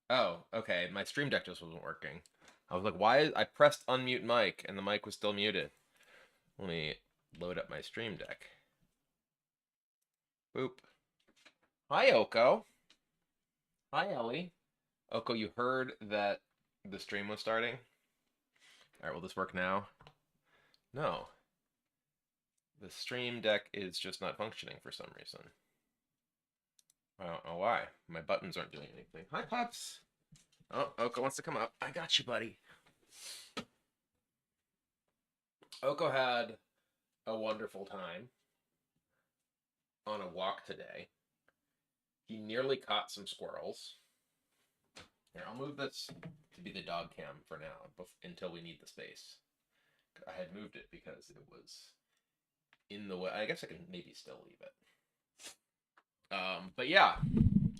Oh, okay. My stream deck just wasn't working. I was like, why? I pressed unmute mic and the mic was still muted. Let me load up my stream deck. Boop. Hi, Oko. Hi, Ellie. Oko, you heard that the stream was starting? All right, will this work now? No. The stream deck is just not functioning for some reason. I don't know why. My buttons aren't doing anything. Hi, Pops. Oh, Oko wants to come up. I got you, buddy. Oko had a wonderful time on a walk today. He nearly caught some squirrels. Here, I'll move this to be the dog cam for now until we need the space. I had moved it because it was in the way. I guess I can maybe still leave it. But yeah,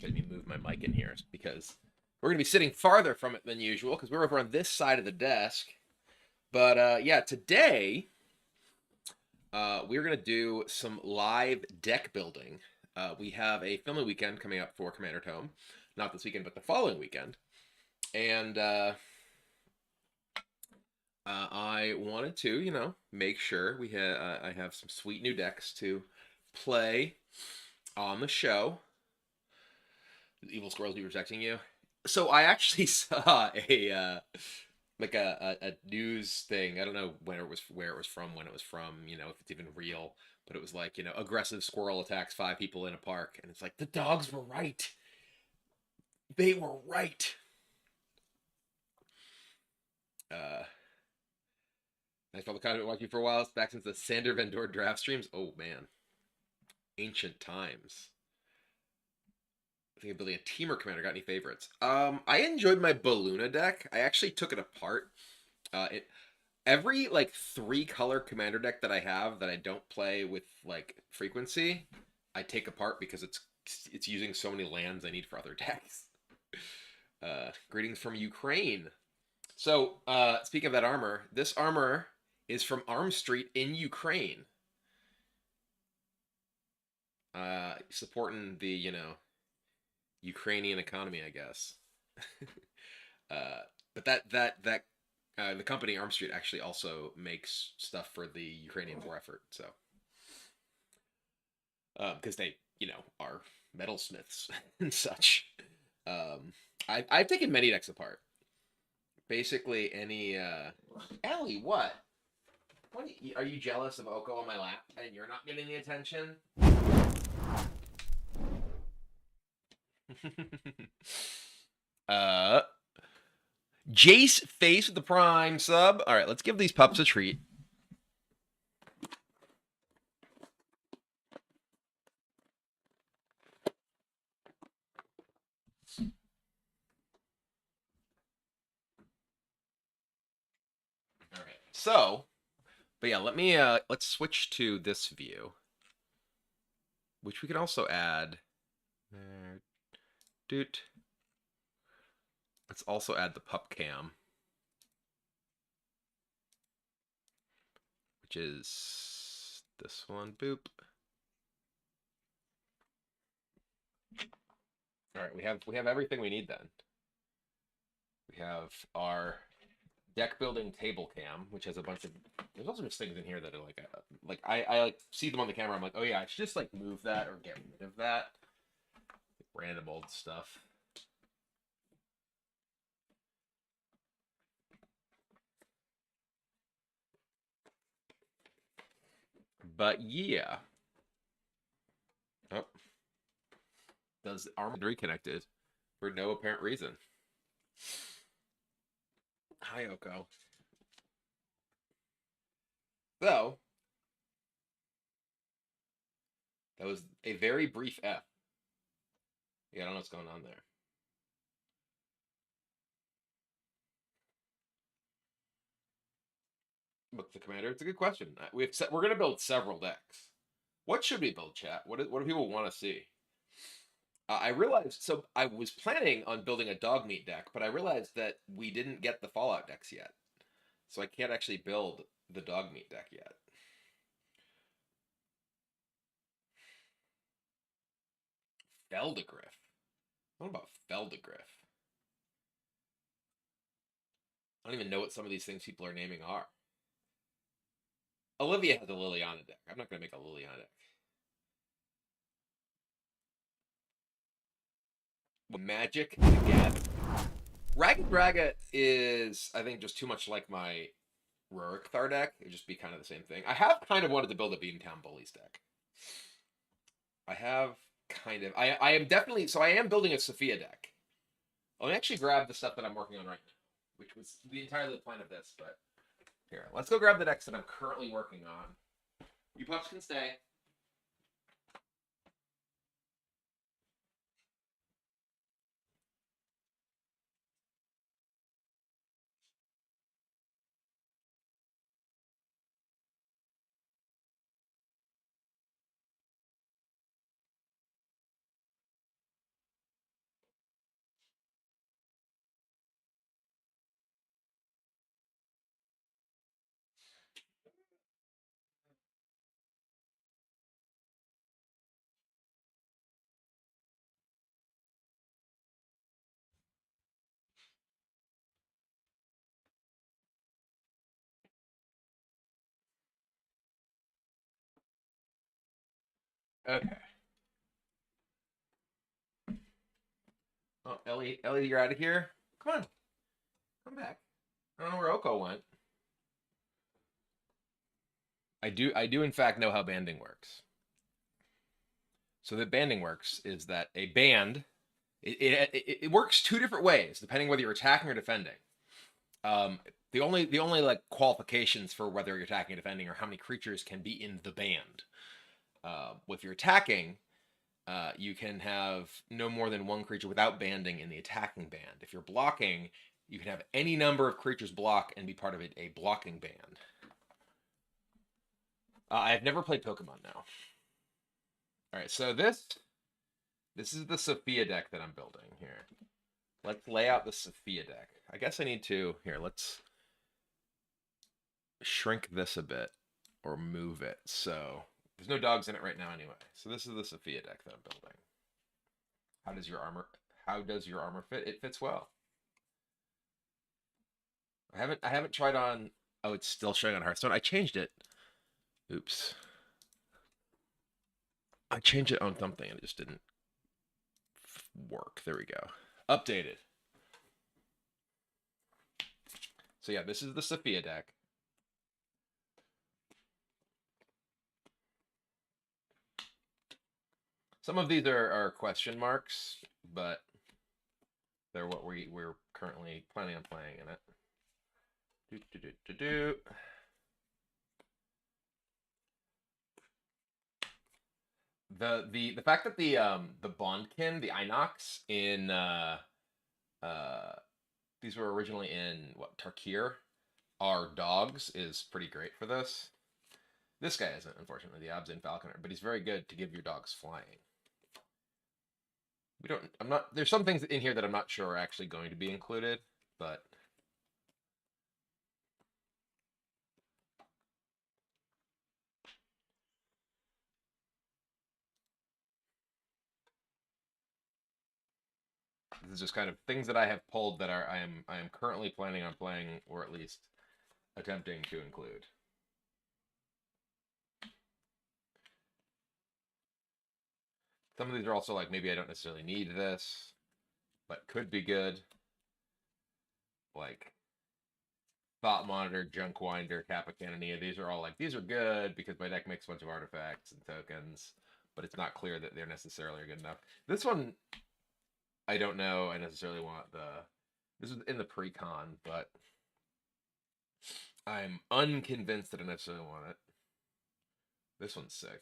let me move my mic in here because we're gonna be sitting farther from it than usual because we're over on this side of the desk. But yeah, today we're gonna do some live deck building. We have a filming weekend coming up for Commanderathome, not this weekend, but the following weekend, and I wanted to, make sure I have some sweet new decks to play on the show. The evil squirrels be protecting you. So I actually saw a news thing. I don't know where it was when it was from, if it's even real, but it was like, aggressive squirrel attacks 5 people in a park, and it's like the dogs were right. They were right. Uh I've probably kind of been watching for a while. It's back since the Sander Vendor draft streams. Oh man. Ancient times. I think I'm building a teamer commander. Got any favorites? I enjoyed my Balloona deck. I actually took it apart. It every like 3 color commander deck that I have that I don't play with like frequency, I take apart because it's using so many lands I need for other decks. Greetings from Ukraine. So speaking of that armor, this armor is from Arm Street in Ukraine. Supporting the Ukrainian economy, I guess. But the company Arm Street actually also makes stuff for the Ukrainian war effort. So because they are metalsmiths and such. I've taken many decks apart. Basically any Ellie, what? Are you jealous of Oko on my lap and you're not getting the attention? uh Jace face with the prime sub. All right, let's give these pups a treat. All right. So, but yeah, let's switch to this view, which we can also add. Doot. Let's also add the pup cam, which is this one. Boop. All right, we have everything we need then. We have our deck building table cam, which has a bunch of. There's also just things in here that are like I like see them on the camera. I'm like, oh yeah, I should just like move that or get rid of that. Random old stuff. But yeah. Oh, does armor reconnected for no apparent reason. Hi, Oko. So that was a very brief F. Yeah, I don't know what's going on there. But the commander, it's a good question. We're gonna build several decks. What should we build, chat? What do people want to see? I realized so I was planning on building a dog meat deck, but I realized that we didn't get the Fallout decks yet, so I can't actually build the dog meat deck yet. Feldegriff. What about Feldegriff? don't even know what some of these things people are naming are. Olivia has a Liliana deck. I'm not going to make a Liliana deck. Magic the Gathering. Ragged Ragged is, I think, just too much like my Rurik Thar deck. It'd just be kind of the same thing. I have kind of wanted to build a Beamtown Bullies deck. I have kind of. I am definitely. So I am building a Sophia deck. Let me actually grab the stuff that I'm working on right now, which was the entirely the plan of this. But here, let's go grab the decks that I'm currently working on. You pups can stay. Okay. Oh, Ellie, you're out of here. Come on, come back. I don't know where Oko went. I do in fact know how banding works. So the banding works is that a band, it works two different ways depending whether you're attacking or defending. The only like qualifications for whether you're attacking or defending are how many creatures can be in the band. If you're attacking, you can have no more than one creature without banding in the attacking band. If you're blocking, you can have any number of creatures block and be part of a blocking band. I've never played Pokemon now. All right, so this is the Sophia deck that I'm building here. Let's lay out the Sophia deck. I guess I need to, here, let's shrink this a bit or move it. So there's no dogs in it right now anyway. So this is the Sophia deck that I'm building. How does your armor fit? It fits well. I haven't tried on, oh, it's still showing on Hearthstone. I changed it. Oops. I changed it on something and it just didn't work. There we go. Updated. So yeah, this is the Sophia deck. Some of these are question marks, but they're what we're currently planning on playing in it. The fact that the Bondkin, the Inox in these were originally in what, Tarkir, are dogs is pretty great for this. This guy isn't, unfortunately, the Abzin Falconer, but he's very good to give your dogs flying. There's some things in here that I'm not sure are actually going to be included, but this is just kind of things that I have pulled that I am currently planning on playing, or at least attempting to include. Some of these are also like, maybe I don't necessarily need this, but could be good. Like Thought Monitor, Junk Winder, Kappa Cannonia. These are all like, these are good because my deck makes a bunch of artifacts and tokens, but it's not clear that they're necessarily good enough. This one, I don't know. I necessarily want this is in the pre-con, but I'm unconvinced that I necessarily want it. This one's sick.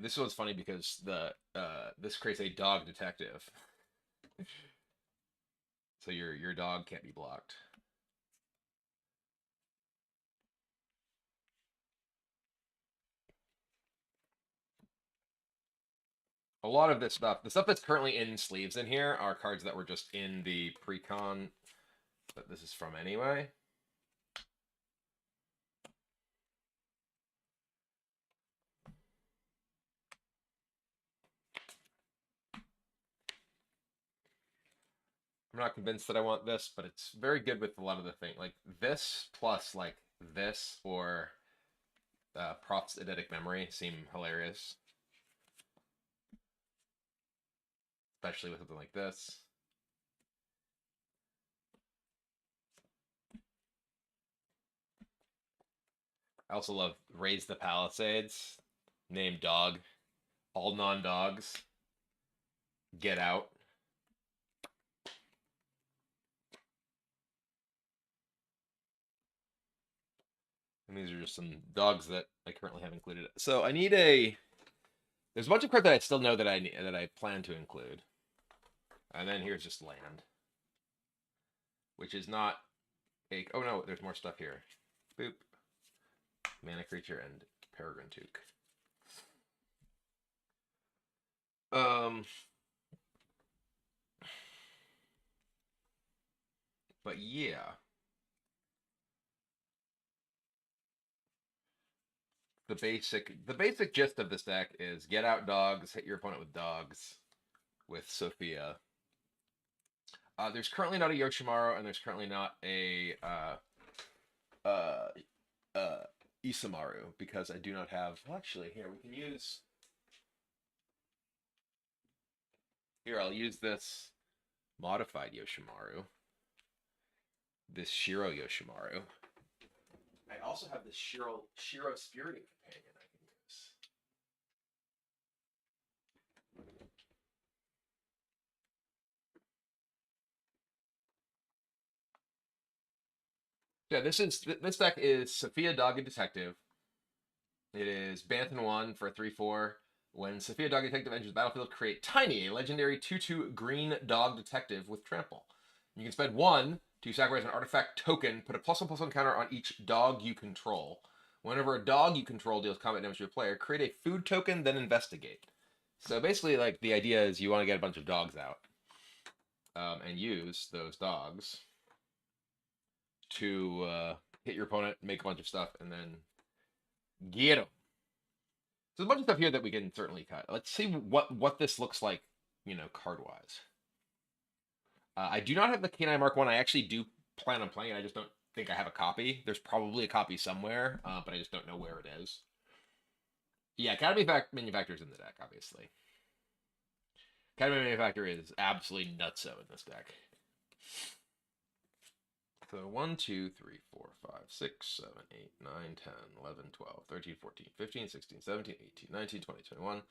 This one's funny because this creates a dog detective, so your dog can't be blocked. A lot of this stuff, the stuff that's currently in sleeves in here, are cards that were just in the pre-con that this is from anyway. I'm not convinced that I want this, but it's very good with a lot of the thing. Like this plus like this or Props Eidetic Memory seem hilarious. Especially with something like this. I also love Raise the Palisades. Name dog. All non-dogs. Get out. And these are just some dogs that I currently have included. So I need a... There's a bunch of cards that I still know that I plan to include. And then here's just land. Which is not a... Oh no, there's more stuff here. Boop. Mana Creature and Peregrine Toque. But yeah. The basic gist of this deck is get out dogs, hit your opponent with dogs with Sophia. There's currently not a Yoshimaru, and there's currently not a Isamaru, because I do not have... Well, actually, here, we can use... Here, I'll use this modified Yoshimaru. This Shiro Yoshimaru. I also have this Shiro Spiriting Companion I can use. Yeah, this deck is Sophia Dogged Detective. It is Bantan 1 for 3/4. When Sophia Dog Detective enters the battlefield, create Tiny, a legendary 2/2 green dog detective with trample. You can spend 1 to sacrifice an artifact token, put a +1/+1 counter on each dog you control. Whenever a dog you control deals combat damage to a player, create a food token, then investigate. So basically, like, the idea is you want to get a bunch of dogs out and use those dogs to hit your opponent, make a bunch of stuff, and then get them. So there's a bunch of stuff here that we can certainly cut. Let's see what this looks like, you know, card-wise. I do not have the K9 Mark 1. I actually do plan on playing it. I just don't think I have a copy. There's probably a copy somewhere, but I just don't know where it is. Yeah, Academy Manufacturer is in the deck, obviously. Academy Manufacturer is absolutely nutso in this deck. So 1, 2, 3, 4, 5, 6, 7, 8, 9, 10, 11, 12, 13, 14, 15, 16, 17, 18, 19, 20, 21,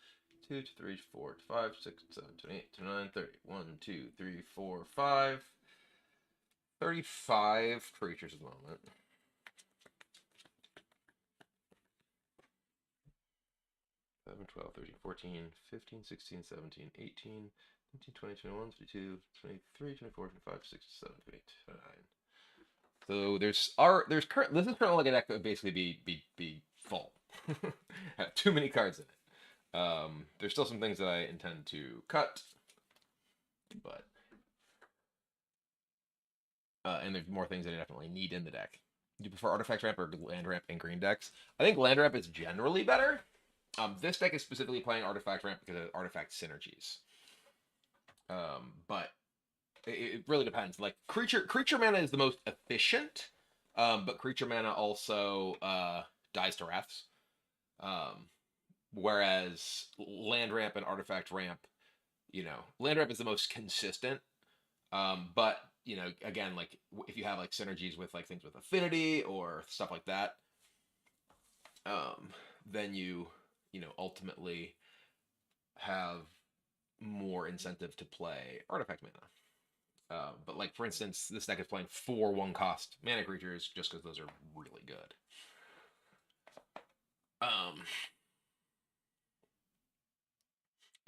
2, 3, 4, 5, 6, 7, 28, 29, 30. 1, 2, 3, 4, 5. 35 creatures at the moment. 7, 12, 13, 14, 15, 16, 17, 18, 19, 20, 21, 22, 23, 24, 25, 26, 27, 28, 29. So this is currently like a deck that would basically be full. Have too many cards in it. There's still some things that I intend to cut, but and there's more things that I definitely need in the deck. Do you prefer Artifact Ramp or Land Ramp in green decks? I think Land Ramp is generally better. This deck is specifically playing Artifact Ramp because of Artifact synergies. But it really depends. Like creature mana is the most efficient, but creature mana also dies to wraths. Whereas Land Ramp and Artifact Ramp, you know, Land Ramp is the most consistent. But you know, again, like if you have like synergies with like things with affinity or stuff like that, then you know ultimately have more incentive to play Artifact mana. But like for instance, this deck is playing 4 1-cost mana creatures just because those are really good. I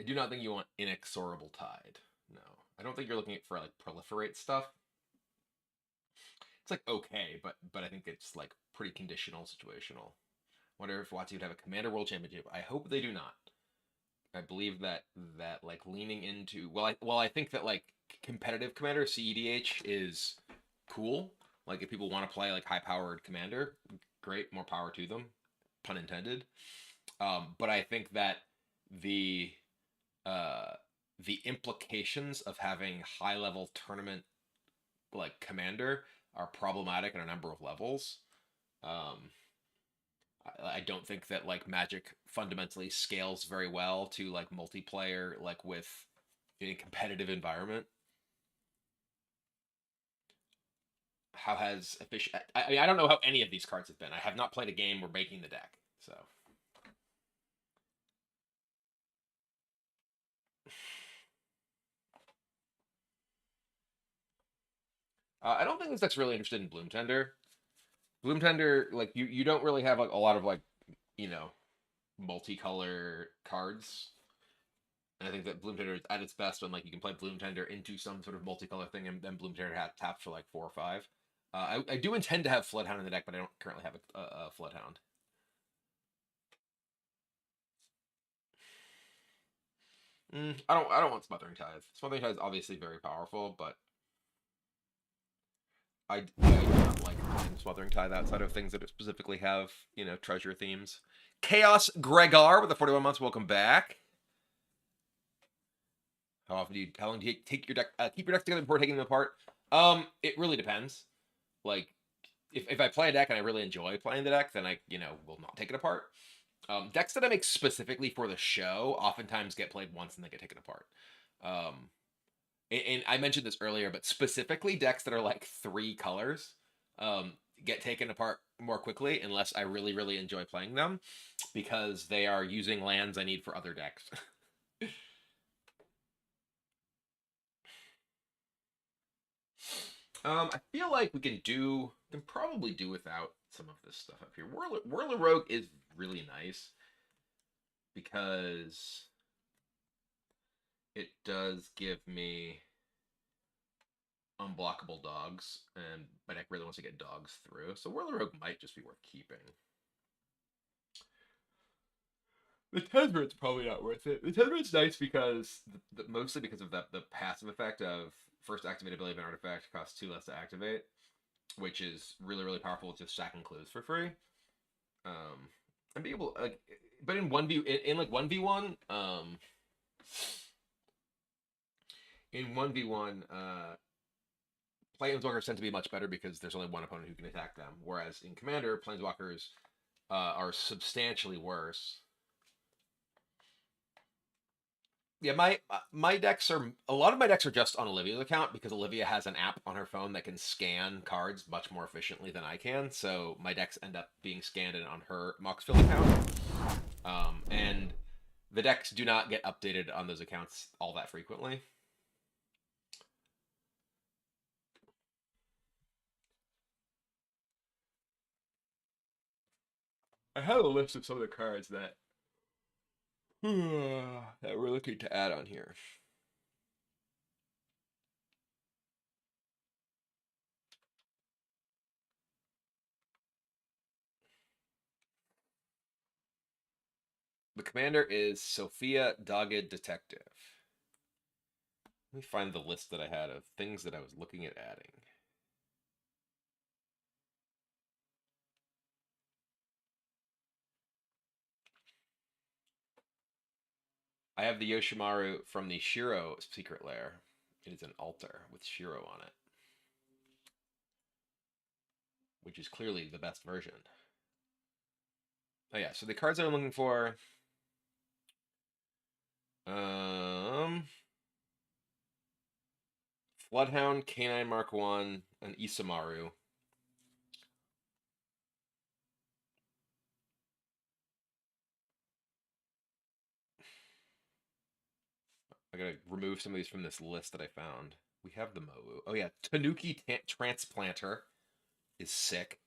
do not think you want Inexorable Tide. No, I don't think you're looking for like proliferate stuff. It's like okay, but I think it's like pretty conditional, situational. Wonder if WotC would have a Commander World Championship. I hope they do not. I believe that like leaning into I think that like competitive Commander CEDH is cool. Like if people want to play like high-powered Commander, great, more power to them, pun intended. But I think that the the implications of having high level tournament like commander are problematic on a number of levels. Um, I don't think that like Magic fundamentally scales very well to like multiplayer, like with in a competitive environment. How has efficient? I mean, I don't know how any of these cards have been. I have not played a game where making the deck, so. I don't think this deck's really interested in Bloom Tender. Bloom Tender, like you don't really have like a lot of like you know multicolor cards. And I think that Bloom Tender is at its best when like you can play Bloom Tender into some sort of multicolor thing, and then Bloom Tender taps for like 4 or 5. I do intend to have Floodhound in the deck, but I don't currently have a Floodhound. I don't want Smothering Tithe. Smothering Tithe is obviously very powerful, but I do not like playing Smothering Tithe outside of things that specifically have treasure themes. Chaos Gregar with the 41 months. Welcome back. How long do you take your deck? Keep your deck together before taking them apart. It really depends. Like, if I play a deck and I really enjoy playing the deck, then I will not take it apart. Decks that I make specifically for the show oftentimes get played once and they get taken apart. Um, and I mentioned this earlier, but specifically decks that are like 3 colors get taken apart more quickly unless I really, really enjoy playing them because they are using lands I need for other decks. I feel like we can probably do without some of this stuff up here. Whirler Rogue is really nice because it does give me unblockable dogs, and my deck really wants to get dogs through. So Whirler Rogue might just be worth keeping. The Tezzret's probably not worth it. The Tezzret's nice because mostly because of the passive effect of first activated ability of an artifact costs 2 less to activate, which is really really powerful with just stacking clues for free. And be able like, but in 1v in like 1v1, in 1v1, planeswalkers tend to be much better because there's only one opponent who can attack them. Whereas in Commander, planeswalkers are substantially worse. Yeah, my decks are a lot of my decks are just on Olivia's account because Olivia has an app on her phone that can scan cards much more efficiently than I can. So my decks end up being scanned on her Moxfield account, and the decks do not get updated on those accounts all that frequently. I have a list of some of the cards that that we're looking to add on here. The commander is Sophia, Dogged Detective. Let me find the list that I had of things that I was looking at adding. I have the Yoshimaru from the Shiro secret lair. It is an altar with Shiro on it, which is clearly the best version. Oh yeah, so the cards I'm looking for. Floodhound, Canine Mark 1, and Isamaru. I gotta remove some of these from this list that I found. We have the Mowu. Oh yeah, Tanuki Transplanter is sick.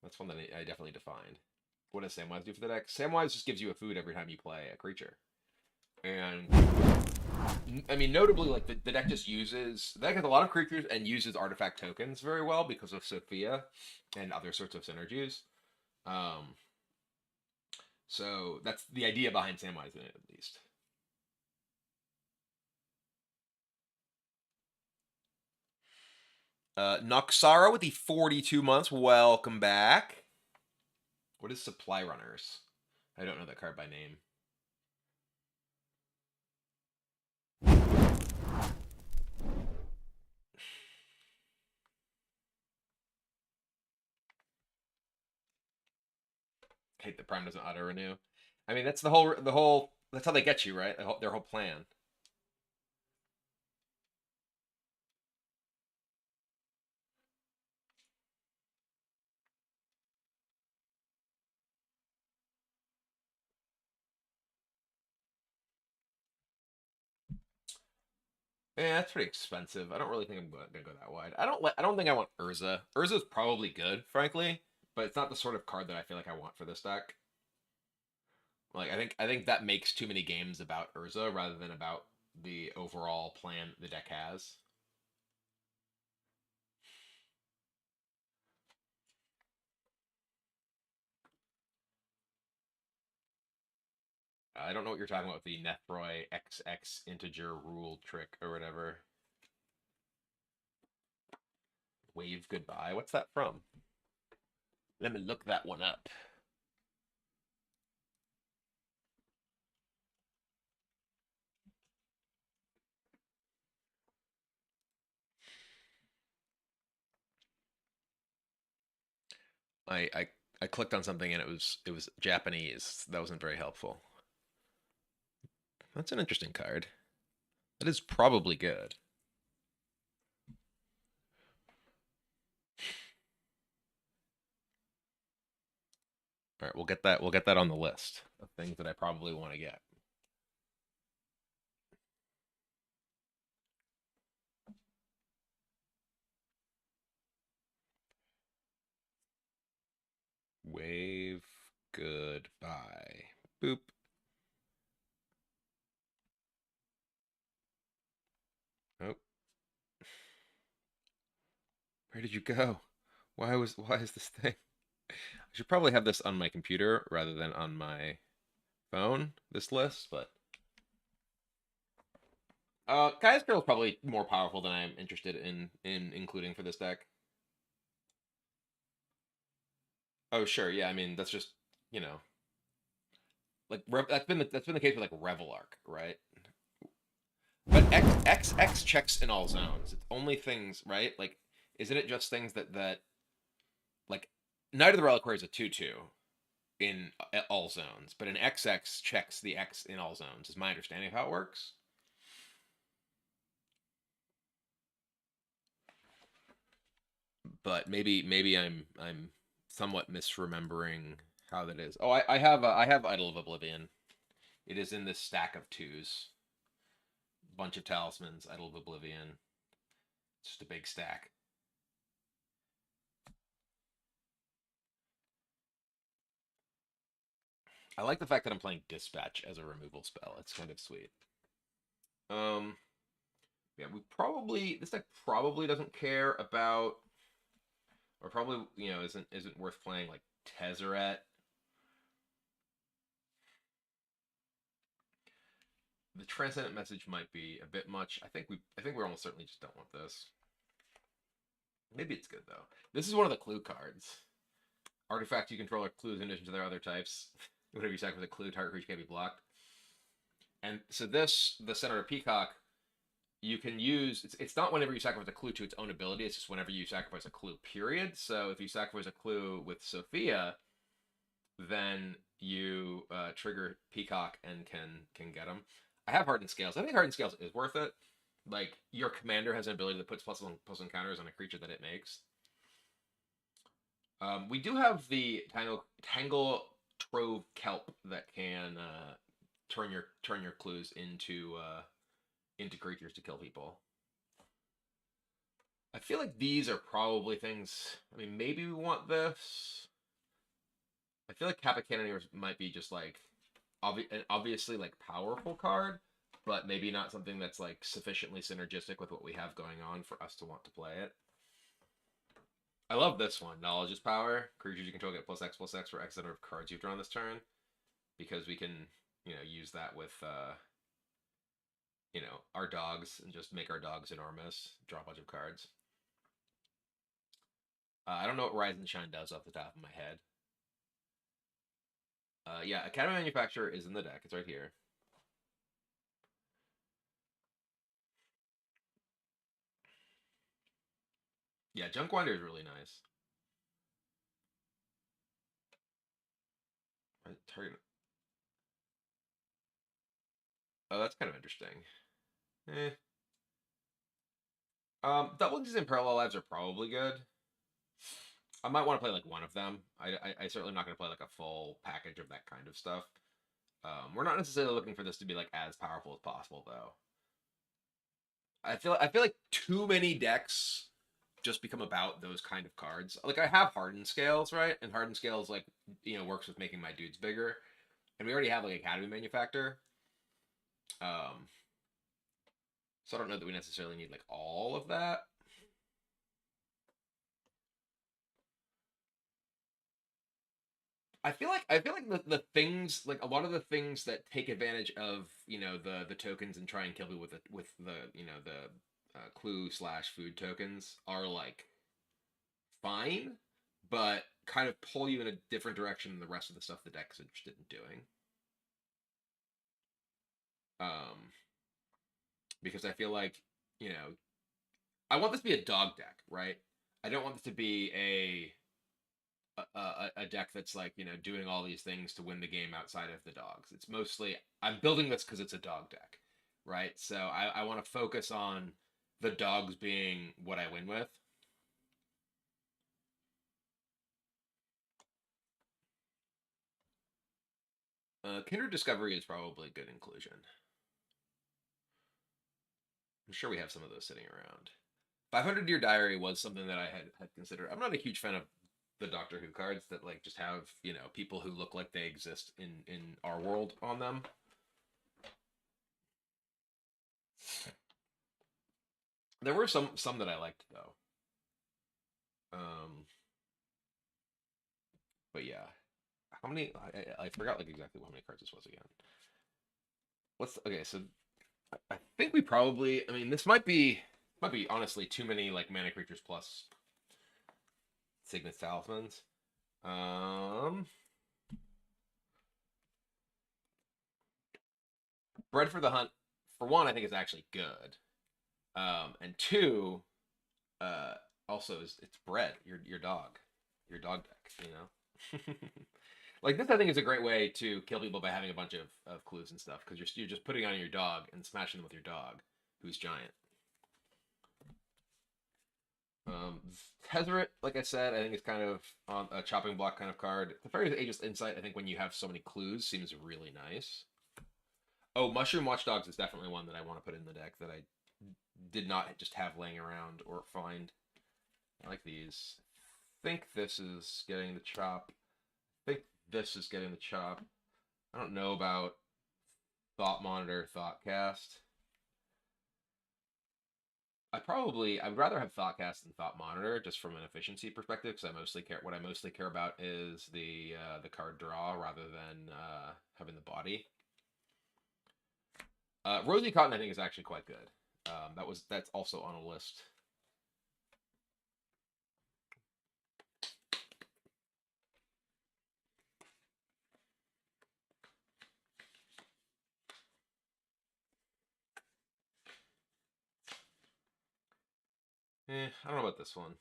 That's one that I definitely defined. What does Samwise do for the deck? Samwise just gives you a food every time you play a creature. And I mean, notably, like the deck just uses the deck has a lot of creatures and uses artifact tokens very well because of Sophia and other sorts of synergies. Um, so that's the idea behind Samwise in it, at least. Noxara with the 42 months. Welcome back. What is Supply Runners? I don't know that card by name. hate that Prime doesn't auto renew. I mean, that's the whole. That's how they get you, right? Their whole plan. Yeah, that's pretty expensive. I don't really think I'm gonna go that wide. I don't think I want Urza. Urza's probably good, frankly, but it's not the sort of card that I feel like I want for this deck. Like I think that makes too many games about Urza rather than about the overall plan the deck has. I don't know what you're talking about with the Nethroi XX integer rule trick or whatever. Wave goodbye. What's that from? Let me look that one up. I clicked on something and it was Japanese. That wasn't very helpful. That's an interesting card. That is probably good. All right, we'll get that. We'll get that on the list of things that I probably want to get. Wave goodbye. Boop. Oh, where did you go? Why is this thing? I should probably have this on my computer rather than on my phone. This list, but Kai's Girl is probably more powerful than I'm interested in including for this deck. Oh sure, yeah. I mean that's just you know like that's been the case with like Revelark, right? But X checks in all zones. It's only things, right? Like, isn't it just things that like Knight of the Reliquary is a 2/2 in all zones, but an XX checks the X in all zones. Is my understanding of how it works. But maybe I'm somewhat misremembering how that is. Oh, I have Idol of Oblivion. It is in this stack of twos. Bunch of talismans, Idol of Oblivion. It's just a big stack. I like the fact that I'm playing Dispatch as a removal spell. It's kind of sweet. Um, yeah, we probably this deck probably doesn't care about, or probably isn't worth playing like Tezzeret. The Transcendent Message might be a bit much. I think we almost certainly just don't want this. Maybe it's good though. This is one of the clue cards. Artifact you control are clues in addition to their other types. Whenever you sacrifice a clue, target creature can't be blocked. And so this, the Senator Peacock, you can use. It's not whenever you sacrifice a clue to its own ability. It's just whenever you sacrifice a clue. Period. So if you sacrifice a clue with Sophia, then you trigger Peacock and can get them. I have Hardened Scales. I think Hardened Scales is worth it. Like your commander has an ability that puts plus one counters on a creature that it makes. We do have the Tangle Trove Kelp that can turn your clues into creatures to kill people. I feel like these are probably things. I mean, maybe we want this. I feel like Kappa Cannoneers might be just like an obviously like powerful card, but maybe not something that's like sufficiently synergistic with what we have going on for us to want to play it. I love this one. Knowledge is power. Creatures you control get +X/+X for X number of cards you've drawn this turn, because we can use that with our dogs and just make our dogs enormous. Draw a bunch of cards. I don't know what Rise and Shine does off the top of my head. Yeah, Academy Manufacturer is in the deck. It's right here. Yeah, Junkwinder is really nice. target. Oh, that's kind of interesting. Eh. Double and parallel lives are probably good. I might want to play like one of them. I certainly not going to play like a full package of that kind of stuff. We're not necessarily looking for this to be like as powerful as possible, though. I feel like too many decks just become about those kind of cards. Like I have hardened scales, right? And hardened scales like works with making my dudes bigger, and we already have like Academy Manufactor. Um, so I don't know that we necessarily need like all of that. I feel like the things like a lot of the things that take advantage of the tokens and try and kill me with the the clue slash food tokens are like fine, but kind of pull you in a different direction than the rest of the stuff the deck's interested in doing. Because I feel like I want this to be a dog deck, right? I don't want this to be a deck that's like doing all these things to win the game outside of the dogs. It's mostly I'm building this because it's a dog deck, right? So I want to focus on the dogs being what I win with. Kindred Discovery is probably a good inclusion. I'm sure we have some of those sitting around. 500 Year Diary was something that I had considered. I'm not a huge fan of the Doctor Who cards that like just have people who look like they exist in our world on them. There were some that I liked though. But yeah, how many? I forgot like exactly how many cards this was again. What's okay? So I think we probably. I mean, this might be honestly too many like mana creatures plus Cygnus Talismans. Um, Bread for the Hunt. For one, I think is actually good. And two, uh, also is it's bread. Your dog deck. Like this, I think is a great way to kill people by having a bunch of clues and stuff because you're just putting on your dog and smashing them with your dog, who's giant. Tezzeret, like I said, I think is kind of on a chopping block kind of card. The Fairy's Ageless Insight, I think when you have so many clues, seems really nice. Oh, Mushroom Watchdogs is definitely one that I want to put in the deck that I did not just have laying around or find. I like these. I think this is getting the chop. I think this is getting the chop. I don't know about Thought Monitor, Thoughtcast. I would rather have Thoughtcast than Thought Monitor just from an efficiency perspective because what I mostly care about is the card draw rather than having the body. Rosie Cotton I think is actually quite good. That's also on a list. I don't know about this one.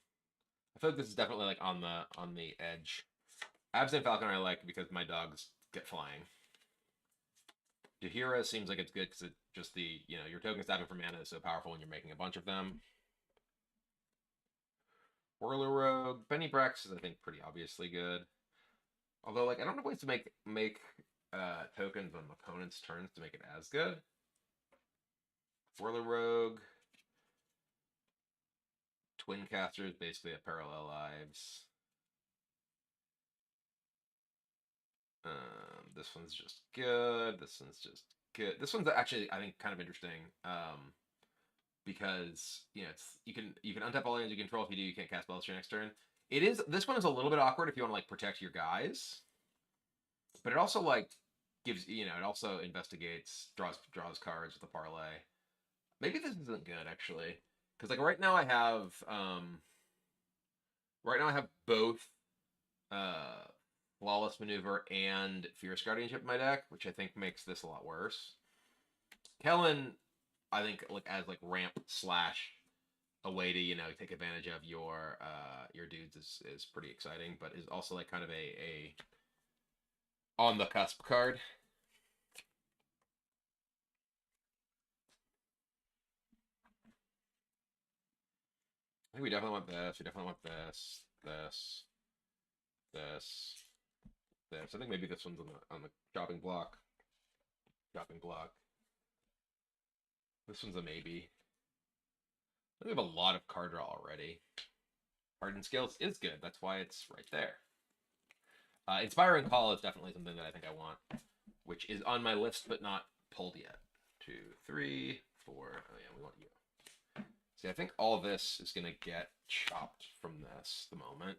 I feel like this is definitely like on the edge. Absent Falcon I like because my dogs get flying. Dahira seems like it's good because it just your token stabbing for mana is so powerful when you're making a bunch of them. Whirler Rogue, Benny Brex is I think pretty obviously good. Although like I don't have ways to make tokens on opponents' turns to make it as good. Whirler Rogue, Twin Caster is basically a Parallel Lives. This one's just good. This one's just good. This one's actually I think kind of interesting. Because you can untap all lands you control. If you do, you can't cast spells your next turn. This one is a little bit awkward if you want to like protect your guys, but it also like gives it also investigates draws cards with the parlay. Maybe this isn't good actually because like right now I have both Flawless Maneuver and Fierce Guardianship in my deck, which I think makes this a lot worse. Kellen, I think like as like ramp slash a way to take advantage of your dudes is pretty exciting, but is also like kind of On the cusp card. I think we definitely want this. We definitely want this, this, this, this. I think maybe this one's on the chopping block. Chopping block. This one's a maybe. We have a lot of card draw already. Hardened Scales is good. That's why it's right there. Inspiring Call is definitely something that I think I want, which is on my list but not pulled yet. 2, 3, 4. Oh yeah, we want you. See, I think all this is going to get chopped from this the moment.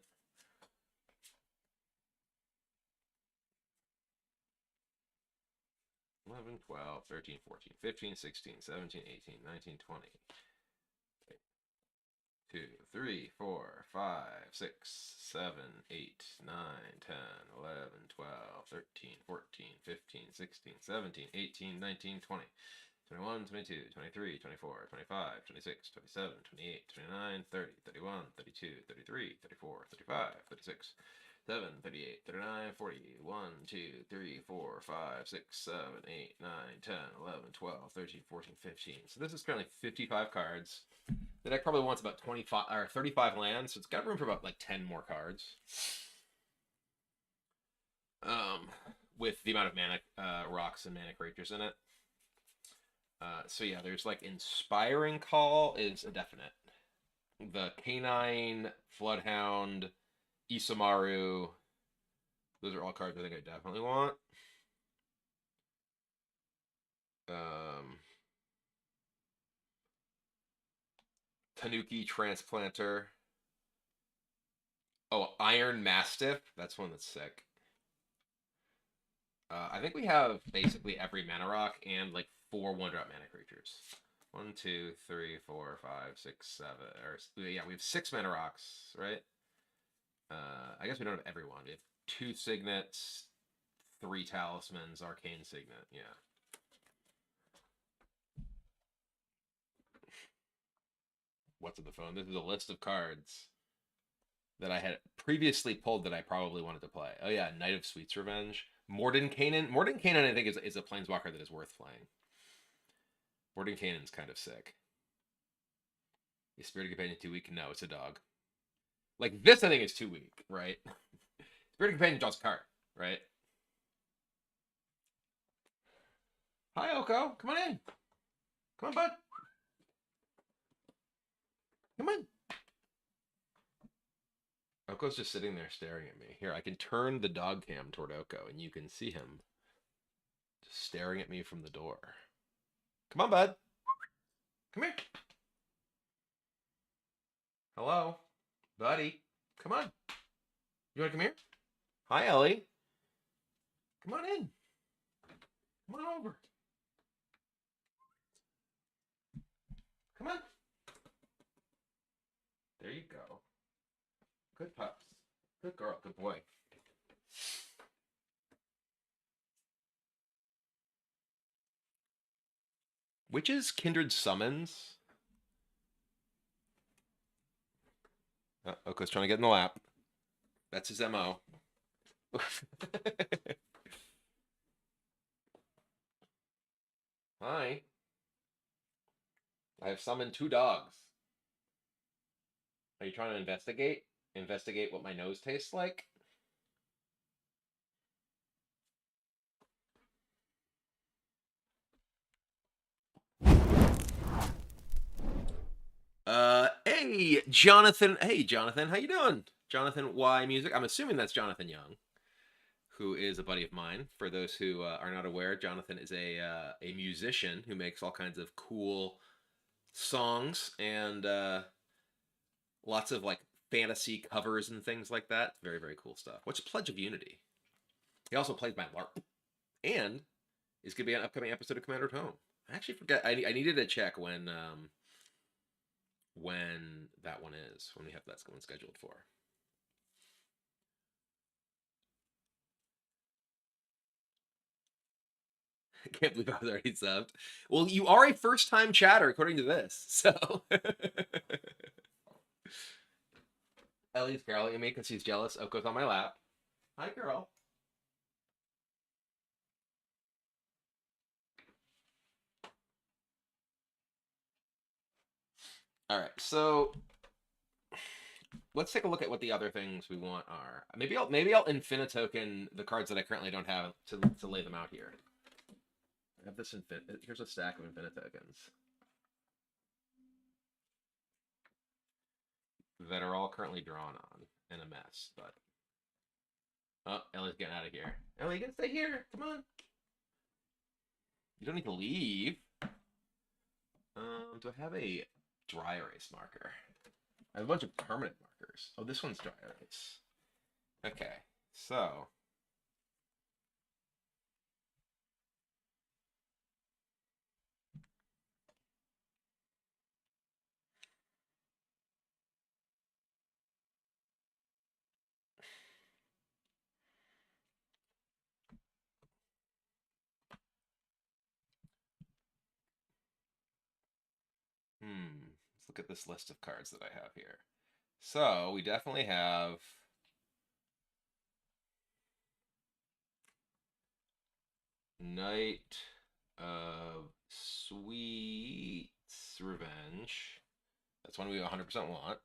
$11, $12, $13, $14, $15, $16, $17, $18, $19, $20. 2, 3, 4, 5, 6, 7, 8, 9, 10, 11, 12, 13, 14, 15, 16, 17, 18, 19, 20, 21, 22, 23, 24, 25, 26, 27, 28, 29, 30, 31, 32, 33, 34, 35, 36, 7, 38, 39, 40, 1, 2, 3, 4, 5, 6, 7, 8, 9, 10, 11, 12, 13, 14, 15. So this is currently 55 cards. The deck probably wants about 25 or 35 lands, so it's got room for about like 10 more cards. With the amount of mana rocks and mana creatures in it. So yeah, there's like Inspiring Call is a definite. The Canine, Floodhound, Isamaru, those are all cards I think I definitely want. Tanuki Transplanter. Oh, Iron Mastiff. That's one that's sick. I think we have basically every mana rock and like 4 1-drop mana creatures. 1, 2, 3, 4, 5, 6, 7. Or yeah, we have 6 mana rocks, right? I guess we don't have every one. We have 2 signets, 3 talismans, arcane signet. Yeah. What's on the phone? This is a list of cards that I had previously pulled that I probably wanted to play. Oh yeah, Knight of Sweet's Revenge. Mordenkainen. Mordenkainen, I think, is a planeswalker that is worth playing. Mordenkainen's kind of sick. Is Spirit Companion too weak? No, it's a dog. Like this, I think is too weak, right? Spirit Companion draws a card, right? Hi, Oko. Come on in. Come on, bud. Come on. Oko's just sitting there staring at me. Here, I can turn the dog cam toward Oko, and you can see him just staring at me from the door. Come on, bud. Come here. Hello, buddy. Come on. You want to come here? Hi, Ellie. Come on in. Come on over. Come on. There you go. Good pups. Good girl. Good boy. Which is Kindred Summons? Oko's trying to get in the lap. That's his MO. Hi. I have summoned 2 dogs. Are you trying to investigate? Investigate what my nose tastes like? Hey, Jonathan. Hey, Jonathan. How you doing? Jonathan Y Music. I'm assuming that's Jonathan Young, who is a buddy of mine. For those who are not aware, Jonathan is a musician who makes all kinds of cool songs and lots of like fantasy covers and things like that. Very, very cool stuff. What's Pledge of Unity? He also plays my LARP and is going to be an upcoming episode of Commanderathome. I actually forget. I needed to check when that one is, when we have that one scheduled for. I can't believe I was already subbed. Well, you are a first-time chatter, according to this, so. Ellie's growling at me because she's jealous. Oko's on my lap. Hi, girl. All right, so let's take a look at what the other things we want are. Maybe I'll infinitoken the cards that I currently don't have to lay them out here. I have this here's a stack of infinitokens that are all currently drawn on in a mess, but oh, Ellie's getting out of here. Ellie, you can stay here. Come on. You don't need to leave. Do I have a dry erase marker? I have a bunch of permanent markers. Oh, this one's dry erase. Okay, so let's look at this list of cards that I have here. So we definitely have Knight of Sweet's Revenge. That's one we 100% want.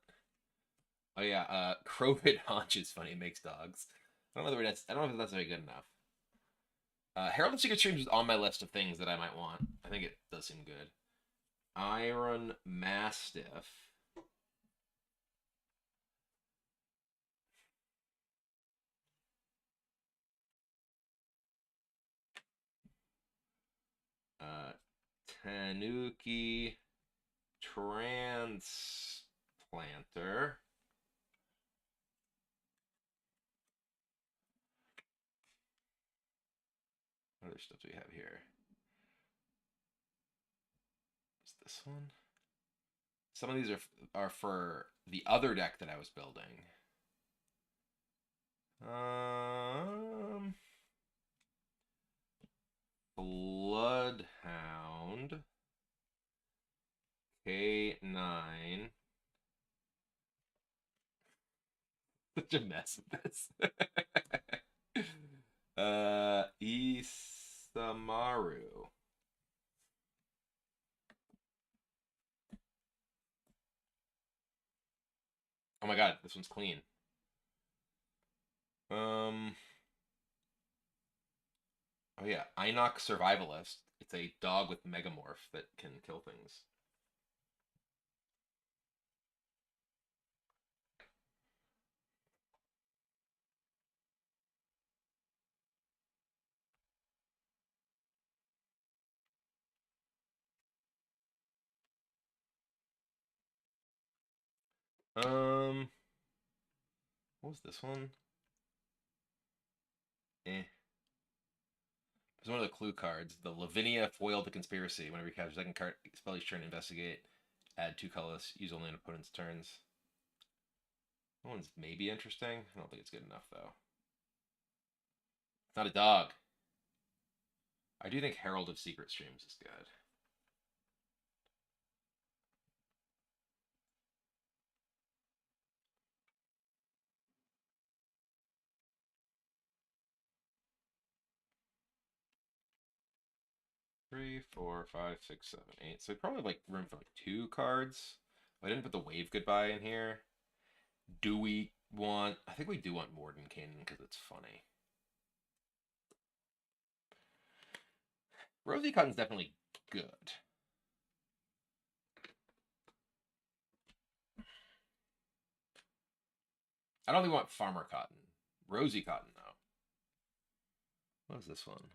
Oh yeah, Crovid Haunch is funny. It makes dogs. I don't know if that's very good enough. Herald of Secret Streams is on my list of things that I might want. I think it does seem good. Iron Mastiff. Tanuki Transplanter. What other stuff do we have here? What's this one? Some of these are for the other deck that I was building. Bloodhound. K9. Such a mess with this. Isamaru. Oh my god, this one's clean. Oh yeah, Inox Survivalist. It's a dog with Megamorph that can kill things. What was this one? Eh. It's one of the clue cards. The Lavinia foiled the conspiracy. Whenever you capture second card, spell each turn, investigate. Add 2 colors. Use only on opponent's turns. That one's maybe interesting. I don't think it's good enough though. It's not a dog. I do think Herald of Secret Streams is good. Three, four, five, six, 7, 8. So we probably have like room for like 2 cards. I didn't put the Wave Goodbye in here. Do we want? I think we do want Mordenkainen because it's funny. Rosie Cotton's definitely good. I don't think we want Farmer Cotton. Rosie Cotton, though. What is this one?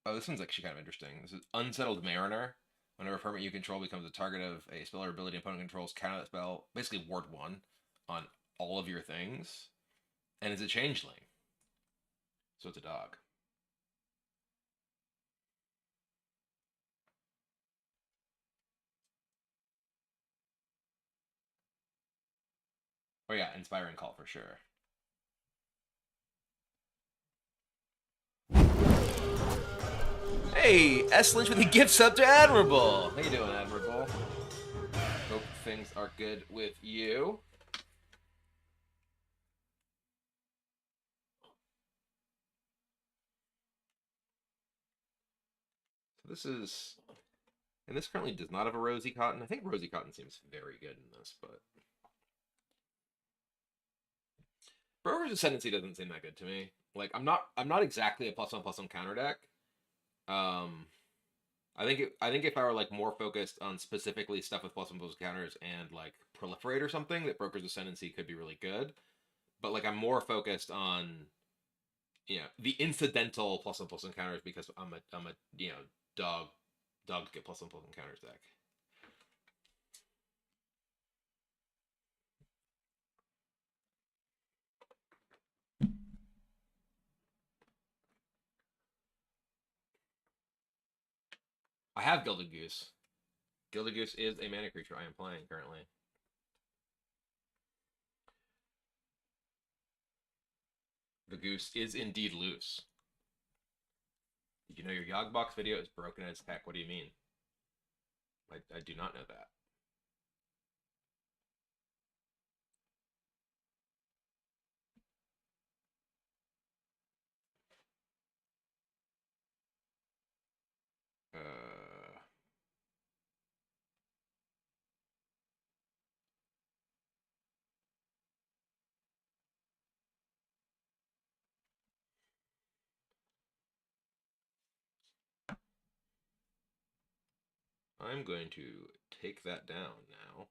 Oh, this one's actually kind of interesting. This is Unsettled Mariner. Whenever a permanent you control becomes the target of a spell or ability opponent controls, counter that spell, basically ward 1 on all of your things. And it's a changeling. So it's a dog. Oh yeah, Inspiring Call for sure. Hey, S. Lynch with the gifts up to Admirable. How you doing, Admirable? Hope things are good with you. So this is And this currently does not have a Rosy Cotton. I think Rosy Cotton seems very good in this, but Broker's Ascendancy doesn't seem that good to me. Like I'm not exactly a +1/+1 counter deck. Um, I think if I were like more focused on specifically stuff with +1/+1 counters and like proliferate or something, that Broker's Ascendancy could be really good. But like I'm more focused on the incidental +1/+1 counters because I'm a dog to get +1/+1 counters deck. I have Gilded Goose. Gilded Goose is a mana creature I am playing currently. The goose is indeed loose. You know your Yogbox video is broken as heck. What do you mean? I do not know that. Uh, I'm going to take that down now.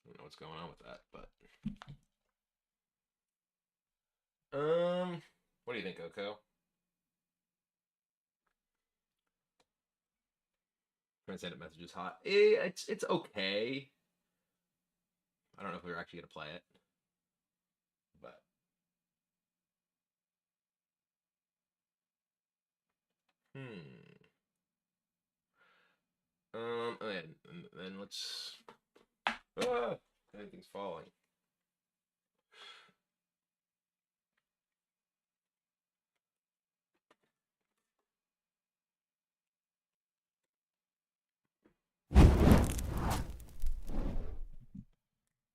I don't know what's going on with that, but what do you think, Oko? Trying to send it messages hot. It's okay. I don't know if we were actually gonna play it, but and then let's. Ah, everything's falling.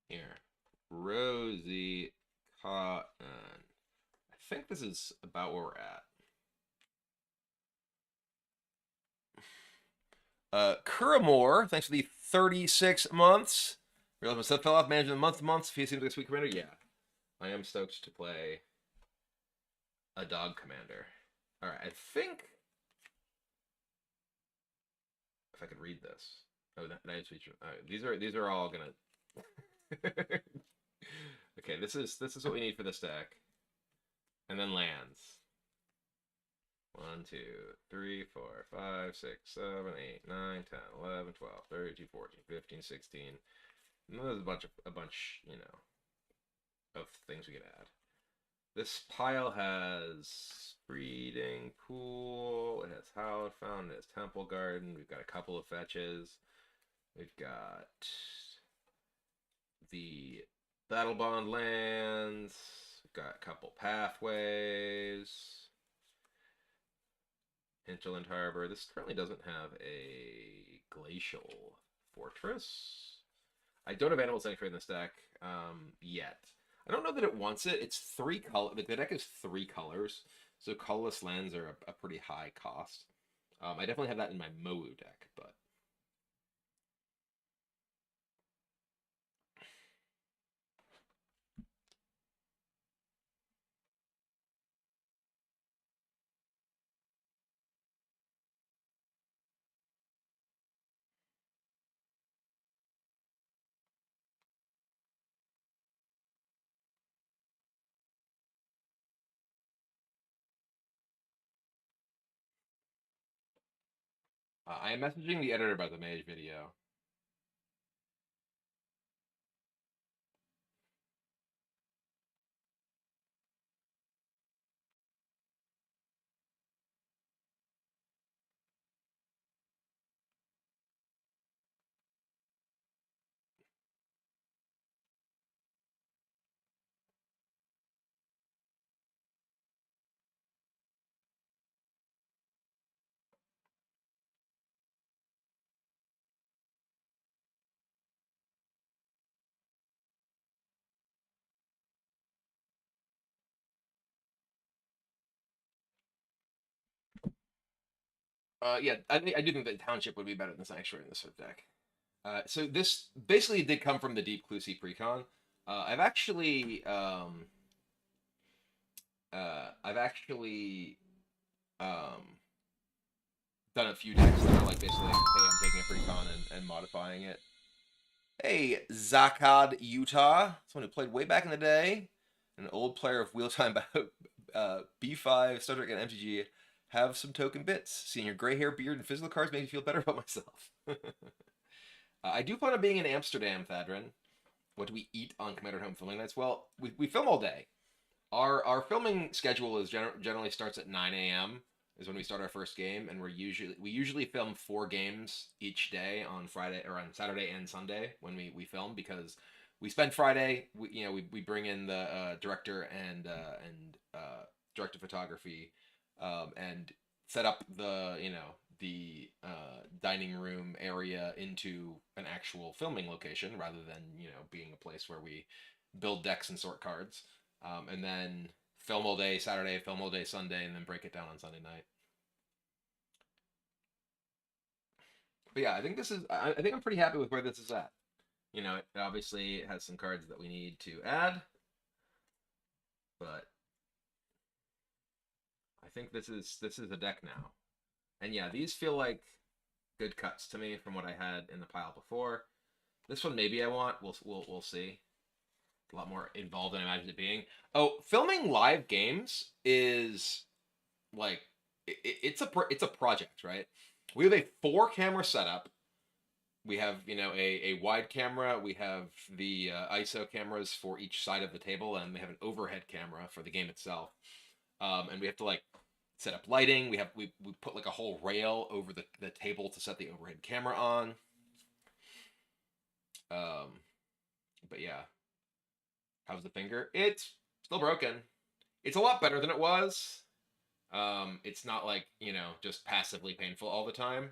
Here, Rosie Cotton. I think this is about where we're at. Kuramore, thanks for the 36 months. Realize my stuff fell off managing the month to month. If you seems like a sweet commander, yeah. I am stoked to play a dog commander. Alright, I think if I could read this. Oh, nice feature. These are all gonna okay, this is what we need for this deck. And then lands. 1, 2, 3, 4, 5, 6, 7, 8, 9, 10, 11, 12, 13, 14, 15, 16. And there's a bunch, of things we could add. This pile has Breeding Pool, it has Hallowed Fountain, it has Temple Garden, we've got a couple of fetches. We've got the Battle Bond lands, we've got a couple pathways. Hinterland Harbor. This currently doesn't have a Glacial Fortress. I don't have Animal Sanctuary in this deck yet. I don't know that it wants it. It's 3 color. The deck is 3 colors, so colorless lands are a pretty high cost. I definitely have that in my Mowu deck, but I am messaging the editor about the Mage video. Yeah, I do think that Township would be better than Sanctuary in this sort of deck. So this basically did come from the Deep Clusi Precon. I've actually um, done a few decks that are like basically like, hey, I'm taking a Precon and modifying it. Hey, Zakad Utah, someone who played way back in the day, an old player of Wheel Time B5, Star Trek, and MTG. Have some token bits. Seeing your gray hair, beard, and physical cards made me feel better about myself. I do plan on being in Amsterdam, Thadrin. What do we eat on Commanderathome filming nights? Well, we film all day. Our filming schedule is generally starts at 9 a.m. is when we start our first game, and we usually film 4 games each day on Friday or on Saturday and Sunday when we film, because we spend Friday we bring in the director and director of photography, and set up the dining room area into an actual filming location rather than being a place where we build decks and sort cards, and then film all day Saturday, film all day Sunday, and then break it down on Sunday night. But yeah, I think I think I'm pretty happy with where this is at. It obviously has some cards that we need to add, but I think this is a deck now. And yeah, these feel like good cuts to me from what I had in the pile before. This one maybe I want. We'll see. A lot more involved than I imagined it being. Oh, filming live games is like it's a project, right? We have a 4-camera setup. We have a wide camera. We have the ISO cameras for each side of the table, and we have an overhead camera for the game itself. And we have to like set up lighting. We put like a whole rail over the table to set the overhead camera on. But yeah, how's the finger? It's still broken. It's a lot better than it was. It's not like just passively painful all the time,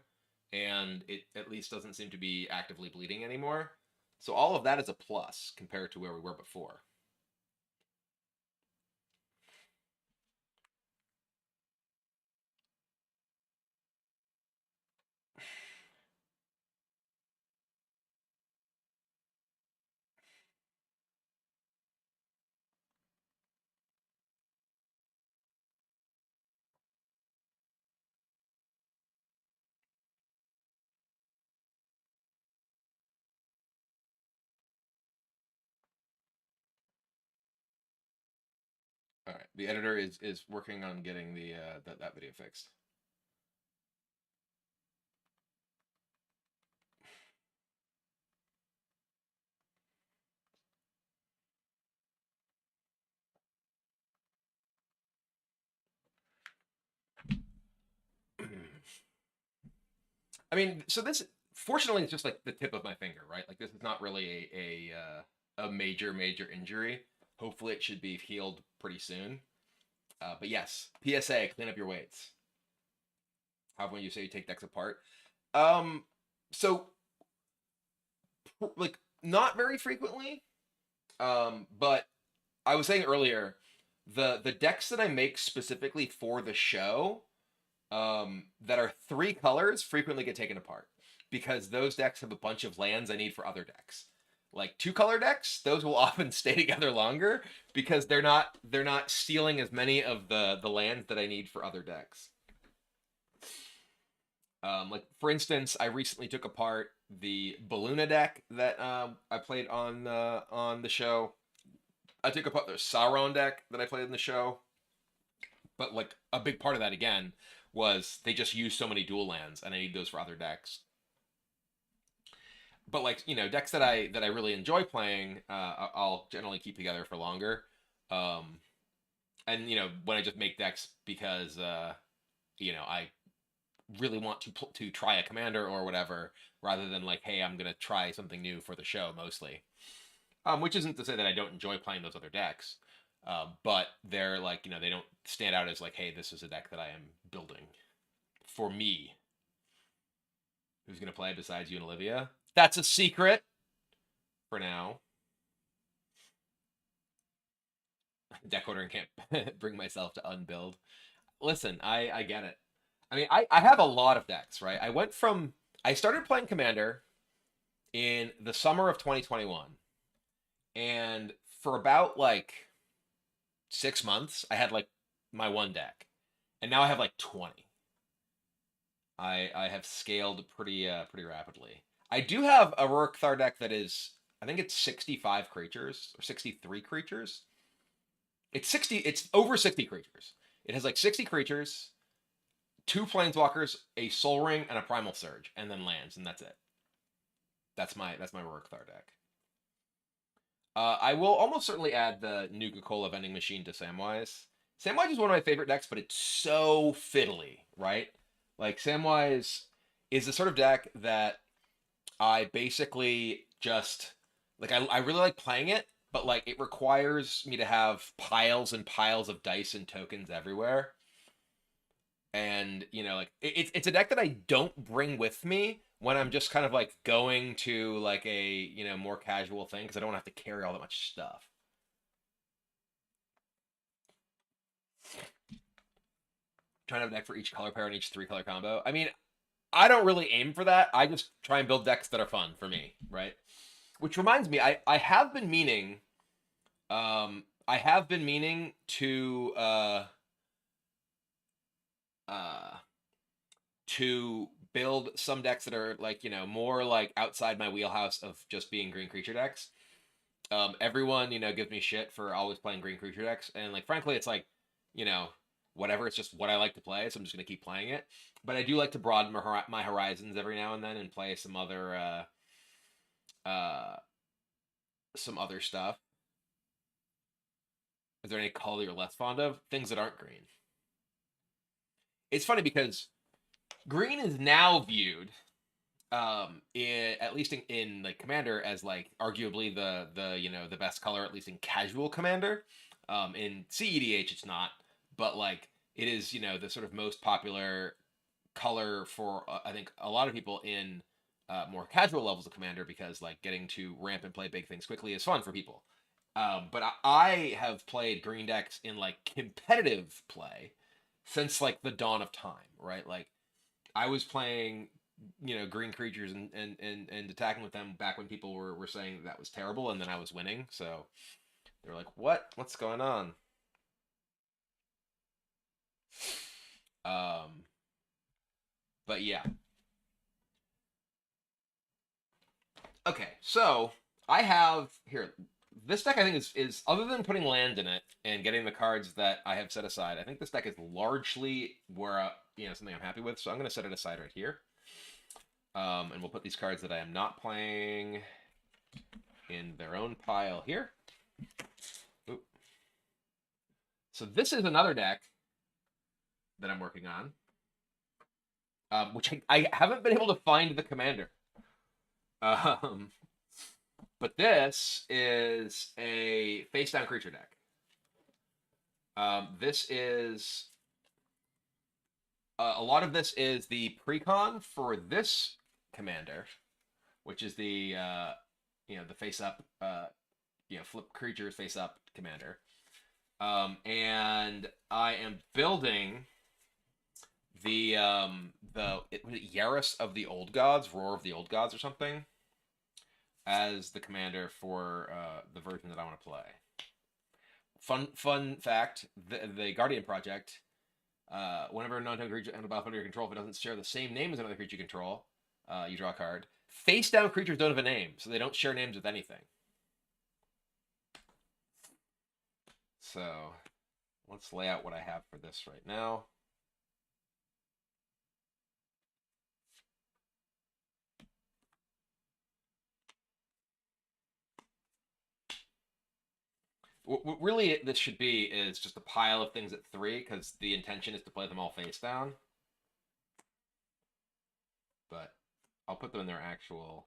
and it at least doesn't seem to be actively bleeding anymore. So all of that is a plus compared to where we were before. All right, the editor is working on getting the that video fixed. I mean, so this fortunately is just like the tip of my finger, right? Like this is not really a major injury. Hopefully, it should be healed pretty soon. But yes, PSA: clean up your weights. How when you say you take decks apart? Um, so like not very frequently. But I was saying earlier, the decks that I make specifically for the show, that are 3 colors frequently get taken apart because those decks have a bunch of lands I need for other decks. Like 2-color decks, those will often stay together longer because they're not stealing as many of the lands that I need for other decks. Like for instance, I recently took apart the Balluna deck that I played on the show. I took apart the Sauron deck that I played in the show. But like a big part of that again was they just use so many dual lands, and I need those for other decks. But like decks that I really enjoy playing, I'll generally keep together for longer. Um, and when I just make decks because I really want to try a commander or whatever, rather than like, hey, I'm gonna try something new for the show mostly. Which isn't to say that I don't enjoy playing those other decks, but they're like they don't stand out as like, hey, this is a deck that I am building for me. Who's gonna play besides you and Olivia? That's a secret for now. Deck ordering can't bring myself to unbuild. Listen, I get it. I mean, I have a lot of decks, right? I started playing Commander in the summer of 2021, and for about like 6 months, I had like my one deck, and now I have like 20. I have scaled pretty rapidly. I do have a Rourke Thar deck that is, I think it's 65 creatures or 63 creatures. It's 60. It's over 60 creatures. It has like 60 creatures, two planeswalkers, a Soul Ring, and a Primal Surge, and then lands, and that's it. That's my Rourke Thar deck. I will almost certainly add the Nuka-Cola vending machine to Samwise. Samwise is one of my favorite decks, but it's so fiddly, right? Like Samwise is the sort of deck that I basically just like I really like playing it, but like it requires me to have piles and piles of dice and tokens everywhere. And like it's a deck that I don't bring with me when I'm just kind of like going to like a more casual thing because I don't have to carry all that much stuff. Trying to have a deck for each color pair and each 3-color combo. I mean, I don't really aim for that. I just try and build decks that are fun for me, right? Which reminds me, I have been meaning, I have been meaning uh, to build some decks that are like more like outside my wheelhouse of just being green creature decks. Everyone gives me shit for always playing green creature decks, and like frankly, it's like you know whatever. It's just what I like to play, so I'm just gonna keep playing it. But I do like to broaden my horizons every now and then and play uh, some other stuff. Is there any color you're less fond of? Things that aren't green. It's funny because green is now viewed, at least in like Commander, as like arguably the best color, at least in casual Commander. In CEDH, it's not, but like it is the sort of most popular color for I think a lot of people in more casual levels of Commander because like getting to ramp and play big things quickly is fun for people. But I have played green decks in like competitive play since like the dawn of time, right? Like I was playing, green creatures and attacking with them back when people were saying that was terrible, and then I was winning. So they were like, What's going on?" Um, but yeah. Okay, so I have here. This deck I think is other than putting land in it and getting the cards that I have set aside. I think this deck is largely where something I'm happy with. So I'm going to set it aside right here. And we'll put these cards that I am not playing in their own pile here. Oop. So this is another deck that I'm working on, which I haven't been able to find the commander. But this is a face-down creature deck. This is a lot of this is the precon for this commander, which is the the face-up flip creatures face-up commander. And I am building the Yaris of the Old Gods, Roar of the Old Gods, or something, as the commander for the version that I want to play. Fun fact: the Guardian Project. Whenever a non-token creature enters the battlefield under your control, if it doesn't share the same name as another creature you control, you draw a card. Face-down creatures don't have a name, so they don't share names with anything. So let's lay out what I have for this right now. What really this should be is just a pile of things at 3, because the intention is to play them all face down. But I'll put them in their actual...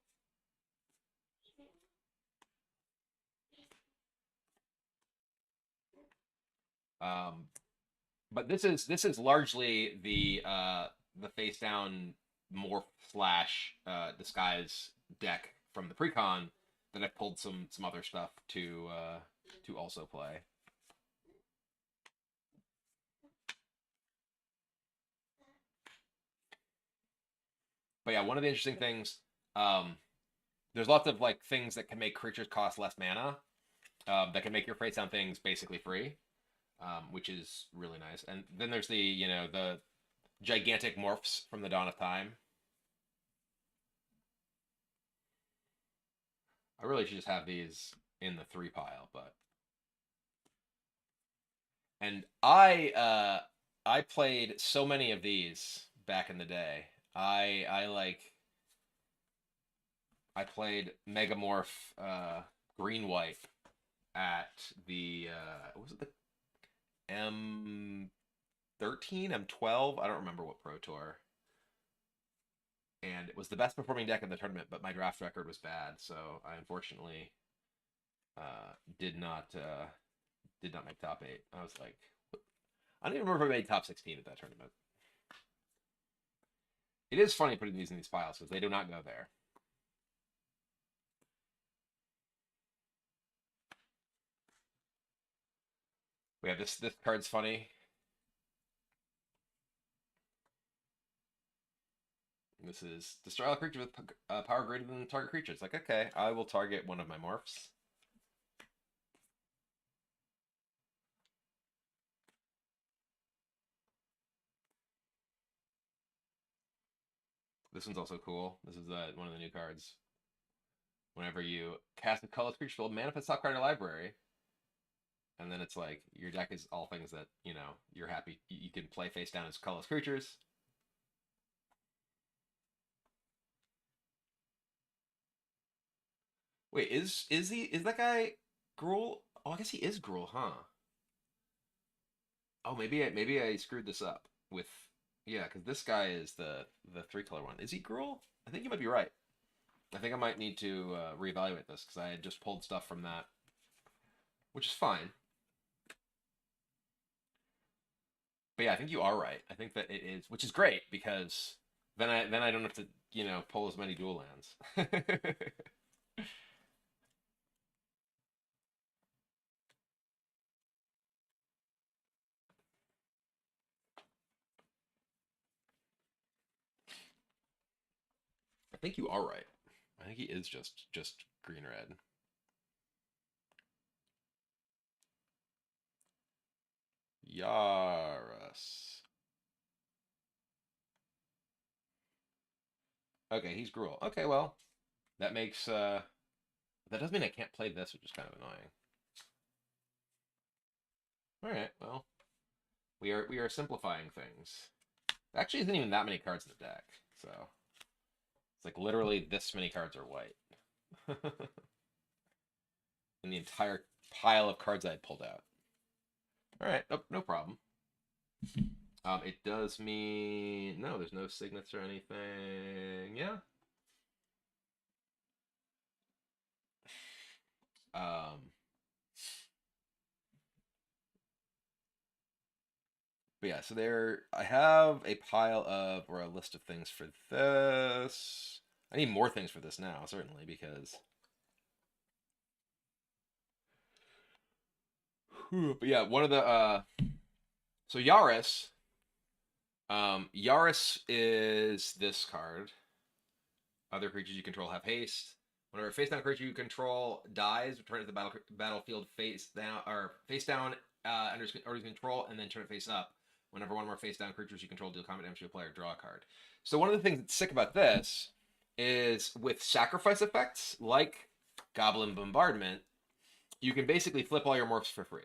but this is largely the face down morph slash disguise deck from the precon that I pulled some other stuff to also play. But yeah, one of the interesting things, um, there's lots of like things that can make creatures cost less mana, that can make your face down things basically free, which is really nice. And then there's the the gigantic morphs from the Dawn of Time. I really should just have these in the 3 pile, but and I played so many of these back in the day. I played Megamorph green white at the was it the M13, M12? I don't remember what Pro Tour. And it was the best performing deck in the tournament, but my draft record was bad, so I unfortunately did not make top 8. I was like, I don't even remember if I made top 16 at that tournament. It is funny putting these in these piles because they do not go there. We have this card's funny. This is destroy all creatures with power greater than the target creature. It's like, okay, I will target one of my morphs. This one's also cool. This is one of the new cards. Whenever you cast a colorless creature spell, manifest top card in your library. And then it's like, your deck is all things that, you're happy you can play face down as colorless creatures. Wait, is that guy Gruul? Oh, I guess he is Gruul, huh? Oh, maybe I screwed this up with yeah, because this guy is the 3-color one. Is he Gruul? I think you might be right. I think I might need to reevaluate this because I had just pulled stuff from that, which is fine. But yeah, I think you are right. I think that it is, which is great because then I don't have to pull as many dual lands. I think you are right. I think he is just green red. Yaris. Okay, he's Gruul. Okay, well, that makes that does mean I can't play this, which is kind of annoying. All right, well, we are simplifying things. There actually isn't even that many cards in the deck, so it's like literally this many cards are white. And the entire pile of cards I had pulled out. All right, no problem. It does mean no, there's no signets or anything. Yeah. Um, but yeah, so I have a pile of or a list of things for this. I need more things for this now, certainly, because. But yeah, one of the so Yaris. Yaris is this card. Other creatures you control have haste. Whenever a face down creature you control dies, return it to the battlefield face down under his control, and then turn it face up. Whenever one more face down creatures you control deal combat damage to a player, draw a card. So one of the things that's sick about this is with sacrifice effects like Goblin Bombardment, you can basically flip all your morphs for free.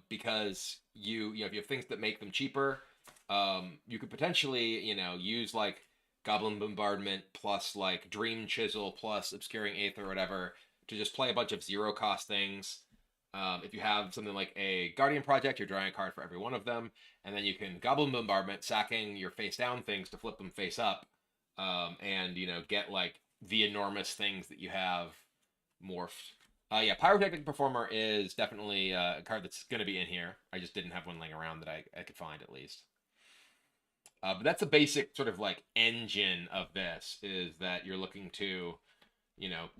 Because if you have things that make them cheaper, you could potentially use like Goblin Bombardment plus like Dream Chisel plus Obscuring Aether or whatever to just play a bunch of 0-cost things. If you have something like a Guardian Project, you're drawing a card for every one of them, and then you can Goblin Bombardment, sacking your face down things to flip them face up, and get like the enormous things that you have morphed. Yeah, Pyrotechnic Performer is definitely a card that's going to be in here. I just didn't have one laying around that I could find at least. But that's a basic sort of like engine of this, is that you're looking to,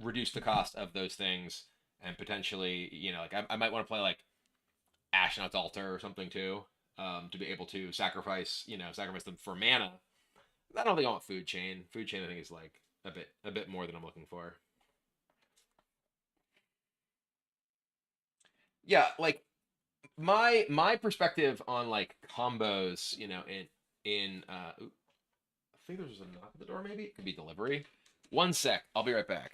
reduce the cost of those things and potentially, like I might want to play like Ashnod's Altar or something too, to be able to sacrifice them for mana. I don't think I want food chain. Food chain I think is like a bit more than I'm looking for. Yeah, like my perspective on like combos, you know, I think there's a knock at the door. Maybe it could be delivery. One sec, I'll be right back.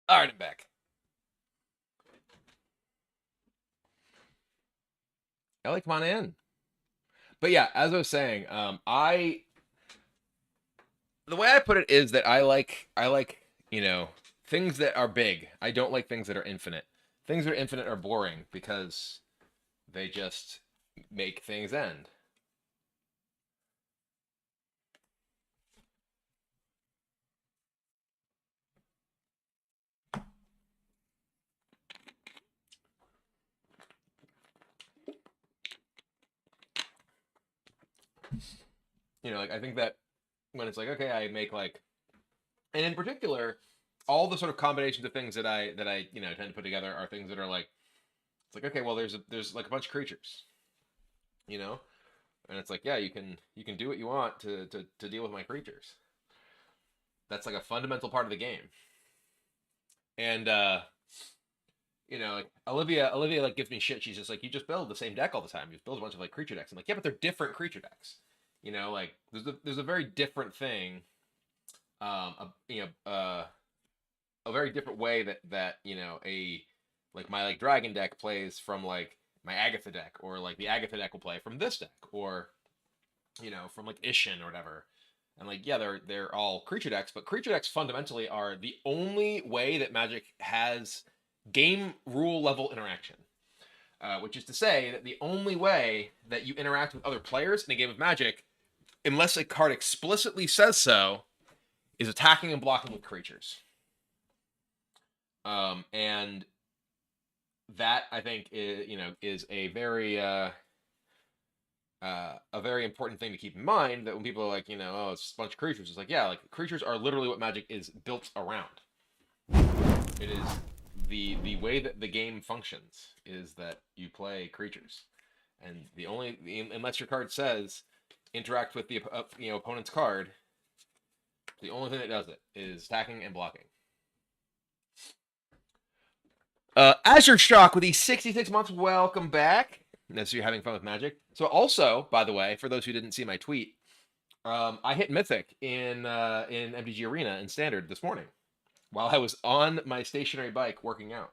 All right, I'm back. Ellie, come on in. But yeah, as I was saying, I the way I put it is that I like you know things that are big. I don't like things that are infinite. Things that are infinite are boring because they just make things end. You know, like I think that when it's like okay, I make like, and in particular, all the sort of combinations of things that I you know tend to put together are things that are like it's like okay, well there's like a bunch of creatures, you know, and it's like yeah, you can do what you want to deal with my creatures. That's like a fundamental part of the game. And you know, like Olivia like gives me shit. She's just like, you just build the same deck all the time. You just build a bunch of like creature decks. I'm like, yeah, but they're different creature decks. You know, like there's a very different thing, a very different way that you know a like my like dragon deck plays from like my Agatha deck, or like the Agatha deck will play from this deck, or you know from like Ishin or whatever. And like yeah, they're all creature decks, but creature decks fundamentally are the only way that Magic has game rule level interaction. Which is to say that the only way that you interact with other players in a game of Magic, unless a card explicitly says so, is attacking and blocking with creatures. And that I think is, you know, is a very important thing to keep in mind. That when people are like, you know, oh, it's a bunch of creatures, it's like, yeah, like creatures are literally what Magic is built around. It is the way that the game functions is that you play creatures, and the only unless your card says interact with the you know opponent's card, The only thing that does it is attacking and blocking. Azure Shock with the 66 months. Welcome back. So you're having fun with Magic. So also, by the way, for those who didn't see my tweet, I hit Mythic in MTG Arena in Standard this morning while I was on my stationary bike working out,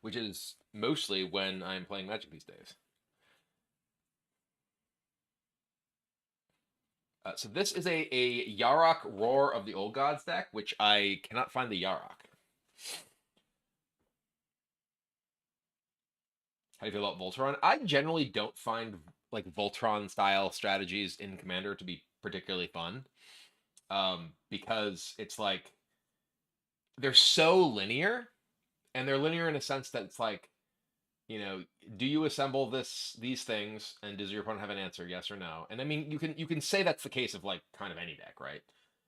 which is mostly when I'm playing Magic these days. So this is a Yarok Roar of the Old Gods deck, which I cannot find the Yarok. How do you feel about Voltron? I generally don't find like Voltron style strategies in Commander to be particularly fun, because it's like they're so linear, and they're linear in a sense that it's like, you know, do you assemble these things, and does your opponent have an answer, yes or no? And I mean, you can say that's the case of like kind of any deck, right?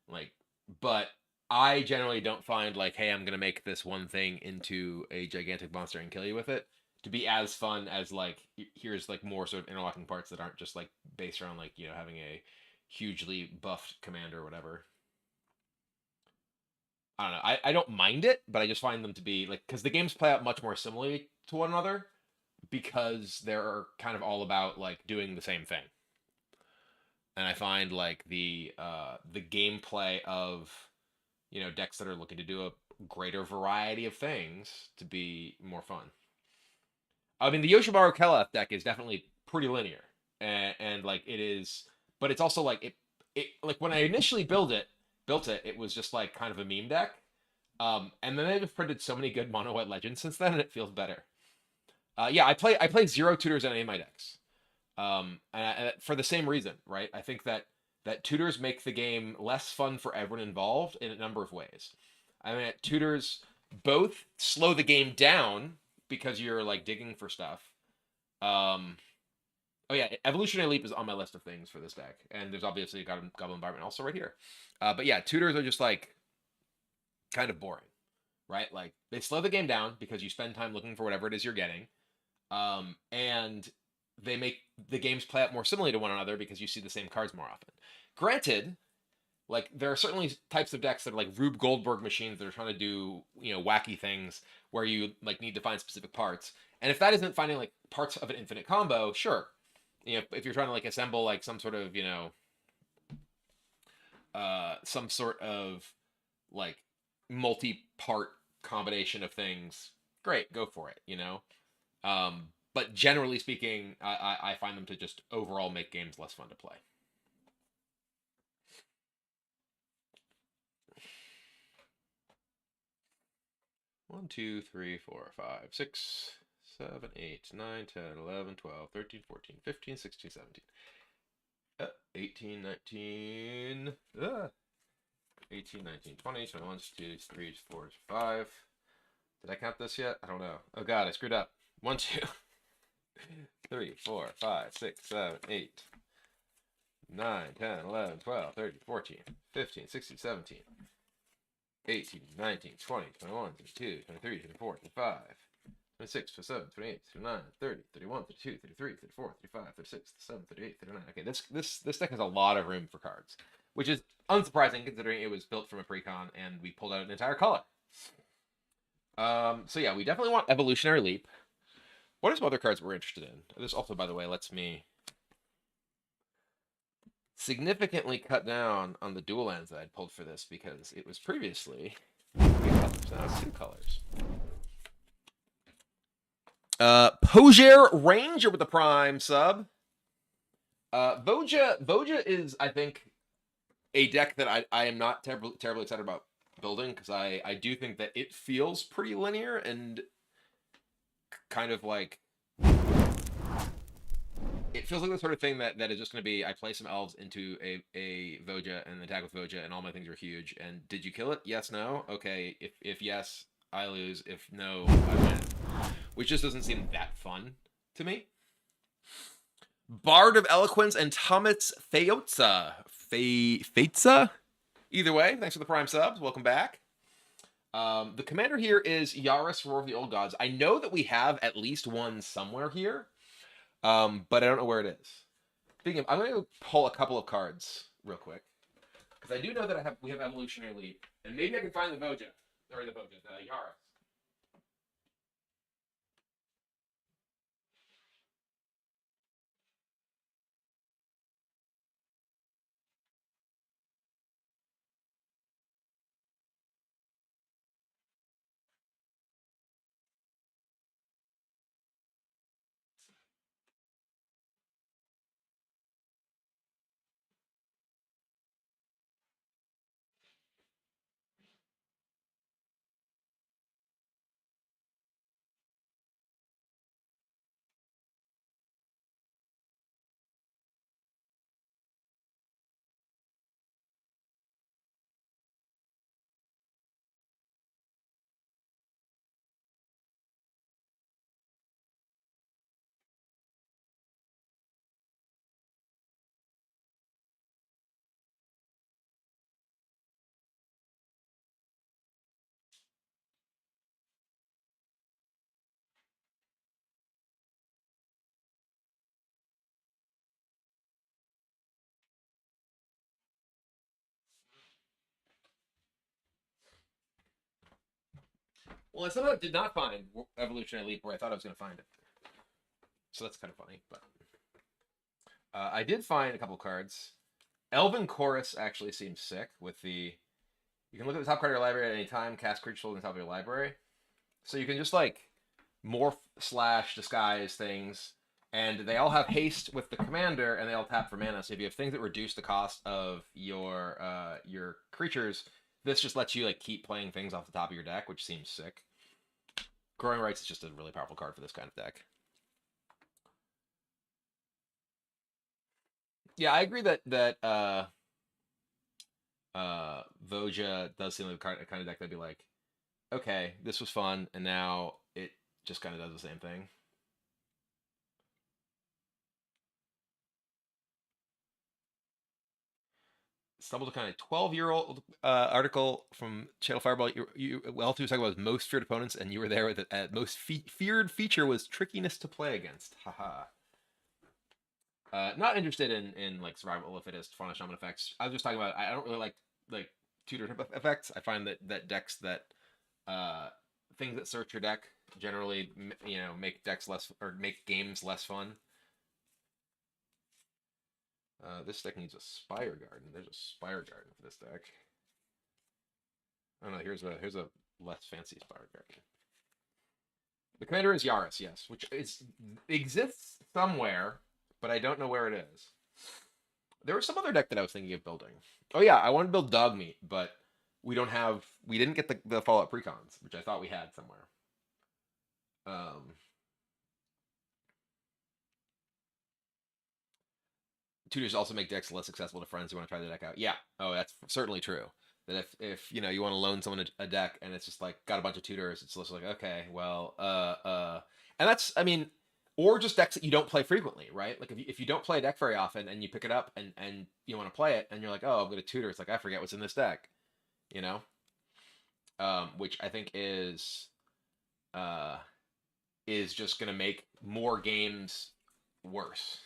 Like, but I generally don't find like, hey, I'm gonna make this one thing into a gigantic monster and kill you with it to be as fun as like here's like more sort of interlocking parts that aren't just like based around like, you know, having a hugely buffed commander or whatever. I don't know. I don't mind it, but I just find them to be like, because the games play out much more similarly to one another because they're kind of all about like doing the same thing. And I find like the gameplay of, you know, decks that are looking to do a greater variety of things to be more fun. I mean, the Yoshimaru Keleth deck is definitely pretty linear, and like it is, but it's also like it like when I initially built it, it was just like kind of a meme deck, and then they've printed so many good mono white legends since then, and it feels better. Yeah, I play zero tutors in any of my decks, and for the same reason, right? I think that tutors make the game less fun for everyone involved in a number of ways. I mean, tutors both slow the game down because you're like digging for stuff. Um, oh yeah, Evolutionary Leap is on my list of things for this deck, and there's obviously a Goblin Bombardment also right here. But yeah, tutors are just like kind of boring, right? Like they slow the game down because you spend time looking for whatever it is you're getting, and they make the games play out more similarly to one another because you see the same cards more often. Granted, like there are certainly types of decks that are like Rube Goldberg machines that are trying to do, you know, wacky things where you like need to find specific parts. And if that isn't finding like parts of an infinite combo, sure. You know, if you're trying to like assemble like some sort of, you know, some sort of like multi-part combination of things, great, go for it, you know. But generally speaking, I find them to just overall make games less fun to play. One, 2, 3, 4, 5, 6, 7, 8, 9, 10, 11, 12, 13, 14, 15, 16, 17. 18, 19. 18, 19, 20, 21, 22, 23, 24, 25. Did I count this yet? I don't know. Oh god, I screwed up. 1, 2, 3, 4, 5, 6, 7, 8, 9, 10, 11, 12, 13, 14, 15, 16, 17. 18, 19, 20, 21, 22, 23, 24, 25, 26, 27, 28, 29, 30, 31, 32, 33, 34, 35, 36, 37, 38, 39. Okay, this deck has a lot of room for cards, which is unsurprising considering it was built from a precon and we pulled out an entire color. So yeah, we definitely want Evolutionary Leap. What are some other cards we're interested in? This also, by the way, lets me significantly cut down on the dual lands that I'd pulled for this because it was previously 3 colors, now it's 2 colors. Pojer Ranger with the Prime sub. Voja is, I think, a deck that I am not terribly excited about building because I do think that it feels pretty linear and kind of like it feels like the sort of thing that is just going to be I play some elves into a Voja and attack with Voja and all my things are huge. And did you kill it? Yes, no? Okay, if yes, I lose. If no, I win. Which just doesn't seem that fun to me. Bard of Eloquence and Thomas Feotza. Feotza? Either way, thanks for the Prime subs. Welcome back. The commander here is Yaris, Roar of the Old Gods. I know that we have at least one somewhere here. But I don't know where it is. Speaking of, I'm going to pull a couple of cards real quick. Because I do know that we have Evolutionary Leap, and maybe I can find the Voja, or the Yaris. Well, I somehow did not find Evolutionary Leap where I thought I was going to find it. So that's kind of funny. But I did find a couple cards. Elven Chorus actually seems sick with the... You can look at the top card of your library at any time, cast creature on the top of your library. So you can just like morph / disguise things, and they all have haste with the commander, and they all tap for mana. So if you have things that reduce the cost of your creatures, this just lets you like keep playing things off the top of your deck, which seems sick. Growing Rights is just a really powerful card for this kind of deck. Yeah, I agree that Voja does seem like a kind of deck that'd be like, okay, this was fun, and now it just kind of does the same thing. Stumbled upon a 12-year-old article from Channel Fireball. All he was talking about was most feared opponents, and you were there with it. Most feared feature was trickiness to play against. Haha. Not interested in like survival of the fittest, fauna shaman effects. I was just talking about I don't really like tutor type effects. I find that decks that uh things that search your deck generally make decks less or make games less fun. This deck needs a Spire Garden. There's a Spire Garden for this deck. Oh no, here's a less fancy Spire Garden. The commander is Yaris, yes, which exists somewhere, but I don't know where it is. There was some other deck that I was thinking of building. Oh yeah, I wanted to build Dogmeat, but we didn't get the Fallout precons, which I thought we had somewhere. Tutors also make decks less accessible to friends who want to try the deck out. Yeah. Oh, that's certainly true. That if you want to loan someone a deck and it's just like got a bunch of tutors, it's just like okay, well, and that's or just decks that you don't play frequently, right? Like if you don't play a deck very often and you pick it up and you want to play it and you're like, oh, I'm gonna tutor. It's like I forget what's in this deck, you know, which I think is just gonna make more games worse.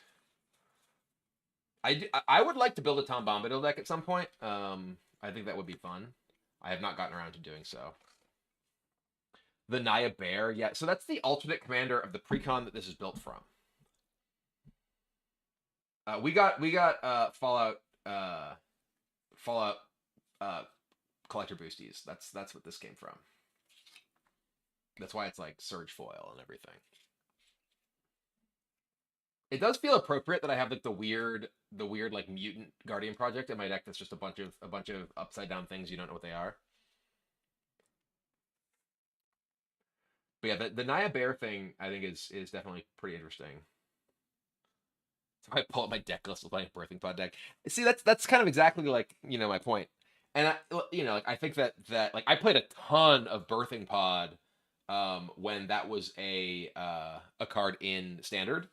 I would like to build a Tom Bombadil deck at some point. I think that would be fun. I have not gotten around to doing so. The Naya Bear, yeah. So that's the alternate commander of the precon that this is built from. We got Fallout collector boosties. That's what this came from. That's why it's like surge foil and everything. It does feel appropriate that I have like the weird like mutant guardian project in my deck. That's just a bunch of upside down things you don't know what they are. But yeah, the Naya Bear thing I think is definitely pretty interesting. So I pull up my deck list with my birthing pod deck. See, that's kind of exactly like my point. And like I think that like I played a ton of birthing pod when that was a card in standard.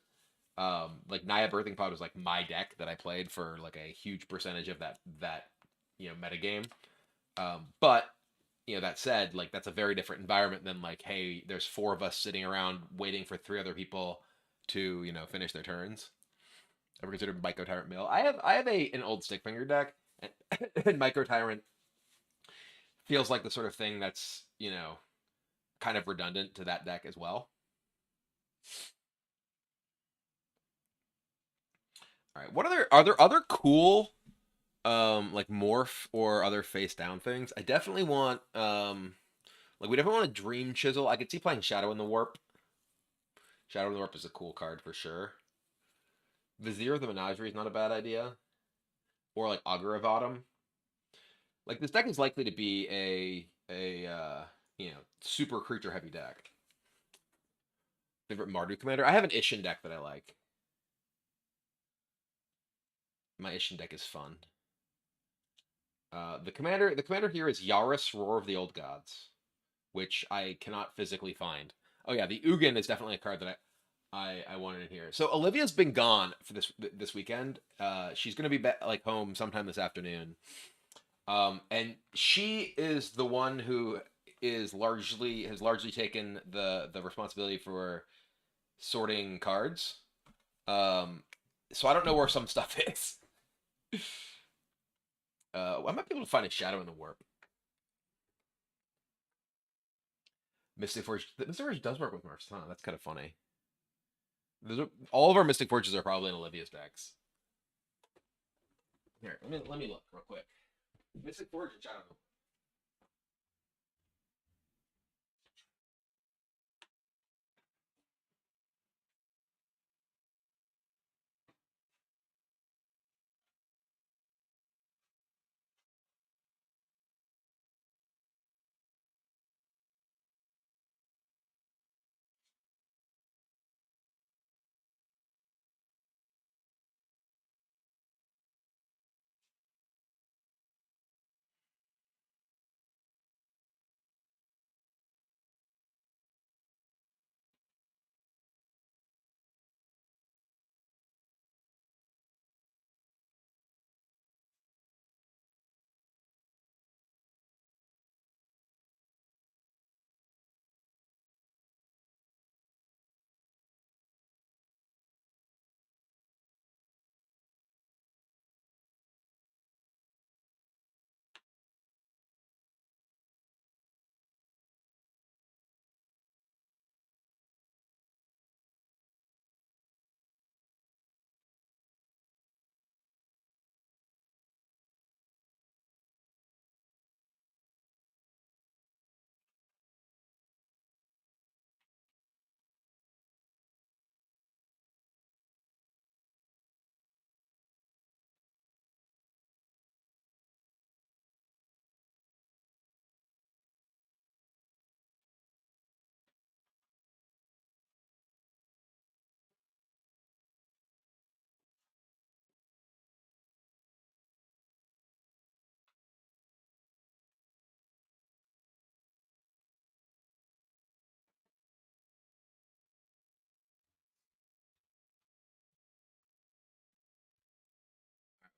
Like Naya Birthing Pod was like my deck that I played for like a huge percentage of that meta game. But that said, like that's a very different environment than like, hey, there's 4 of us sitting around waiting for 3 other people to finish their turns. Ever considered Myco Tyrant Mill? I have an old Stickfinger deck. And Micro Tyrant feels like the sort of thing that's, kind of redundant to that deck as well. All right, are there other cool like morph or other face down things? I definitely want like we definitely want a Dream Chisel. I could see playing Shadow in the Warp. Shadow in the Warp is a cool card for sure. Vizier of the Menagerie is not a bad idea. Or like Augur of Autumn. Like this deck is likely to be a super creature heavy deck. Favorite Mardu commander? I have an Ishin deck that I like. My Ishin deck is fun. The commander here is Yaris, Roar of the Old Gods, which I cannot physically find. Oh yeah, the Ugin is definitely a card that I wanted in here. So Olivia's been gone for this weekend. She's gonna be like home sometime this afternoon. And she is the one who has largely taken the responsibility for sorting cards. So I don't know where some stuff is. I might be able to find a Shadow in the Warp. Mystic Forge. Mystic Forge does work with Morphs, huh? That's kind of funny. All of our Mystic Forges are probably in Olivia's decks. Here, let me look real quick. Mystic Forge and Shadow.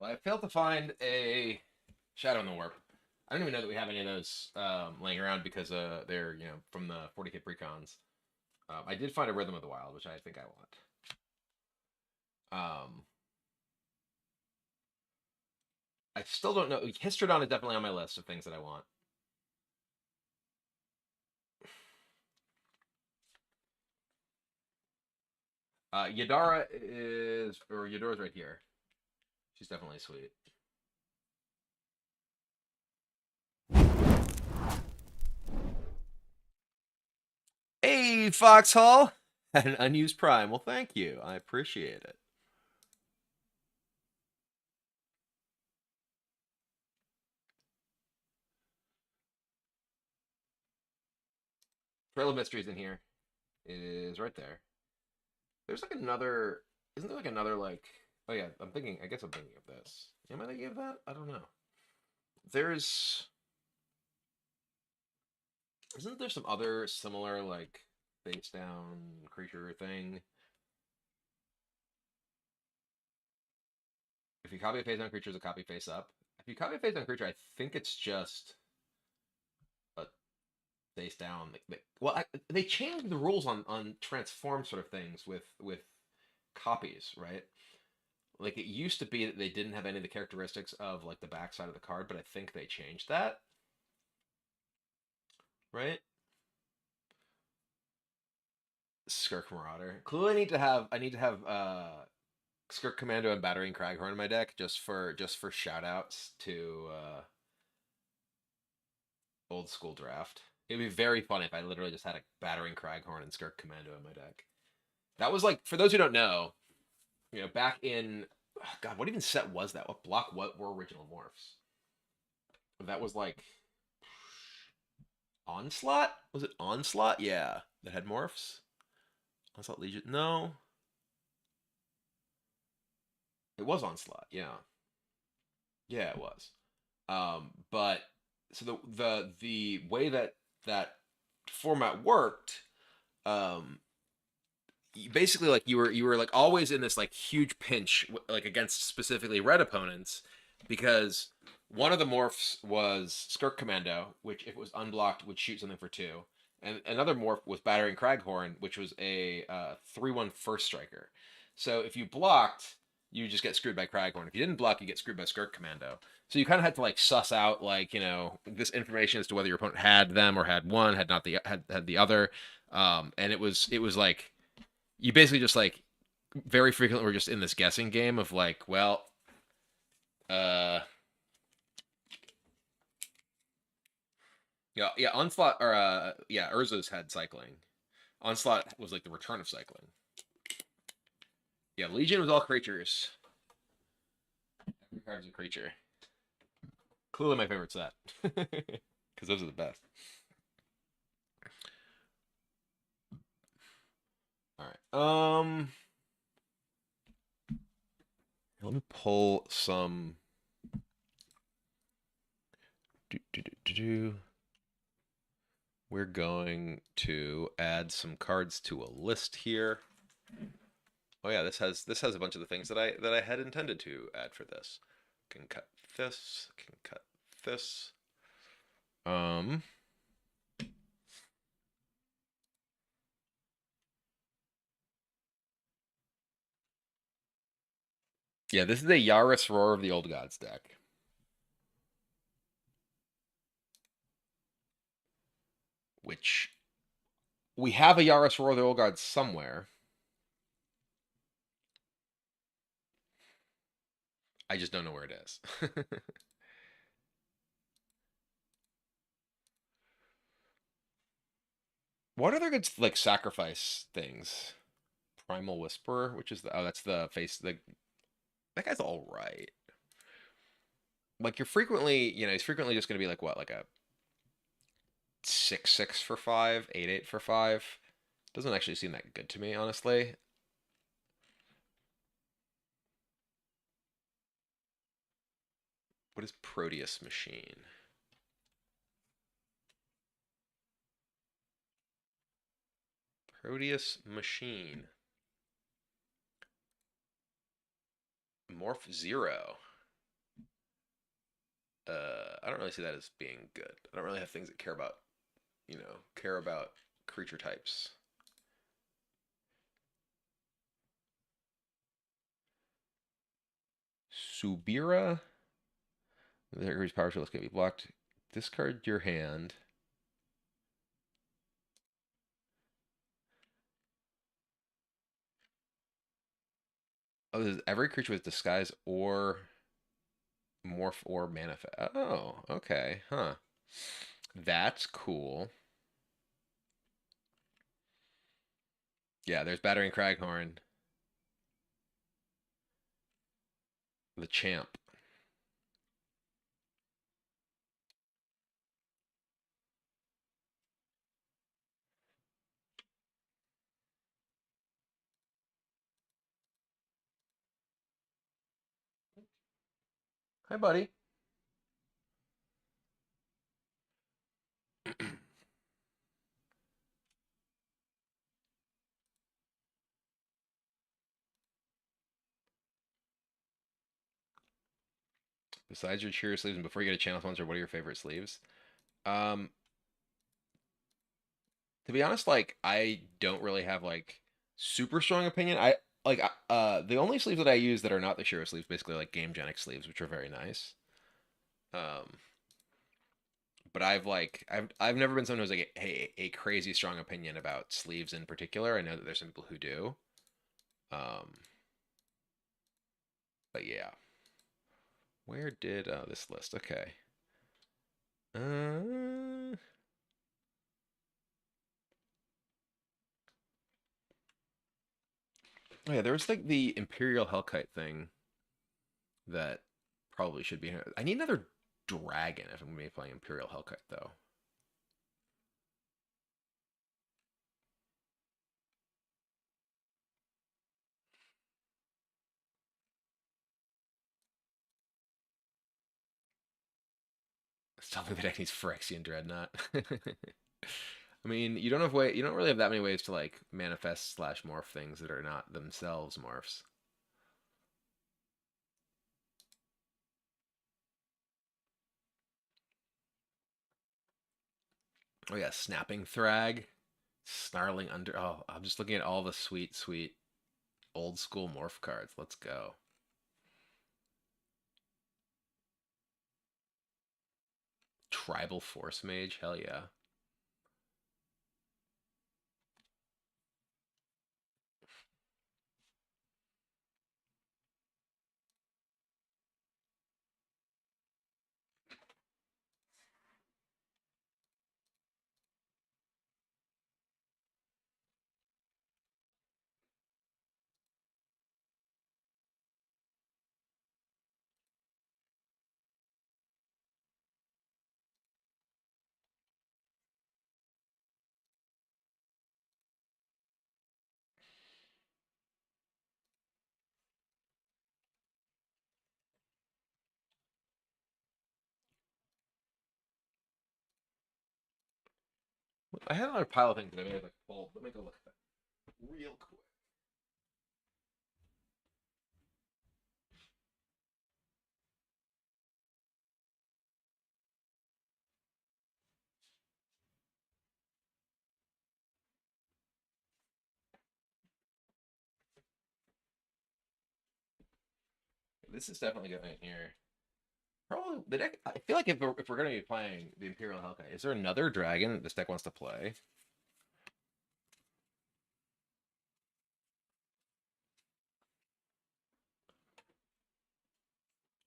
Well, I failed to find a Shadow in the Warp. I don't even know that we have any of those laying around because they're from the 40k precons. I did find a Rhythm of the Wild, which I think I want. I still don't know. Histrodon is definitely on my list of things that I want. Yadara's right here. She's definitely sweet. Hey, Foxhole! Had an unused Prime. Well, thank you. I appreciate it. Trail of Mysteries in here. It is right there. There's like another. Isn't there like another like? Oh yeah, I'm thinking. I guess I'm thinking of this. Am I thinking of that? I don't know. There's. Isn't there some other similar like face down creature thing? If you copy a face down creature, it's a copy face up. If you copy a face down creature, I think it's just a face down. They changed the rules on transform sort of things with copies, right? Like it used to be that they didn't have any of the characteristics of like the backside of the card, but I think they changed that, right? Skirk Marauder. Clue I need to have Skirk Commando and Battering Craghorn in my deck just for shout outs to old school draft. It'd be very funny if I literally just had a Battering Craghorn and Skirk Commando in my deck. That was like, for those who don't know, back in, God, what even set was that? What block? What were original morphs? That was like Onslaught. Was it Onslaught? Yeah, that had morphs. Onslaught Legion. No, it was Onslaught. Yeah, yeah, it was. But so the way that format worked, um, basically like you were like always in this like huge pinch like against specifically red opponents because one of the morphs was Skirk Commando, which if it was unblocked would shoot something for two, and another morph was Battering Craghorn, which was a 3/1 first striker. So if you blocked, you just get screwed by Craghorn. If you didn't block, you get screwed by Skirk Commando. So you kind of had to like suss out like this information as to whether your opponent had them or had one, had not the had the other, and it was like you basically just like very frequently we're just in this guessing game of like, well, uh, yeah, Onslaught or yeah, Urza's had cycling. Onslaught was like the return of cycling. Yeah, Legion was all creatures. Every card's a creature. Clearly my favorite set because those are the best. All right. Let me pull some. We're going to add some cards to a list here. Oh yeah, this has a bunch of the things that I had intended to add for this. Can cut this. Can cut this. Um. Yeah, this is a Yaris Roar of the Old Gods deck. Which we have a Yaris Roar of the Old Gods somewhere. I just don't know where it is. What other good like sacrifice things? Primal Whisperer, which is that's the face that guy's all right. Like you're frequently, he's frequently just gonna be like what, like a 6/6 for 5, 8/8 for 5. Doesn't actually seem that good to me, honestly. What is Proteus Machine? Proteus Machine. Morph 0. I don't really see that as being good. I don't really have things that care about creature types. Subira. The target's power spell can be blocked. Discard your hand. Oh, this is every creature with disguise or morph or manifest. Oh, okay, huh? That's cool. Yeah, there's Battering Craghorn, the champ. Hi, buddy. Besides your cheer sleeves, and before you get a channel sponsor, what are your favorite sleeves? Um, to be honest, like I don't really have like super strong opinion. I like the only sleeves that I use that are not the Shiro sleeves, basically like Gamegenic sleeves, which are very nice. Um, but I've never been someone who's like a crazy strong opinion about sleeves in particular. I know that there's some people who do. Um, but yeah, where did this list? Okay. Uh, oh yeah, there was like the Imperial Hellkite thing that probably should be here. I need another dragon if I'm gonna be playing Imperial Hellkite though. Something that needs Phyrexian Dreadnought. I mean, you don't really have that many ways to like manifest slash morph things that are not themselves morphs. Oh yeah, Snapping Thrag, Snarling Under. Oh, I'm just looking at all the sweet, sweet old school morph cards. Let's go. Tribal Force Mage, hell yeah. I had another pile of things that I may have like pulled. Let me go look at that real quick. This is definitely going in here. Probably the deck. I feel like if we're going to be playing the Imperial Hellkite, is there another dragon that this deck wants to play?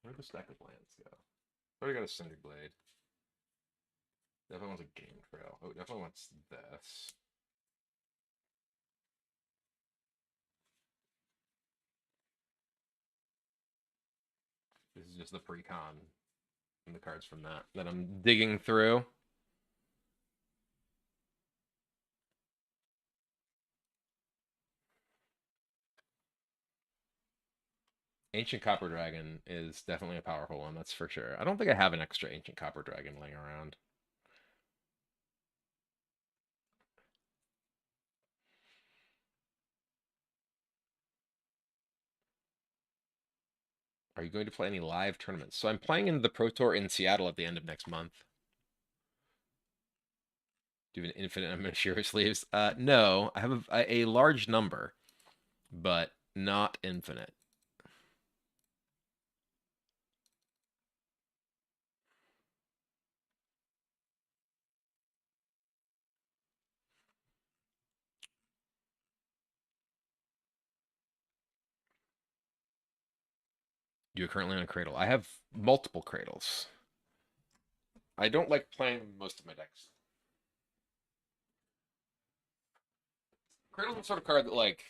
Where'd the stack of lands go? Already got a Cinder Blade. Definitely wants a Game Trail. Oh, definitely wants this. This is just the pre-con and the cards from that I'm digging through. Ancient Copper Dragon is definitely a powerful one, that's for sure. I don't think I have an extra Ancient Copper Dragon laying around. Are you going to play any live tournaments? So I'm playing in the Pro Tour in Seattle at the end of next month. Do you have an infinite number of Shiro sleeves? No, I have a large number, but not infinite. You're currently on a cradle. I have multiple cradles. I don't like playing most of my decks. Cradle's the sort of card that like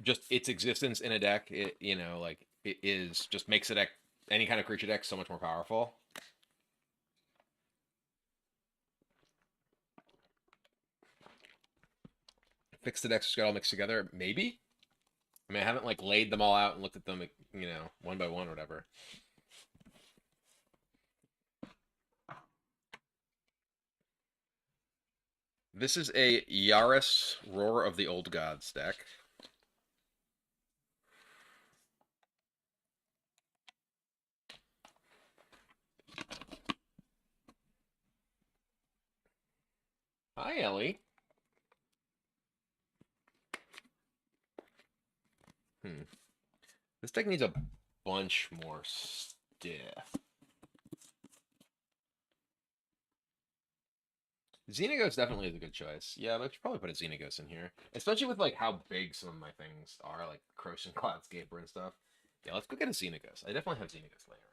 just its existence in a deck, like it is just makes a deck any kind of creature deck so much more powerful. Fix the decks just got all mixed together, maybe. I mean, I haven't like laid them all out and looked at them, one by one or whatever. This is a Yaris Roar of the Old Gods deck. Hi, Ellie. This deck needs a bunch more stiff. Xenagos definitely is a good choice. Yeah, I should probably put a Xenagos in here. Especially with like how big some of my things are, like Croatian Cloudscaper and stuff. Yeah, let's go get a Xenagos. I definitely have Xenagos laying around.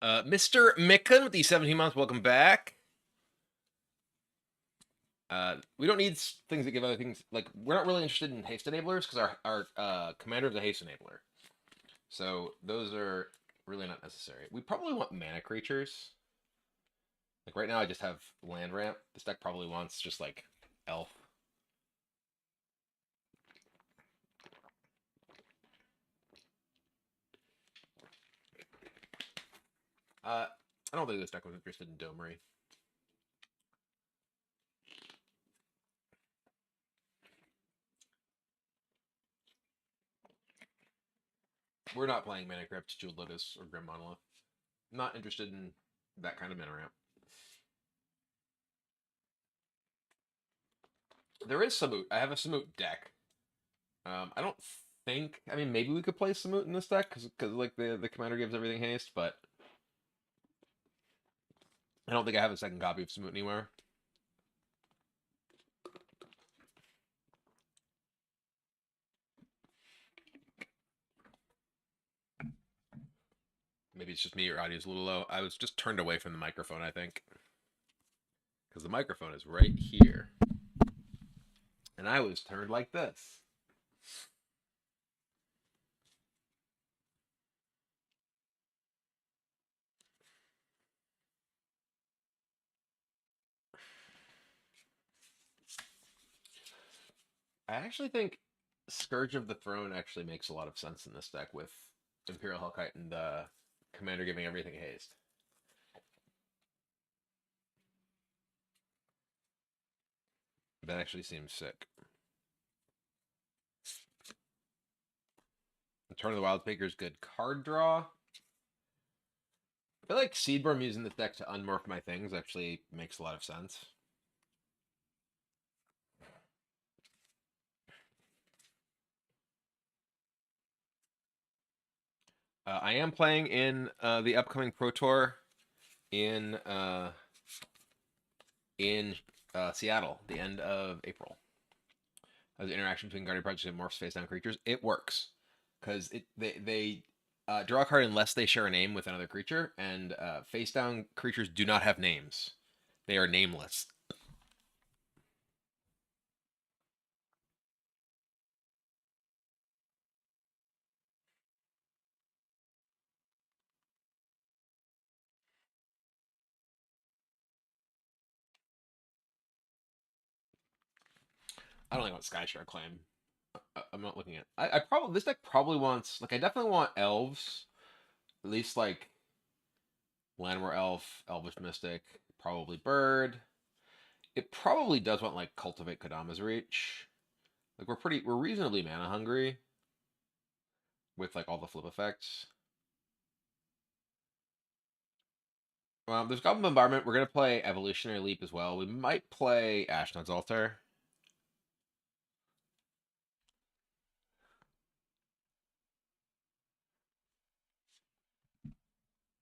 Mr. Micken with the 17 months, welcome back. We don't need things that give other things, like, we're not really interested in haste enablers because our commander is a haste enabler. So those are really not necessary. We probably want mana creatures. Like right now I just have land ramp. This deck probably wants just like elf. I don't think this deck was interested in Domery. We're not playing Mana Crypt, Jeweled Lotus, or Grim Monolith. Not interested in that kind of mana ramp. There is Samut. I have a Samut deck. I don't think. I mean, maybe we could play Samut in this deck because like the commander gives everything haste, but I don't think I have a second copy of Samut anywhere. Maybe it's just me, your audio's a little low. I was just turned away from the microphone, I think. Because the microphone is right here. And I was turned like this. I actually think Scourge of the Throne actually makes a lot of sense in this deck with Imperial Hellkite and the commander giving everything haste. That actually seems sick. Turn of the Wild Speaker is good card draw. I feel like Seedborn using this deck to unmorph my things actually makes a lot of sense. I am playing in the upcoming Pro Tour in Seattle, the end of April. As an interaction between Guardian Projects and morphs face down creatures, it works because they draw a card unless they share a name with another creature, and face down creatures do not have names; they are nameless. I don't think I want Skyshard Claim. I'm not looking at. I probably this deck probably wants like I definitely want elves, at least like Llanowar Elf, Elvish Mystic, probably Bird. It probably does want like Cultivate Kodama's Reach. Like we're reasonably mana hungry with like all the flip effects. There's Goblin Bombardment. We're gonna play Evolutionary Leap as well. We might play Ashnod's Altar.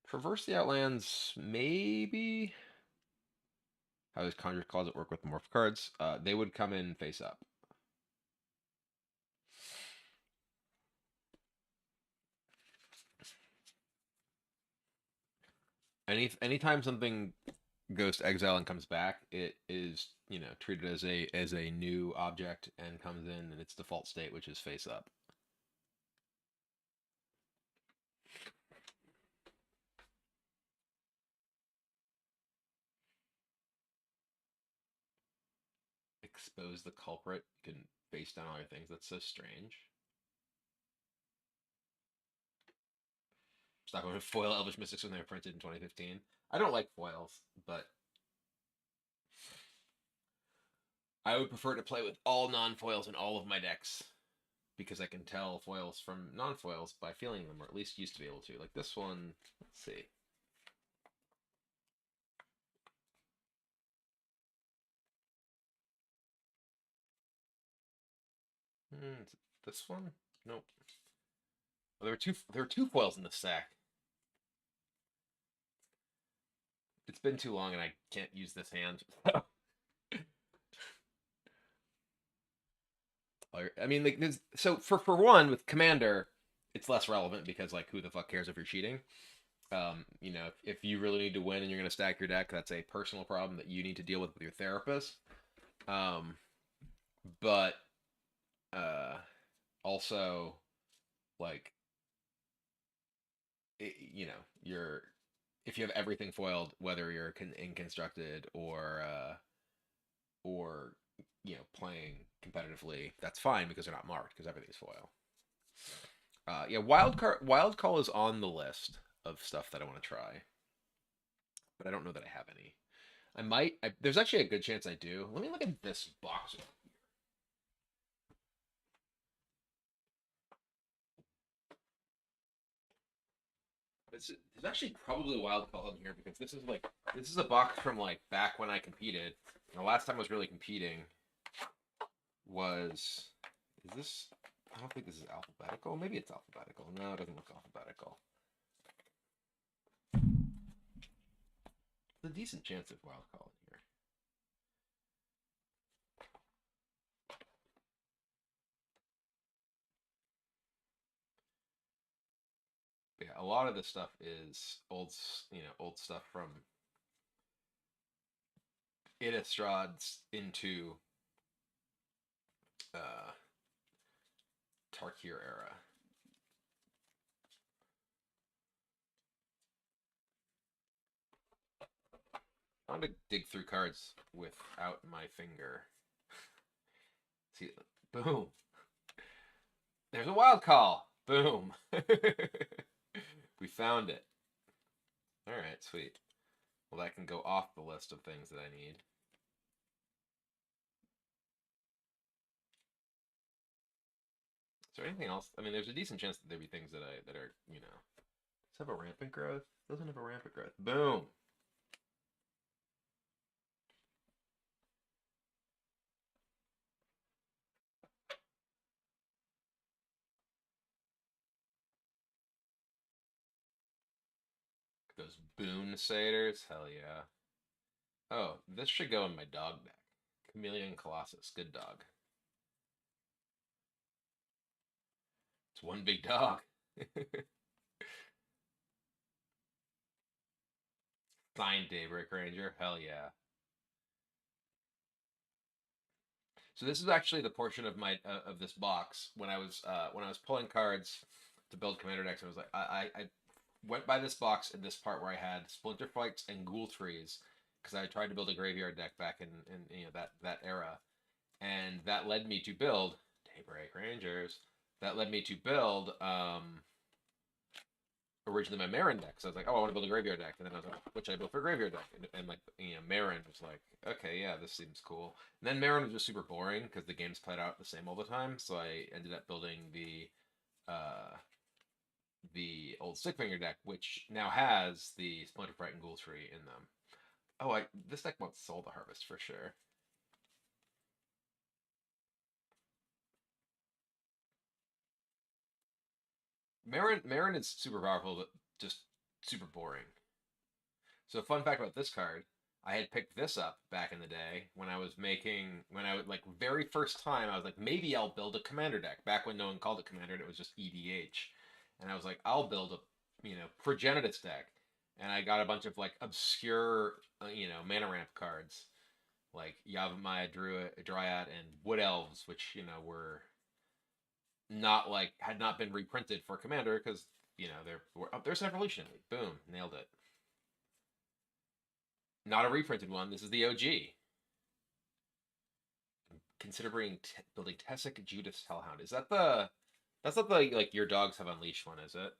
Traverse the Outlands, maybe. How does Conjure Closet work with morph cards? They would come in face up. Anytime something goes to exile and comes back, it is, you know, treated as a new object and comes in its default state, which is face up. Expose the culprit. You can face down all your things. That's so strange. Stop going to foil Elvish Mystics when they were printed in 2015. I don't like foils, but I would prefer to play with all non-foils in all of my decks because I can tell foils from non-foils by feeling them, or at least used to be able to. Like this one, let's see. This one? Nope. Well, there were two foils in the stack. It's been too long and I can't use this hand. I mean, like, so for one with Commander, it's less relevant because like who the fuck cares if you're cheating? You know, if you really need to win and you're gonna stack your deck, that's a personal problem that you need to deal with your therapist. But also, like, you know, you're if you have everything foiled, whether you're inconstructed or you know playing competitively, that's fine because they're not marked because everything's foil. Yeah, wild call is on the list of stuff that I want to try, but I don't know that I have any. I might. There's actually a good chance I do. Let me look at this box. There's actually probably wild call in here because this is a box from like back when I competed. And the last time I was really competing was is this? I don't think this is alphabetical. Maybe it's alphabetical. No, it doesn't look alphabetical. There's a decent chance of wild call in here. Yeah, a lot of this stuff is old stuff from Innistrad into uh, Tarkir era. I want to dig through cards without my finger. See, boom. There's a wild call. Boom. We found it. All right, sweet. Well, that can go off the list of things that I need. Is there anything else? I mean, there's a decent chance that there'd be things that are, you know. Does it have a rampant growth? Doesn't have a rampant growth. Boom. Those Boon Satyrs, hell yeah. Oh, this should go in my dog deck. Chameleon Colossus, good dog. It's one big dog. Signed Daybreak Ranger, hell yeah. So this is actually the portion of my of this box when I was pulling cards to build commander decks. I was like, I went by this box in this part where I had Splinter Fights and Ghoul Trees because I tried to build a graveyard deck back in you know that era, and that led me to build Daybreak Rangers. That led me to build originally my Marin deck. So I was like, oh, I want to build a graveyard deck, and then I was like, what should I build for a graveyard deck? And like, you know, Marin was like, okay, yeah, this seems cool. And then Marin was just super boring because the games played out the same all the time. So I ended up building the old Stickfinger deck, which now has the Splinter Fright and Ghoul Tree in them. Oh, this deck wants Soul the Harvest for sure. Marin is super powerful, but just super boring. So fun fact about this card, I had picked this up back in the day when I was when I was like very first time, I was like, maybe I'll build a commander deck. Back when no one called it commander, it was just EDH. And I was like, I'll build a, Progenitus deck. And I got a bunch of like obscure, mana ramp cards like Yavimaya Dryad and Wood Elves, which, were not like, had not been reprinted for commander because, there's an evolution. Boom, nailed it. Not a reprinted one. This is the OG. Considering building Tessic Judas Hellhound. Is that the? That's not the like your dogs have unleashed one, is it?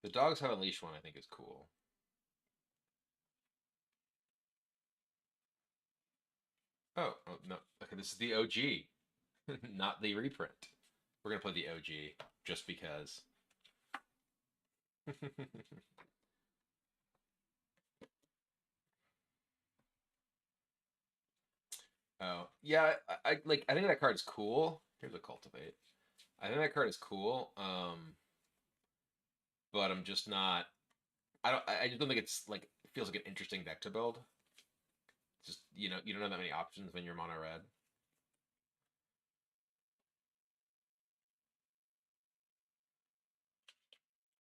The dogs have unleashed one. I think is cool. Oh no. Okay, this is the OG, not the reprint. We're gonna play the OG just because. Oh yeah, I like. I think that card is cool. Here's a cultivate. I think that card is cool. But I'm just not. I don't. I just don't think it's like it feels like an interesting deck to build. Just you don't have that many options when you're mono red.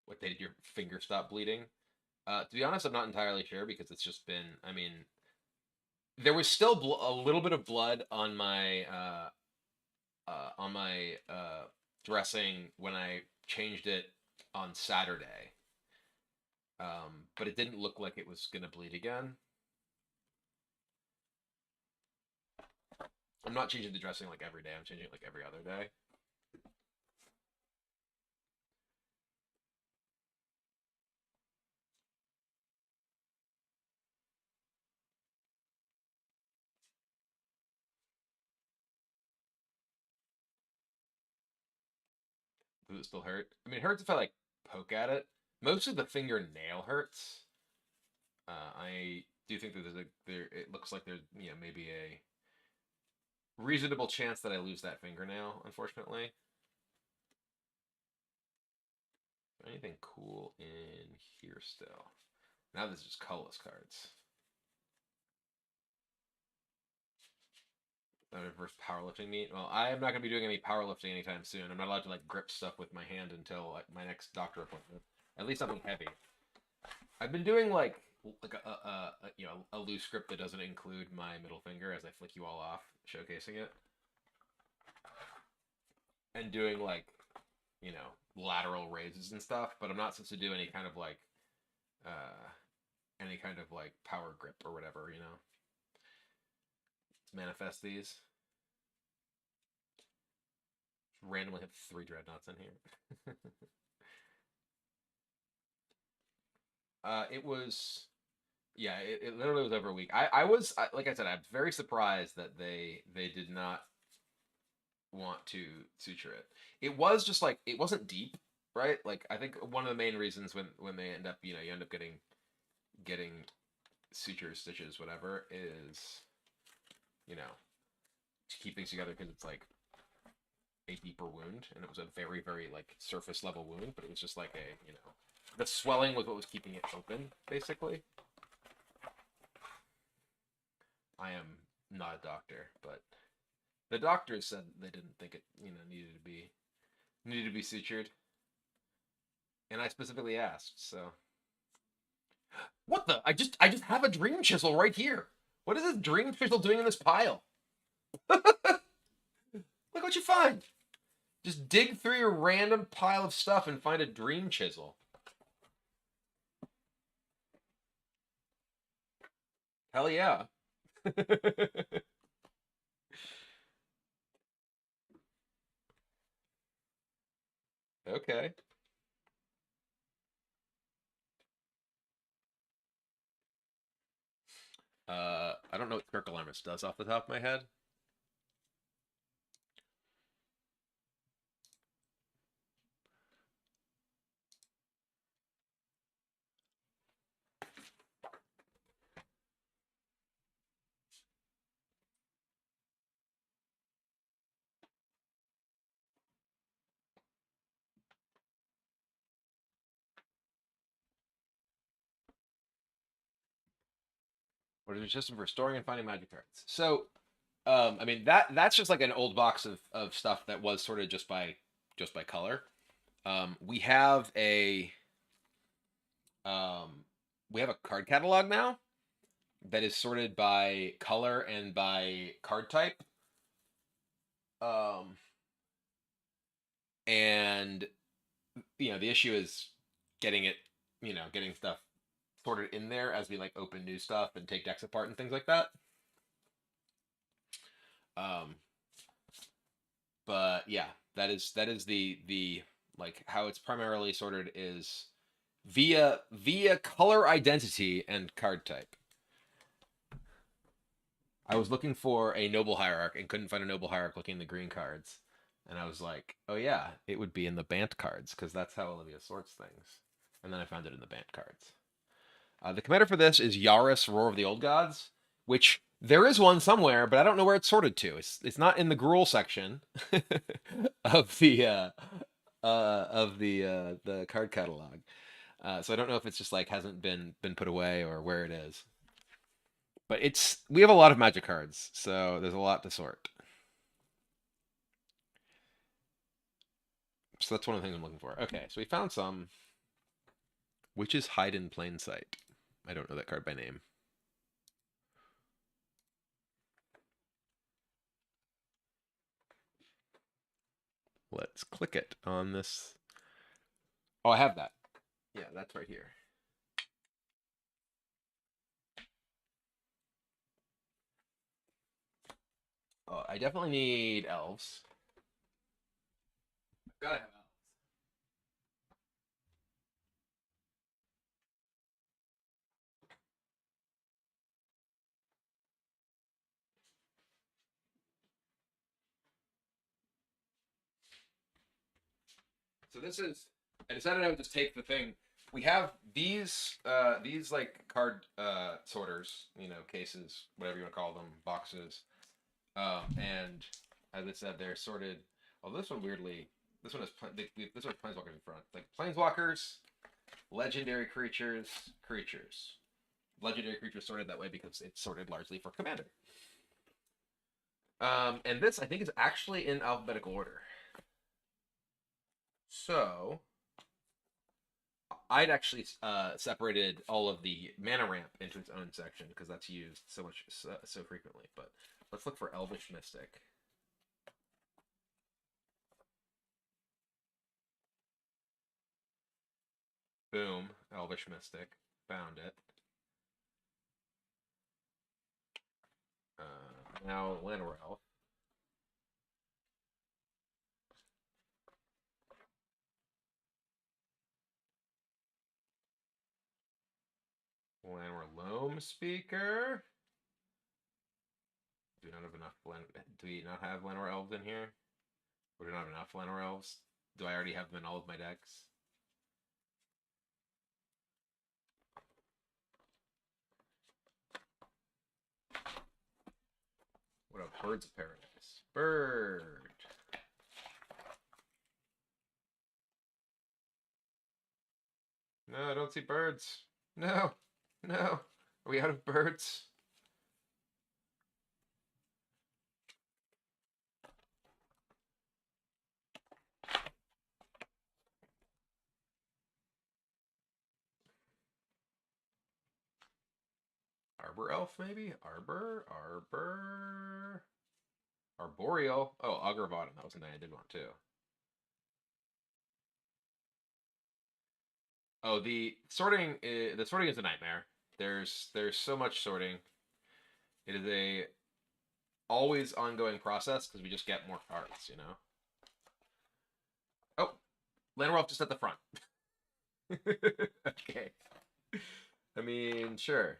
What day did your finger stop bleeding? To be honest, I'm not entirely sure because it's just been. I mean, there was still a little bit of blood on my dressing when I changed it on Saturday. But it didn't look like it was gonna bleed again. I'm not changing the dressing like every day. I'm changing it like every other day. Does it still hurt? I mean, it hurts if I like poke at it. Most of the fingernail hurts. I do think that there. It looks like there's maybe a reasonable chance that I lose that fingernail. Unfortunately. Anything cool in here still? Now this is just colorless cards. Reverse powerlifting meet. Well, I am not going to be doing any powerlifting anytime soon. I'm not allowed to like grip stuff with my hand until like my next doctor appointment. At least something heavy. I've been doing like a loose grip that doesn't include my middle finger as I flick you all off, showcasing it, and doing like lateral raises and stuff. But I'm not supposed to do uh any kind of like power grip or whatever. Let's manifest these. Randomly have 3 dreadnoughts in here. It was, yeah, it literally was over a week. Like I said, I'm very surprised that they did not want to suture it. It was just like it wasn't deep, right? Like I think one of the main reasons when they end up, you end up getting sutures, stitches, whatever, is to keep things together because it's like a deeper wound, and it was a very, very like surface level wound, but it was just like the swelling was what was keeping it open, basically. I am not a doctor, but the doctors said they didn't think it needed to be sutured, and I specifically asked. So what the? I just have a dream chisel right here. What is this dream chisel doing in this pile? Look what you find. Just dig through your random pile of stuff and find a dream chisel. Hell yeah. Okay. I don't know what Kirk Alarmist does off the top of my head. What is your system for storing and finding magic cards? So, I mean that's just like an old box of stuff that was sorted just by color. We have a card catalog now that is sorted by color and by card type. And the issue is getting it, getting stuff sorted in there as we like open new stuff and take decks apart and things like that. But yeah, that is the like how it's primarily sorted is via color identity and card type. I was looking for a noble hierarch and couldn't find a noble hierarch looking in the green cards. And I was like, oh yeah, it would be in the Bant cards because that's how Olivia sorts things. And then I found it in the Bant cards. The commander for this is Yaris, Roar of the Old Gods, which there is one somewhere, but I don't know where it's sorted to. It's not in the Gruul section of the the card catalog. So I don't know if it's just like hasn't been put away or where it is. But we have a lot of magic cards, so there's a lot to sort. So that's one of the things I'm looking for. Okay, so we found some. Which is Hide in Plain Sight. I don't know that card by name. Let's click it on this. Oh, I have that. Yeah, that's right here. Oh, I definitely need elves. Gotta have elves. So this is. I decided I would just take the thing. We have these like card sorters, cases, whatever you want to call them, boxes, and as I said, they're sorted. Well, this one weirdly, this one has this one has planeswalkers in front, like planeswalkers, legendary creatures, creatures. Legendary creatures sorted that way because it's sorted largely for commander. And this I think is actually in alphabetical order. So I'd actually separated all of the mana ramp into its own section because that's used so frequently. But let's look for Elvish Mystic. Boom, Elvish Mystic. Found it. Now Llanowar Elf. Llanowar Loam Speaker. Do we not have enough Do we not have Llanowar Elves in here? Or do we not have enough Llanowar Elves? Do I already have them in all of my decks? What about Birds of Paradise? Bird. No, I don't see birds. No. No. Are we out of birds? Arbor Elf, maybe? Arboreal. Oh, Agravatum. That was a name I did want too. Oh, the sorting is a nightmare. There's so much sorting. It is a always ongoing process because we just get more cards. Oh, Llanowar just at the front. Okay. I mean, sure.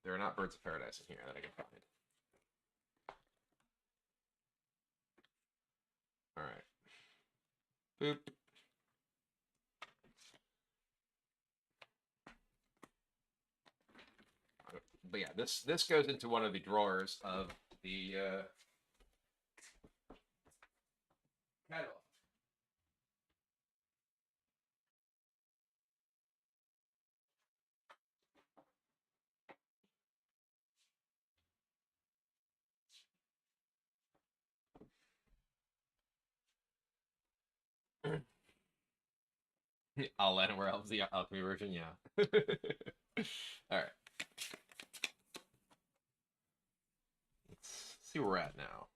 There are not Birds of Paradise in here that I can find. All right. Boop. But yeah, this goes into one of the drawers of the catalog. I'll let where else the alchemy version, yeah. All right. Let's see where we're at now.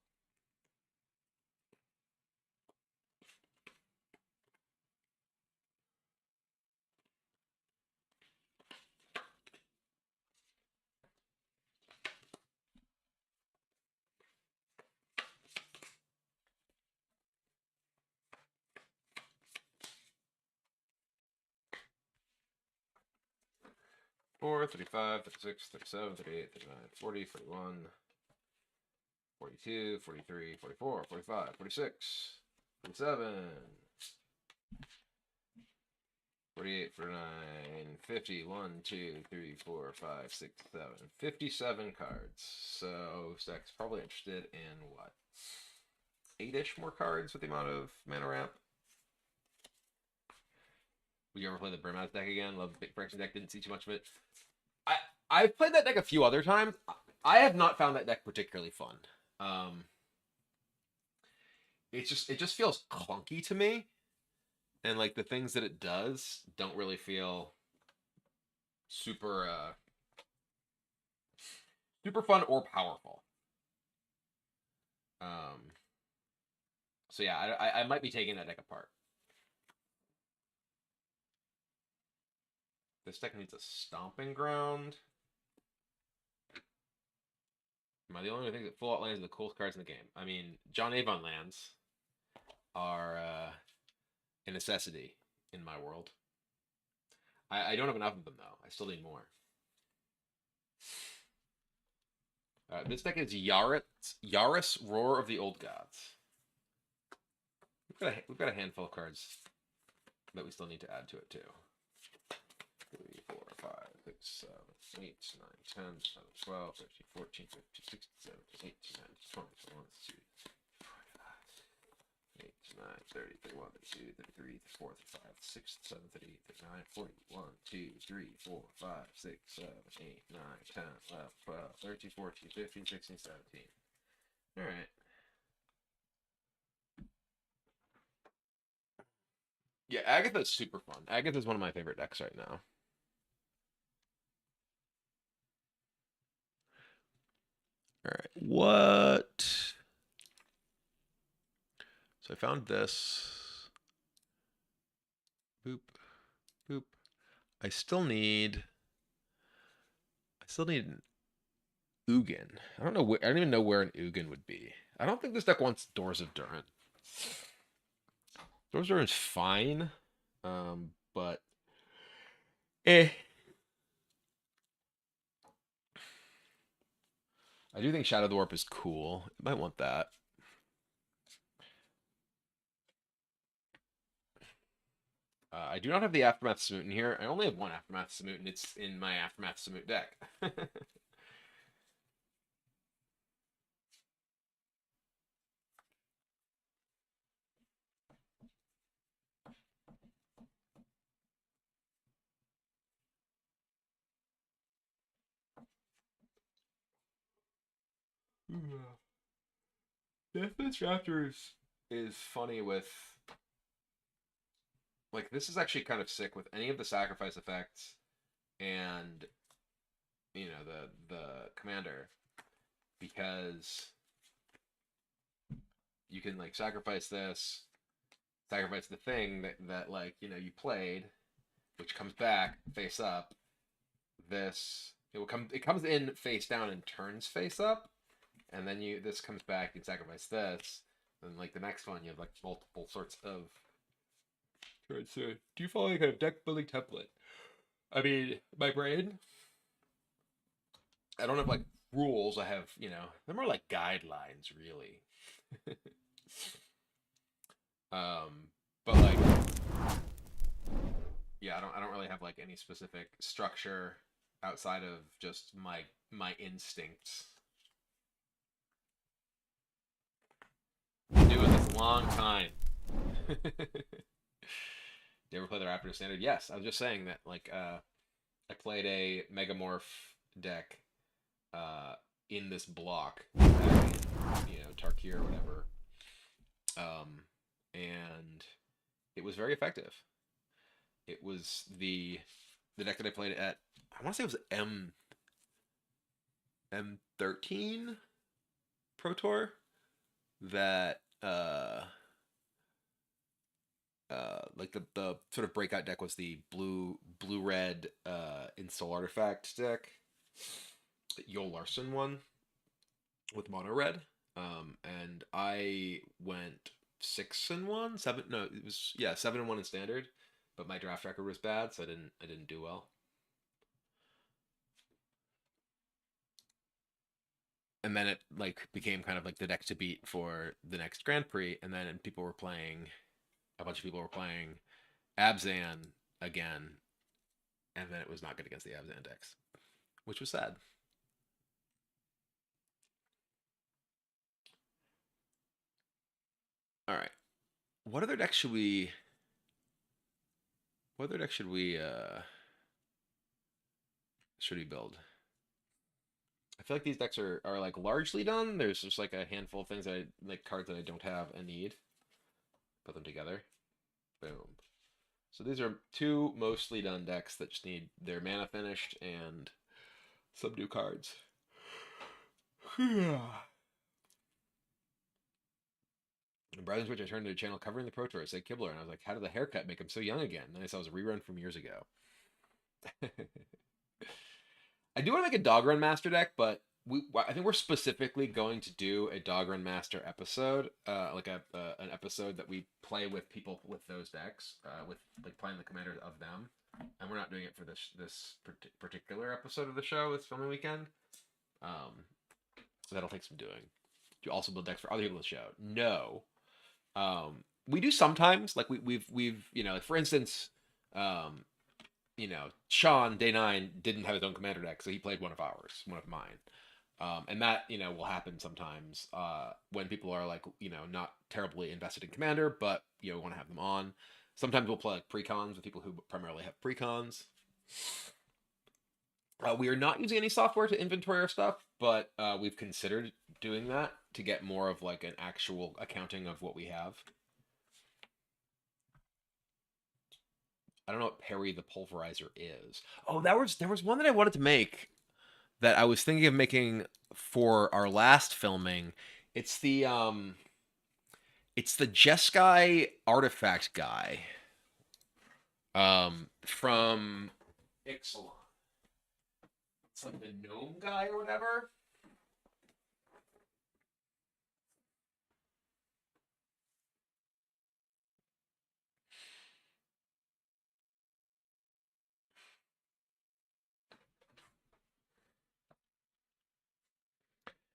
Four, 35, 36, 37, 38, 39, 40, 41, 42, 43, 44, 45, 46, 47, 48, 49, 50, 1, 2, 3, 4, 5, 6, 7, 57 cards. So Stack's probably interested in what? 8-ish more cards with the amount of mana ramp. Would you ever play the Brimaz deck again? Love the Big Fraction deck, didn't see too much of it. I've played that deck a few other times. I have not found that deck particularly fun. It just feels clunky to me, and like the things that it does don't really feel super super fun or powerful. So yeah, I might be taking that deck apart. This deck needs a stomping ground. Am I the only one who thinks that full out lands are the coolest cards in the game? I mean, John Avon lands are a necessity in my world. I don't have enough of them though. I still need more. This deck is Yaris Roar of the Old Gods. We've got a handful of cards that we still need to add to it too. 3, 4, 5, 6, 7, 8, 9, 10, 11, 12, 13, 14, 15, 16, 17, 18, 19, 20, 21, 22, 8, 9, 30, 31, 32, 33, 34, 35, 6, 7, 38, 39, 40, 1, 2, 3, 4, 5, 6, 7, 8, 9, 10, 11, 12, 13, 14, 15, 16, 17. Alright. Yeah, Agatha's super fun. Agatha's one of my favorite decks right now. Alright, what? So I found this. Boop. Boop. I still need an Ugin. I don't even know where an Ugin would be. I don't think this deck wants Doors of Durant. Doors of Durant's fine. But I do think Shadow of the Warp is cool. It might want that. I do not have the Aftermath Smoot in here. I only have one Aftermath Smoot, and it's in my Aftermath Smoot deck. Deathless Raptors is funny with like this is actually kind of sick with any of the sacrifice effects and you know the commander because you can like sacrifice this, sacrifice the thing that like you know you played, which comes back face up. It comes in face down and turns face up, and then this comes back, you sacrifice this, and like the next one you have like multiple sorts of cards. So do you follow like a deck building template? I mean, my brain, I don't have like rules. I have, you know, they're more like guidelines, really. But like, yeah, I don't really have like any specific structure outside of just my instincts. long time. You ever play the Raptor Standard? Yes, I was just saying that. Like, I played a Megamorph deck uh, in this block, back in, Tarkir or whatever, and it was very effective. It was the deck that I played at. I want to say it was M13 Pro Tour that like the sort of breakout deck was the blue red install artifact deck that Yol Larson won with mono red. And I went 6-1, 7. No, it was 7-1 in standard, but my draft record was bad, so I didn't do well. And then it like became kind of like the deck to beat for the next Grand Prix, and then a bunch of people were playing Abzan again, and then it was not good against the Abzan decks, which was sad. All right, what other decks should we? What other deck should we build? I feel like these decks are like largely done. There's just like a handful of things that like cards that I don't have and need. Put them together. Boom. So these are two mostly done decks that just need their mana finished and some new cards. And Browsing Switch, I turned to a channel covering the Pro Tour. It said Kibler, and I was like, how did the haircut make him so young again? And I saw it was a rerun from years ago. I do want to make a Dog Run Master deck, but I think we're specifically going to do a Dog Run Master episode, like an episode that we play with people with those decks, with like playing the commanders of them, and we're not doing it for this particular episode of the show, this filming weekend. That'll take some doing. Do you also build decks for other people in the show? No. We do sometimes, like we've like for instance, Sean Day 9 didn't have his own commander deck, so he played one of mine. And that will happen sometimes when people are like not terribly invested in commander, but we want to have them on. Sometimes we'll play like precons with people who primarily have precons. We are not using any software to inventory our stuff, but we've considered doing that to get more of like an actual accounting of what we have. I don't know what Perry the Pulverizer is. Oh, there was one that I wanted to make that I was thinking of making for our last filming. It's the Jeskai artifact guy. From Ixalan. It's like the gnome guy or whatever.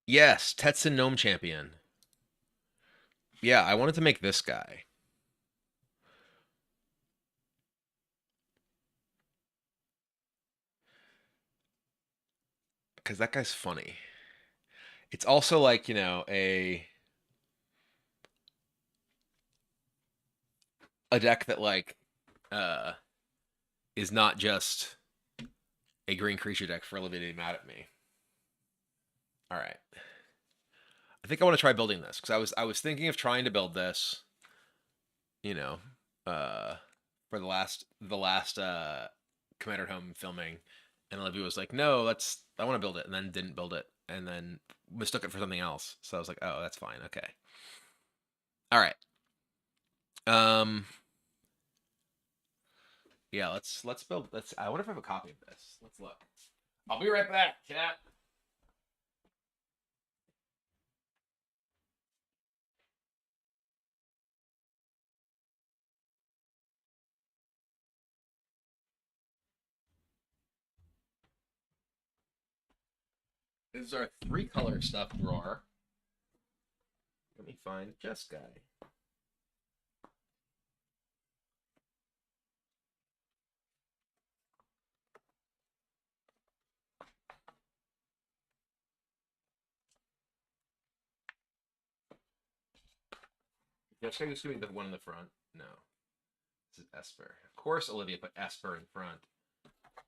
Yes, Tetsun Gnome Champion. Yeah, I wanted to make this guy. Because that guy's funny. It's also like, a deck that like uh is not just a green creature deck for eliminating mad at me. All right. I think I want to try building this because I was thinking of trying to build this, you know, for the last Commanderathome filming, and Olivia was like, "No, I want to build it," and then didn't build it, and then mistook it for something else. So I was like, "Oh, that's fine, okay." All right. Yeah, let's build. I wonder if I have a copy of this. Let's look. I'll be right back, chat. This is our 3-color stuff drawer. Let me find Just Guy. Jessica used to be the one in the front. No. This is Esper. Of course Olivia put Esper in front.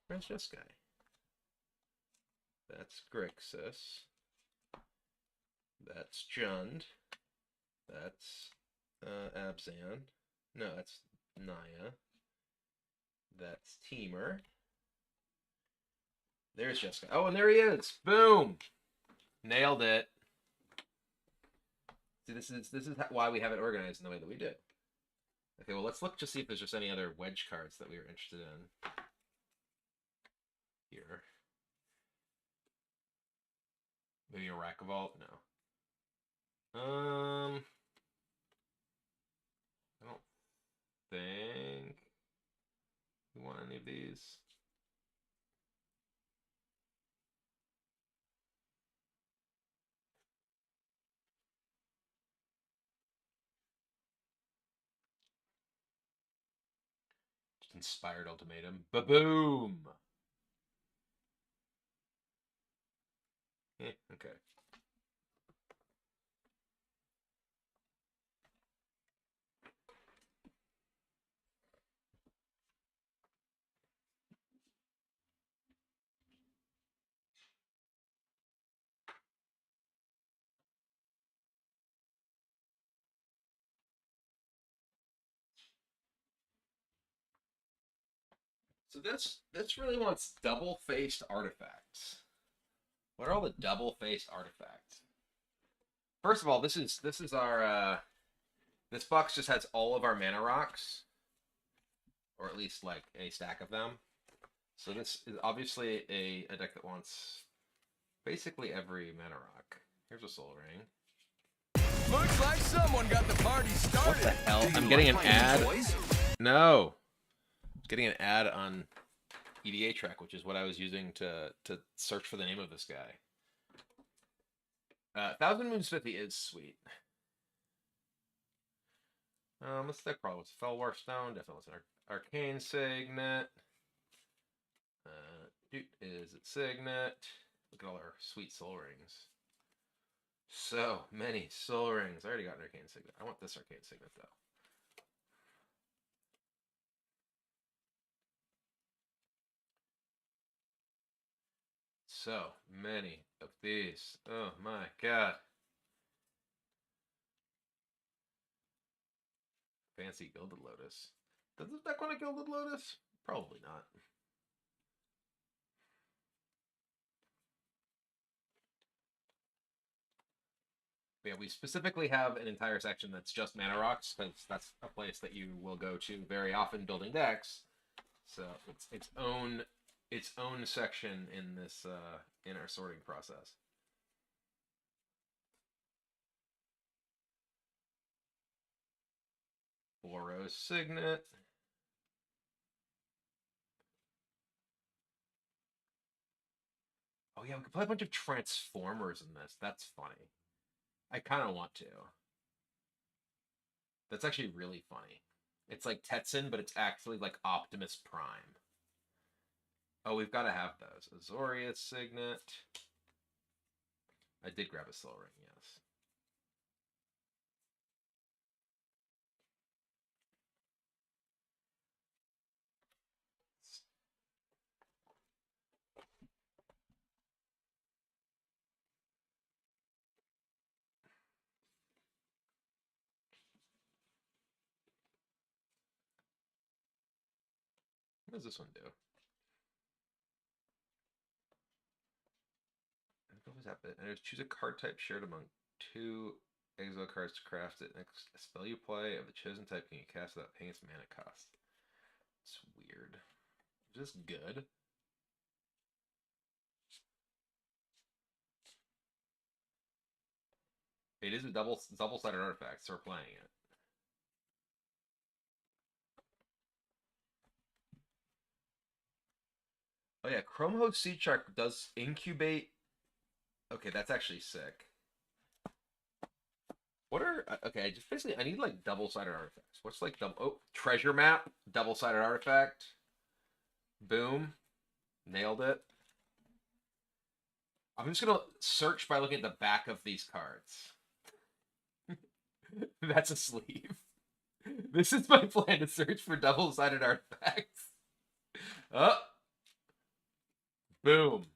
Where's this guy? That's Grixis. That's Jund. That's Abzan. No, that's Naya. That's Teamer. There's Jessica. Oh, and there he is. Boom. Nailed it. See, this is why we have it organized in the way that we do. Okay, well, let's look to see if there's just any other wedge cards that we were interested in. Here. Maybe a Rakavolt? No. I don't think we want any of these. Just inspired ultimatum. Ba-boom! Okay. So this really wants double-faced artifacts. What are all the double-faced artifacts? First of all, this is our this box just has all of our mana rocks, or at least like a stack of them. So this is obviously a deck that wants basically every mana rock. Here's a Soul Ring. Looks like someone got the party started. What the hell? I'm getting an ad. No. Getting an ad on EDA Track, which is what I was using to search for the name of this guy. Thousand Moons 50 is sweet. This deck probably was Fellwar Stone, definitely was an Arcane Signet. Dude, is it Signet? Look at all our sweet Soul Rings. So many Soul Rings. I already got an Arcane Signet. I want this Arcane Signet, though. So many of these. Oh my god. Fancy Gilded Lotus. Does this deck want a Gilded Lotus? Probably not. But yeah, we specifically have an entire section that's just mana rocks, because that's a place that you will go to very often building decks. So it's its own section in this in our sorting process. Boros Signet. Oh yeah, we could play a bunch of Transformers in this. That's funny. I kind of want to. That's actually really funny. It's like Tetsun, but it's actually like Optimus Prime. Oh, we've got to have those. Azorius Signet. I did grab a Soul Ring, yes. What does this one do? And choose a card type shared among two exile cards to craft it. Next spell you play of the chosen type can you cast without paying its mana cost. It's weird. Is this good? It is a double-sided artifact, so we're playing it. Oh yeah, Chrome Host Seed Shark does incubate. Okay, that's actually sick. What are okay? Just basically, I need like double-sided artifacts. What's like double? Oh, treasure map, double-sided artifact. Boom, nailed it. I'm just gonna search by looking at the back of these cards. That's a sleeve. This is my plan to search for double-sided artifacts. Oh, boom.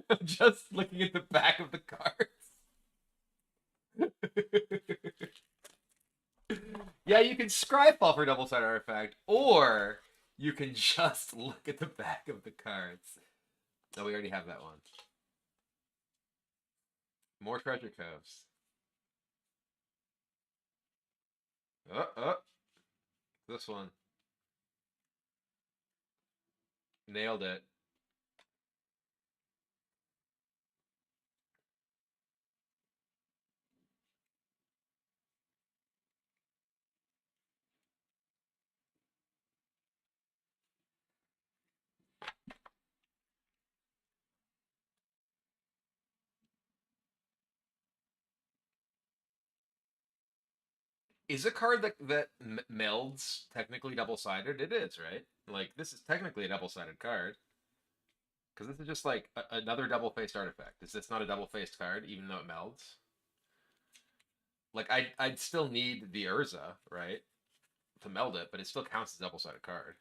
I'm just looking at the back of the cards. Yeah, you can scryfall for double-sided artifact, or you can just look at the back of the cards. Oh, we already have that one. More treasure coves. Oh, this one. Nailed it. Is a card that melds technically double-sided? It is, right? Like, this is technically a double-sided card. Because this is just like another double-faced artifact. Is this not a double-faced card, even though it melds? Like, I'd still need the Urza, right? To meld it, but it still counts as a double-sided card.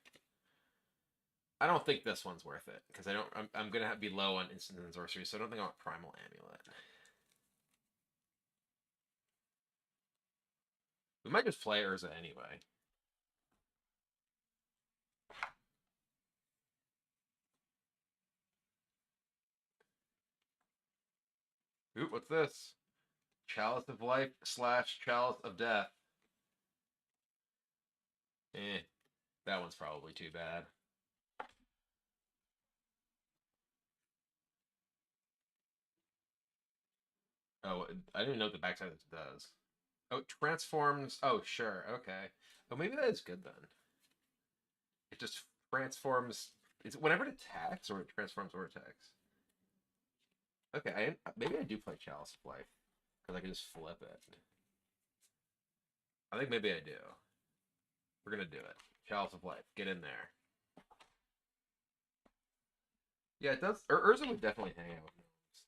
I don't think this one's worth it, because I'm going to be low on instants and sorceries, so I don't think I want Primal Amulet. We might just play Urza anyway. Ooh, what's this? Chalice of Life / Chalice of Death. Eh, that one's probably too bad. Oh, I didn't even know what the backside of this does. Oh, it transforms. Oh, sure. Okay. Oh, maybe that is good then. It just transforms. Is it whenever it attacks or it transforms or attacks? Okay, maybe I do play Chalice of Life because I can just flip it. I think maybe I do. We're gonna do it. Chalice of Life. Get in there. Yeah, it does. Urza would definitely hang out with gnomes.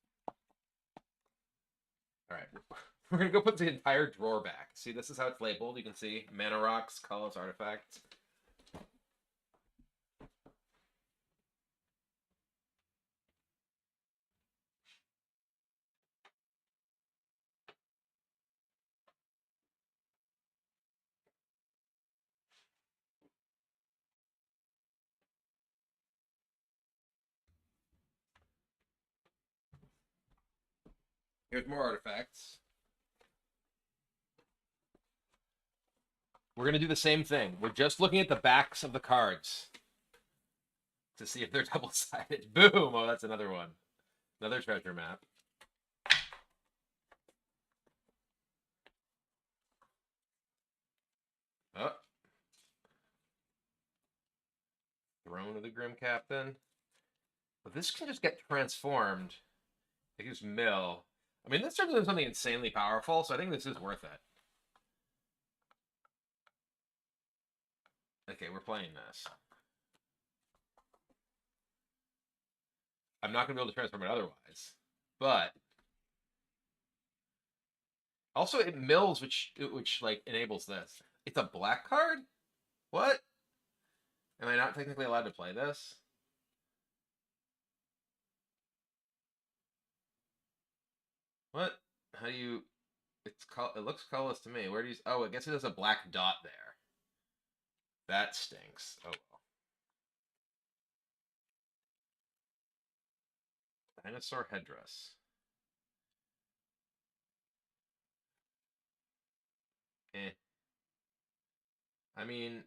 All right, we're gonna go put the entire drawer back. See, this is how it's labeled. You can see mana rocks, colorless artifacts. Here's more artifacts. We're gonna do the same thing. We're just looking at the backs of the cards to see if they're double-sided. Boom! Oh, that's another one. Another treasure map. Oh. Throne of the Grim Captain. But this can just get transformed. It gives mill. I mean, this turns into something insanely powerful, so I think this is worth it. Okay, we're playing this. I'm not going to be able to transform it otherwise. But also it mills, which like enables this. It's a black card? What? Am I not technically allowed to play this? What? How do you... It looks colorless to me. Where do you... Oh, I guess it has a black dot there. That stinks. Oh well. Dinosaur headdress. Eh. I mean...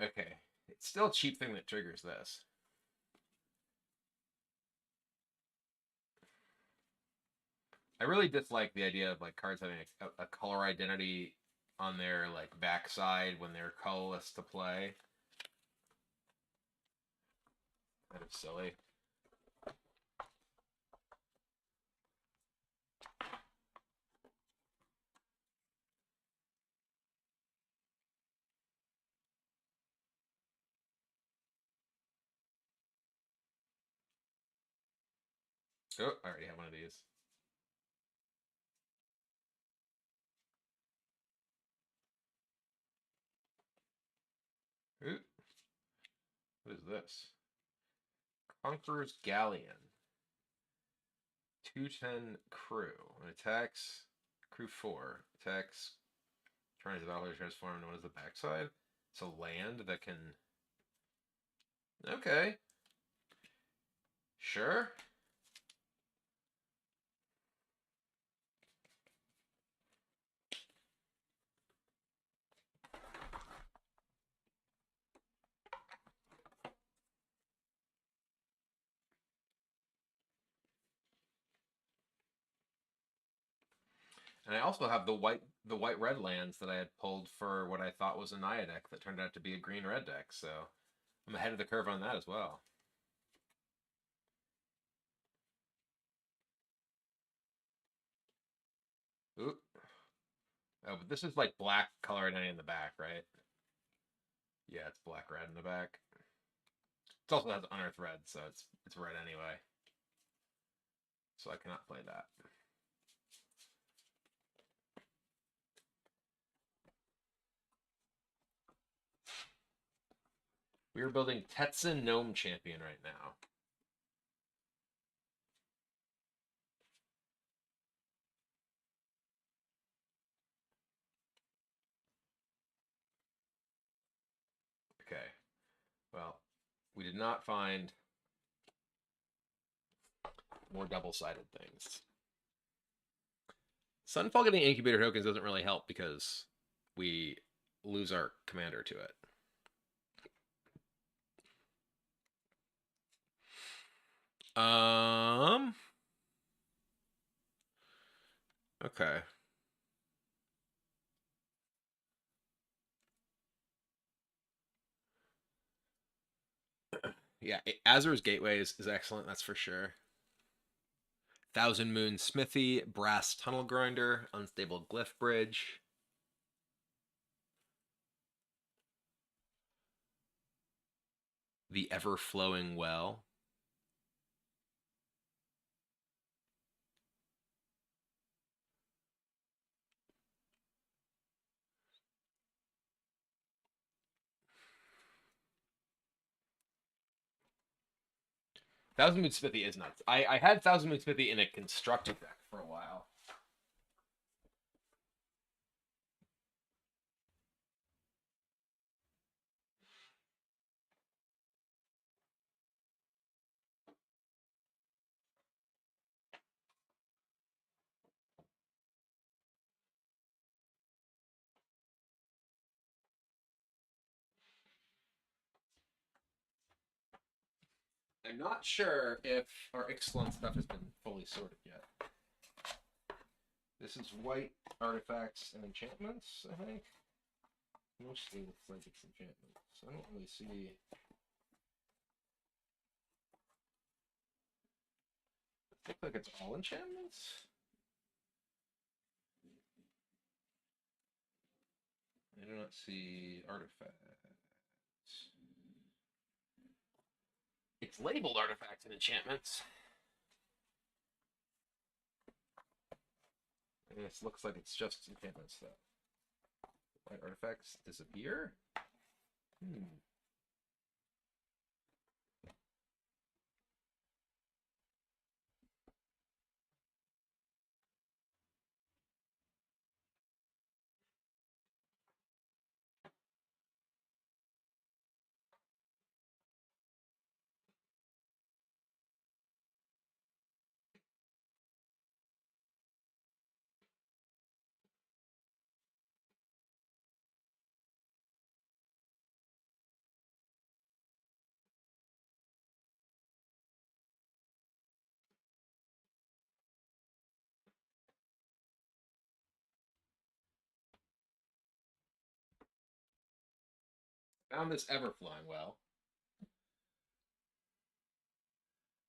Okay. It's still a cheap thing that triggers this. I really dislike the idea of like cards having a color identity on their like backside when they're colorless to play. That is silly. Oh, I already have one of these. Ooh, what is this? Conqueror's Galleon. 210 crew. It attacks crew 4. Attacks trying to develop transform. And what is the backside? It's a land that can. Okay. Sure. And I also have the white red lands that I had pulled for what I thought was a Naya deck that turned out to be a green red deck. So I'm ahead of the curve on that as well. Ooh. Oh, but this is like black color identity in the back, right? Yeah, it's black red in the back. It also has unearthed red, so it's red anyway. So I cannot play that. We are building Tetsun Gnome Champion right now. Okay. Well, we did not find more double-sided things. Sunfall getting incubator tokens doesn't really help because we lose our commander to it. Okay. Yeah, Azur's Gateway is excellent, that's for sure. Thousand Moon Smithy, Brass Tunnel Grinder, Unstable Glyph Bridge. The Ever Flowing Well. Thousand Moon Smithy is nuts. I had Thousand Moon Smithy in a constructed deck for a while. I'm not sure if our Ixalan stuff has been fully sorted yet. This is white artifacts and enchantments, I think. Mostly looks like it's enchantments. I don't really see. It looks like it's all enchantments. I do not see artifacts. It's labeled artifacts and enchantments. And this looks like it's just enchantments, though. White artifacts disappear? Found this ever flowing well.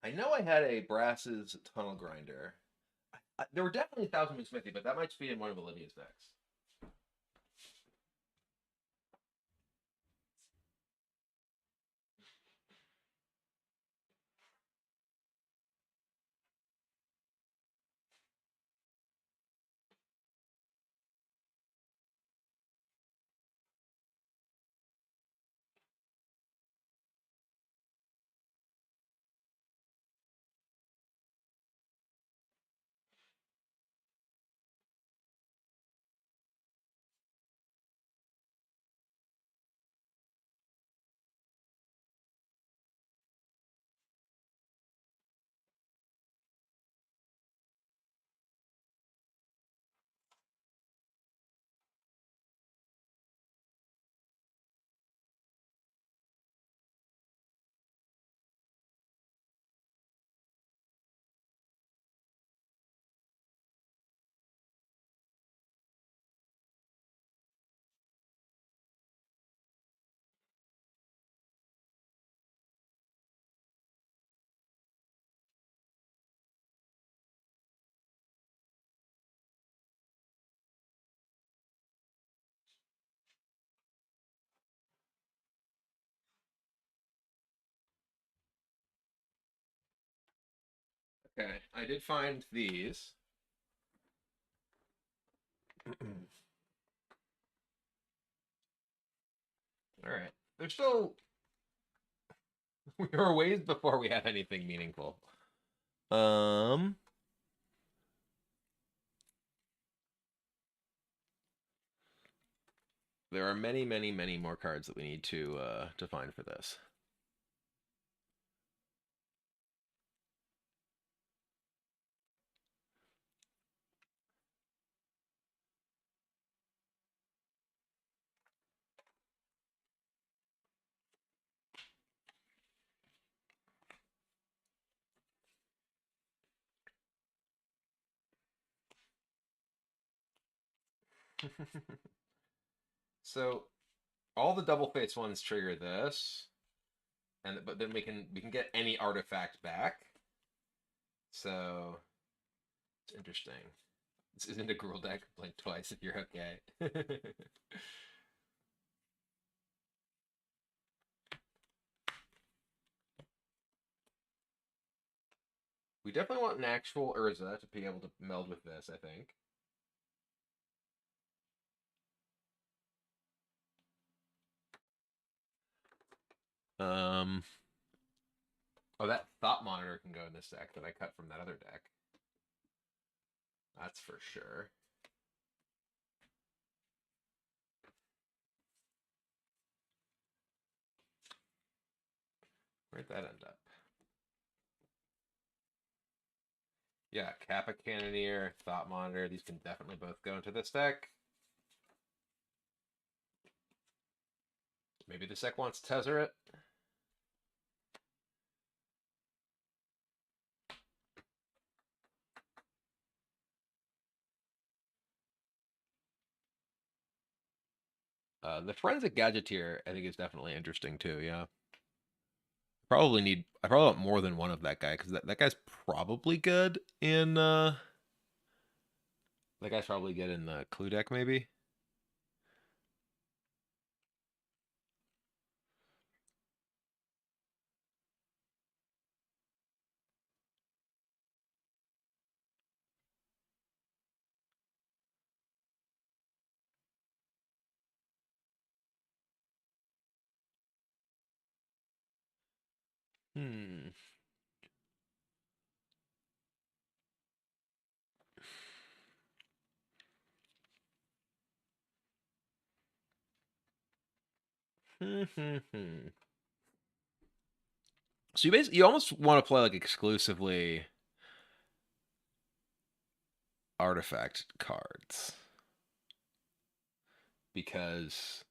I know I had a Brass's Tunnel Grinder. There were definitely Thousand Moon Smithy, but that might be in one of Olivia's decks. Okay, I did find these. All right. They're still we were ways before we had anything meaningful. Um there are many, many, many more cards that we need to find for this. So all the double face ones trigger this, and but then we can get any artifact back. So it's interesting. This isn't a gruel deck. Blink twice if you're okay. We definitely want an actual Urza to be able to meld with this, I think. Um, oh, that Thought Monitor can go in this deck that I cut from that other deck. That's for sure. Where'd that end up? Yeah, Kappa Cannoneer, Thought Monitor. These can definitely both go into this deck. Maybe this deck wants Tezzeret. The Forensic Gadgeteer, I think, is definitely interesting too. Yeah, I probably want more than one of that guy because that guy's probably good in that guy's probably good in the Clue deck maybe. Hmm. So you almost want to play like exclusively artifact cards because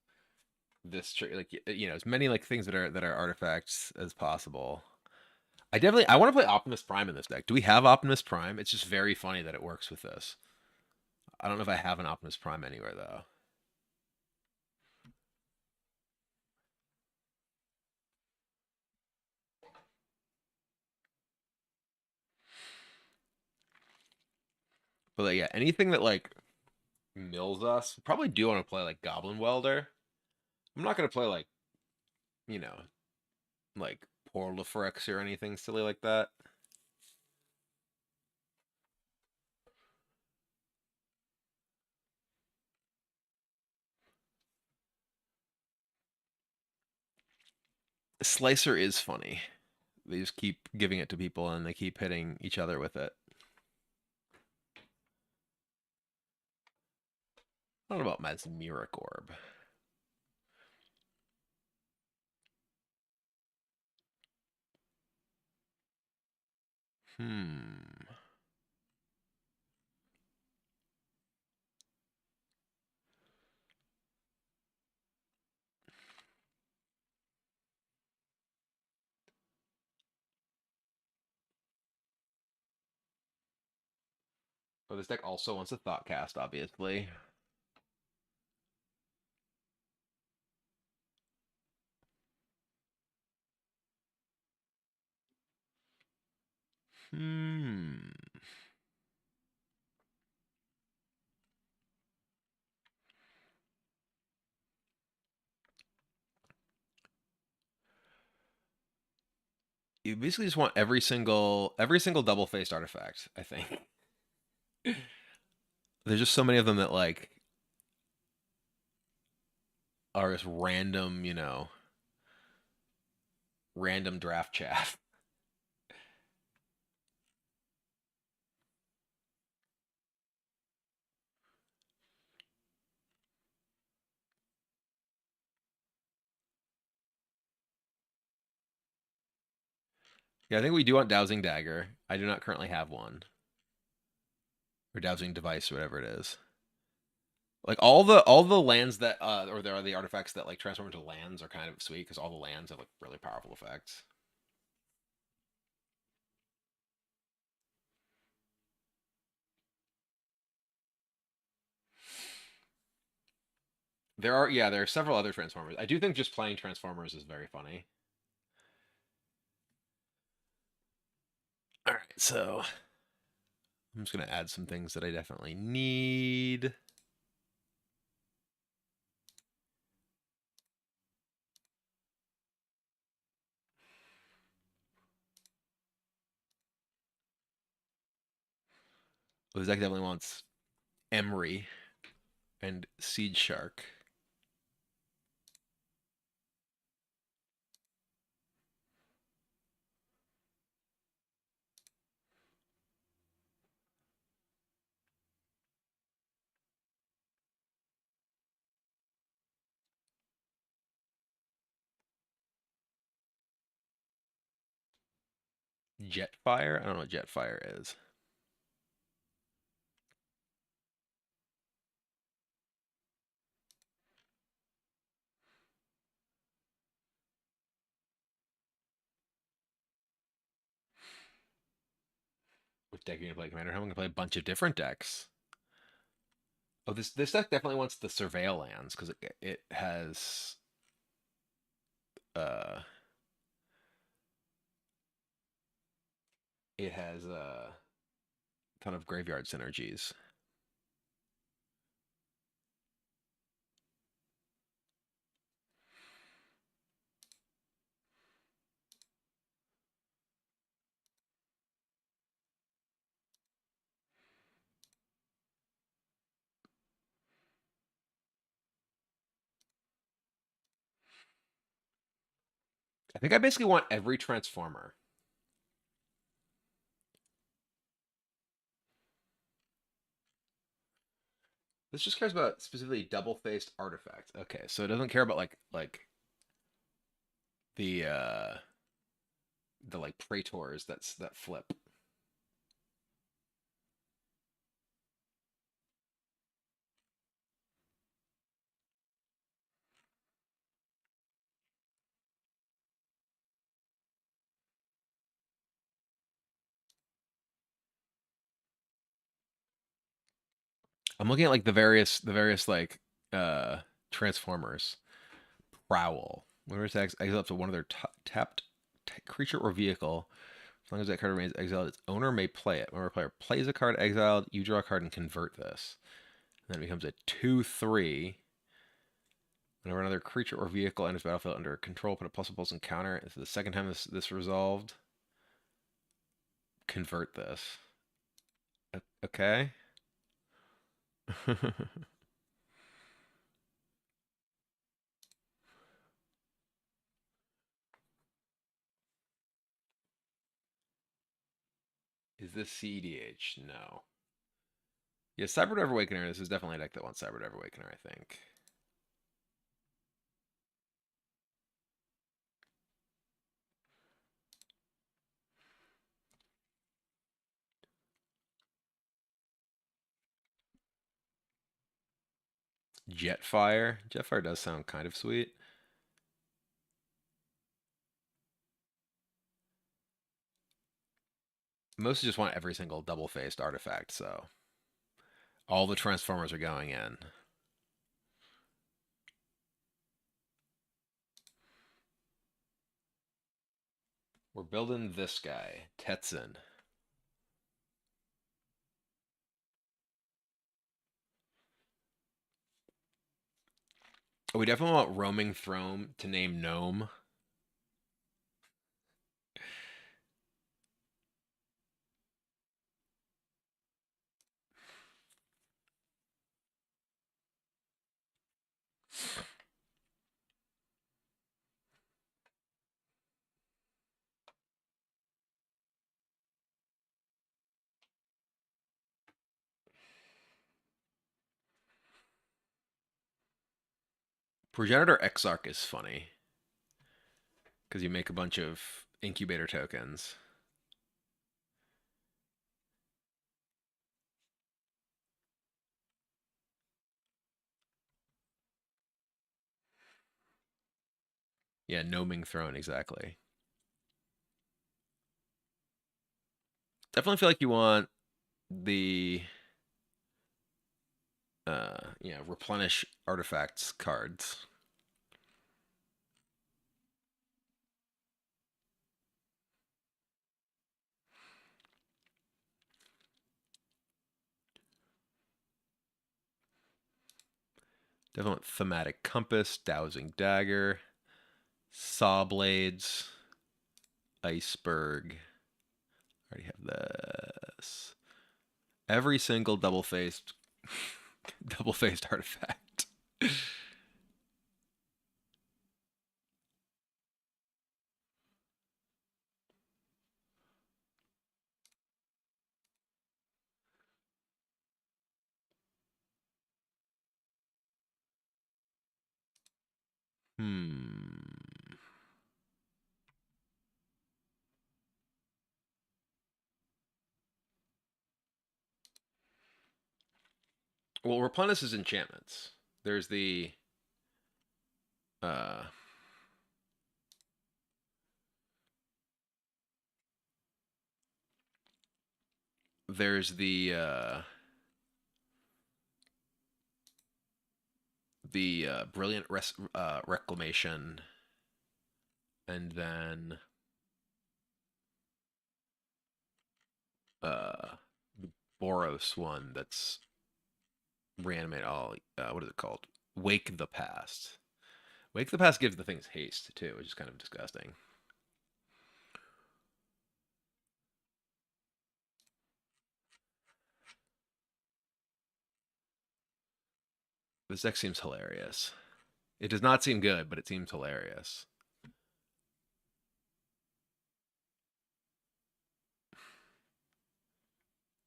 like as many like things that are artifacts as possible. I want to play Optimus Prime in this deck. Do we have Optimus Prime? It's just very funny that it works with this. I don't know if I have an Optimus Prime anywhere though. But like, yeah, anything that like mills us, probably do want to play like Goblin Welder. I'm not gonna play like you know like Portal to Phyrex or anything silly like that. Slicer is funny. They just keep giving it to people and they keep hitting each other with it. I don't know about Mesmeric Orb. Hmm. Oh, this deck also wants a Thoughtcast, obviously. Hmm. You basically just want every single double-faced artifact, I think. There's just so many of them that like are just random, random draft chaff. Yeah, I think we do want Dowsing Dagger. I do not currently have one. Or Dowsing Device, or whatever it is. Like all the lands that or there are the artifacts that like transform into lands are kind of sweet because all the lands have like really powerful effects. There are several other transformers. I do think just playing transformers is very funny. All right, so I'm just gonna add some things that I definitely need. Well, Zach definitely wants Emery and Seed Shark. Jetfire? I don't know what Jetfire is. Which deck are you gonna play, Commander? I'm gonna play a bunch of different decks. Oh, this deck definitely wants the Surveil lands because it has uh a ton of graveyard synergies. I think I basically want every transformer. This just cares about specifically double-faced artifacts. Okay, so it doesn't care about like the like praetors that flip. I'm looking at like the various like uh transformers. Prowl. Whenever it's exile up to one of their tapped creature or vehicle, as long as that card remains exiled, its owner may play it. Whenever a player plays a card exiled, you draw a card and convert this. And then it becomes a 2/3. Whenever another creature or vehicle enters the battlefield under control, put a +++ encounter. This is the second time this resolved. Convert this. Okay. Is this CEDH? No. Yeah, Cyberdrive Awakener. This is definitely a deck that wants Cyberdrive Awakener, I think. Jetfire. Jetfire does sound kind of sweet. Mostly just want every single double-faced artifact, so all the transformers are going in. We're building this guy, Tetsun. We definitely want Roaming Throne to name Gnome. Progenitor Exarch is funny because you make a bunch of incubator tokens. Yeah, Gnoming Throne, exactly. Definitely feel like you want the replenish artifacts cards. Definitely want Thematic Compass, Dowsing Dagger, Saw Blades, Iceberg. I already have this. Every single double-faced double-faced artifact. Hmm. Well, replenish is enchantments. There's the uh there's the brilliant reclamation, and then uh the Boros one that's reanimate all. What is it called? Wake the Past. Wake the Past gives the things haste too, which is kind of disgusting. This deck seems hilarious. It does not seem good, but it seems hilarious.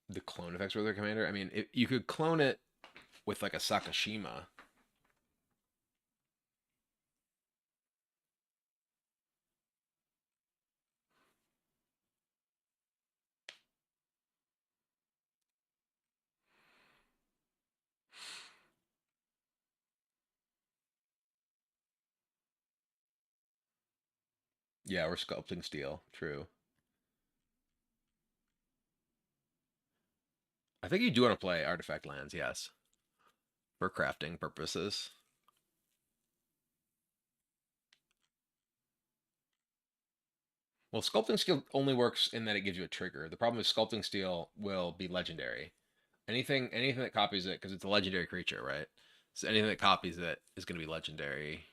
The clone effects for their commander. I mean, you could clone it with like a Sakashima. Yeah, or sculpting steel. True. I think you do want to play artifact lands, yes, for crafting purposes. Well, sculpting steel only works in that it gives you a trigger. The problem is sculpting steel will be legendary. Anything that copies it, because it's a legendary creature, right? So anything that copies it is going to be legendary.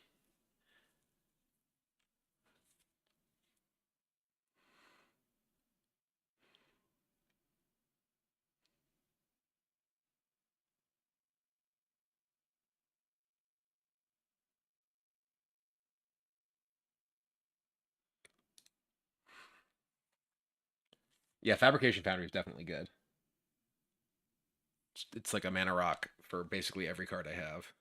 Yeah, Fabrication Foundry is definitely good. It's like a mana rock for basically every card I have.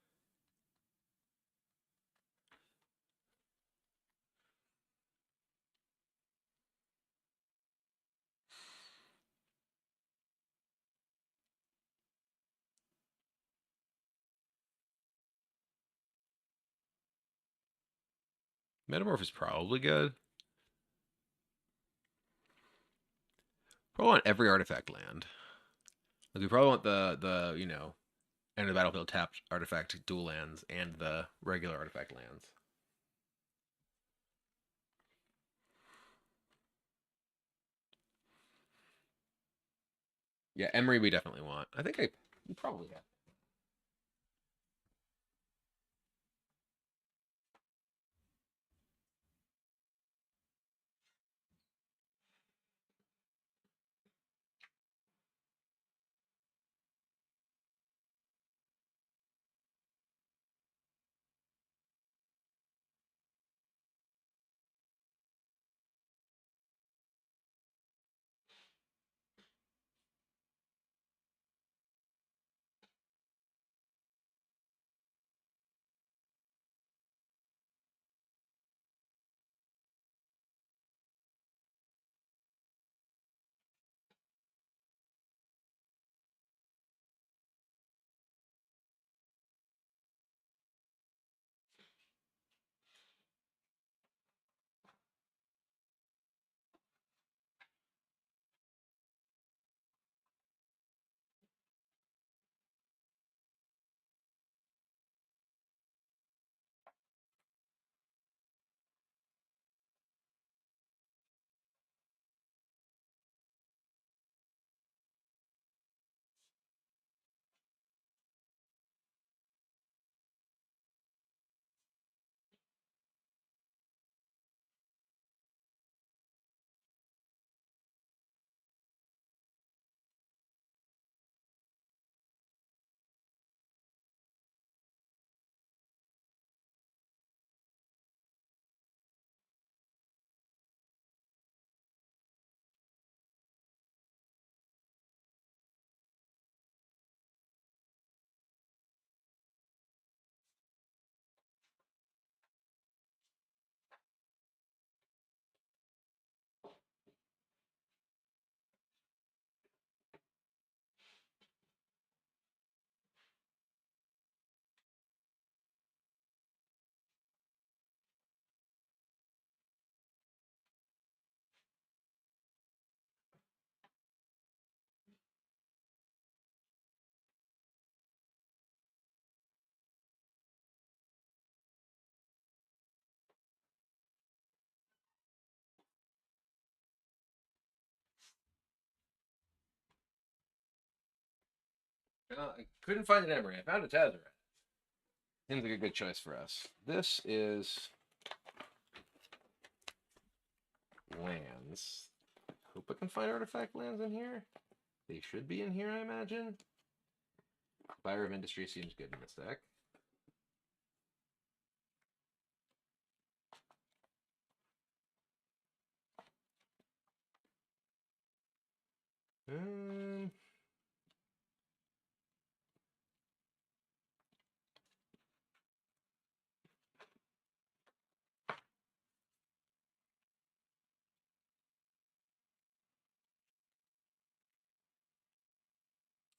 Metamorph is probably good. Probably want every artifact land. Like we probably want the end of the battlefield tapped artifact dual lands and the regular artifact lands. Yeah, Emery we definitely want. I think we probably have. I couldn't find an Emery. I found a Tezzeret. Seems like a good choice for us. This is lands. Hope I can find artifact lands in here. They should be in here, I imagine. Buyer of Industry seems good in this deck.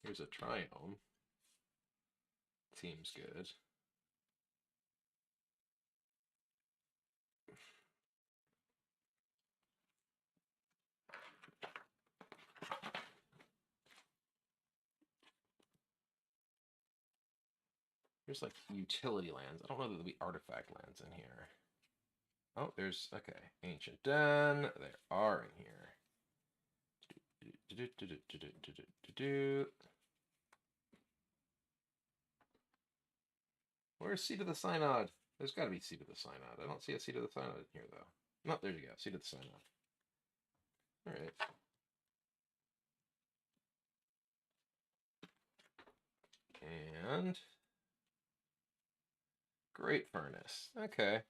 Here's a Triome. Seems good. There's like utility lands. I don't know that there'll be artifact lands in here. Oh, there's, okay. Ancient Den. They are in here. Where's Seat of the Synod? There's got to be Seat of the Synod. I don't see a Seat of the Synod in here, though. No, there you go. Seat of the Synod. All right. And Great Furnace. Okay.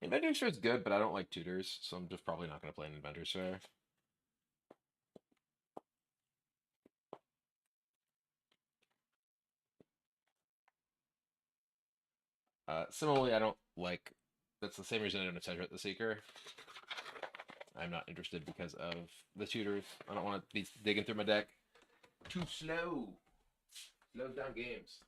Inventor's Fair is good, but I don't like tutors, so I'm just probably not going to play an Inventor's Fair. Similarly, I don't like. That's the same reason I don't Tezzeret the Seeker. I'm not interested because of the tutors. I don't want to be digging through my deck. Too slow. Slows down games.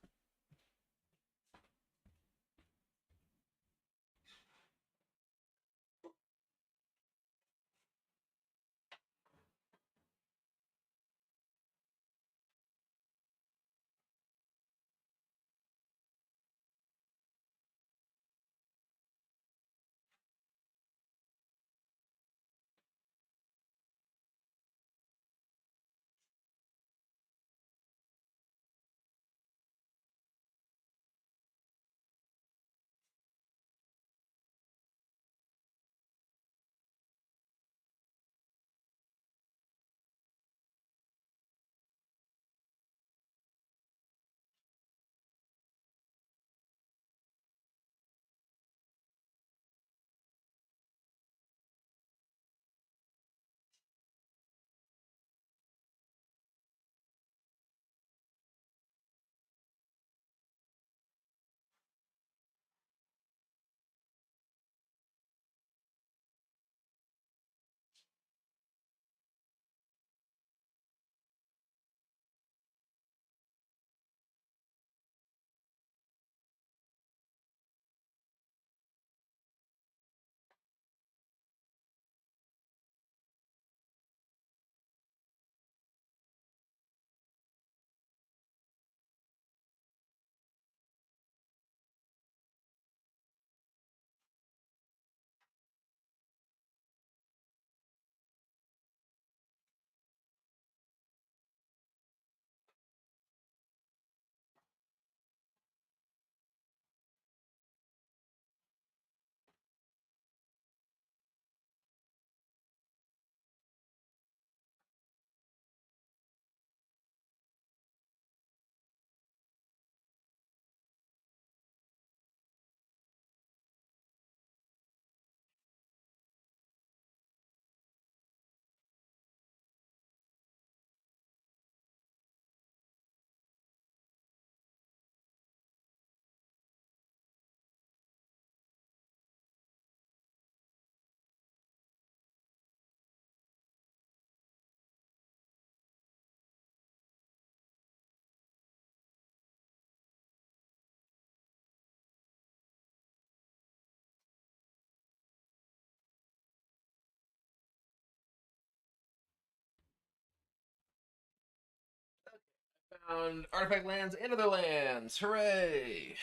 Found artifact lands and other lands. Hooray!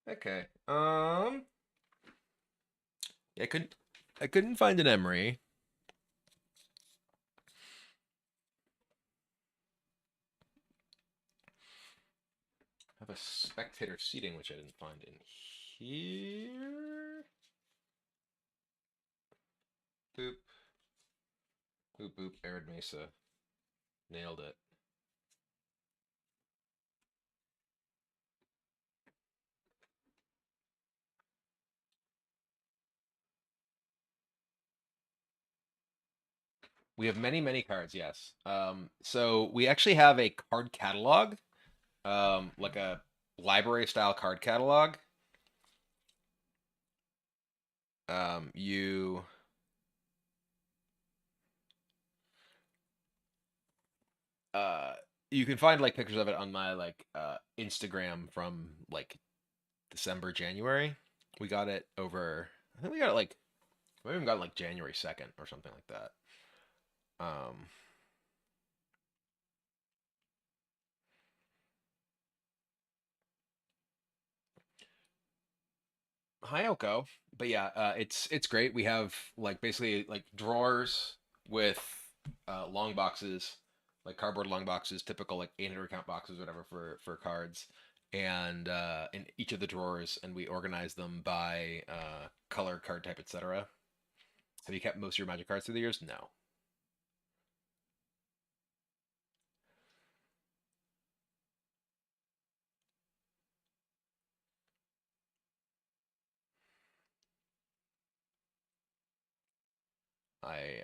Okay. Yeah, I couldn't find an Emery. I have a spectator seating, which I didn't find in here. Boop. Boop boop. Arid Mesa. Nailed it. We have many, many cards, yes. So we actually have a card catalog, like a library style card catalog. You uh you can find like pictures of it on my like Instagram from like December, January. We got it over I think we got it like we even got it like January 2nd or something like that. Um Hi Oko. But yeah, it's great. We have like basically like drawers with long boxes, like cardboard long boxes, typical like 800 count boxes, whatever for cards, and in each of the drawers, and we organize them by color, card type, etc. Have you kept most of your Magic cards through the years? No.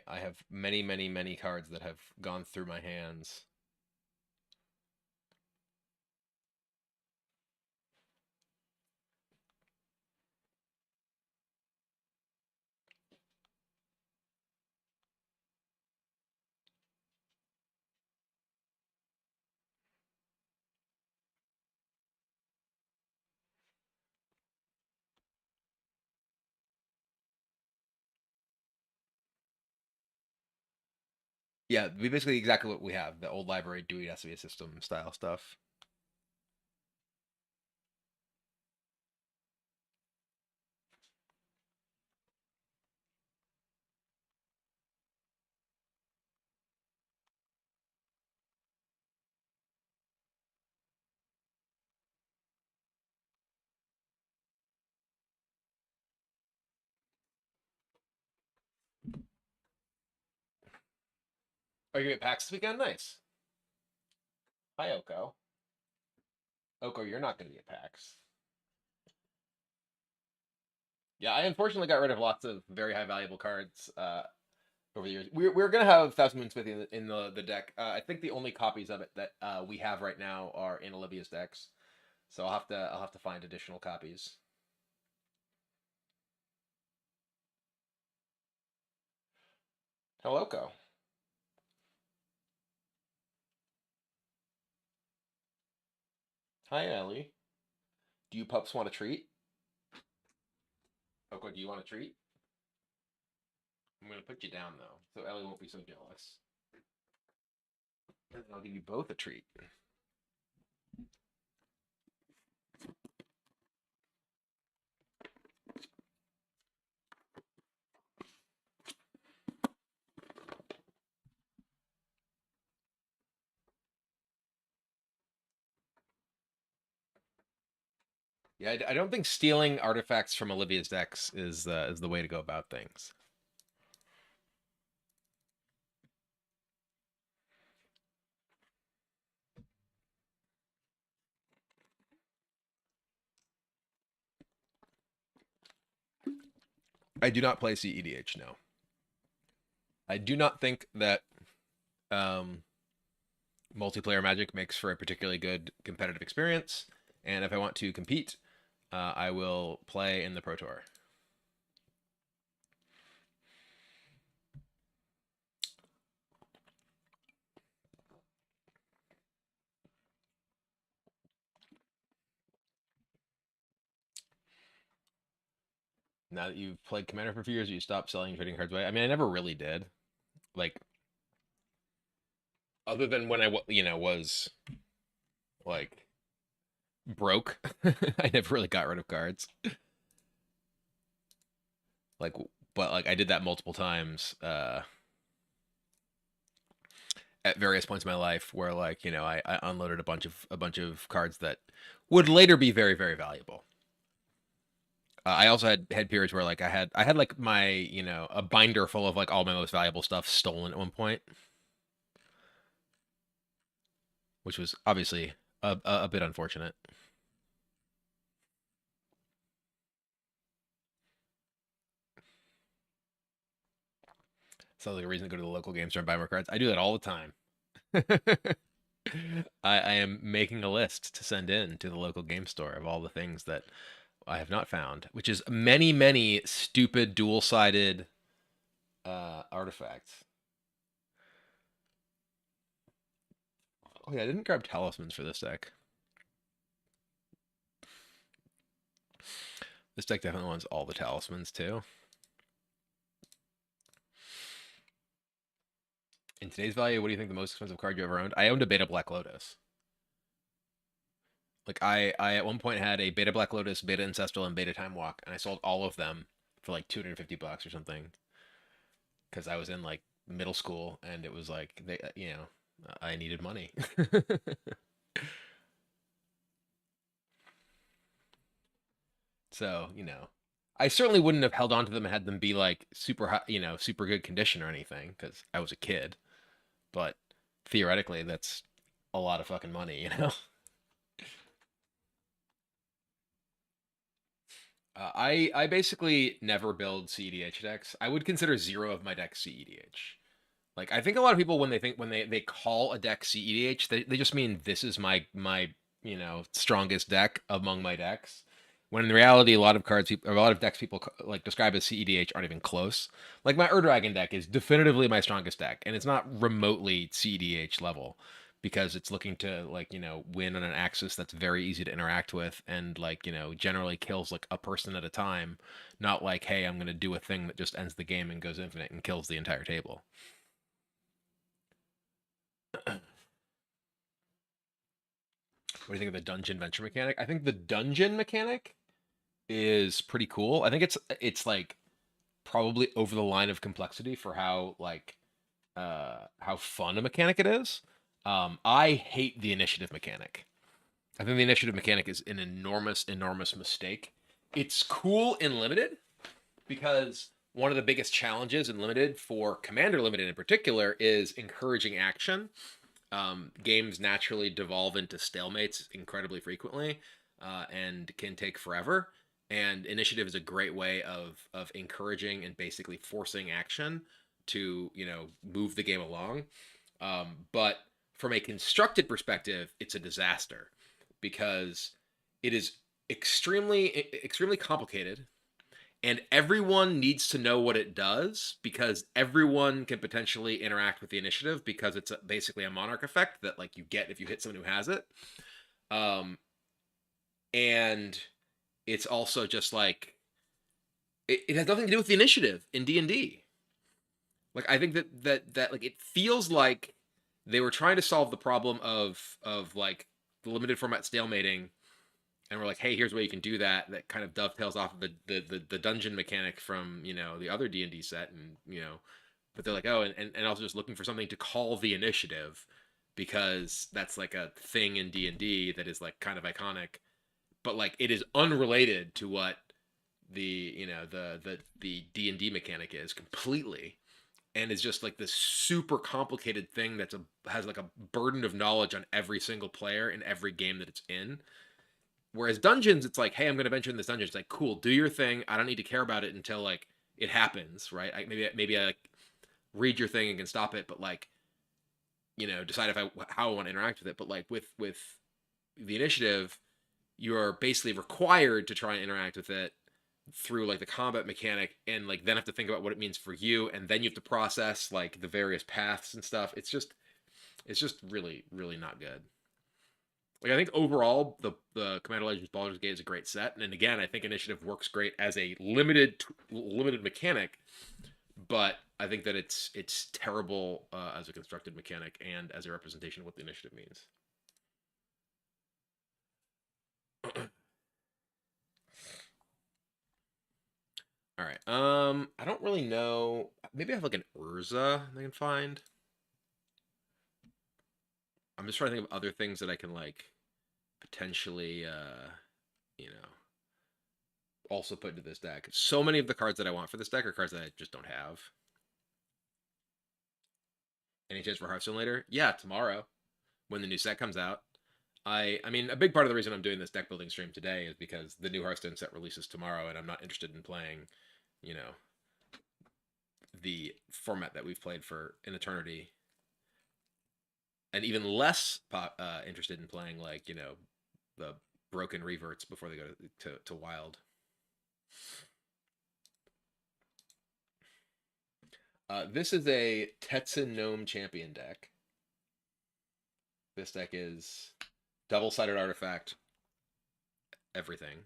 I have many, many, many cards that have gone through my hands. Yeah, we basically exactly what we have. The old library Dewey Decimal System style stuff. Are you at PAX this weekend? Nice. Hi, Oko. Oko, you're not going to be at PAX. Yeah, I unfortunately got rid of lots of very high valuable cards over the years. We're going to have Thousand Moon Smithy in the deck. I think the only copies of it that we have right now are in Olivia's decks, so I'll have to find additional copies. Hello, Oko. Hi, Ellie. Do you pups want a treat? Oko, do you want a treat? I'm going to put you down though, so Ellie won't be so jealous. And I'll give you both a treat. Yeah, I don't think stealing artifacts from Olivia's decks is the way to go about things. I do not play CEDH. No, I do not think that um, multiplayer Magic makes for a particularly good competitive experience. And if I want to compete, I will play in the Pro Tour. Now that you've played Commander for a few years, you stop selling trading cards away. I mean, I never really did. Like, other than when I was like broke. I never really got rid of cards. Like, but like I did that multiple times at various points in my life where like I unloaded a bunch of cards that would later be very very valuable. I also had periods where like I had like my a binder full of like all my most valuable stuff stolen at one point, which was obviously a bit unfortunate. Sounds like a reason to go to the local game store and buy more cards. I do that all the time. I am making a list to send in to the local game store of all the things that I have not found, which is many, many stupid dual-sided artifacts. Oh yeah, I didn't grab talismans for this deck. This deck definitely wants all the talismans too. In today's value, what do you think the most expensive card you ever owned? I owned a Beta Black Lotus. Like I at one point had a Beta Black Lotus, Beta Ancestral, and Beta Time Walk, and I sold all of them for like $250 or something because I was in like middle school and it was like I needed money. So I certainly wouldn't have held on to them and had them be like super high, super good condition or anything because I was a kid. But theoretically, that's a lot of fucking money. I basically never build CEDH decks. I would consider zero of my decks CEDH. Like I think a lot of people when they call a deck CEDH, they just mean this is my strongest deck among my decks. When in reality, a lot of decks people like describe as CEDH aren't even close. Like my Ur-Dragon deck is definitively my strongest deck, and it's not remotely CEDH level because it's looking to like win on an axis that's very easy to interact with and like generally kills like a person at a time. Not like hey, I'm gonna do a thing that just ends the game and goes infinite and kills the entire table. What do you think of the dungeon venture mechanic? I think the dungeon mechanic is pretty cool. I think it's like probably over the line of complexity for how fun a mechanic it is. I hate the initiative mechanic. I think the initiative mechanic is an enormous, enormous mistake. It's cool in limited because one of the biggest challenges in limited for Commander Limited in particular is encouraging action. Games naturally devolve into stalemates incredibly frequently and can take forever. And initiative is a great way of encouraging and basically forcing action to move the game along. But from a constructed perspective, it's a disaster because it is extremely complicated and everyone needs to know what it does because everyone can potentially interact with the initiative because it's basically a monarch effect that like you get if you hit someone who has it. Um, and it's also just like it has nothing to do with the initiative in D&D. Like I think that like it feels like they were trying to solve the problem of like the limited format stalemating and we're like, hey, here's where you can do that. That kind of dovetails off of the dungeon mechanic from the other D&D set, and but they're like, oh, and also just looking for something to call the initiative because that's like a thing in D&D that is like kind of iconic, but like it is unrelated to what the D&D mechanic is completely, and is just like this super complicated thing has like a burden of knowledge on every single player in every game that it's in. Whereas dungeons, it's like, hey, I'm going to venture in this dungeon. It's like, cool, do your thing. I don't need to care about it until like it happens, right? Maybe I like, read your thing and can stop it, but like, decide how I want to interact with it. But like with the initiative, you're basically required to try and interact with it through like the combat mechanic, and like then have to think about what it means for you, and then you have to process like the various paths and stuff. It's just really really not good. Like I think overall the Commander Legends Baldur's Gate is a great set, and then again I think Initiative works great as a limited mechanic, but I think that it's terrible as a constructed mechanic and as a representation of what the Initiative means. All right. I don't really know. Maybe I have like an Urza I can find. I'm just trying to think of other things that I can like potentially, you know, also put into this deck. So many of the cards that I want for this deck are cards that I just don't have. Any chance for Hearthstone later? Yeah, tomorrow when the new set comes out. I mean, a big part of the reason I'm doing this deck building stream today is because the new Hearthstone set releases tomorrow, and I'm not interested in playing, you know, the format that we've played for an eternity, and even less interested in playing like the broken reverts before they go to wild. This is a Tetsun Gnome champion deck. This deck is double-sided artifact, everything.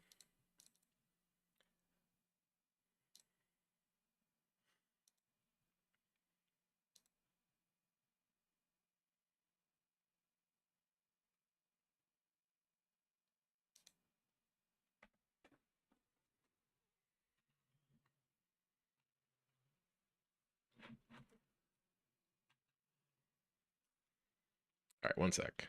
All right, one sec.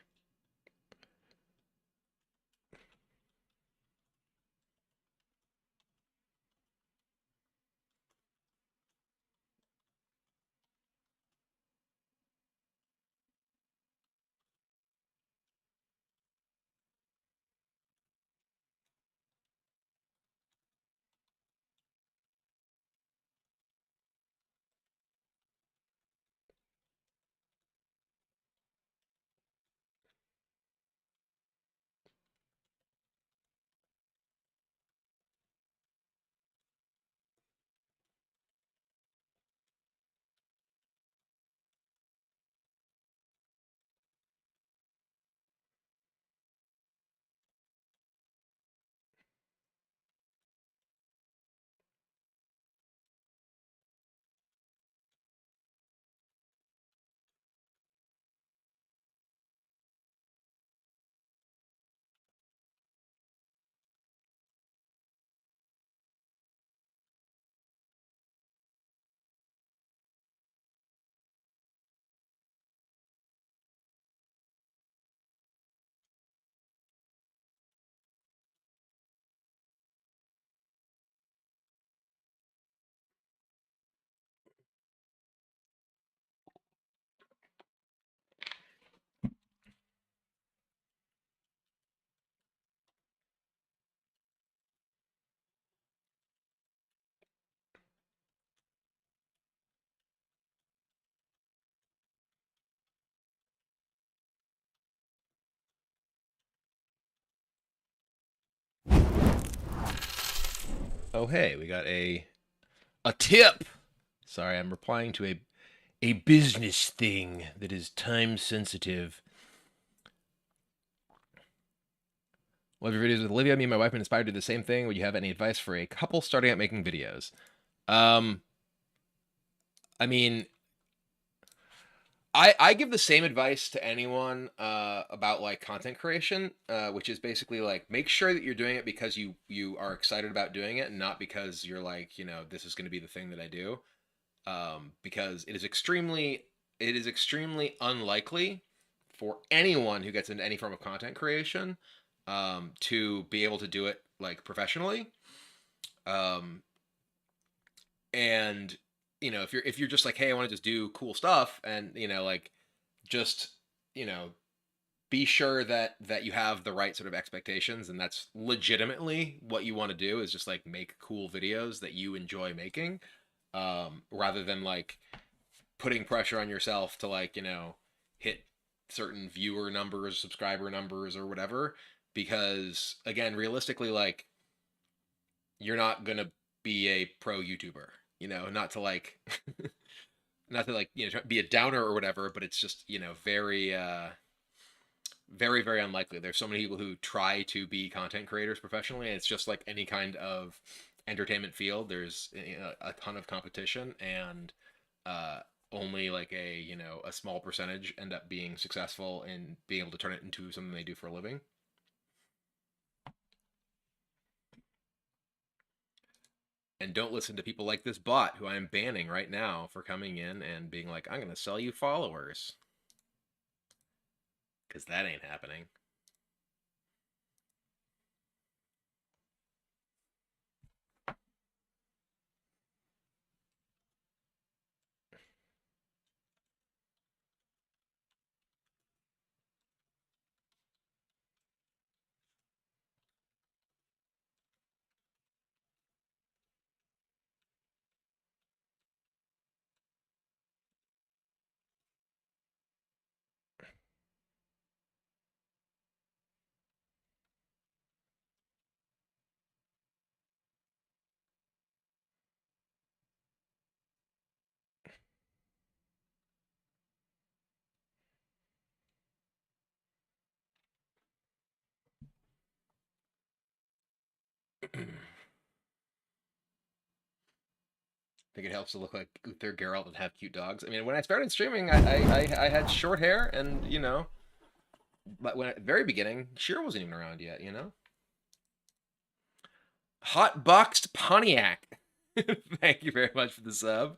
Oh hey, we got a tip. Sorry, I'm replying to a business thing that is time sensitive. Love your videos with Olivia. Me and my wife have been inspired to do the same thing. Would you have any advice for a couple starting out making videos? Um, I mean, I give the same advice to anyone about like content creation, which is basically like make sure that you're doing it because you are excited about doing it, and not because you're like this is going to be the thing that I do. Because it is extremely unlikely for anyone who gets into any form of content creation to be able to do it like professionally. Um, and if you're just like, hey, I want to just do cool stuff, and like just you know be sure that you have the right sort of expectations, and that's legitimately what you want to do is just like make cool videos that you enjoy making, rather than like putting pressure on yourself to like hit certain viewer numbers, subscriber numbers, or whatever, because again, realistically, like you're not gonna be a pro YouTuber, not to like not to like be a downer or whatever, but it's just very very very unlikely. There's so many people who try to be content creators professionally, and it's just like any kind of entertainment field. There's a ton of competition, and uh, only like a small percentage end up being successful in being able to turn it into something they do for a living. And don't listen to people like this bot who I am banning right now for coming in and being like, I'm going to sell you followers. Because that ain't happening. I think it helps to look like Uther Geralt and have cute dogs. I mean, when I started streaming, I had short hair, and but when at the very beginning, Sheer wasn't even around yet. Hot boxed Pontiac. Thank you very much for the sub.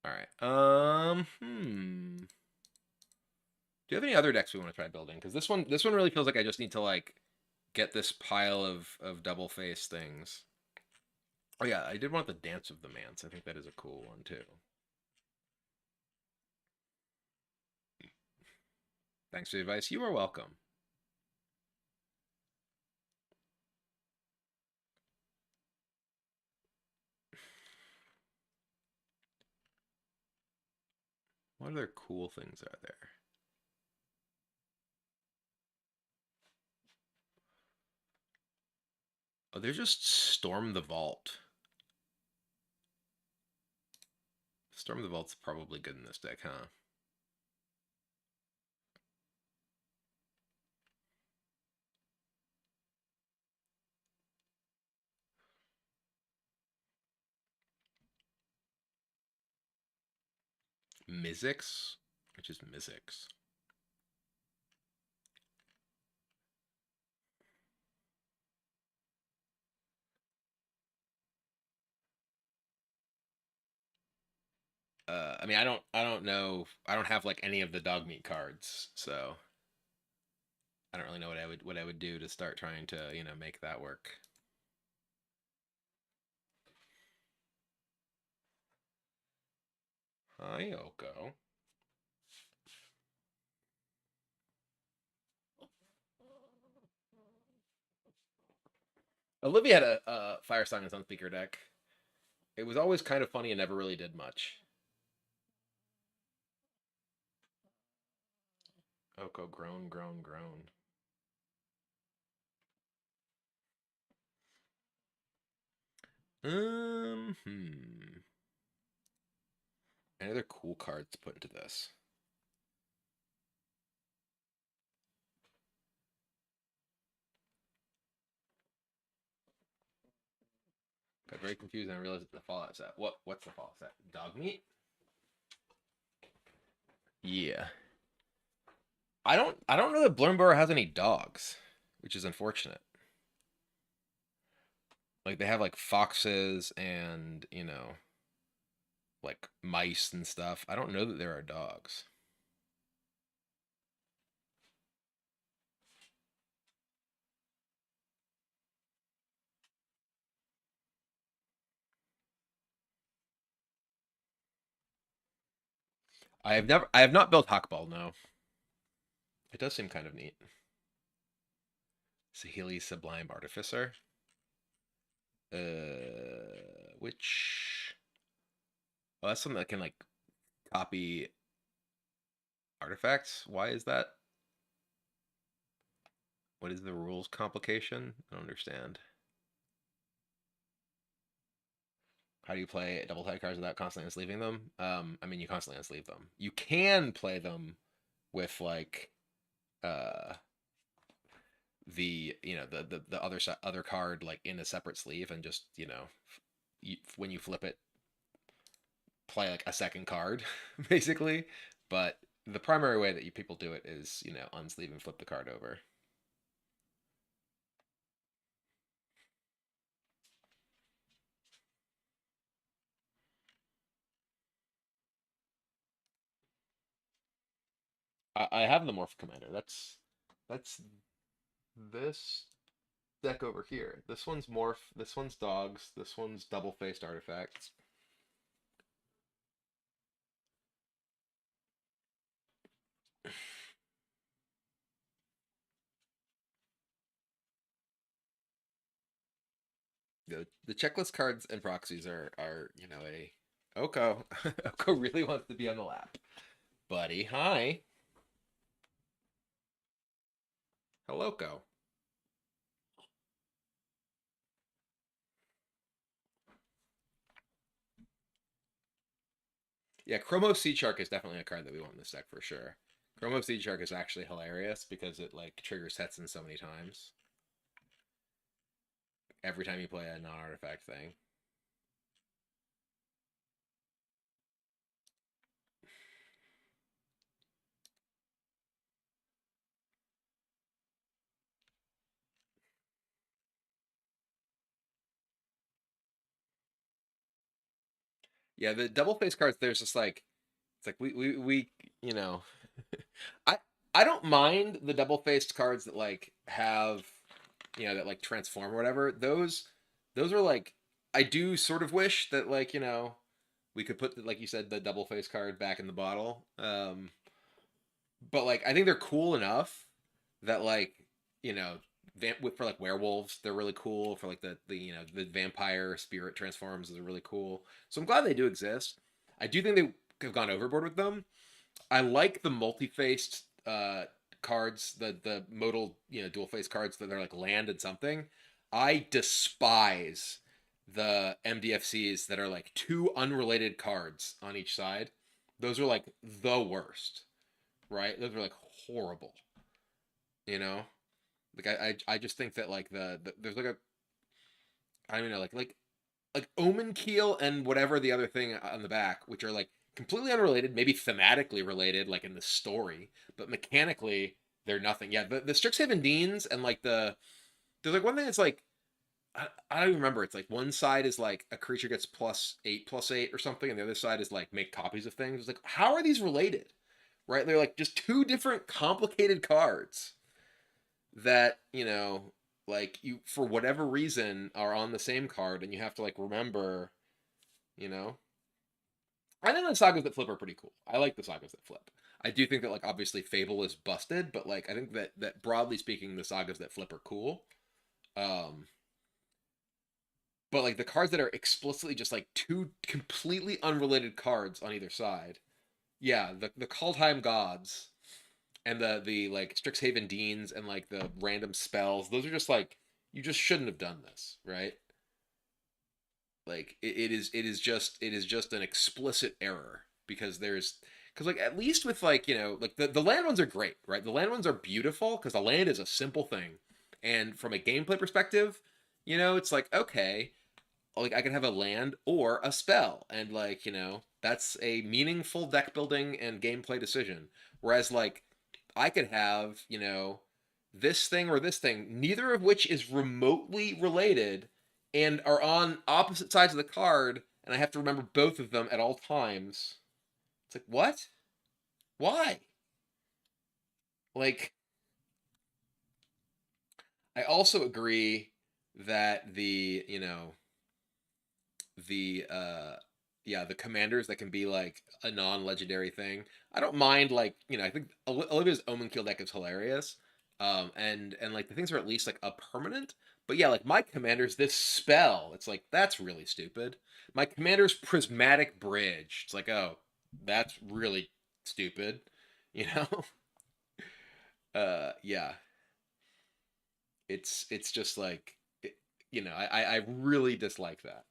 All right. Do you have any other decks we want to try building? Because this one really feels like I just need to like get this pile of double face things. Oh yeah, I did want the Dance of the Mance. I think that is a cool one too. Thanks for the advice. You are welcome. What other cool things are there? Oh, there's just Storm the Vault. Storm the Vault's probably good in this deck, huh? Mizzix? Which is Mizzix? I mean, I don't know. I don't have like any of the dog meat cards, so I don't really know what I would do to start trying to make that work. Hi, Oko. Olivia had a Fire Silence on speaker deck. It was always kind of funny and never really did much. Oko, groan, groan, groan. Any other cool cards to put into this? Got very confused and I realized it's the Fallout set. What's the Fallout set? Dog meat? Yeah. I don't know that Blurmborough has any dogs, which is unfortunate. Like they have like foxes and, like mice and stuff. I don't know that there are dogs. I have not built Hawkball, no. It does seem kind of neat. Sahili Sublime Artificer. Which Oh, that's something that can like copy artifacts. Why is that? What is the rules complication? I don't understand. How do you play double tide cards without constantly unsleeving them? I mean, you constantly unsleeve them. You can play them with like uh the other card like in a separate sleeve and just when you flip it, play like a second card basically. But the primary way that you people do it is, unsleeve and flip the card over. I have the morph commander. That's this deck over here. This one's morph. This one's dogs. This one's double-faced artifacts. The checklist cards and proxies are a Oko. Oko really wants to be on the lap. Buddy, hi. Hello, Ko. Yeah, Chromo Sea Shark is definitely a card that we want in this deck for sure. Chromo Sea Shark is actually hilarious because it like triggers Hetson so many times. Every time you play a non-artifact thing. Yeah, the double face cards, there's just like it's like we you know I I don't mind the double faced cards that like have that like transform or whatever. Those are like I do sort of wish that like, we could put like you said the double face card back in the bottle. But like I think they're cool enough that like, you know, for like werewolves, they're really cool. For like the vampire spirit transforms are really cool. So I'm glad they do exist. I do think they have gone overboard with them. I like the multi-faced cards, the modal, dual face cards that are like land and something. I despise the MDFCs that are like two unrelated cards on each side. Those are like the worst, right? Those are like horrible, you know? Like I just think that like there's like a I don't know like Omen Keel and whatever the other thing on the back, which are like completely unrelated, maybe thematically related, like in the story, but mechanically they're nothing. Yeah, the Strixhaven Deans and like there's like one thing that's like I don't even remember. It's like one side is like a creature gets +8/+8 or something, and the other side is like make copies of things. It's like how are these related? Right? They're like just two different complicated cards that like you for whatever reason are on the same card, and you have to like remember you know I think the sagas that flip are pretty cool. I like the sagas that flip. I do think that like obviously Fable is busted, but like I think that broadly speaking the sagas that flip are cool. um but like the cards that are explicitly just like two completely unrelated cards on either side, yeah, the Kaldheim gods and the like Strixhaven Deans and like the random spells, those are just like you just shouldn't have done this, right? Like it is just an explicit error because like at least with like like the land ones are great, right? The land ones are beautiful because the land is a simple thing, and from a gameplay perspective, it's like okay, like I can have a land or a spell, and like that's a meaningful deck building and gameplay decision. Whereas like I could have this thing or this thing, neither of which is remotely related, and are on opposite sides of the card, and I have to remember both of them at all times. It's like what? Why? Like I also agree that the yeah, the commanders that can be like a non-legendary thing. I don't mind like, I think Olivia's Omen Kill deck is hilarious. And like the things are at least like a permanent. But yeah, like my commander's this spell. It's like that's really stupid. My commander's Prismatic Bridge. It's like, oh, that's really stupid. You know? Yeah. It's just like I really dislike that.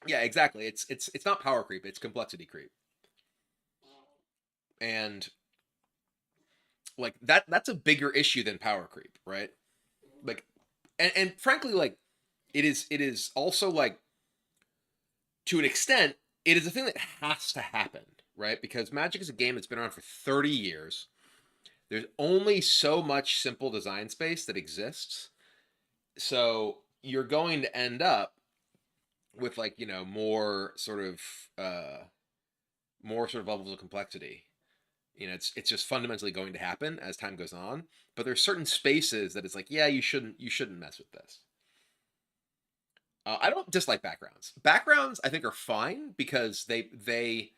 Yeah, exactly. It's not power creep, it's complexity creep. And like that's a bigger issue than power creep, right? Like and frankly like it is also like to an extent, it is a thing that has to happen, right? Because Magic is a game that's been around for 30 years. There's only so much simple design space that exists. So you're going to end up with like, more sort of levels of complexity. It's just fundamentally going to happen as time goes on. But there's certain spaces that it's like, yeah, you shouldn't mess with this. I don't dislike backgrounds. Backgrounds, I think, are fine because they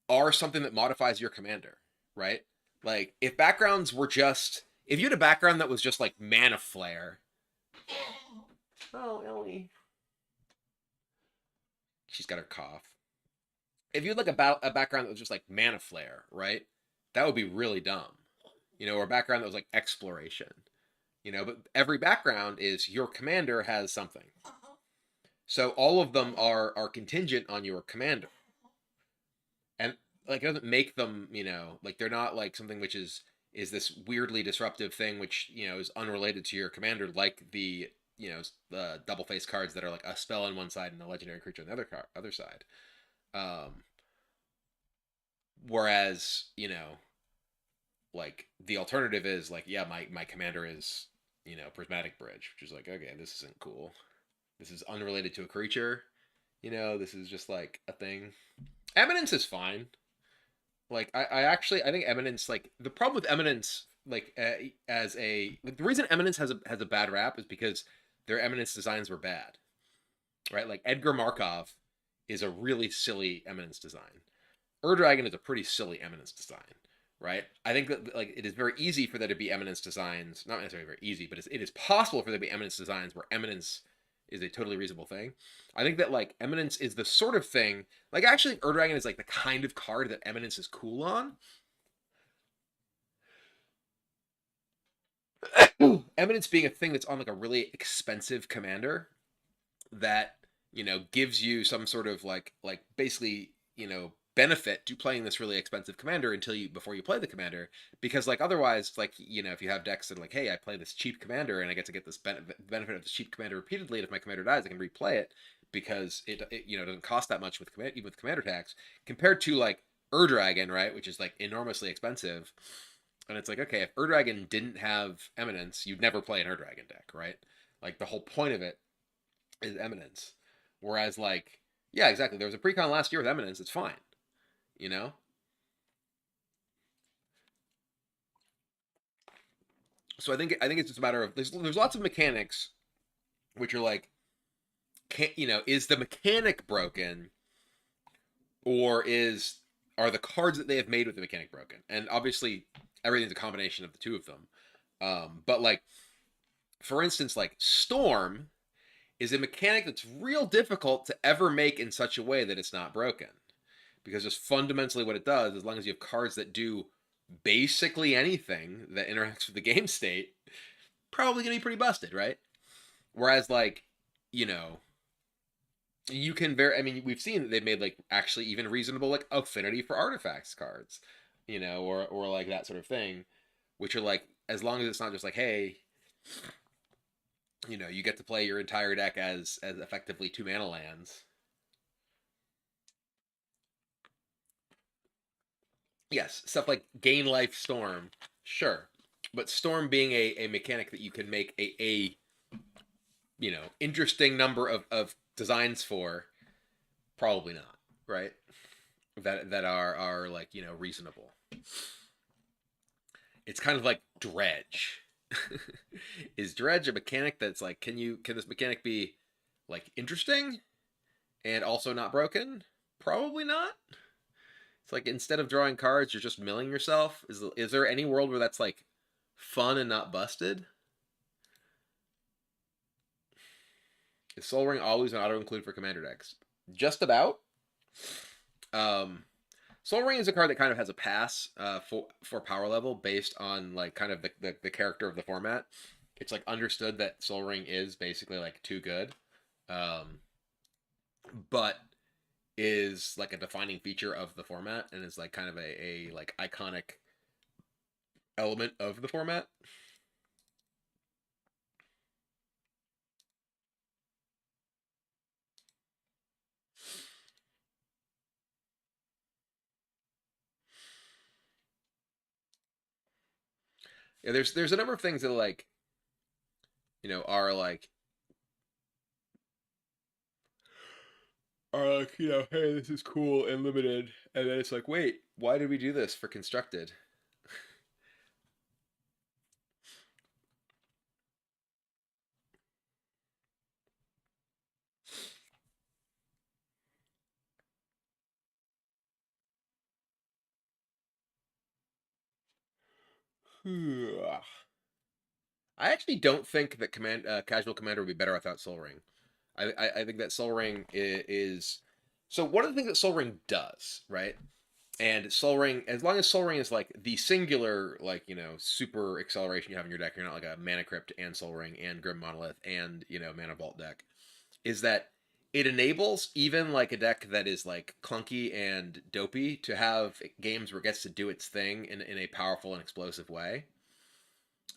are something that modifies your commander, right? Like if backgrounds were just if you had a background that was just like mana flare. Oh, Ellie. She's got her cough. If you had like a background that was just like mana flare, right? That would be really dumb. Or a background that was like exploration. But every background is your commander has something. So all of them are contingent on your commander. And like it doesn't make them, like they're not like something which is this weirdly disruptive thing which, is unrelated to your commander, like the the double face cards that are like a spell on one side and a legendary creature on the other side. Whereas, like the alternative is like, yeah, my commander is, prismatic bridge, which is like, okay, this isn't cool. This is unrelated to a creature. This is just like a thing. Eminence is fine. Like I think Eminence, like the problem with Eminence, like as a like the reason Eminence has a bad rap is because their Eminence designs were bad, right? Like Edgar Markov is a really silly Eminence design. Ur-Dragon is a pretty silly Eminence design, right? I think that like it is very easy for there to be Eminence designs, not necessarily very easy, but it is possible for there to be Eminence designs where Eminence is a totally reasonable thing. I think that like Eminence is the sort of thing, like actually Ur-Dragon is like the kind of card that Eminence is cool on. Eminence being a thing that's on like a really expensive commander that gives you some sort of like basically benefit to playing this really expensive commander before you play the commander, because like otherwise like if you have decks that are like, hey, I play this cheap commander and I get to get this benefit of this cheap commander repeatedly, and if my commander dies I can replay it because it doesn't cost that much even with commander tax, compared to like Ur-Dragon, right, which is like enormously expensive. And it's like, okay, if Ur-Dragon didn't have Eminence, you'd never play an Ur-Dragon deck, right? Like the whole point of it is Eminence. Whereas like, yeah, exactly. There was a precon last year with Eminence. It's fine, you know. So I think it's just a matter of there's lots of mechanics, which are like, can't is the mechanic broken, or are the cards that they have made with the mechanic broken? And obviously, everything's a combination of the two of them. But like, for instance, like Storm is a mechanic that's real difficult to ever make in such a way that it's not broken. Because just fundamentally what it does, as long as you have cards that do basically anything that interacts with the game state, probably going to be pretty busted, right? Whereas, like, you know, you can we've seen that they've made, like, actually even reasonable, like, affinity for artifacts cards, or like that sort of thing, which are like, as long as it's not just like, hey, you get to play your entire deck as effectively 2 mana lands. Yes, stuff like gain life Storm, sure, but Storm being a mechanic that you can make a interesting number of designs for, probably not, right? That are like reasonable. It's kind of like Dredge. Is Dredge a mechanic that's like, can this mechanic be like interesting and also not broken? Probably not. It's like, instead of drawing cards, you're just milling yourself. Is there any world where that's like fun and not busted? Is Soul Ring always an auto include for commander decks? Just about. Soul Ring is a card that kind of has a pass for power level based on like kind of the character of the format. It's like understood that Soul Ring is basically like too good, but is like a defining feature of the format and is like kind of a like iconic element of the format. Yeah, there's a number of things that like, are like hey, this is cool and limited, and then it's like, wait, why did we do this for constructed? I actually don't think that casual commander would be better without Soul Ring. I think that Soul Ring is so one of the things that Soul Ring does, right? And Soul Ring, as long as Soul Ring is like the singular, like, super acceleration you have in your deck, you're not like a Mana Crypt and Soul Ring and Grim Monolith and, Mana Vault deck, is that it enables even like a deck that is like clunky and dopey to have games where it gets to do its thing in a powerful and explosive way.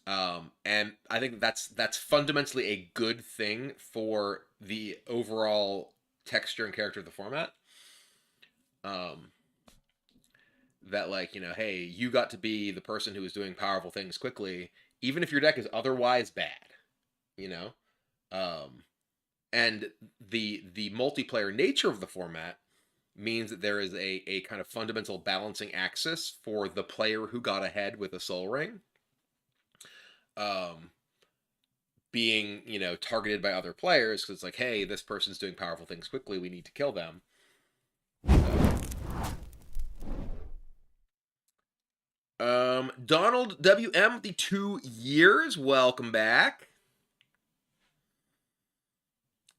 And I think that's fundamentally a good thing for the overall texture and character of the format. Um, that like, hey, you got to be the person who is doing powerful things quickly, even if your deck is otherwise bad, you know. Um, and the multiplayer nature of the format means that there is a kind of fundamental balancing axis for the player who got ahead with a Soul Ring. Um, being targeted by other players because it's like, hey, this person's doing powerful things quickly, we need to kill them. Donald WM, the 2 years, welcome back.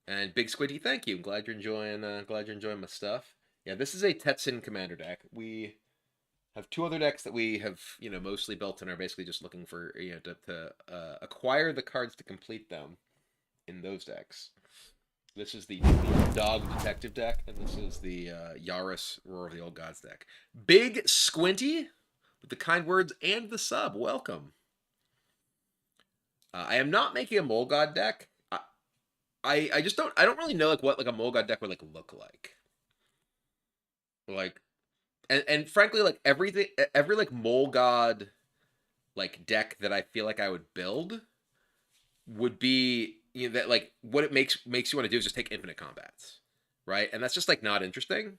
And Big Squiddy, thank you. Glad you're enjoying my stuff. Yeah, this is a Tetsun commander deck. We have two other decks that we have mostly built and are basically just looking for to acquire the cards to complete them in those decks. This is the Dog Detective deck, and this is the Yaris Roar of the Old Gods deck. Big Squinty with the kind words and the sub. Welcome. I am not making a Mole God deck. I just don't really know like what like a Mole God deck would like look like. Like, and frankly, like every like Mole God like deck that I feel like I would build would be that like what it makes you want to do is just take infinite combats, right? And that's just like not interesting.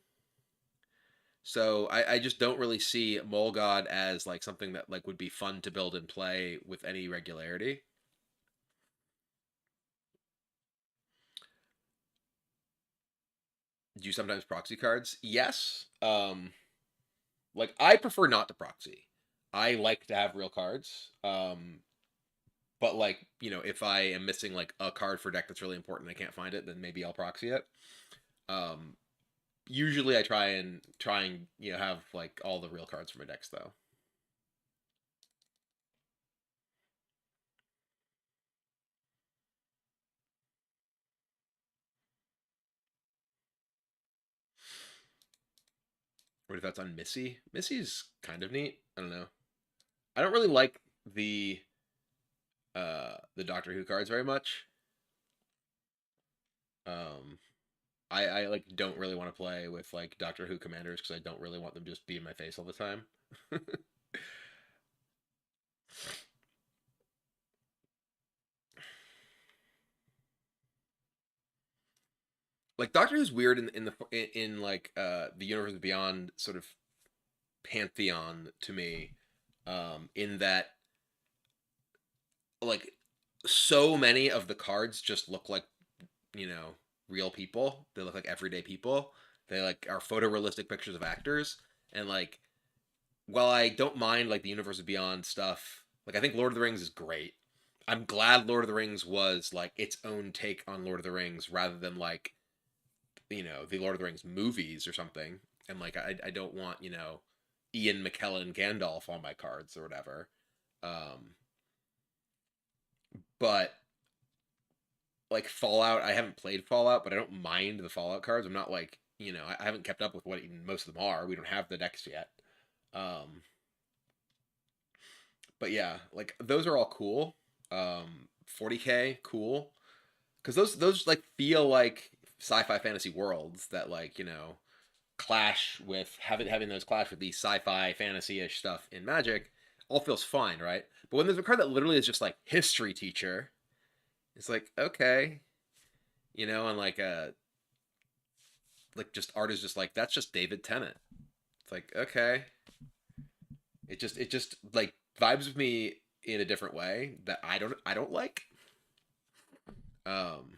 So I just don't really see Mole God as like something that like would be fun to build and play with any regularity. Do you sometimes proxy cards? Yes. Like I prefer not to proxy. I like to have real cards. But like if I am missing like a card for deck that's really important and I can't find it, then maybe I'll proxy it. Um, Usually I try and have like all the real cards for my decks though. What if that's on Missy? Missy's kind of neat. I don't know. I don't really like the Doctor Who cards very much. Um, I like don't really want to play with like Doctor Who commanders because I don't really want them to just be in my face all the time. Like Doctor Who's weird in like the universe beyond sort of pantheon to me, in that like so many of the cards just look like you know real people. They look like everyday people. They like are photorealistic pictures of actors, and like while I don't mind like the universe of beyond stuff, like I think Lord of the Rings is great. I'm glad Lord of the Rings was like its own take on Lord of the Rings rather than like the Lord of the Rings movies or something. And like I don't want Ian McKellen Gandalf on my cards or whatever. Um, but like Fallout, I haven't played Fallout, but I don't mind the Fallout cards. I'm not like I haven't kept up with what even most of them are. We don't have the decks yet. Um, but yeah, like those are all cool. 40K, cool, because those like feel like sci-fi fantasy worlds that like clash with having those clash with the sci-fi fantasy-ish stuff in Magic. all feels fine, right? But when there's a card that literally is just like history teacher, it's like, okay, and like just art is just like, that's just David Tennant. It's like, okay. It just like vibes with me in a different way that I don't like. Um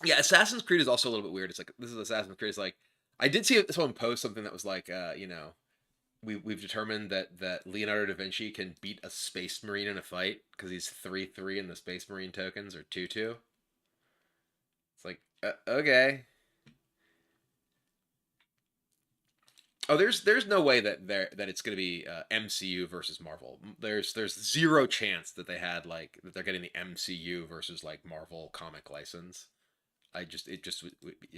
yeah, Assassin's Creed is also a little bit weird. It's like, this is Assassin's Creed. It's like, I did see someone post something that was like, we've determined that Leonardo da Vinci can beat a space marine in a fight because he's 3/3 and the space marine tokens are 2/2. It's like, okay. Oh, there's no way that it's gonna be MCU versus Marvel. There's zero chance that they had like that they're getting the MCU versus like Marvel comic license. It's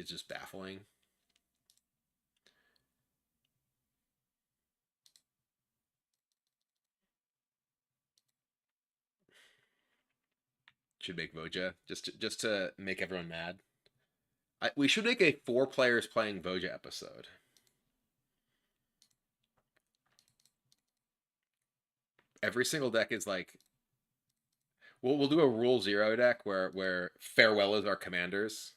just baffling. Should make Voja just to make everyone mad. We should make a 4 players playing Voja episode. Every single deck is like, we'll do a rule 0 deck where farewell is our commanders.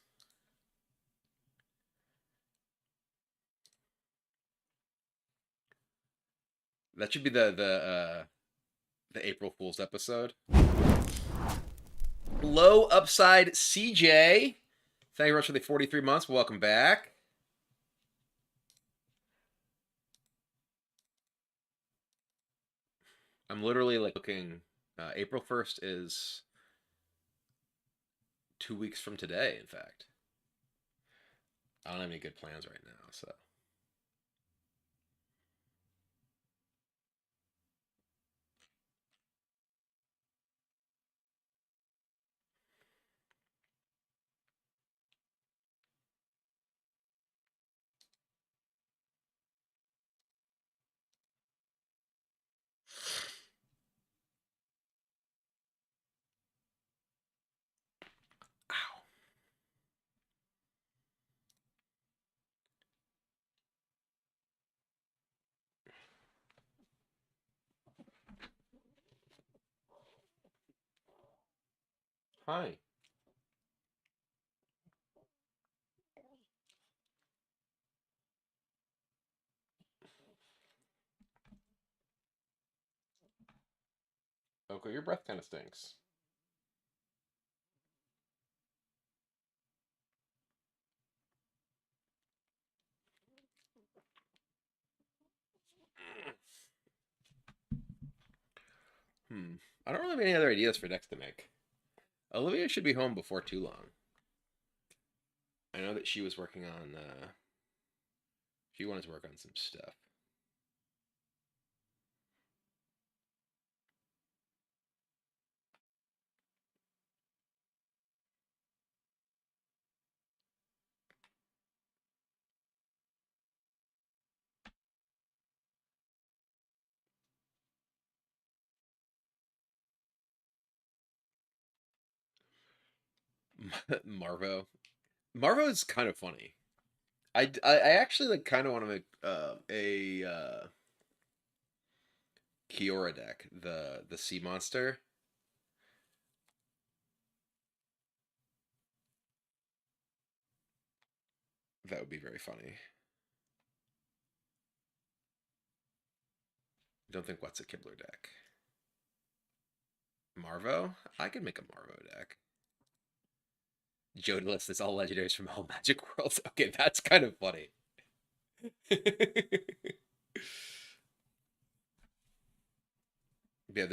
That should be the April Fool's episode. Low upside CJ. Thank you very much for the 43 months. Welcome back. I'm literally like looking. April 1st is 2 weeks from today, in fact. I don't have any good plans right now, so. Ow. Hi. Okay, your breath kind of stinks. I don't really have any other ideas for decks to make. Olivia should be home before too long. I know that she was working on. She wanted to work on some stuff. Marvo. Marvo is kind of funny. I actually like kind of want to make a Kiora deck, the sea monster. That would be very funny. I don't think what's a Kibler deck. Marvo? I could make a Marvo deck. Jodalist is all legendaries from all Magic Worlds. Okay, that's kind of funny. Yeah, uh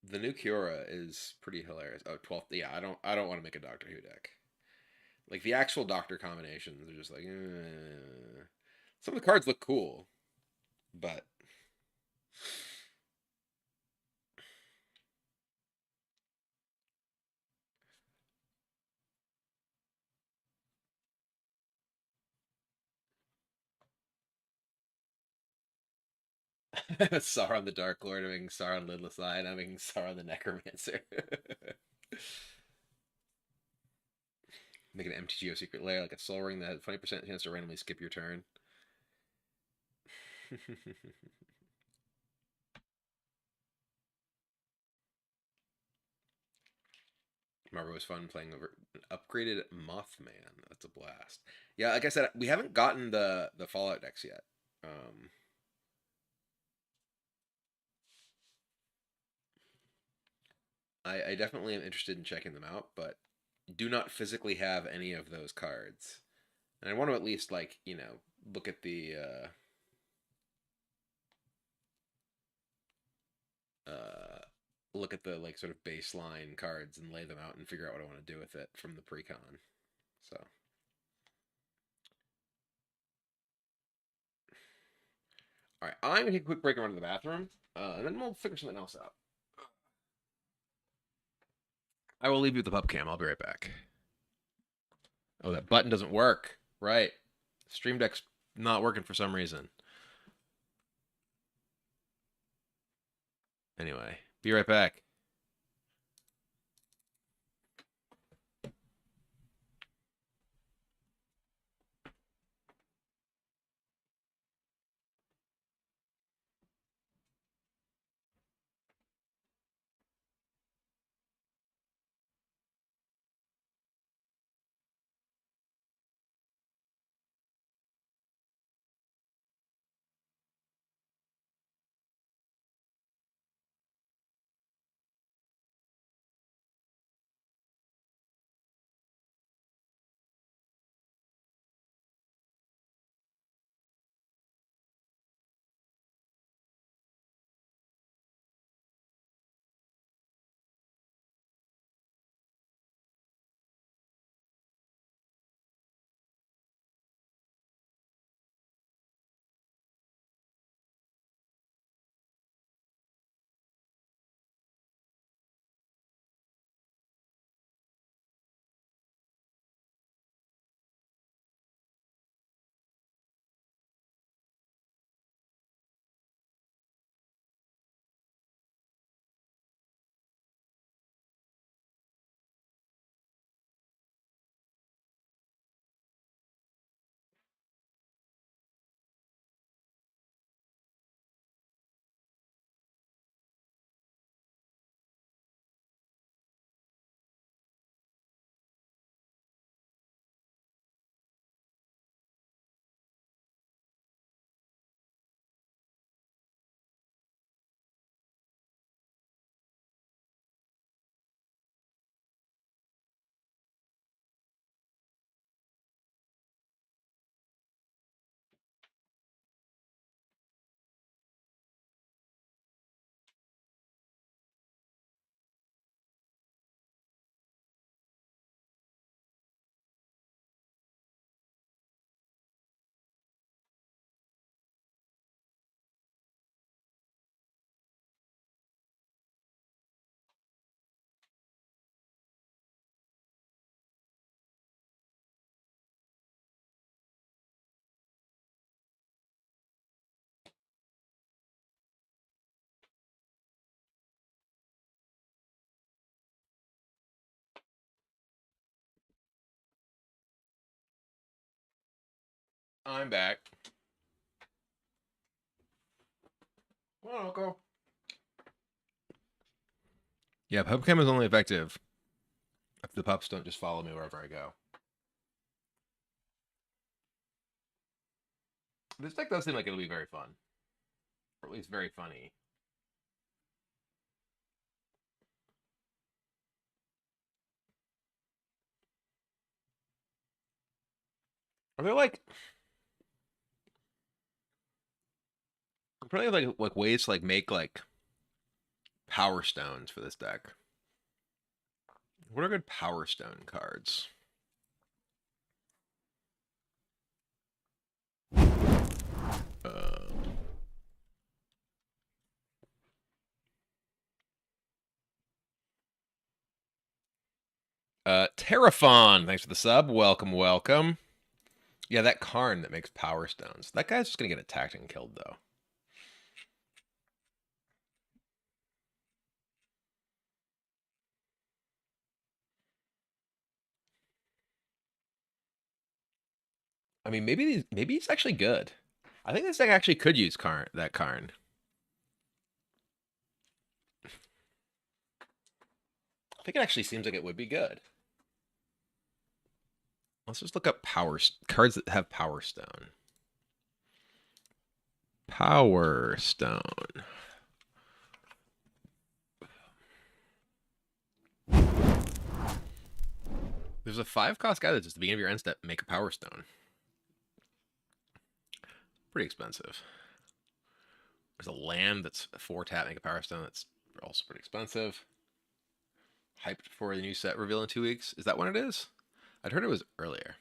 the new Kiora is pretty hilarious. Oh, 12th. Yeah, I don't want to make a Doctor Who deck. Like the actual Doctor combinations are just like, some of the cards look cool, but Sauron the Dark Lord, I'm making Sauron Lidless Eye, and I'm making Sauron the Necromancer. Make an MTGO secret lair like a soul ring that has 20% chance to randomly skip your turn. Remember, it was fun playing over an upgraded Mothman. That's a blast. Yeah, like I said, we haven't gotten the Fallout decks yet. I definitely am interested in checking them out, but do not physically have any of those cards. And I want to at least, like, you know, look at the like sort of baseline cards and lay them out and figure out what I want to do with it from the pre-con. So all right, I'm gonna take a quick break and run to the bathroom, and then we'll figure something else out. I will leave you with the pup cam. I'll be right back. Oh, that button doesn't work. Right. Stream Deck's not working for some reason. Anyway, be right back. I'm back. Well, I'll go. Yeah, PubChem is only effective if the pups don't just follow me wherever I go. This deck does seem like it'll be very fun. Or at least very funny. Are there probably like ways to like make like power stones for this deck? What are good power stone cards? Terraphon, thanks for the sub. Welcome, welcome. Yeah, that Karn that makes power stones. That guy's just gonna get attacked and killed though. I mean, maybe he's actually good. I think this deck actually could use that Karn. I think it actually seems like it would be good. Let's just look up cards that have Power Stone. Power Stone. There's a 5-cost guy that's just the beginning of your end step, make a Power Stone. Pretty expensive. There's a land that's a 4-tap, make a Power Stone. That's also pretty expensive. Hyped for the new set reveal in 2 weeks. Is that when it is? I'd heard it was earlier.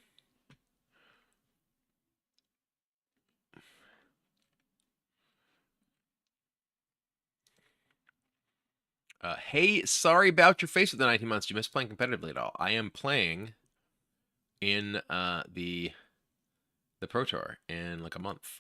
Hey, sorry about your face with the 19 months. You missed playing competitively at all. I am playing in the Pro Tour in like a month.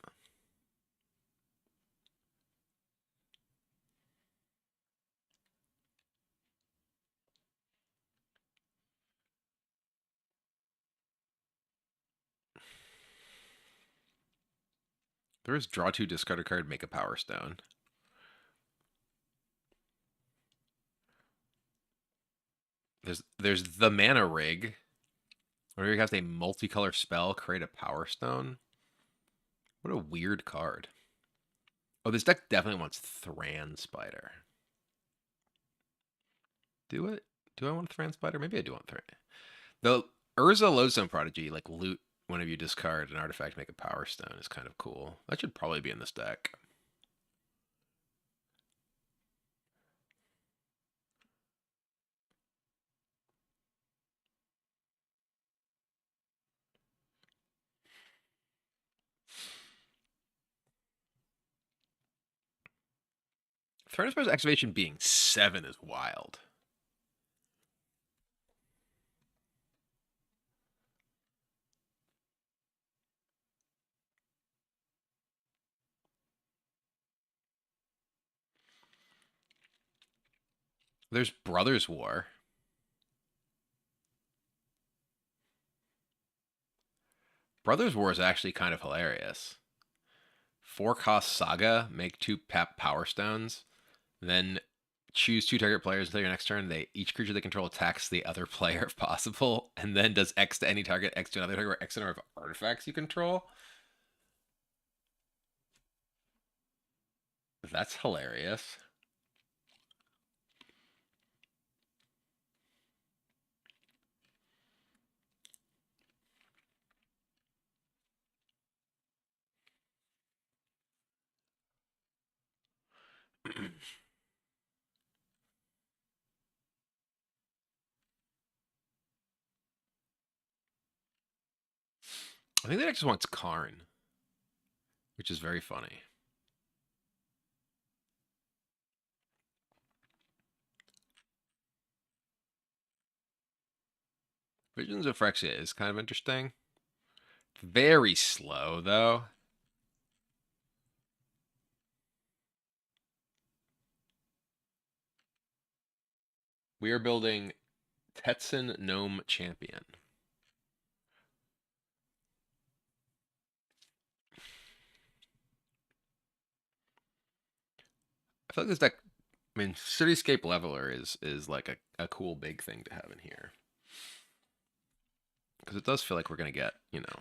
There is draw 2, discard a card, make a Power Stone. There's the Mana Rig. Whenever you cast a multicolor spell, create a Power Stone. What a weird card. Oh, this deck definitely wants Thran Spider. Do it? Do I want Thran Spider? Maybe I do want Thran. The Urza Lodestone Prodigy, like loot whenever you discard an artifact, make a Power Stone is kind of cool. That should probably be in this deck. Thran Spider's activation being 7 is wild. There's Brothers War. Brothers War is actually kind of hilarious. 4-cost Saga, make 2 Power Stones, then choose 2 target players until your next turn. Each creature they control attacks the other player if possible, and then does X to any target, X to another target, or X to number of artifacts you control. That's hilarious. I think that just wants Karn, which is very funny. Visions of Phyrexia is kind of interesting. Very slow, though. We are building Tetsun Gnome Champion. I feel like this deck, I mean, Cityscape Leveler is like a cool big thing to have in here. Because it does feel like we're going to get, you know,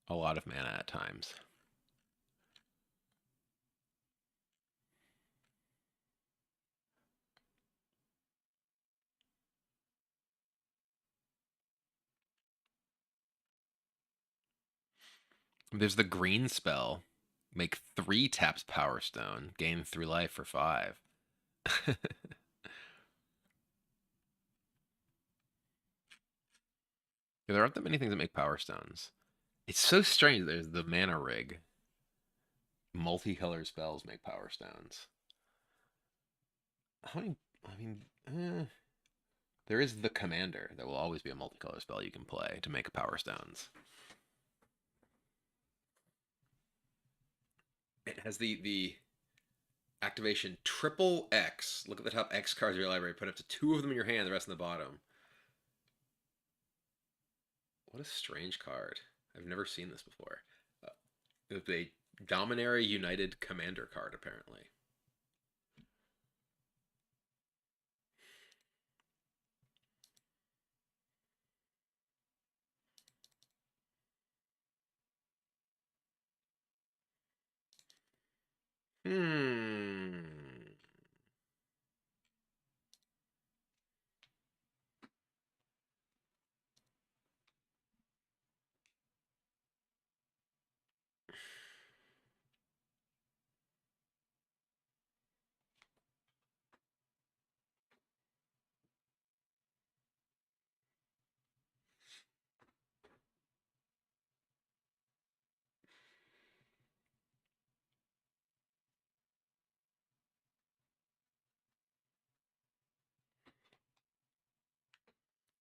a lot of mana at times. There's the green spell. Make 3 taps Power Stone. Gain 3 life for 5. There aren't that many things that make Power Stones. It's so strange. There's the Mana Rig. Multicolor spells make Power Stones. There is the Commander. That will always be a multicolor spell you can play to make Power Stones. It has the activation triple X. Look at the top X cards of your library. Put up to 2 of them in your hand, the rest in the bottom. What a strange card. I've never seen this before. Uh, it's a Dominaria United Commander card, apparently. Hmm.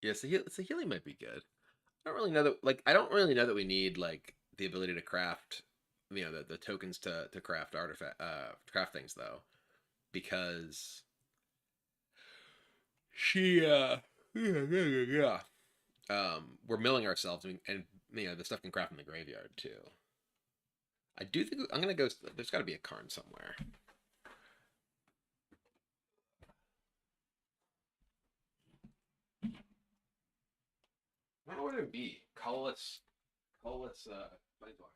Yeah, so healing might be good. I don't really know that. Like, I don't really know that we need like the ability to craft, the tokens to craft craft things though, because she yeah. We're milling ourselves, and the stuff can craft in the graveyard too. I do think I'm gonna go. There's got to be a Karn somewhere. I don't know what it would be. Colorless, Planeswalker.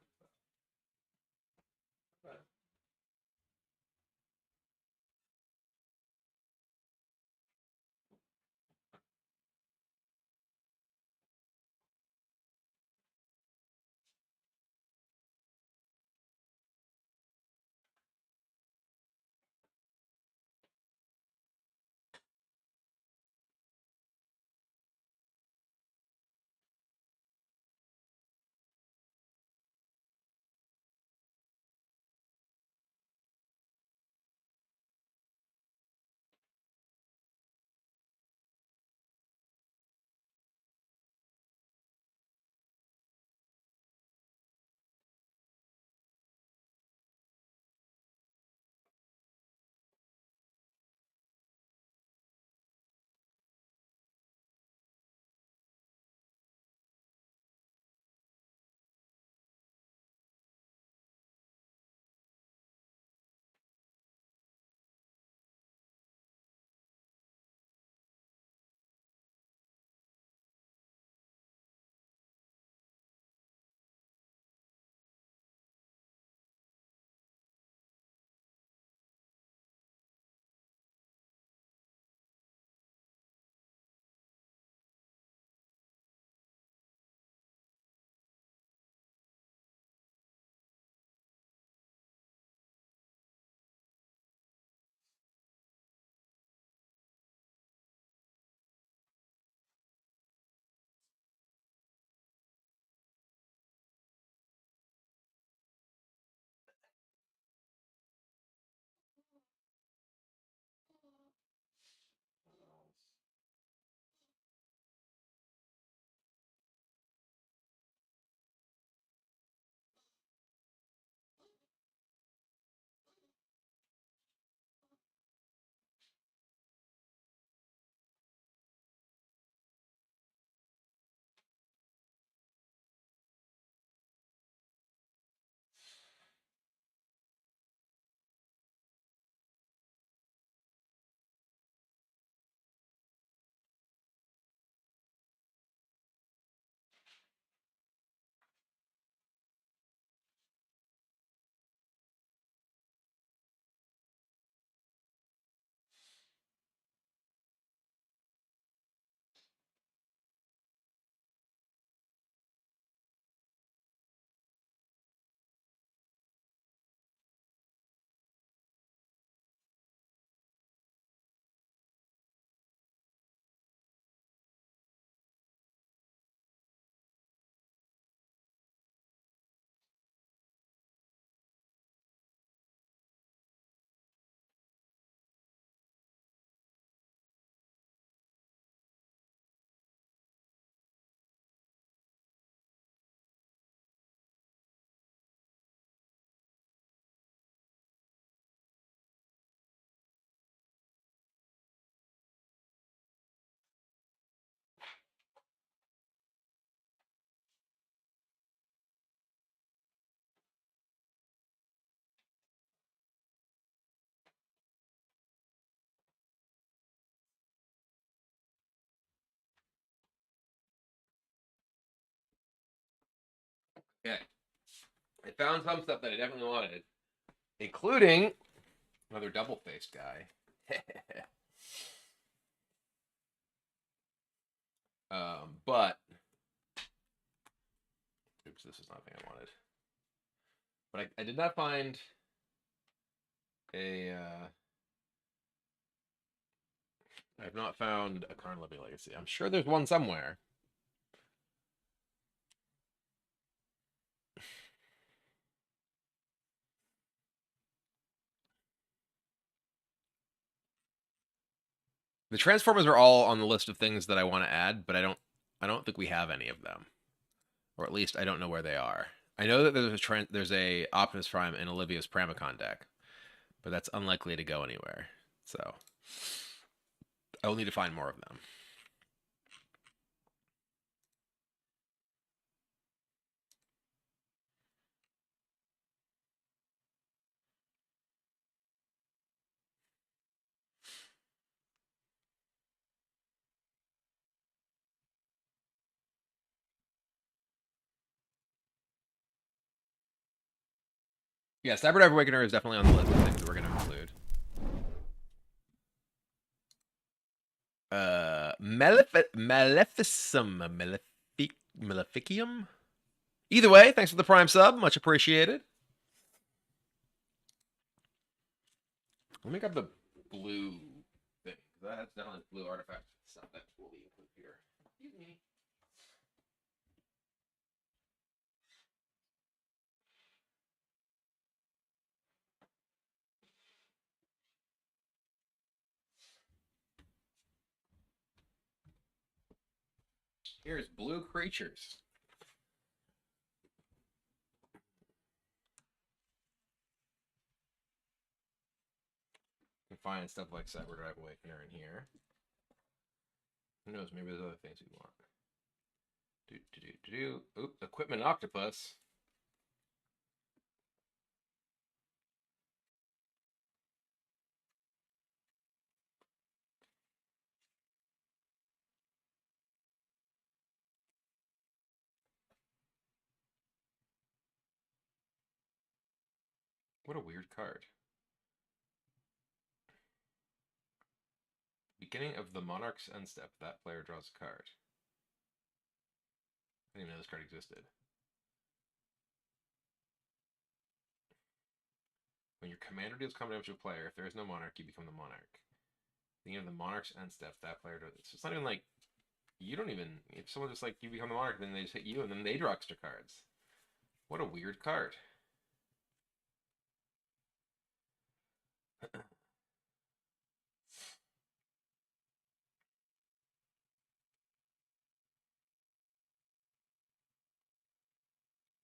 Okay. I found some stuff that I definitely wanted, including another double-faced guy. But oops, this is not the thing I wanted. But I did not find a. I have not found a Karn Living Legacy. I'm sure there's one somewhere. The Transformers are all on the list of things that I want to add, but I don't think we have any of them, or at least I don't know where they are. I know that there's a Optimus Prime in Olivia's Pramicon deck, but that's unlikely to go anywhere. So I'll need to find more of them. Yeah, Cyberdrive Awakener is definitely on the list of things that we're going to include. Maleficium? Either way, thanks for the Prime sub. Much appreciated. Let me grab the blue thing. That's definitely blue artifact stuff that will be included here. Excuse me. Here's blue creatures. You can find stuff like Cyberdrive Awakener in here. Who knows? Maybe there's other things we want. Oop, Equipment Octopus. What a weird card. Beginning of the Monarch's end step, that player draws a card. I didn't even know this card existed. When your commander deals combat damage to a player, if there is no monarch, you become the monarch. Beginning of the Monarch's end step, that player does it. So it's not even like you don't even. If someone just like you become the monarch, then they just hit you, and then they draw extra cards. What a weird card.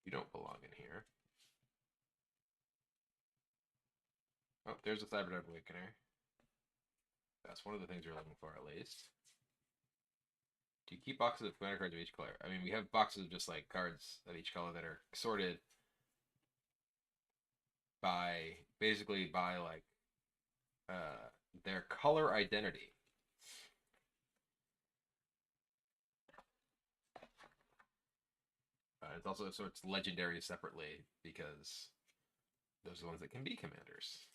You don't belong in here. Oh, there's a Cyberdrive Awakener. That's one of the things you're looking for, at least. Do you keep boxes of commander cards of each color? I mean, we have boxes of just like cards of each color that are sorted by basically by like their color identity. It's also so it's legendary separately because those are the ones that can be commanders.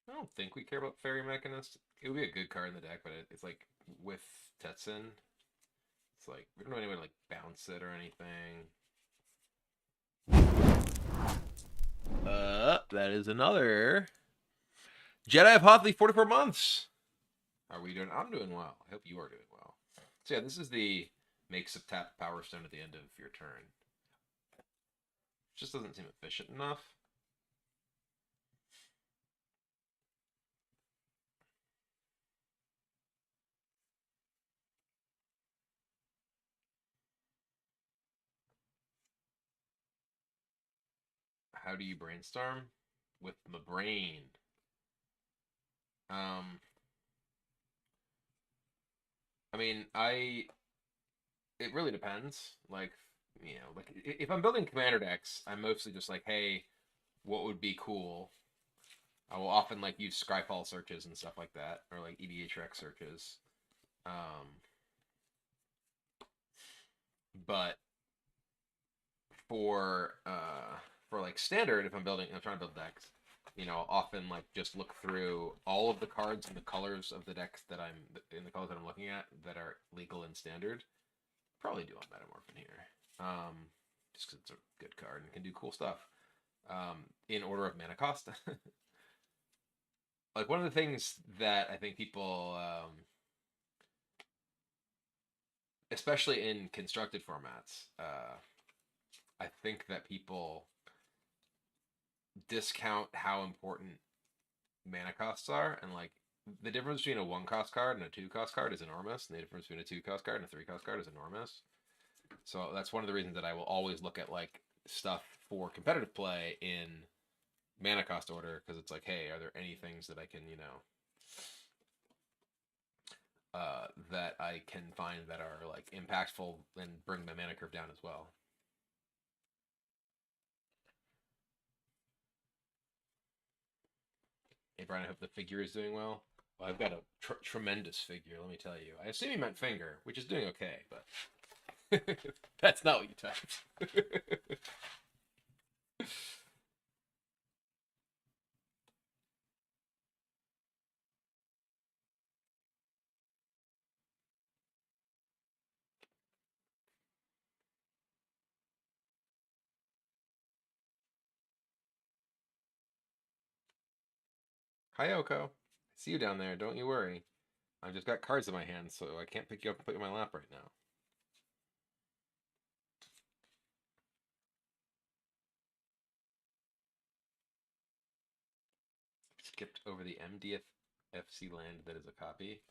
I don't think we care about Fairy Mechanist. It would be a good card in the deck, but it's like with Tetsun, it's like we don't know anyone like bounce it or anything. That is another Jedi of Hothly 44 months. How are we doing? I'm doing well. I hope you are doing well. So yeah, this is the makes a tap Power Stone at the end of your turn. Just doesn't seem efficient enough. How do you brainstorm? With the brain. I mean, it really depends. Like, you know, like if I'm building commander decks, I'm mostly just like, hey, what would be cool? I will often like use Skyfall searches and stuff like that, or like EDHREX searches. But for like standard, if I'm trying to build decks, I'll often like just look through all of the cards and the colors of the decks that the colors that I'm looking at that are legal in standard. Probably do on Metamorph in here, just because it's a good card and can do cool stuff. In order of mana cost, like one of the things that I think people, especially in constructed formats, I think that people discount how important mana costs are, and like the difference between a 1-cost card and a 2-cost card is enormous, and the difference between a 2-cost card and a 3-cost card is enormous. So that's one of the reasons that I will always look at like stuff for competitive play in mana cost order, because it's like, hey, are there any things that I can, that I can find that are like impactful and bring my mana curve down as well. Hey Brian, I hope the figure is doing well. Well, I've got a tremendous figure, let me tell you. I assume you meant finger, which is doing okay, but that's not what you typed. Hi, Oko. I see you down there. Don't you worry. I've just got cards in my hand, so I can't pick you up and put you in my lap right now. Skipped over the MDFC land that is a copy.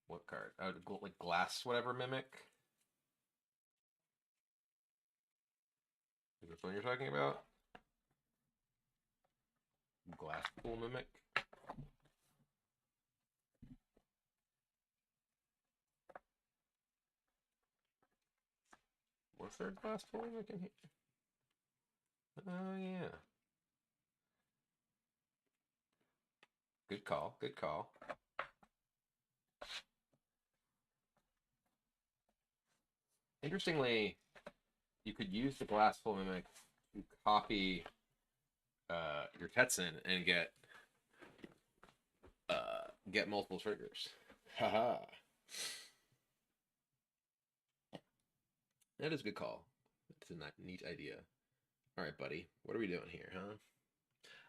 What card? Oh, like glass whatever mimic? Is this one you're talking about? Glass pool mimic? Was there a glass pool mimic in here? Oh, yeah. Good call. Good call. Interestingly, you could use the glass pool mimic to copy your Tetsun and get multiple triggers. Haha. That is a good call. It's a neat idea. All right, buddy. What are we doing here, huh?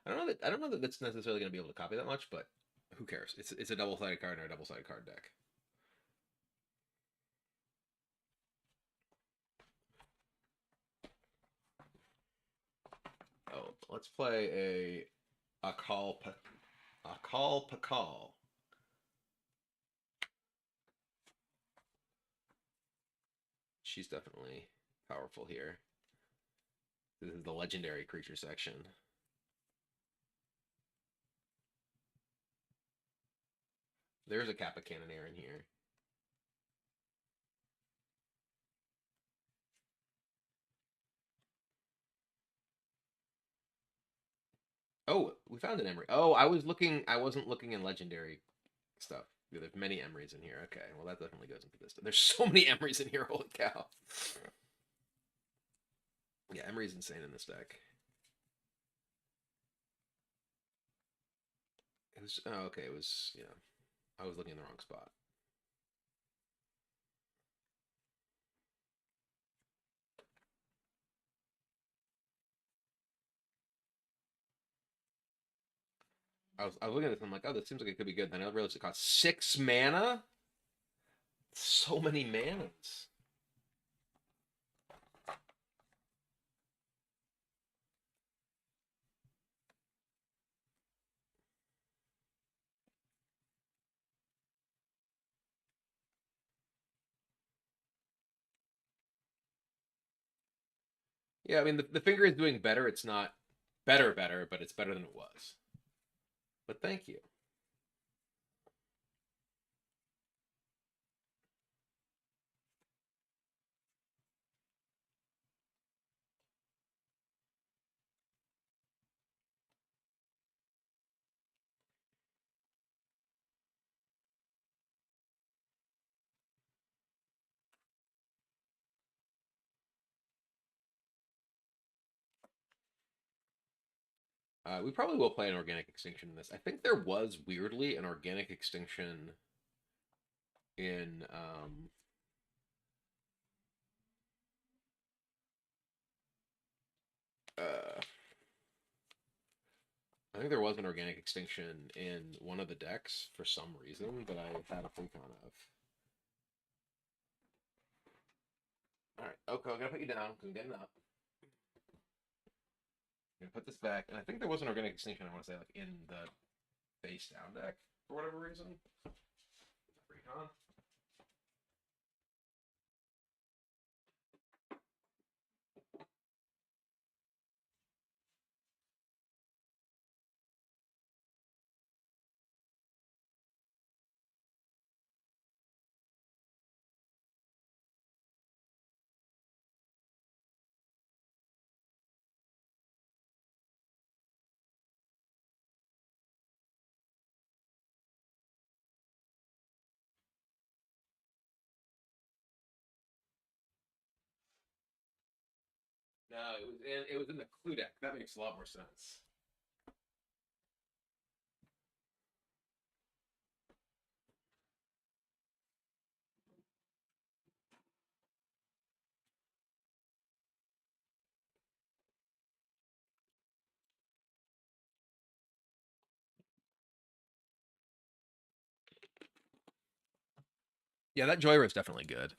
I don't know that that's necessarily going to be able to copy that much, but who cares? It's a double-sided card or a double-sided card deck. Oh, let's play a call Pakal. She's definitely powerful here. This is the legendary creature section. There's a Kappa Cannoneer in here. Oh, we found an Emery. Oh, I wasn't looking in legendary stuff. There's many Emerys in here. Okay, well that definitely goes into this. There's so many Emerys in here. Holy cow! Yeah, Emery's insane in this deck. It was okay. It was I was looking in the wrong spot. I was looking at this and I'm like, oh, this seems like it could be good. Then I realized it costs 6 mana. So many manas. Yeah, I mean the finger is doing better. It's not better, but it's better than it was. But thank you. We probably will play an organic extinction in this. I think there was weirdly an organic extinction in I think there was an organic extinction in one of the decks for some reason that I had a recon of. Alright, okay, I'm gonna put you down because I'm getting up. I'm gonna put this back, and I think there was an organic extinction, I want to say, like in the face down deck for whatever reason. Recon. No, it was in the clue deck. That makes a lot more sense. Yeah, that Joyra is definitely good.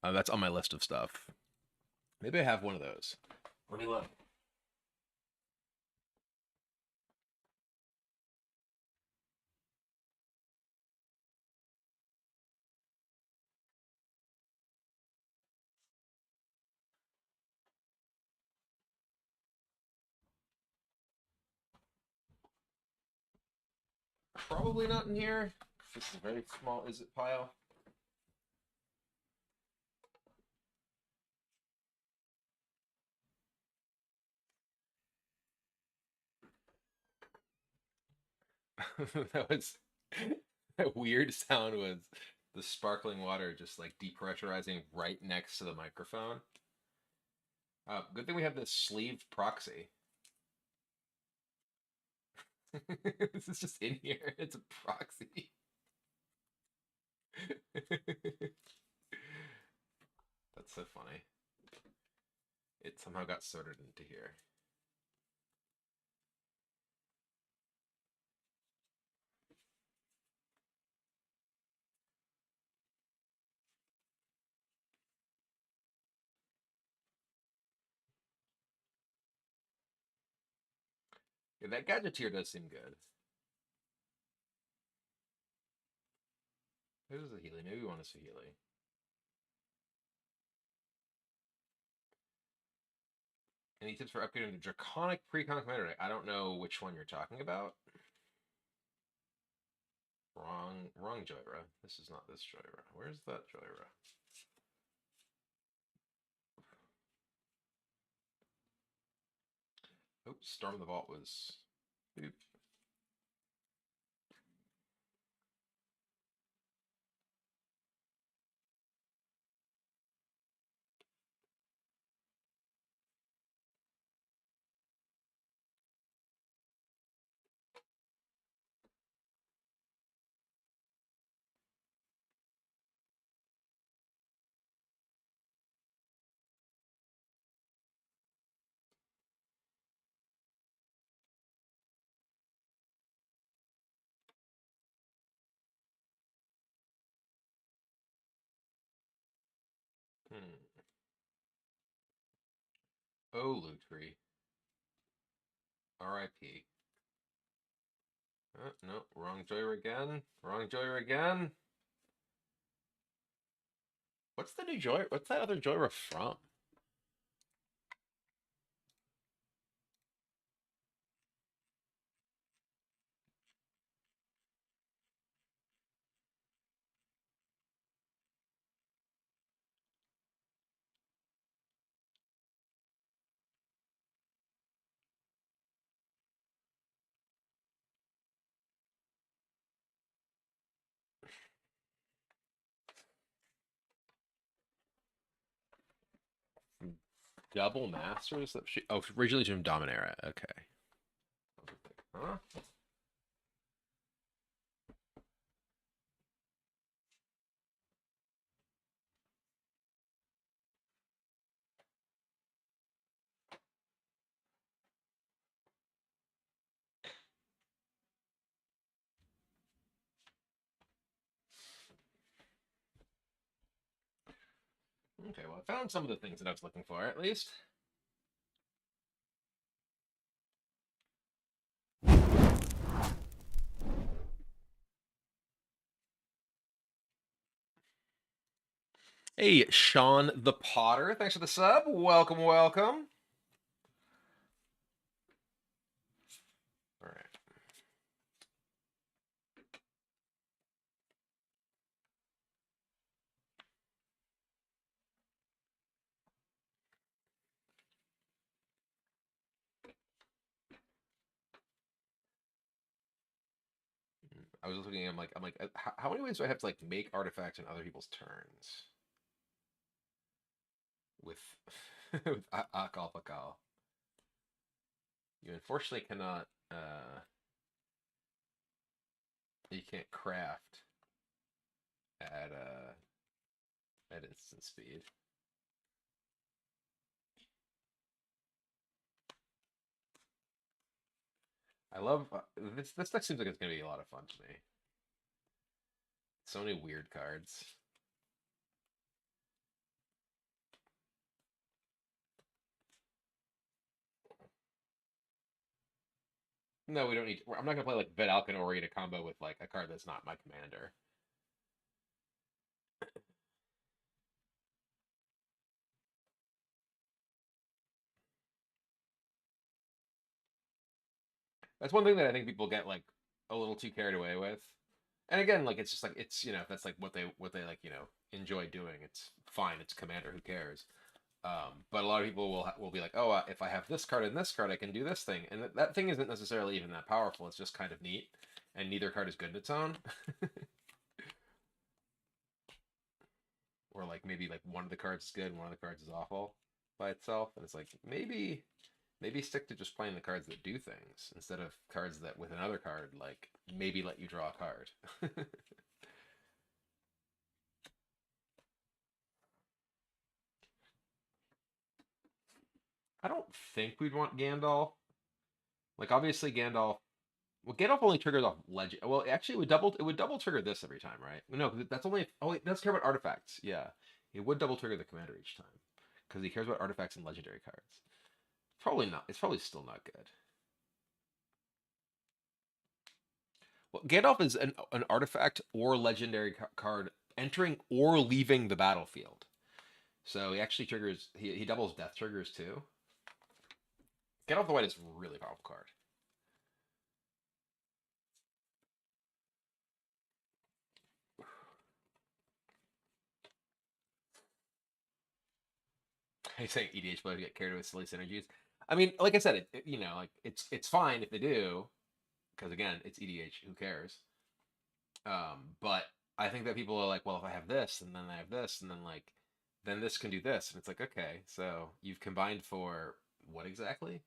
That's on my list of stuff. Maybe I have one of those. Let me look. Probably not in here. This is a very small is it pile. That was that weird sound was the sparkling water just like depressurizing right next to the microphone. Good thing we have this sleeved proxy. This is just in here. It's a proxy. That's so funny. It somehow got sorted into here. Yeah, that Gadgeteer does seem good. This is a Healy. Maybe we want to see Healy. Any tips for upgrading the Draconic Precon Commander deck? I don't know which one you're talking about. Wrong Joyra. This is not this Joyra. Where's that Joyra? Oops, Storm of the Vault was... Boop. Oh, Lutri. R.I.P. No, wrong Joyra again. Wrong Joyra again. What's the new Joyra? What's that other Joyra from? Double Masters? Oh, originally from Dominaria. Okay. Huh? Okay, well, I found some of the things that I was looking for, at least. Hey, Sean the Potter, thanks for the sub. Welcome, welcome. All right. I was looking. I'm like, how many ways do I have to like make artifacts in other people's turns with with Akal? You unfortunately cannot. You can't craft at instant speed. I love this. This deck seems like it's gonna be a lot of fun to me. So many weird cards. No, we don't need. I'm not gonna play like Vedalken Ori to combo with like a card that's not my commander. That's one thing that I think people get like a little too carried away with. And again, like it's just like it's that's like what they like enjoy doing. It's fine. It's commander. Who cares? But a lot of people will be like, oh, if I have this card and this card, I can do this thing, and that thing isn't necessarily even that powerful. It's just kind of neat, and neither card is good in its own. Or like maybe like one of the cards is good, and one of the cards is awful by itself, and it's like maybe stick to just playing the cards that do things instead of cards that with another card like maybe let you draw a card. I don't think we'd want Gandalf. Like obviously Gandalf. Well, Gandalf only triggers off legend. Well, actually, it would double trigger this every time, right? No, that's only. Oh, wait, that's care about artifacts. Yeah, it would double trigger the commander each time because he cares about artifacts and legendary cards. Probably not. It's probably still not good. Well, Gandalf is an artifact or legendary card entering or leaving the battlefield. So he actually triggers. He doubles death triggers too. Gandalf the White is a really powerful card. He's saying EDH players get carried away with silly synergies. I mean, like I said, like it's fine if they do, because again, it's EDH. Who cares? But I think that people are like, well, if I have this, and then I have this, and then like, then this can do this, and it's like, okay, so you've combined for what exactly?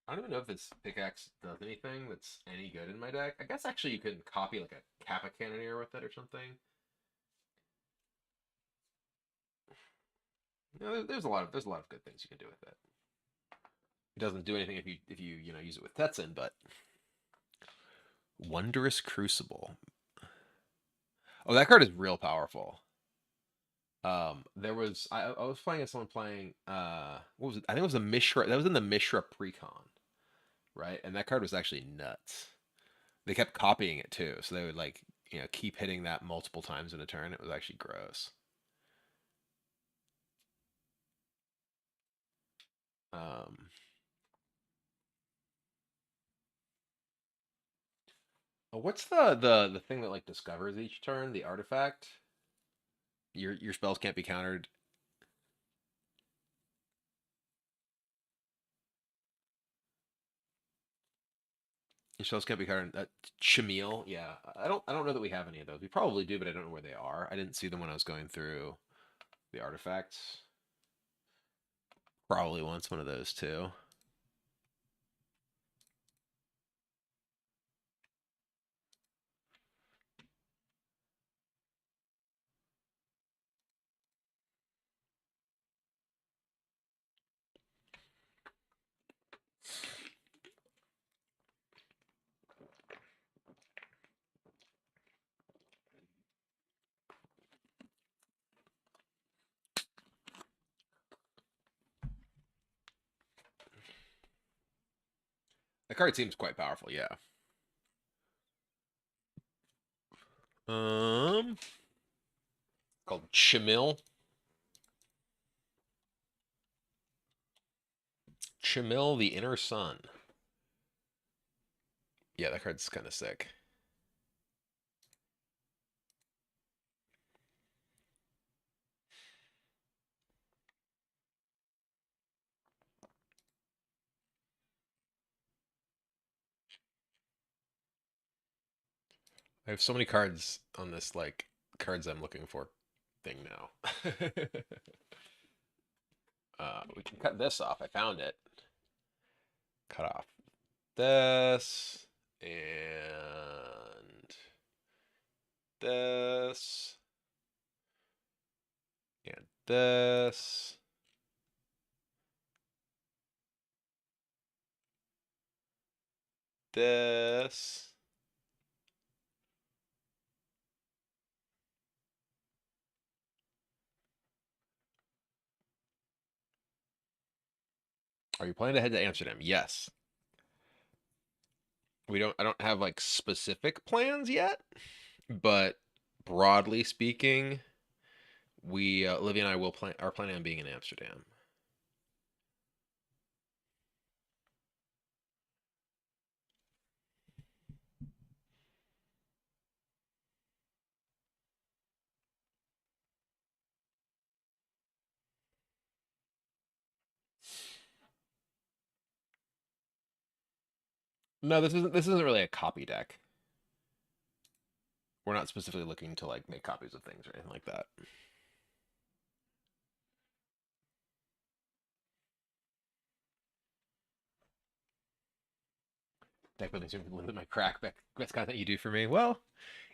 I don't even know if this pickaxe does anything that's any good in my deck. I guess actually you can copy like a Kappa Cannoneer with it or something. There's a lot of good things you can do with it. It doesn't do anything if you use it with Tetsun, but Wondrous Crucible. Oh, that card is real powerful. I was playing as someone playing what was it? I think it was a Mishra. That was in the Mishra Precon, right? And that card was actually nuts. They kept copying it too, so they would like keep hitting that multiple times in a turn. It was actually gross. Oh, what's the thing that like discovers each turn? The artifact. Your spells can't be countered. Your spells can't be countered. Shamil, yeah. I don't know that we have any of those. We probably do, but I don't know where they are. I didn't see them when I was going through the artifacts. Probably wants one of those too. The card seems quite powerful, yeah. Called Shamil. Shamil, the Inner Sun. Yeah, that card's kind of sick. I have so many cards on this, like, cards I'm looking for thing now. We can cut this off. I found it. Cut off this and this and this. This. Are you planning to head to Amsterdam? Yes. I don't have like specific plans yet, but broadly speaking, Livy and I are planning on being in Amsterdam. No, this isn't really a copy deck. We're not specifically looking to like make copies of things or anything like that. Deck building seems to limit my crack. Best content you do for me. Well,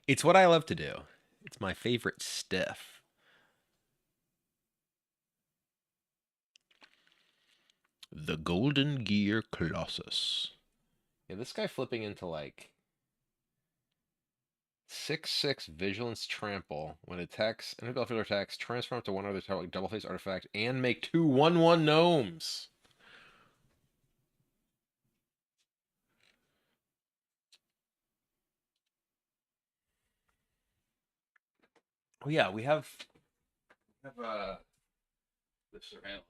it's what I love to do. It's my favorite stuff. The Golden Gear Colossus. Yeah, this guy flipping into like 6/6 Vigilance Trample. When it attacks, any battlefield attacks, transform to one other like double face artifact, and make 2/1/1 gnomes. Oh yeah, we have the surveillance.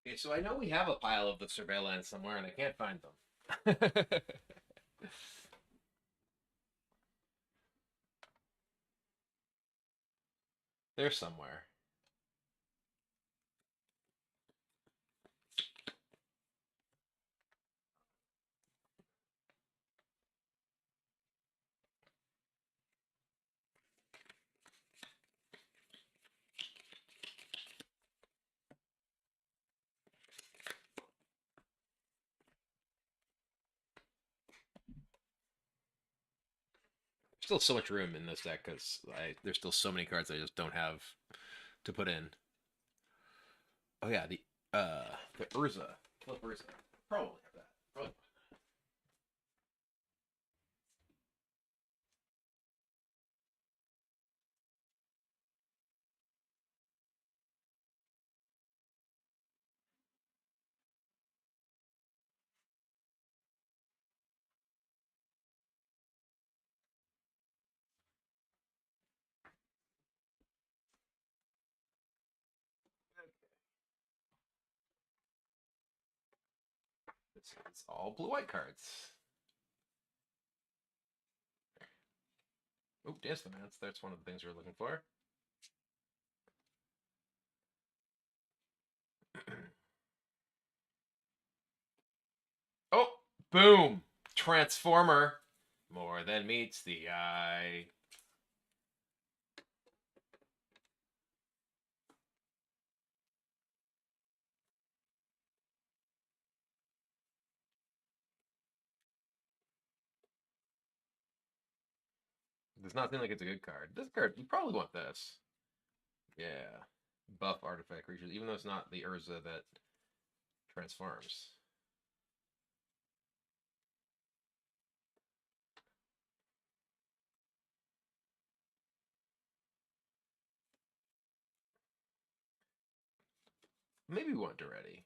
Okay, so I know we have a pile of the surveillance somewhere, and I can't find them. They're somewhere. Still so much room in this deck because there's still so many cards I just don't have to put in. Oh yeah, the Urza. Flip Urza. Probably have that. Probably. It's all blue-white cards. Oh, Dance the Mance. That's one of the things we're looking for. Oh, boom! Transformer. More than meets the eye. Does not seem like it's a good card. This card, you probably want this. Yeah. Buff artifact creatures, even though it's not the Urza that transforms. Maybe we want Duretti.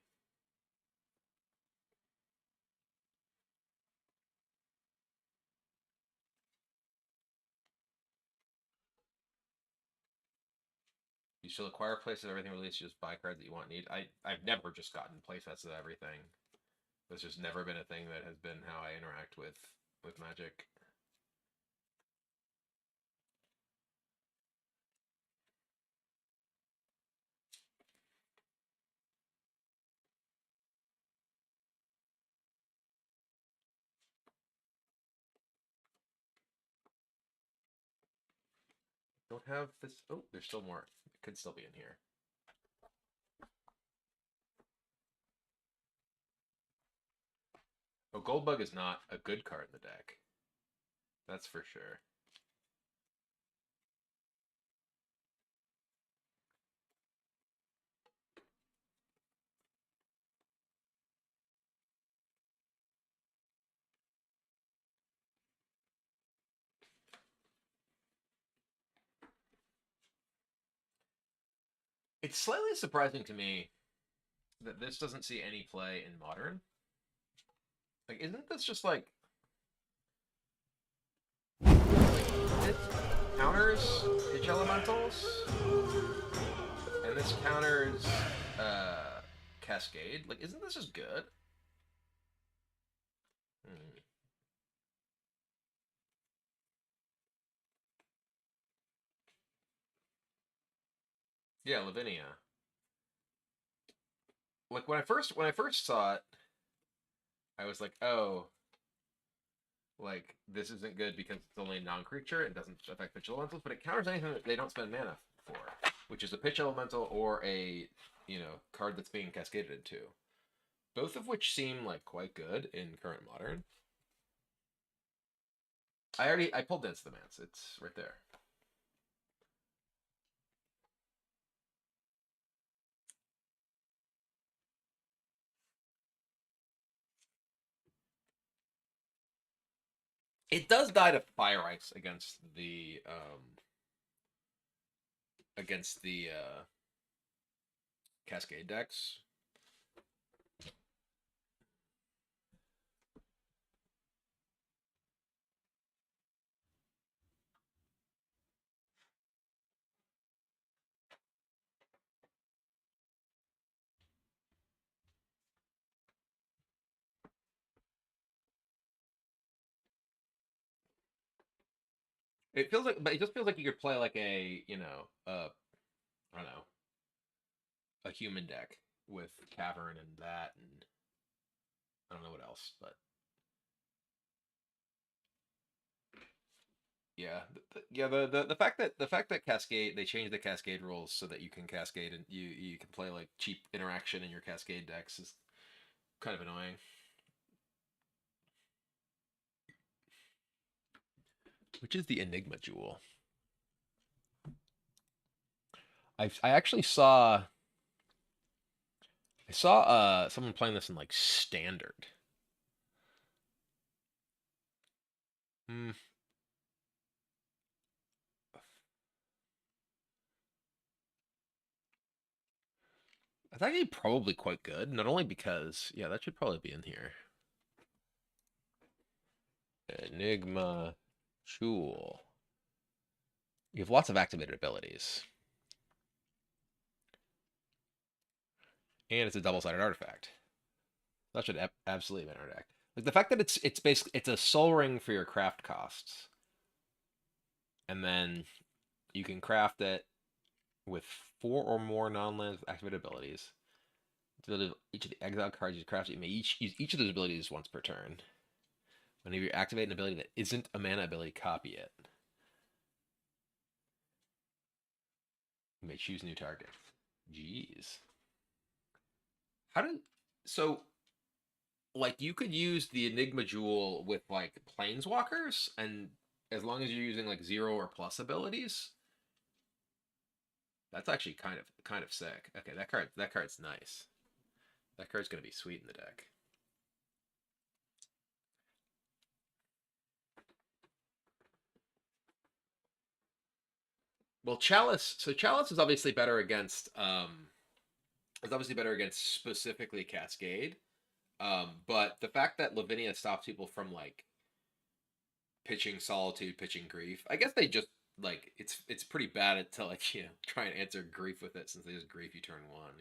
You shall acquire places of everything released. You just buy cards that you want need. I've never just gotten playsets of everything. That's just never been a thing that has been how I interact with Magic. Don't have this. Oh, there's still more. It could still be in here. Oh, Goldbug is not a good card in the deck. That's for sure. It's slightly surprising to me that this doesn't see any play in Modern. Like, isn't this just like it counters pitch elementals, and this counters Cascade? Like, isn't this just good? Hmm. Yeah, Lavinia. Like when I first saw it, I was like, oh, like this isn't good because it's only a non-creature. It doesn't affect pitch elementals, but it counters anything that they don't spend mana for, which is a pitch elemental or a card that's being cascaded into. Both of which seem like quite good in current Modern. I pulled Dance the Mance. It's right there. It does die to Fire Ice against the Cascade decks. It feels like, but it just feels like you could play like a, I don't know, a human deck with Cavern and that, and I don't know what else, but yeah, the fact that Cascade they changed the Cascade rules so that you can Cascade and you can play like cheap interaction in your Cascade decks is kind of annoying. Which is the Enigma Jewel? I actually saw someone playing this in like standard. Hmm. It's actually probably quite good, not only because yeah, that should probably be in here. Enigma Jewel. You have lots of activated abilities, and it's a double-sided artifact. That should absolutely be in our deck. Like the fact that it's basically it's a soul ring for your craft costs, and then you can craft it with 4 or more non-lands with activated abilities. Each of the exile cards you craft, you may use each of those abilities once per turn. Whenever you activate an ability that isn't a mana ability, copy it. You may choose new targets. Jeez. How did so like you could use the Enigma Jewel with like planeswalkers, and as long as you're using like 0 or plus abilities, that's actually kind of sick. Okay, that card's nice. That card's gonna be sweet in the deck. Well, Chalice. So Chalice is obviously better against specifically Cascade. But the fact that Lavinia stops people from like pitching Solitude, pitching Grief, I guess they just like it's pretty bad to like try and answer Grief with it since they just Grief you turn one.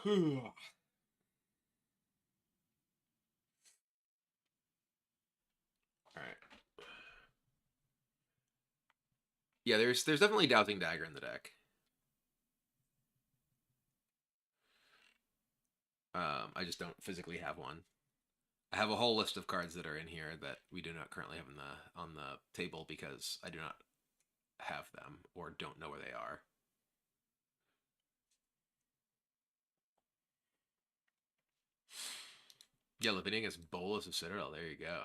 All right. Yeah, there's definitely Doubting Dagger in the deck. I just don't physically have one. I have a whole list of cards that are in here that we do not currently have on the table because I do not have them or don't know where they are. Yeah, Lavinia is Bolus of Citadel. There you go.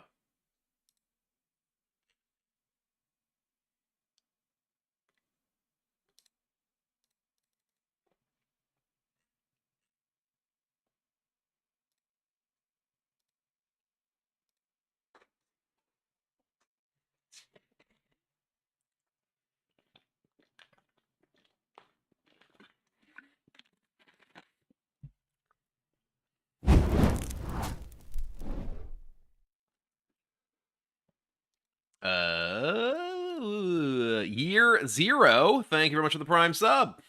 Year zero. Thank you very much for the Prime sub.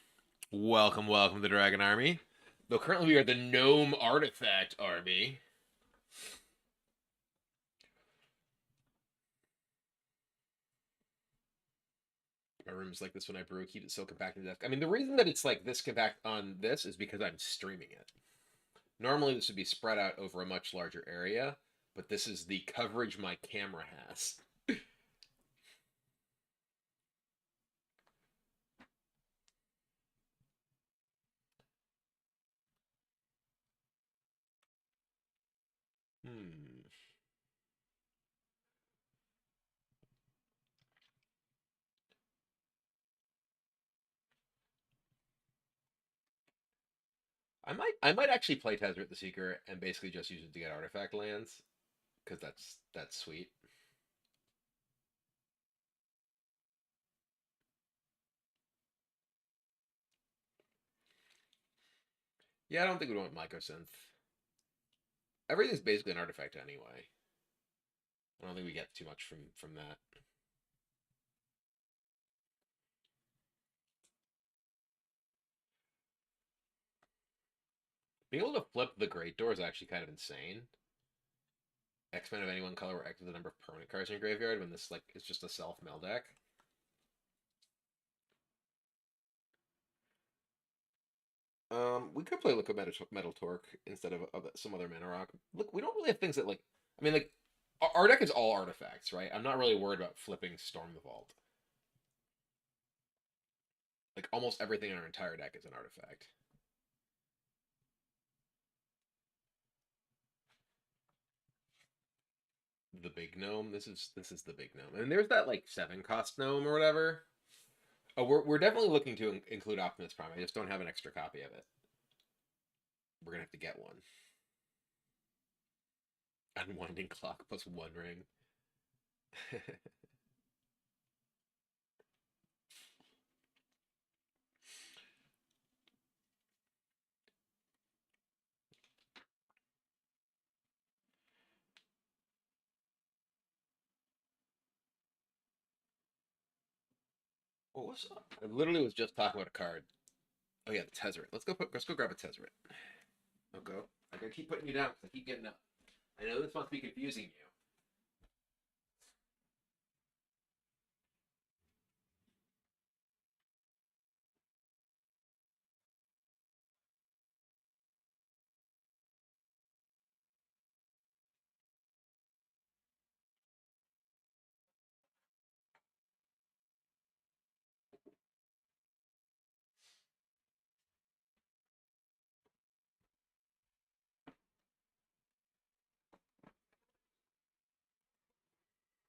Welcome, welcome to the Dragon Army. Though currently we are the Gnome Artifact Army. My room is like this when I brew. Keep it so compact in the desk. I mean, the reason that it's like this compact on this is because I'm streaming it. Normally, this would be spread out over a much larger area, but this is the coverage my camera has. Hmm. I might actually play Tezzeret the Seeker and basically just use it to get artifact lands because that's sweet. Yeah, I don't think we want Mycosynth. Everything's basically an artifact anyway. I don't think we get too much from that. Being able to flip the Great Door is actually kind of insane. X-Men of any one color where X is the number of permanent cards in your graveyard when this like is just a self-mill deck. We could play Liquid Metal Torque instead of some other mana rock. Look, we don't really have things that like. I mean, like our deck is all artifacts, right? I'm not really worried about flipping Storm the Vault. Like almost everything in our entire deck is an artifact. The big gnome. This is the big gnome, and there's that like 7-cost gnome or whatever. Oh, we're definitely looking to include Optimus Prime. I just don't have an extra copy of it. We're gonna have to get one. Unwinding clock plus 1 ring. What was I literally was just talking about a card. Oh yeah, the Tezzeret. Let's go grab a Tezzeret. I'll go. I gotta keep putting you down because I keep getting up. I know this must be confusing you.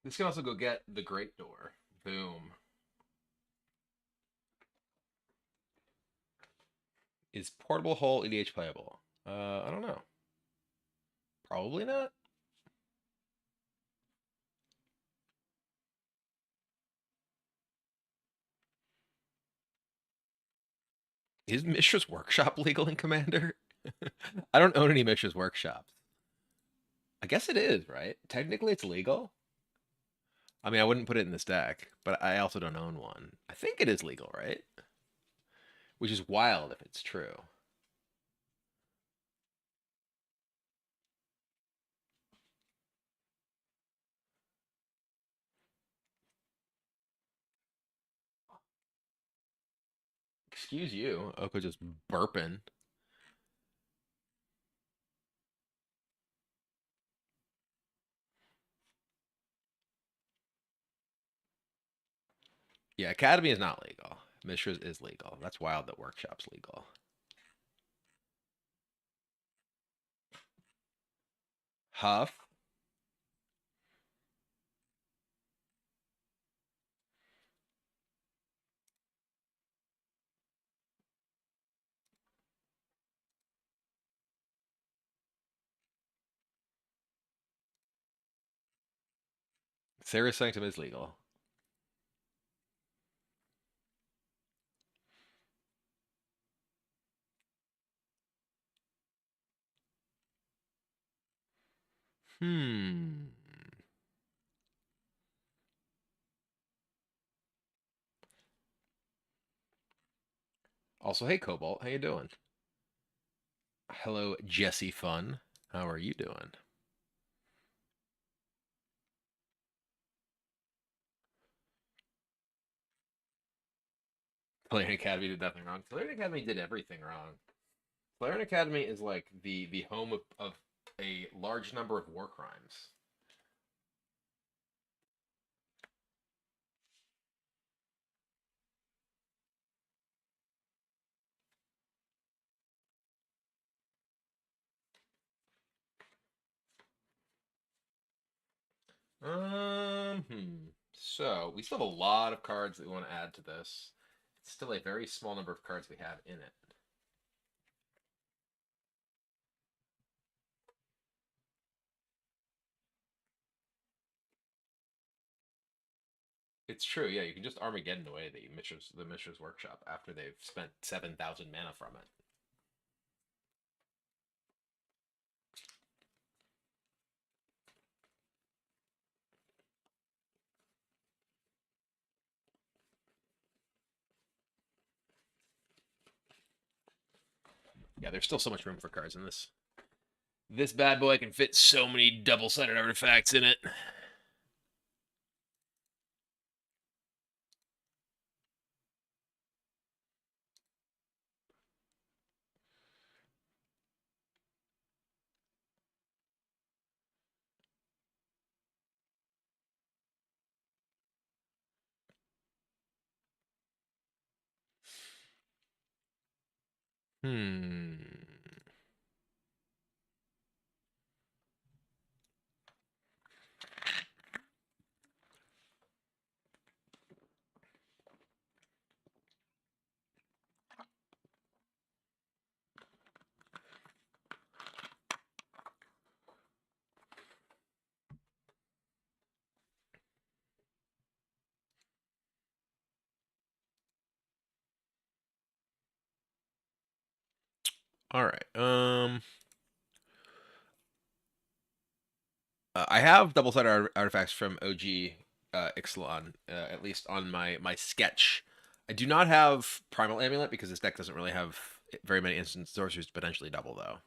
This can also go get the Great Door. Boom. Is Portable Hole EDH playable? I don't know. Probably not. Is Mishra's Workshop legal in Commander? I don't own any Mishra's Workshops. I guess it is, right? Technically, it's legal. I mean, I wouldn't put it in this deck, but I also don't own one. I think it is legal, right? Which is wild if it's true. Excuse you. Oko just burping. Yeah, Academy is not legal. Mishra's is legal. That's wild that Workshop's legal. Huff. Sarah's Sanctum is legal. Hmm. Also, hey Cobalt, how you doing? Hello, Jesse Fun. How are you doing? Player Academy did nothing wrong. Player Academy did everything wrong. Player Academy is like the home of a large number of war crimes. So we still have a lot of cards that we want to add to this. It's still a very small number of cards we have in it. It's true, yeah. You can just Armageddon away the Mishra's Workshop after they've spent 7,000 mana from it. Yeah, there's still so much room for cards in this. This bad boy can fit so many double-sided artifacts in it. Hmm. All right. I have double-sided artifacts from OG Ixalan, at least on my sketch. I do not have Primal Amulet because this deck doesn't really have very many instant sorceries to potentially double, though.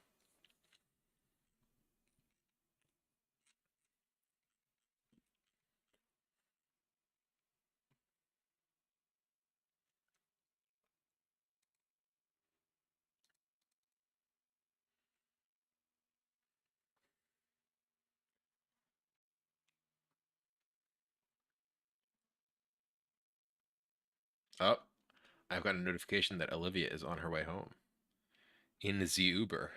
Oh, I've got a notification that Olivia is on her way home in the Uber.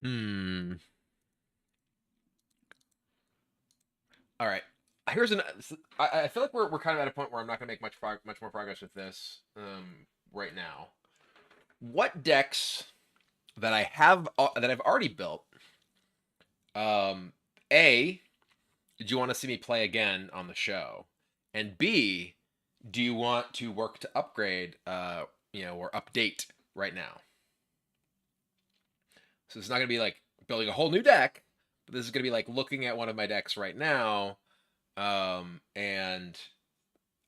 Hmm. All right. Here's an. I feel like we're kind of at a point where I'm not going to make much more progress with this right now. What decks that I have that I've already built? Um, A, do you want to see me play again on the show? And B, do you want to work to upgrade, or update right now? So it's not going to be like building a whole new deck, but this is going to be like looking at one of my decks right now, and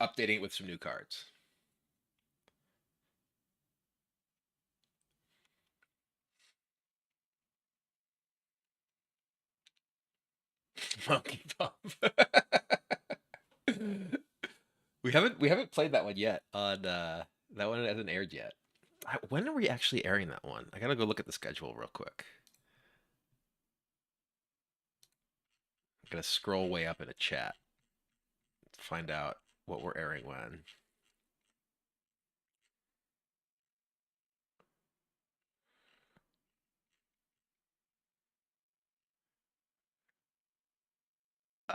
updating it with some new cards. Monkey Pump. we haven't played that one yet. On that one hasn't aired yet. When are we actually airing that one? I gotta go look at the schedule real quick. I'm gonna scroll way up in a chat to find out what we're airing when.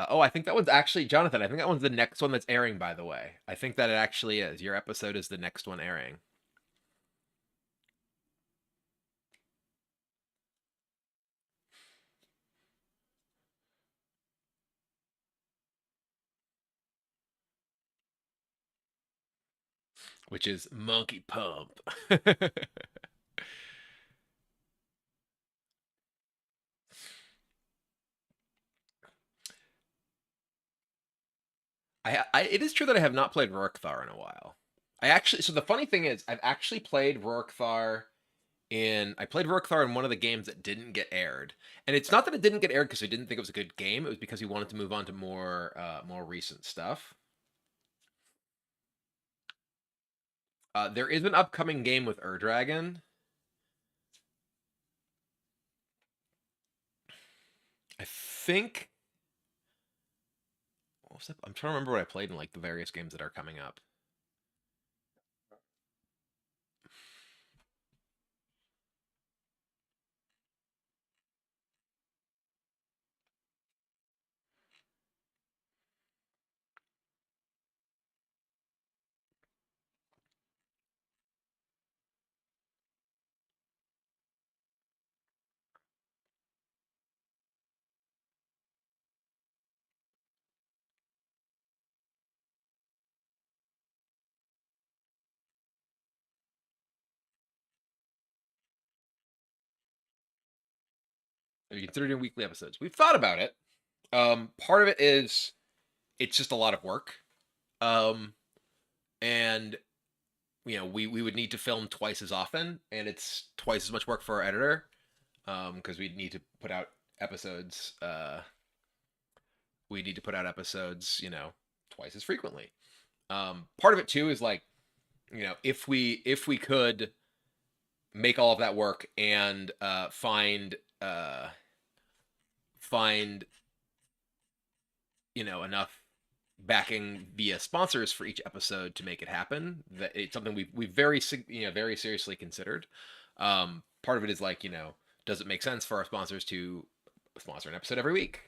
Oh, I think that one's actually Jonathan. I think that one's the next one that's airing. By the way, I think that it actually is. Your episode is the next one airing. Which is Monkey Pump. It is true that I have not played Rorkthar in a while. So the funny thing is, I've actually played Rorkthar I played Rorkthar in one of the games that didn't get aired, and it's not that it didn't get aired because we didn't think it was a good game. It was because we wanted to move on to more recent stuff. There is an upcoming game with Dragon. I think. What was that? I'm trying to remember what I played in like the various games that are coming up. Have you considered doing weekly episodes? We've thought about it. Part of it is it's just a lot of work. And we would need to film twice as often, and it's twice as much work for our editor. Because we need to put out episodes. We need to put out episodes, twice as frequently. Part of it too is like, if we could make all of that work and find enough backing via sponsors for each episode to make it happen, that it's something we've very very seriously considered. Part of it is like, does it make sense for our sponsors to sponsor an episode every week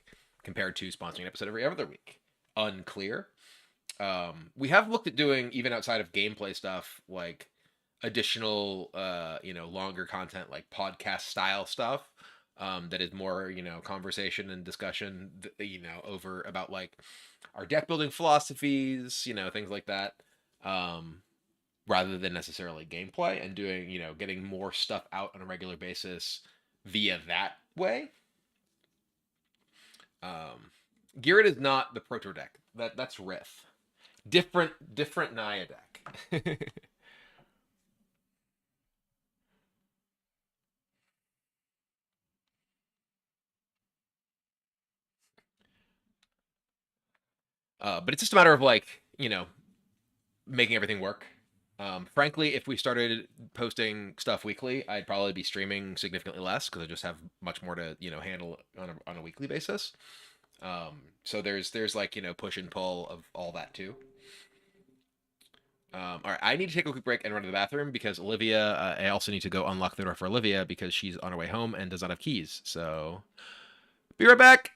compared to sponsoring an episode every other week? Unclear. We have looked at doing, even outside of gameplay stuff, like additional longer content, like podcast style stuff, that is more conversation and discussion, over about like our deck building philosophies, things like that, rather than necessarily gameplay, and doing, getting more stuff out on a regular basis via that way. Garrett is not the Proto deck. That's Riff. Different Naya deck. But it's just a matter of like, making everything work. Frankly, if we started posting stuff weekly, I'd probably be streaming significantly less because I just have much more to handle on a weekly basis. So there's like push and pull of all that too. All right, I need to take a quick break and run to the bathroom because Olivia. I also need to go unlock the door for Olivia because she's on her way home and does not have keys. So, be right back.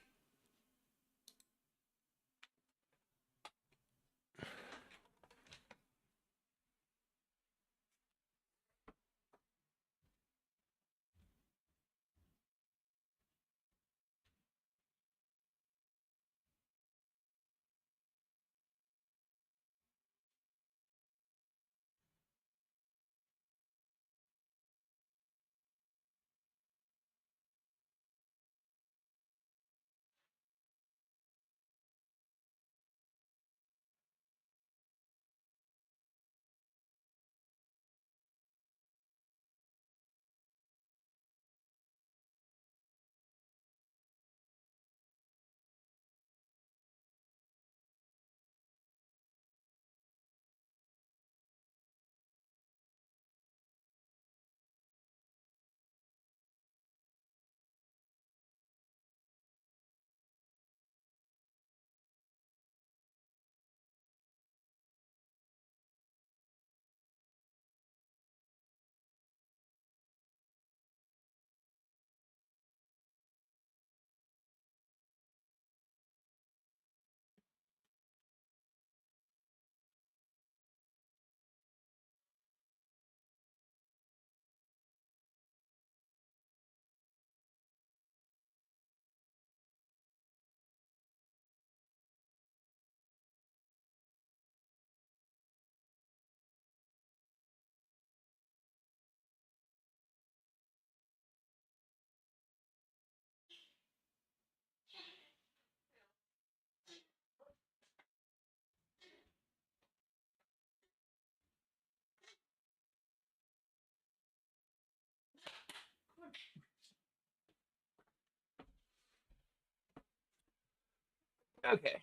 Okay,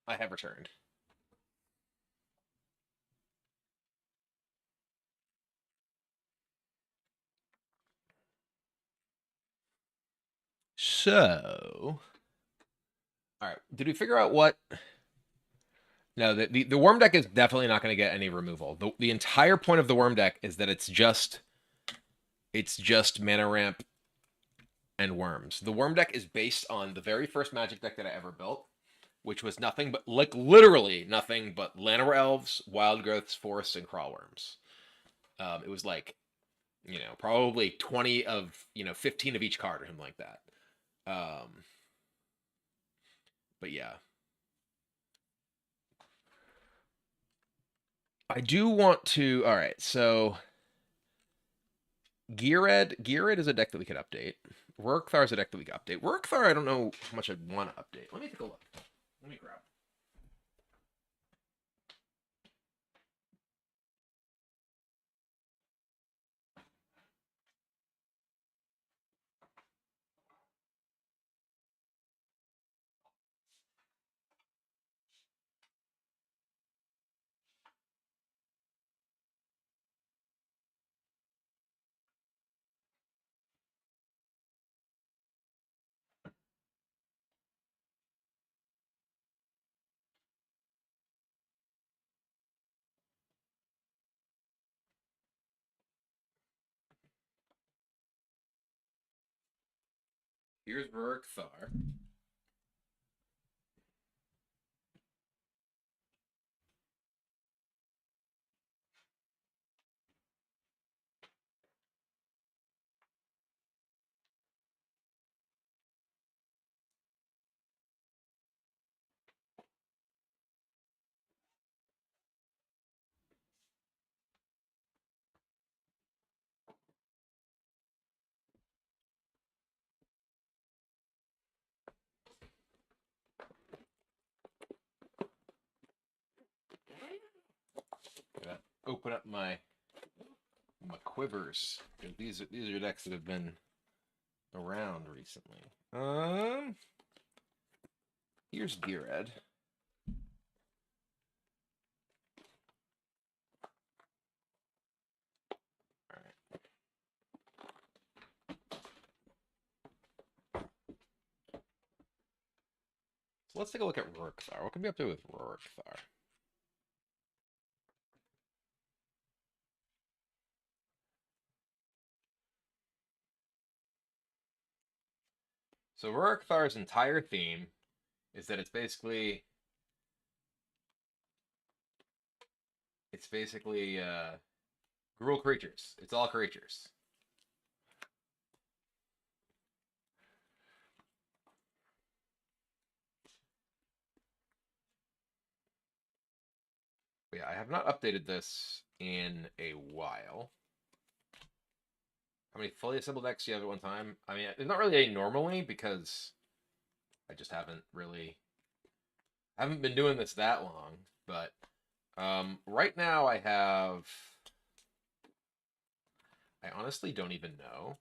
I have returned. So, all right, did we figure out what? No, the worm deck is definitely not going to get any removal. The entire point of the worm deck is that it's just mana ramp and worms. The worm deck is based on the very first Magic deck that I ever built, which was nothing but, like, literally nothing but Llanowar Elves, Wild Growths, Forests, and Crawlworms. It was like, probably 20 of, 15 of each card or something like that. But yeah. I do want to, all right, so Geared is a deck that we could update. Rurkthar's a deck that we could update. Rurkthar, I don't know how much I'd want to update. Let me take a look. Let me grab. Here's Rurkthar. Gotta open up my quivers. These are decks that have been around recently. Here's Geared. All right. So let's take a look at Rurkthar. What can we be up to with Rurkthar? So Rurkthar's entire theme is that it's basically gruel creatures. It's all creatures. But yeah, I have not updated this in a while. How many fully assembled decks do you have at one time? I mean, there's not really a normally because I just haven't been doing this that long. But right now I honestly don't even know.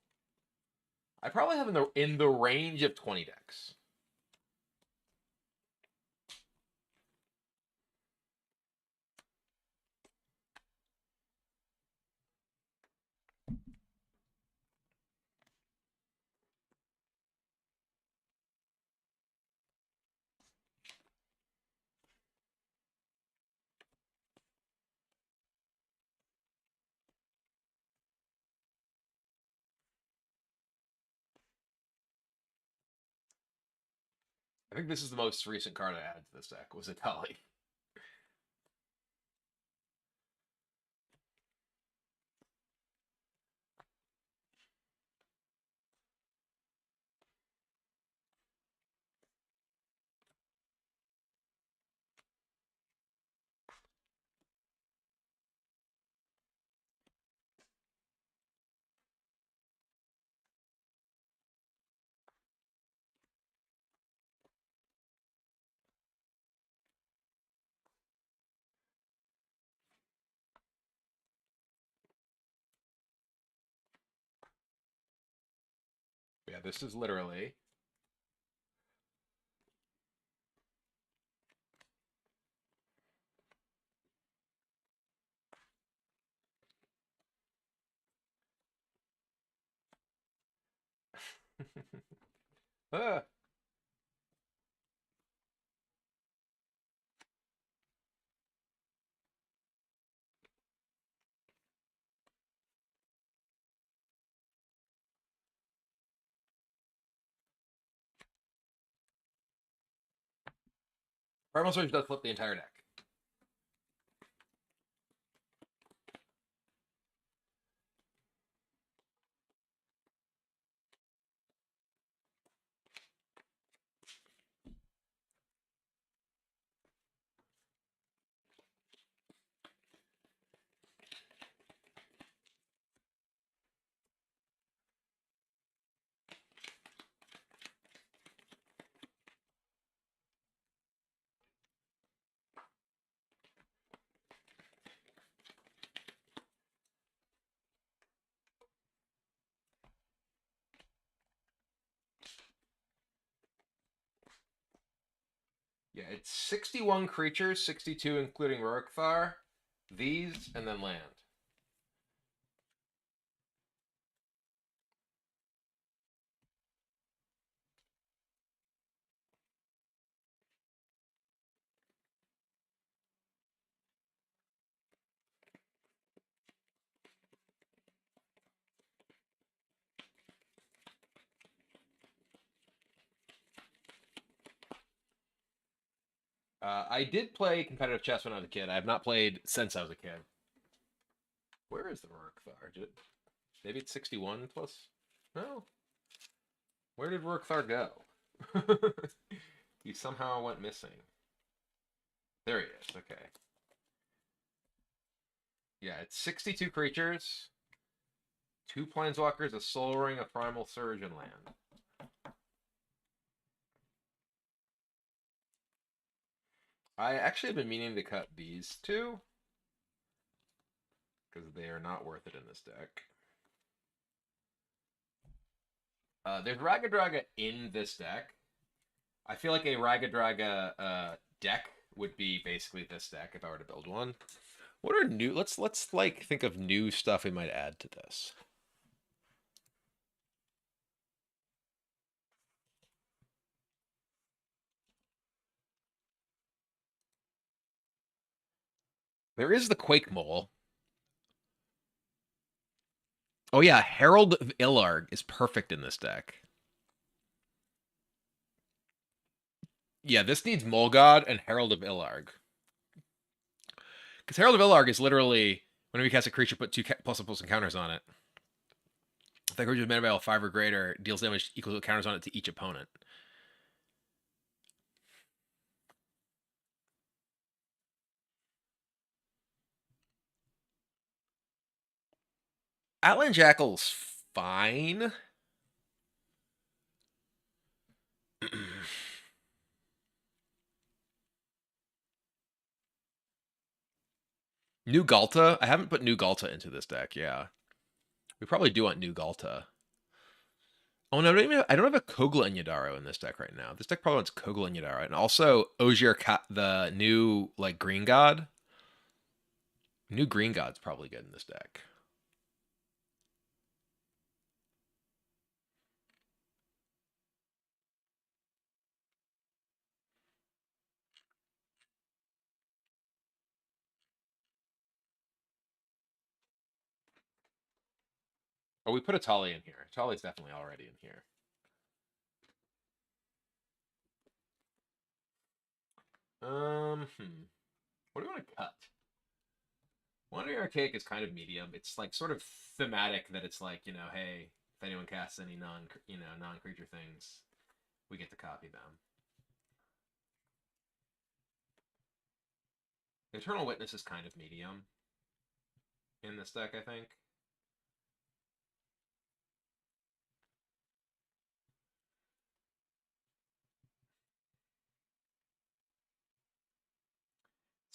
I probably have in the range of 20 decks. I think this is the most recent card I added to this deck was Atali. Yeah, this is literally ah. Primal Surge does flip the entire deck. Yeah, it's 61 creatures, 62 including Rorikthar, these, and then land. I did play competitive chess when I was a kid. I have not played since I was a kid. Where is the Rorikthar? Maybe it's 61 plus? No. Where did Rorikthar go? He somehow went missing. There he is. Okay. Yeah, it's 62 creatures, 2 planeswalkers, a soul ring, a primal surge, and land. I actually have been meaning to cut these two because they are not worth it in this deck. There's Ragadraga in this deck. I feel like a Ragadraga deck would be basically this deck if I were to build one. What are new? Let's like think of new stuff we might add to this. There is the Quake Mole. Oh yeah, Herald of Illarg is perfect in this deck. Yeah, this needs Mole God and Herald of Illarg. Because Herald of Illarg is literally whenever you cast a creature, put 2 plus encounters on it. If that creature's mana value 5 or greater, deals damage equal to counters on it to each opponent. Outland Jackal's fine. New Galta? I haven't put New Galta into this deck, yeah. We probably do want New Galta. Oh no, I don't have a Kogla and Yadaro in this deck right now. This deck probably wants Kogla and Yadaro. And also Ogier, the new like Green God. New Green God's probably good in this deck. Oh, we put a Tali in here. Tali's definitely already in here. What do we want to cut? Wandering Archaic is kind of medium. It's like sort of thematic that it's like, hey, if anyone casts any non-creature things, we get to copy them. Eternal Witness is kind of medium in this deck, I think.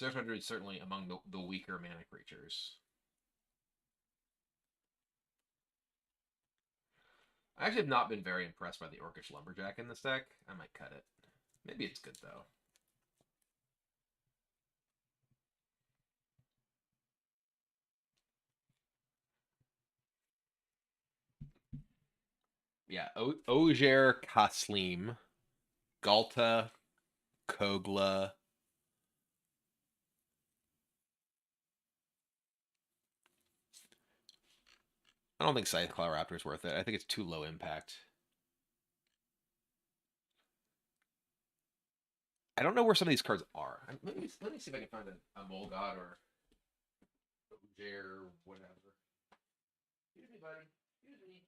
Zerthundra is certainly among the weaker mana creatures. I actually have not been very impressed by the Orcish Lumberjack in this deck. I might cut it. Maybe it's good, though. Yeah, Ogier, Kaslim, Galta, Kogla. I don't think Scytheclaw Raptor is worth it. I think it's too low impact. I don't know where some of these cards are. Let me see if I can find a Mole God or Ogier, whatever. Excuse me, buddy. Excuse me.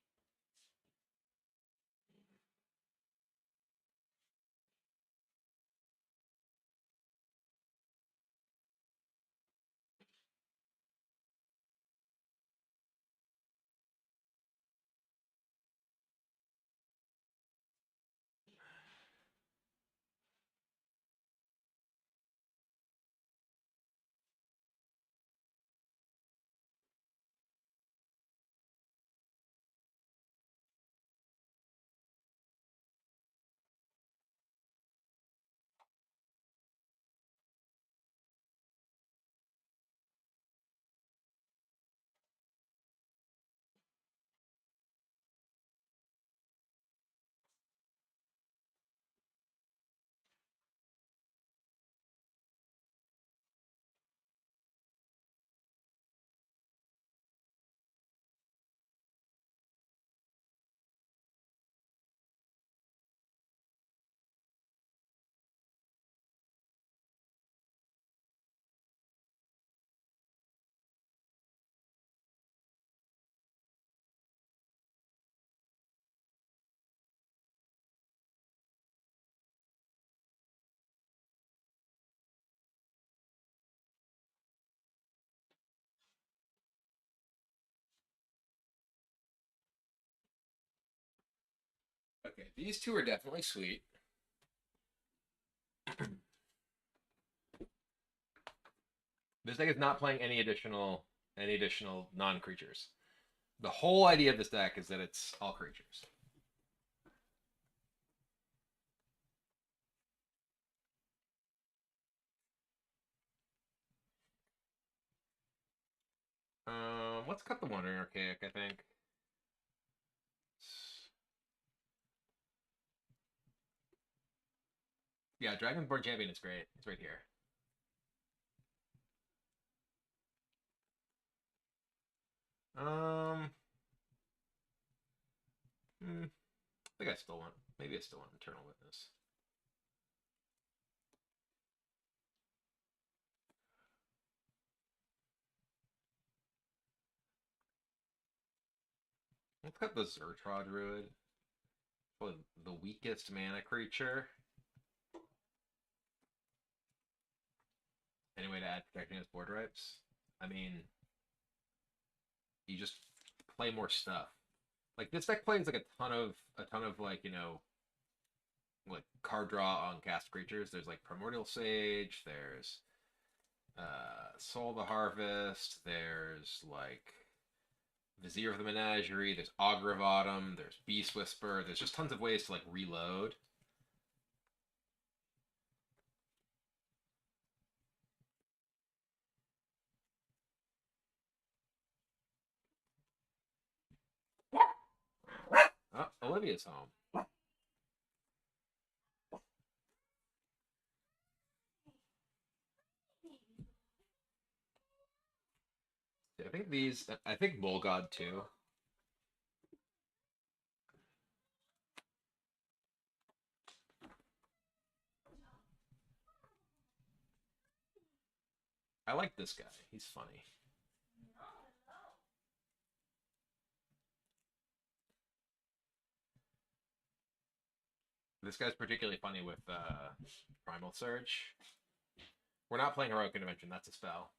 Okay, these two are definitely sweet. This deck is not playing any additional non-creatures. The whole idea of this deck is that it's all creatures. Let's cut the Wandering Archaic, I think. Yeah, Dragonborn Champion is great. It's right here. I think I still want. Maybe I still want Eternal Witness. Let's cut the Zertrod Druid. Probably the weakest mana creature. Any way to add protecting his board rights? I mean, you just play more stuff. Like this deck plays like a ton of like, you know, like card draw on cast creatures. There's like Primordial Sage, there's Soul of the Harvest, there's like Vizier of the Menagerie, there's Augur of Autumn, there's Beast Whisper, there's just tons of ways to like reload. Oh, Olivia's home. I think Mulgod too. I like this guy. He's funny. This guy's particularly funny with Primal Surge. We're not playing Heroic Intervention. That's a spell.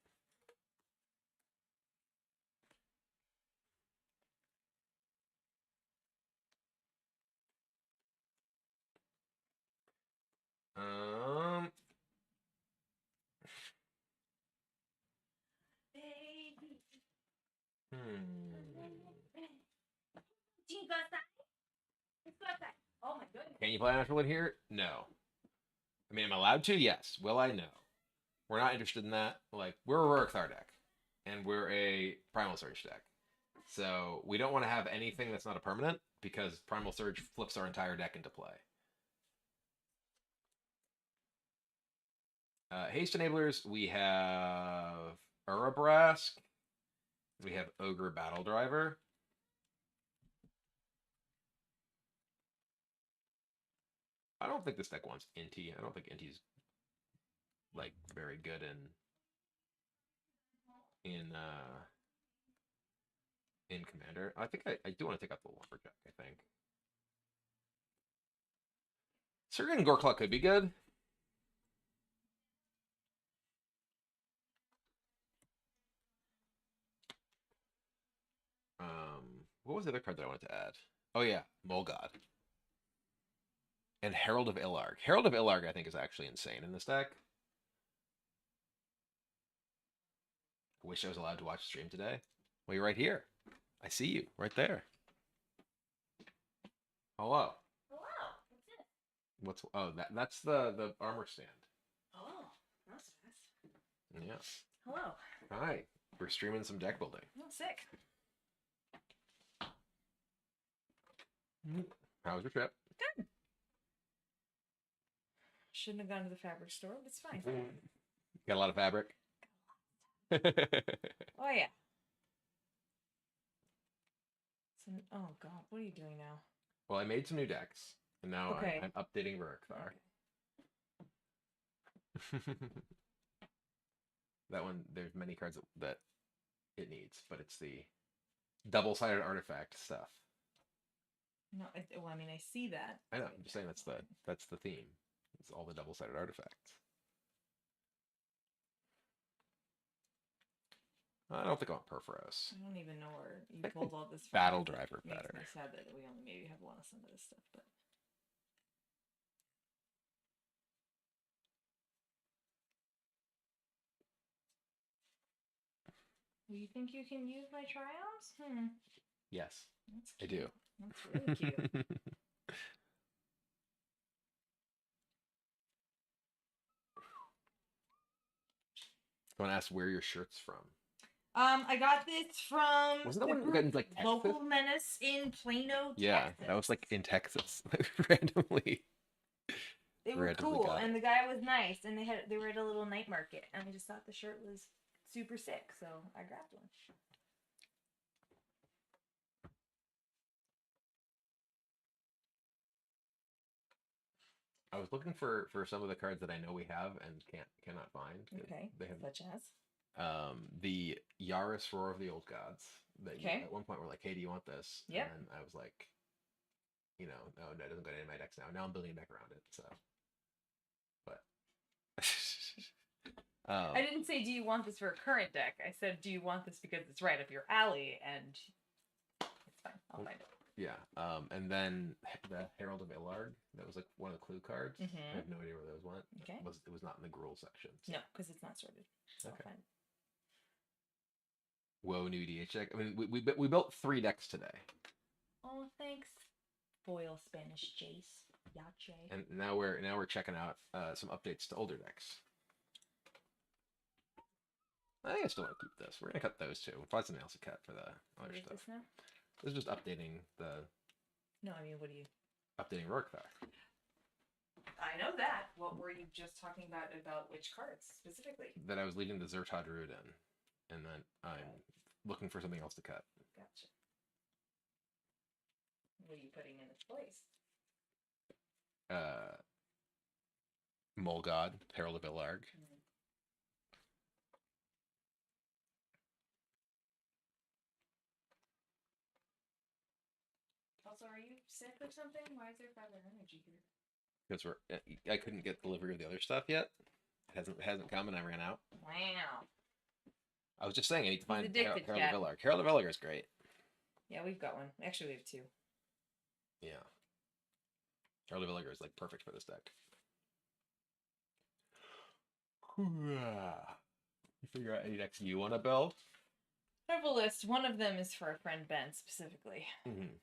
Um. Oh my goodness. Can you play Natural in here? No. I mean, am I allowed to? Yes. Will I? No. We're not interested in that. Like, we're a Heroic Thar deck, and we're a Primal Surge deck. So we don't want to have anything that's not a permanent because Primal Surge flips our entire deck into play. Haste enablers, we have Urabrask. We have Ogre Battle Driver. I don't think this deck wants Inti. I don't think Inti's like very good in Commander. I think I do want to take out the Lumberjack, I think. Surgeon Goreclaw could be good. What was the other card that I wanted to add? Oh yeah, Mulgod. And Herald of Illarg. Herald of Illarg, I think, is actually insane in this deck. I wish I was allowed to watch the stream today. Well, you're right here. I see you right there. Hello. Hello. What's this? That's the armor stand. Oh, that's nice. Yeah. Hello. Hi. We're streaming some deck building. I'm sick. How was your trip? Good. Shouldn't have gone to the fabric store, but it's fine. Got a lot of fabric. Oh yeah. Oh god, what are you doing now? Well, I made some new decks, and now Okay. I'm updating Rurikthar. Okay. That one, there's many cards that it needs, but it's the double-sided artifact stuff. No, well, I mean, I see that. I know. I'm just saying that's the theme. It's all the double-sided artifacts. I don't think I want Perforos. I don't even know where you pulled all this from. Battle Driver Makes better. me sad that we only maybe have one of some of this stuff, but You think you can use my triumphs? Yes, That's I cute. do. That's really cute. I want to ask where your shirt's from. I got this from Wasn't that the one group in like Texas? Local Menace in Plano, Yeah, Texas. that was like in Texas, randomly. They were randomly cool, got it. and the guy was nice, and they were at a little night market, and I just thought the shirt was super sick, so I grabbed one. I was looking for some of the cards that I know we have and cannot find. Okay, They have such as? the Yaris Roar of the Old Gods. That you, Okay. at one point were like, hey, do you want this? Yep. And then I was like, no, it doesn't go to any of my decks now. Now I'm building a deck around it. So, but I didn't say, do you want this for a current deck? I said, do you want this because it's right up your alley? And it's fine. I'll find it. yeah. And then the Herald of Illard, that was like one of the clue cards. Mhm. I have no idea where those went. Okay. It was not in the Gruul section. So. No, because it's not sorted. So Okay. I'll find it. Whoa, new DH deck. I mean, we built 3 decks today. Oh, thanks. Foil Spanish Jace. Yache. And now we're checking out some updates to older decks. I think I still want to keep this. We're gonna cut those 2. We'll find something else to cut for the What other is stuff. this now? This is just updating No, I mean, what do you... updating Rorqual. I know that. What were you just talking about which cards specifically? That I was leaving the Zertod Root in, and then I'm looking for something else to cut. Gotcha. What are you putting in its place? Mole God, Herald of Illarg. Also, are you sick or something? Why is there 5 energy here? Because I couldn't get delivery of the other stuff yet. It hasn't come, and I ran out. Wow. I was just saying I need to find addicted, Herald Cat. of Illarg. Herald of Illarg is great. Yeah, we've got one. Actually, we have 2. Yeah. Herald of Illarg is like perfect for this deck. You figure out any decks you want to build? I have a list. One of them is for our friend Ben specifically. Mm-hmm.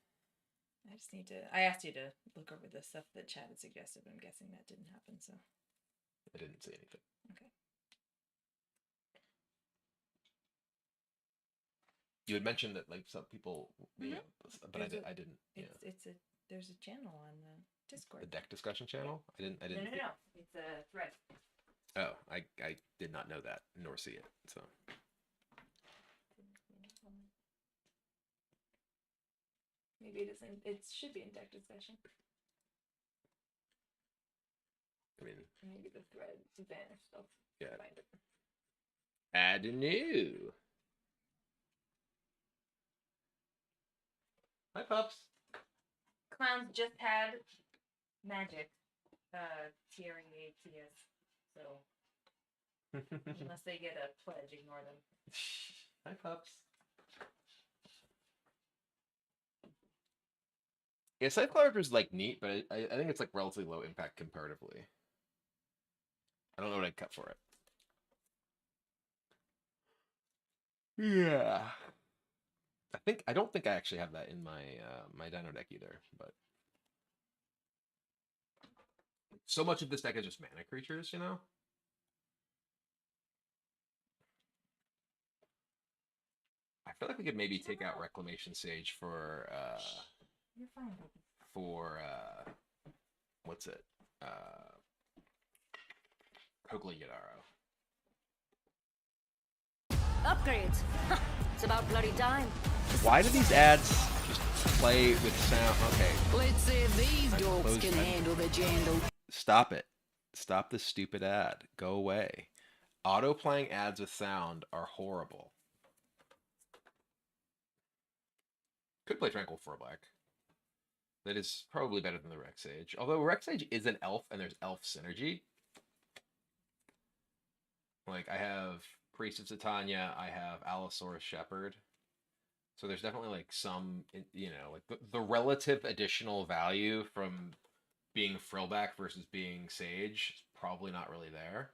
I just need to... I asked you to look over the stuff that Chad had suggested, but I'm guessing that didn't happen, so... I didn't see anything. Okay. You had mentioned that like some people, you Mhm. know, but There's I didn't. Yeah. There's a channel on the Discord. The deck discussion channel. I didn't. No. It's a thread. Oh, I did not know that nor see it. So Maybe it isn't. It should be in deck discussion. I mean, Maybe the thread vanished. I'll yeah. find it. Add new. Hi, pups. Clowns just had magic. Tiering ATS. So unless they get a pledge, ignore them. Hi, pups. Yeah, Scythe is like neat, but I think it's like relatively low impact comparatively. I don't know what I'd cut for it. Yeah. I don't think I actually have that in my my Dino deck either, but so much of this deck is just mana creatures, you know? I feel like we could maybe take out Reclamation Sage for You're fine, baby. for what's it? Kogli Yadaro. Upgrades. It's about bloody time. Why do these ads just play with sound? Okay. Let's see if these I dorks close can my- handle the jandal. Stop it. Stop this stupid ad. Go away. Auto playing ads with sound are horrible. Could play Tranquil for a black. That is probably better than the Rex Sage. Although Rex Sage is an elf and there's elf synergy. Like I have Priest of Titania, I have Allosaurus Shepherd. So there's definitely like some, you know, like the relative additional value from being Frillback versus being Sage is probably not really there.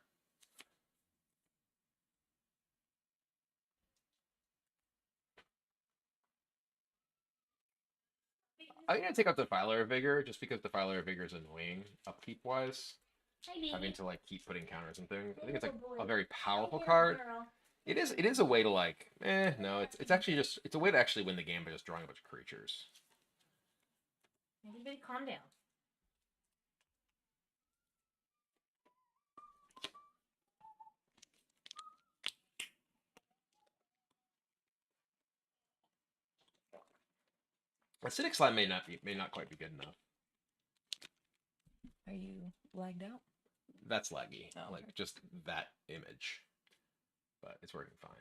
I'm gonna take out the Filer Vigor just because the Filer Vigor is annoying upkeep wise. Having to like keep putting counters and things. I think it's like a very powerful card. It is a way to like no, it's actually just it's a way to actually win the game by just drawing a bunch of creatures. Everybody calm down. Acidic Slime may not quite be good enough. Are you lagged out? That's laggy. Oh, like okay. just that image. But it's working fine.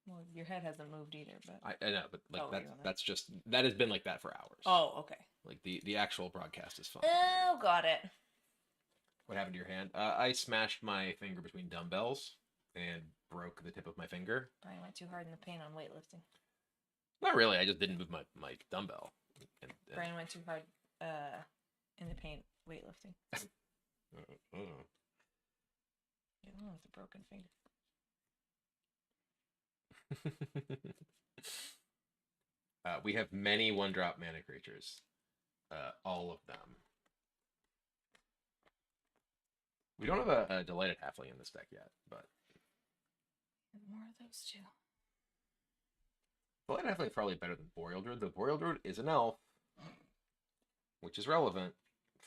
Well, your head hasn't moved either, but I know, but like Oh, you wanna- that's just that has been like that for hours. Oh, okay. Like the actual broadcast is fine. Oh, got it. What happened to your hand? I smashed my finger between dumbbells and broke the tip of my finger. Brian went too hard in the paint on weightlifting. Not really. I just didn't move my dumbbell. And, Brian went too hard in the paint weightlifting. uh. You're the one with a broken finger. We have many 1-drop mana creatures. All of them. We don't have a Delighted Halfling in this deck yet, but More of those two. Delighted Halfling is probably better than Boreal Druid. The Boreal Druid is an elf, which is relevant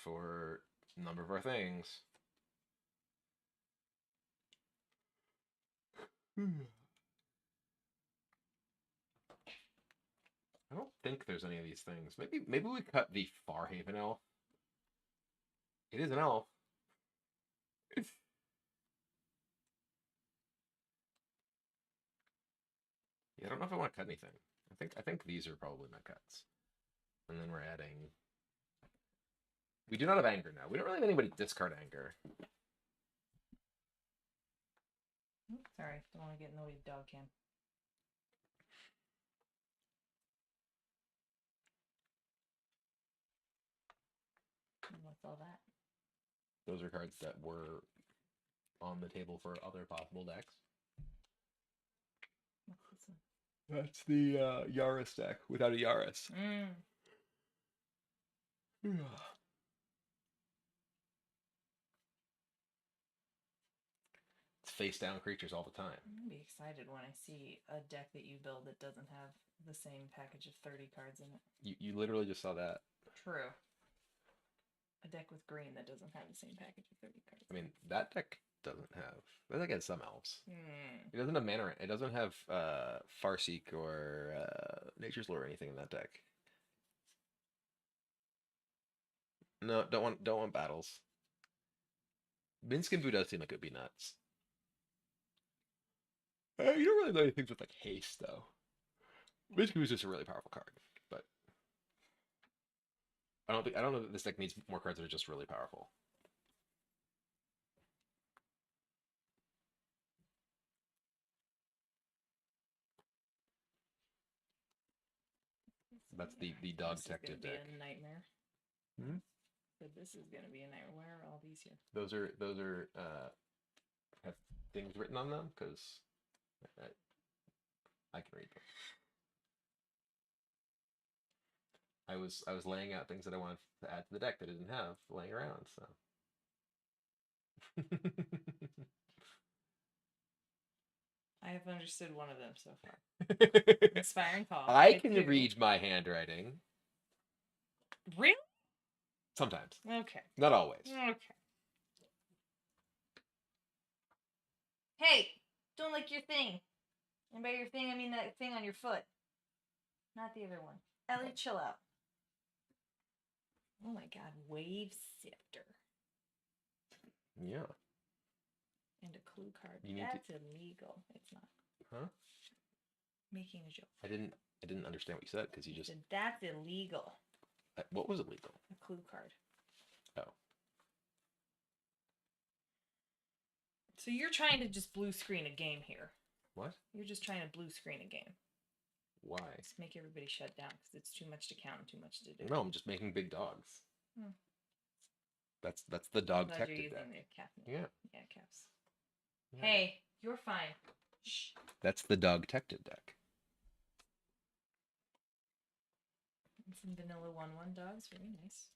for a number of our things. I don't think there's any of these things. Maybe we cut the Farhaven elf. It is an elf. Yeah, I don't know if I want to cut anything. I think these are probably my cuts. And then we're adding. We do not have anger now. We don't really have anybody discard anger. Sorry, don't want to get in the way of dog cam. What's all that? Those are cards that were on the table for other possible decks. What's this one? That's the Yaris deck without a Yaris. It's face down creatures all the time. I'm gonna be excited when I see a deck that you build that doesn't have the same package of 30 cards in it. You literally just saw that. True. A deck with green that doesn't have the same package of 30 cards. I mean, that deck doesn't have. That deck has some elves. Hmm. It doesn't have mana. It doesn't have Farseek or Nature's Lore or anything in that deck. No, don't want battles. Minsc and Boo does seem like it would be nuts. You don't really know any things with like haste though. Minsc is just a really powerful card, but I don't know that this deck needs more cards that are just really powerful. That's the dog detective deck. This is gonna be a nightmare. Hmm? But this is gonna be a nightmare. Where are all these here? Those are have things written on them because I can read them. I was laying out things that I wanted to add to the deck that I didn't have laying around, so. I have understood one of them so far. Inspiring Call. I Hit can two. read my handwriting. Really? Sometimes. Okay. Not always. Okay. Hey, don't lick your thing. And by your thing, I mean that thing on your foot. Not the other one. Ellie, chill out. Oh my god, Wave Sifter. Yeah. And a clue card. You need That's illegal. It's not. Huh? Making a joke. I didn't understand what you said because you just. Said, that's illegal. What was illegal? A clue card. Oh. So you're trying to just blue screen a game here. What? You're just trying to blue screen a game. Why? Just make everybody shut down because it's too much to count and too much to do. No, I'm just making big dogs. Hmm. That's the I'm dog glad you're detective using deck. the cap. Yeah. Yeah, caps. Yeah. Hey, you're fine. Shh. That's the dog detective deck. some vanilla 1/1 dogs. Very nice.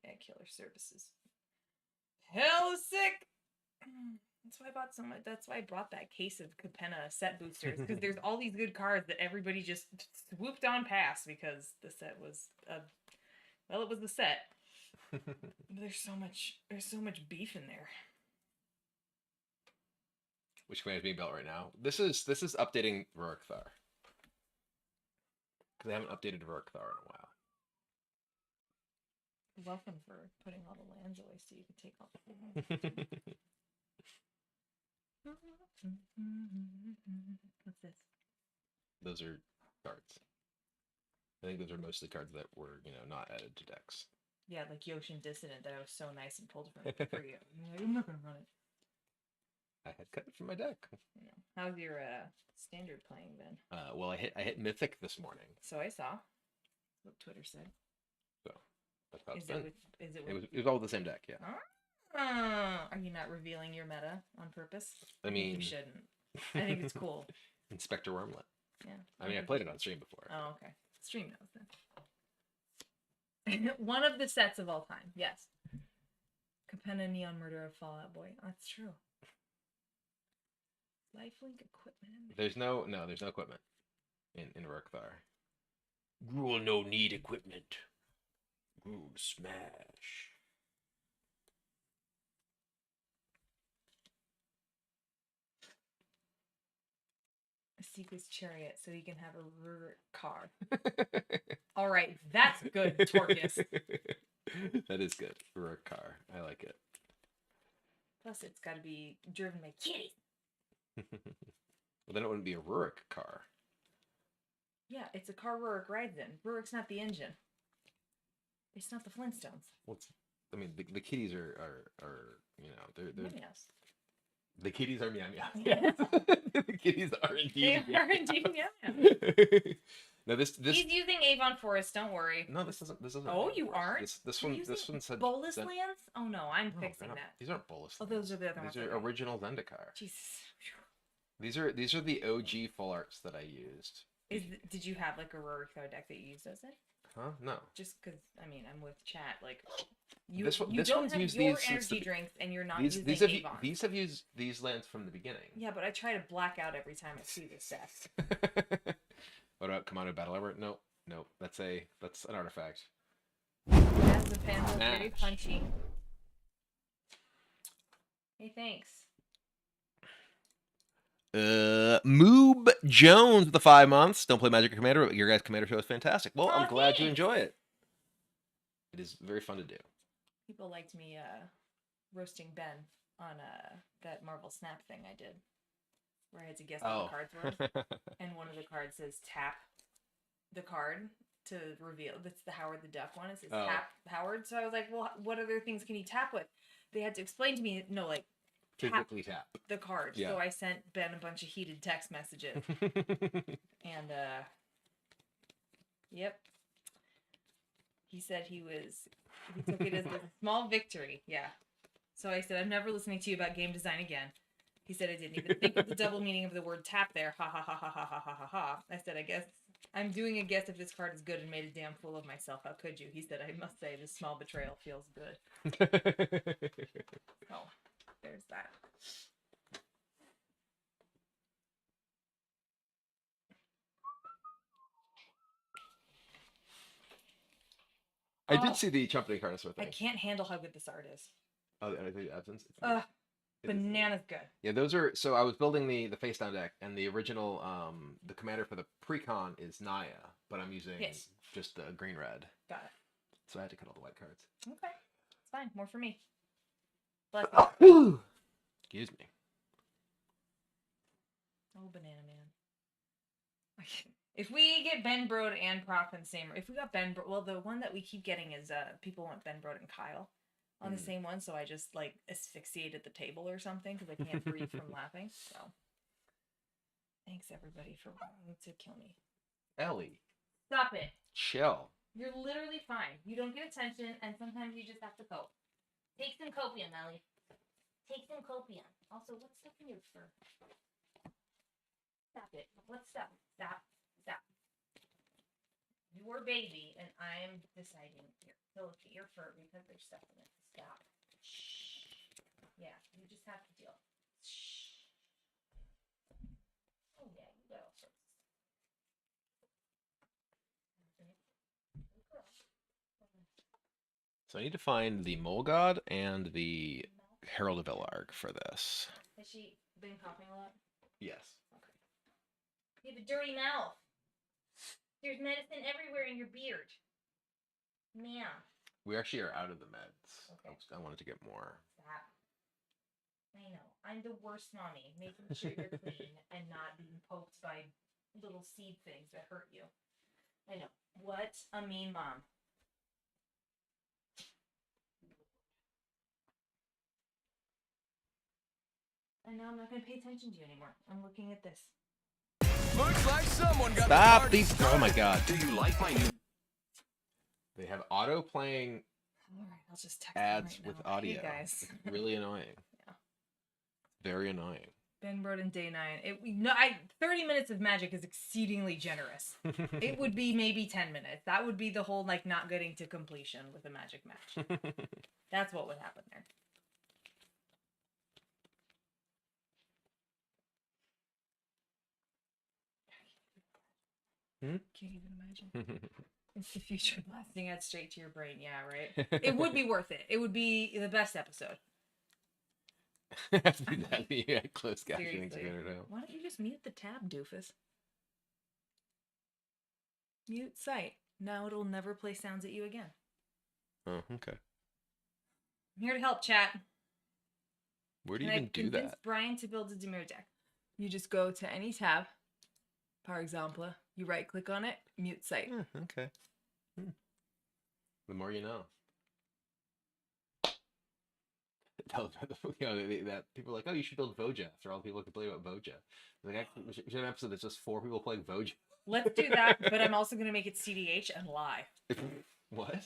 Yeah, killer services. Hell sick. That's why I bought so much. That's why I brought that case of Capenna set boosters, because there's all these good cards that everybody just swooped on past because the set was well, it was the set. There's so much beef in there. Which command is being built right now? This is updating Rurikthar. Because they haven't updated Rurikthar in a while. Welcome for putting all the lands away so you can take all the What's this? Those are cards. I think those are mostly cards that were, not added to decks. Yeah, like Yoshin Dissident that I was so nice and pulled from for you. I'm not gonna run it. I had cut it from my deck. Yeah. How's your standard playing then? Well, I hit Mythic this morning. So I saw what Twitter said. So that's how it's Is been. It was all the same deck, yeah. Are you not revealing your meta on purpose? I mean, you shouldn't. I think it's cool. Inspector Wormlet. Yeah. I mean, I played it on stream before. Oh, okay. Stream knows then. One of the sets of all time. Yes. Capenna Neon Murderer Fallout Boy. That's true. Lifelink equipment. There's no equipment in Rurikthar. Gruul no need equipment. Gruul smash. Sequence Chariot so you can have a Rurik car. All right, that's good, Torcus. That is good. Rurik car. I like it. Plus, it's got to be driven by kitties. Well, then it wouldn't be a Rurik car. Yeah, it's a car Rurik rides in. Rurik's not the engine. It's not the Flintstones. Well, the kitties are they're Yes. the kitties are meow meow. Yeah. The kitties are indeed. They are indeed meow. No, this. He's using Avon Forest. Don't worry. No, this isn't. Oh, you aren't. This You're one. using This one said Bolus lands. Oh no, I'm No, fixing they're not- that. These aren't Bolus. Oh, those are the other ones. These are Okay. original Zendikar. Jesus. These are the OG full arts that I used. Did you have like a Rurik deck that you used as it? Huh? No. Just because I'm with chat. Like This you one's don't have used your these since energy the- drinks, and you're not These using have Avon. these have used these lands from the beginning. Yeah, but I try to black out every time I see this deck. What about Commando Battle Ever? Nope. That's an artifact. As the pen was very Smash. punchy. Hey, thanks. Moob Jones with the 5 months. Don't play Magic or Commander, but your guys' Commander show is fantastic. Well, I'm Oh, glad you thanks. enjoy it. It is very fun to do. People liked me roasting Ben on that Marvel Snap thing I did, where I had to guess what the cards were, and one of the cards says tap the card to reveal. That's the Howard the Duck one. It says tap Howard. So I was like, well, what other things can you tap with? They had to explain to me. No, like Physically tap. the card. Yeah. So I sent Ben a bunch of heated text messages, and yep. He said he took it as a small victory. Yeah. So I said, I'm never listening to you about game design again. He said, I didn't even think of the double meaning of the word tap there. Ha ha ha ha ha ha ha ha ha. I said, I guess I'm doing a guess if this card is good and made a damn fool of myself. How could you? He said, I must say this small betrayal feels good. Oh, there's that. I did see the trumpeting Carnosaur I thing. can't handle how good this art is. Oh, the Unexpected Absence? Bananas good. Yeah, those are... So I was building the face down deck, and the original, the commander for the pre-con is Naya, but I'm using just the green-red. Got it. So I had to cut all the white cards. Okay. It's fine. More for me. Bless Excuse me. Oh, Banana Man. If we get Ben Brode and Prof in the same... If we got Ben Brode... Well, the one that we keep getting is people want Ben Brode and Kyle on the same one, so I just, like, asphyxiated the table or something because I can't breathe from laughing, so... Thanks, everybody, for wanting to kill me. Ellie. Stop it. Chill. You're literally fine. You don't get attention, and sometimes you just have to cope. Take some copium, Ellie. Take some copium. Also, what's stuff in your fur? it. Let's stop. Stop. Stop. Your baby, and I'm deciding here. So look at your fur because there's stuff in it. Stop. Shh. Yeah, you just have to deal. Shh. Oh yeah, you got all sorts of stuff. So I need to find the Mole God and the Herald of Elarg for this. Has she been coughing a lot? Yes. Okay. You have a dirty mouth. There's medicine everywhere in your beard. Ma'am. We actually are out of the meds. Okay. I wanted to get more. Stop. I know. I'm the worst mommy, making sure you're clean and not being poked by little seed things that hurt you. I know. What a mean mom. And now I'm not going to pay attention to you anymore. I'm looking at this. Looks like someone got the Stop party these! Oh started. my god. Do you like my new? They have auto playing All right, I'll just text them ads right with now. audio. Hey guys. It's really annoying. Yeah. Very annoying. Ben wrote in day 9. 30 minutes of magic is exceedingly generous. It would be maybe 10 minutes. That would be the whole like not getting to completion with a magic match. That's what would happen there. Can't even imagine. It's the future blasting it straight to your brain. Yeah, right. It would be worth it. It would be the best episode. That'd be a close captioning Seriously. together. Why don't you just mute the tab, doofus? Mute site. Now it'll never play sounds at you again. Oh, okay. I'm here to help, chat. Where do you Can even I do convince that? Brian to build a Demir deck? You just go to any tab. For example, you right click on it, mute site. Okay. The more you know. That people are like, oh, you should build Voja after all the people complain about Voja. Like, we should have an episode that's just 4 people playing Voja. Let's do that, but I'm also going to make it CDH and lie. What?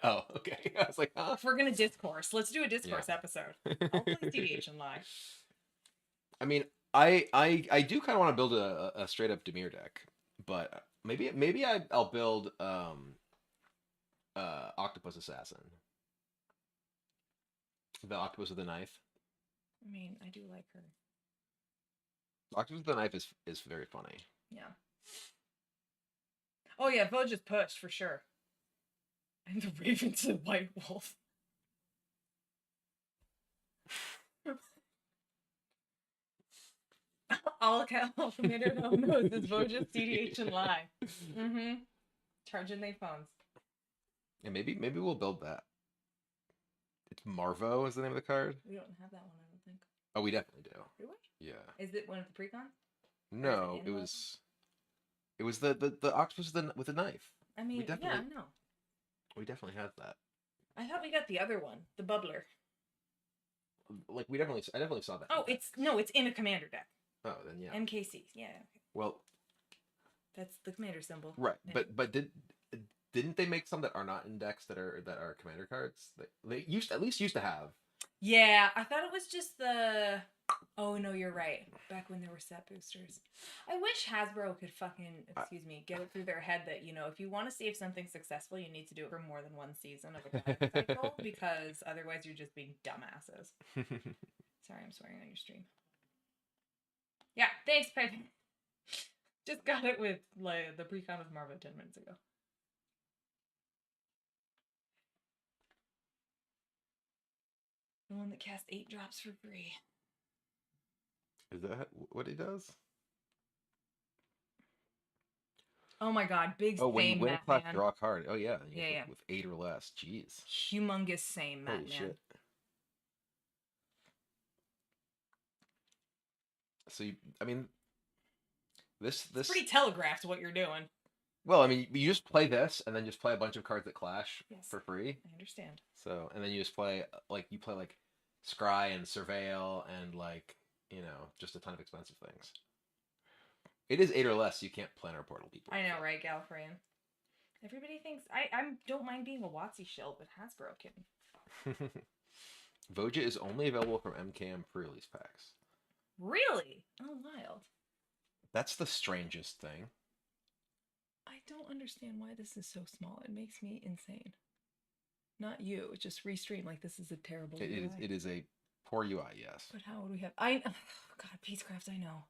Oh, okay. I was like, huh? If we're going to discourse, let's do a discourse episode. I'll play CDH and lie. I mean, I do kind of want to build a straight up Demir deck, but maybe I'll build Octopus Assassin. The octopus with a knife. I mean, I do like her. Octopus with a knife is very funny. Yeah. Oh yeah, Vo just pushed for sure. And the Raven's a white wolf. All Commanderathome knows is Vo just CDH and lie. Mm-hmm. Charging they phones. Yeah, maybe we'll build that. It's Marvo is the name of the card. We don't have that one, I don't think. Oh, we definitely do. Do we? Yeah. Is it one of the precons? No, it was the octopus with the knife. I mean, yeah, definitely- I know. We definitely have that. I thought we got the other one, the bubbler. Like I definitely saw that. Oh, it's in a commander deck. Oh, then yeah. MKC, yeah. Well, That's the commander symbol. right, Yeah. but didn't they make some that are not in decks that are commander cards? They used to have. Yeah, I thought it was just the. Oh no, you're right. Back when there were set boosters, I wish Hasbro could get it through their head that if you want to see if something's successful, you need to do it for more than one season of a commander cycle because otherwise you're just being dumbasses. Sorry, I'm swearing on your stream. Yeah, thanks, Piper. Just got it with the pre-con of Marvo 10 minutes ago. The one that casts 8 drops for free. Is that what he does? Oh my god, big Oh, when same you win a Matt, class, man. draw a card. Oh yeah, Yeah. With 8 or less. Jeez. Humongous same Matt, Holy man. shit. So this It's pretty telegraphed what you're doing. well, I mean, you just play this and then just play a bunch of cards that clash Yes. for free. I understand. So, and then you just play Scry and Surveil and just a ton of expensive things. It is 8 or less, so you can't planar portal people. I know, right, Galfrayan? Everybody thinks I don't mind being a WotC shill, but Hasbro can. Voja is only available from MKM pre-release packs. Really? Oh, wild. That's the strangest thing. I don't understand why this is so small. It makes me insane. Not you. It's just restream. Like, this is a terrible UI. It is a poor UI, yes. But how would we have... God, Peacecraft, I know.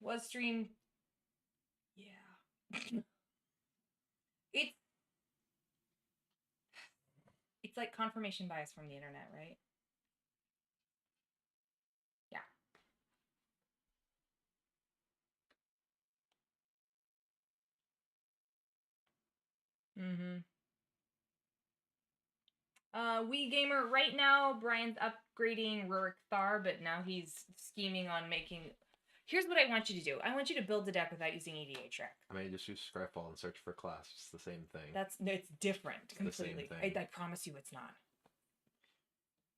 Was stream... Yeah. It's like confirmation bias from the internet, right? Yeah. Wii Gamer, right now, Brian's upgrading Rurik Thar, but now he's scheming on making... Here's what I want you to do. I want you to build the deck without using EDA track. I mean, just use Scryfall and search for class. It's the same thing. It's different completely. The same thing. I promise you it's not.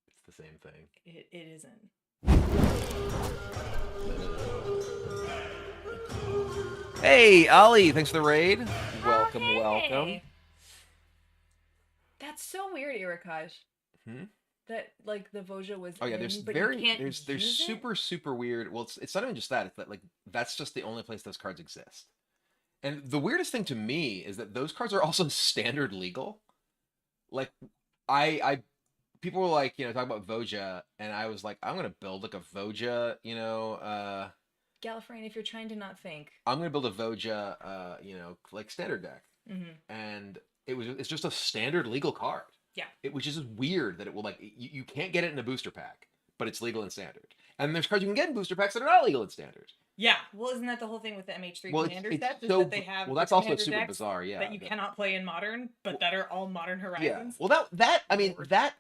It's the same thing. It isn't. Hey, Ollie, thanks for the raid. Welcome, hey. welcome. That's so weird, Irikaj. That like the Voja was. Oh yeah, there's super weird. Well, it's not even just that. It's that like that's just the only place those cards exist. And the weirdest thing to me is that those cards are also standard legal. Like, people were like, talking about Voja, and I was like, I'm gonna build like a Voja, Gallifreyan, if you're trying to not think. I'm gonna build a Voja, like standard deck, and it's just a standard legal card. Yeah. Which is just weird that it will like you can't get it in a booster pack, but it's legal in standard. And there's cards you can get in booster packs that are not legal in standard. Yeah. Well, isn't that the whole thing with the MH3 Commander sets? So, that they have that's also super bizarre, yeah. That you cannot play in Modern, but that are all Modern Horizons. Yeah. Well, that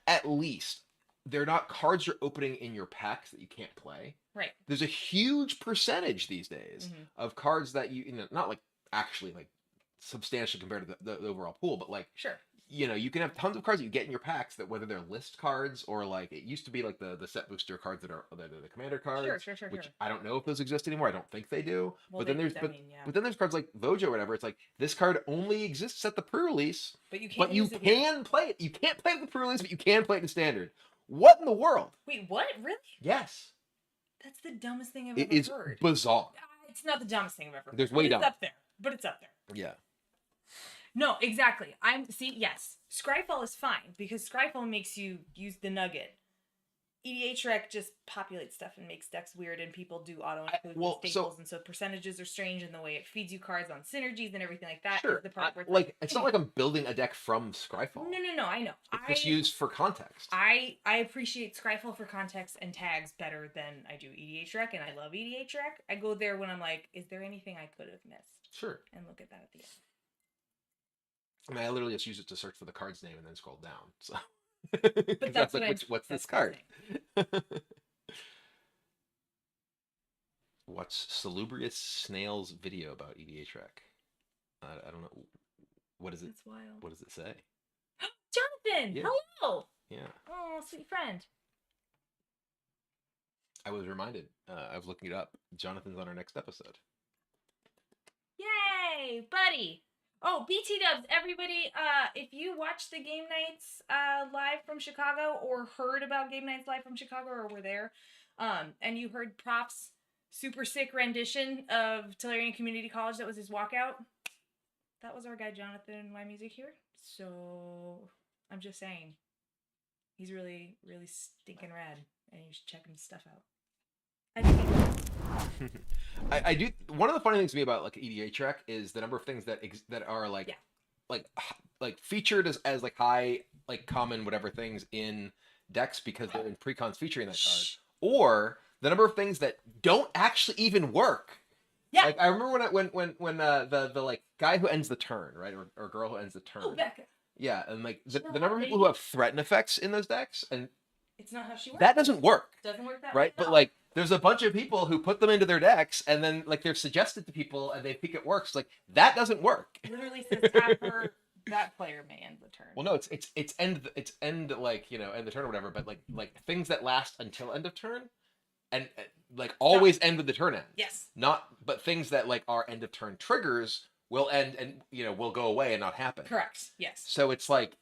at least they're not cards you're opening in your packs that you can't play. Right. There's a huge percentage these days of cards that not like actually like substantial compared to the overall pool, but like sure. You can have tons of cards that you get in your packs that whether they're list cards or like it used to be like the set booster cards that are the commander cards. Sure. Which I don't know if those exist anymore. I don't think they do. Well, but then there's cards like Voja or whatever. It's like this card only exists at the pre-release. But you can play it. You can't play it at the pre-release, but you can play it in standard. What in the world? Wait, what? Really? Yes. That's the dumbest thing I've ever heard. It is bizarre. It's not the dumbest thing I've ever heard. There's way dumb. It's up there. But it's up there. Yeah. No, exactly. Yes. Scryfall is fine because Scryfall makes you use the nugget. EDHREC just populates stuff and makes decks weird, and people do auto-include staples, and so percentages are strange in the way it feeds you cards on synergies and everything like that. Sure. Is the part where it's not like I'm building a deck from Scryfall. No, I know. It's just used for context. I appreciate Scryfall for context and tags better than I do EDHREC, and I love EDHREC. I go there when I'm like, is there anything I could have missed? Sure. And look at that at the end. I mean, I literally just use it to search for the card's name and then scroll down. So, but that's like, what's this card? What's Salubrious Snail's video about EDHREC? I don't know. What is it? That's wild. What does it say? Jonathan! Yeah. Hello! Yeah. Oh, sweet friend. I was reminded. I was looking it up. Jonathan's on our next episode. Yay, buddy! Oh, BT Dubs, everybody, if you watched the Game Nights live from Chicago or heard about Game Nights live from Chicago or were there, and you heard Prop's super sick rendition of Tellurian Community College that was his walkout, that was our guy Jonathan Y Music here. So, I'm just saying, he's really, really stinking rad, and you should check his stuff out. I do. One of the funny things to me about like EDHREC is the number of things that are like featured as like high like common whatever things in decks because they're in precons featuring that card, or the number of things that don't actually even work. Yeah. Like I remember when the like guy who ends the turn, right, or girl who ends the turn. Oh, Becca. Yeah, and like the number of people who have threaten effects in those decks, and it's not how she works. That doesn't work. Doesn't work that right? way. But like, there's a bunch of people who put them into their decks, and then like they're suggested to people, and they think it works. Like that doesn't work. Literally says after that player may end the turn. Well, no, it's end like end the turn or whatever. But like things that last until end of turn, and like always end with the turn end. Yes. But things that like are end of turn triggers will end and will go away and not happen. Correct. Yes. So it's like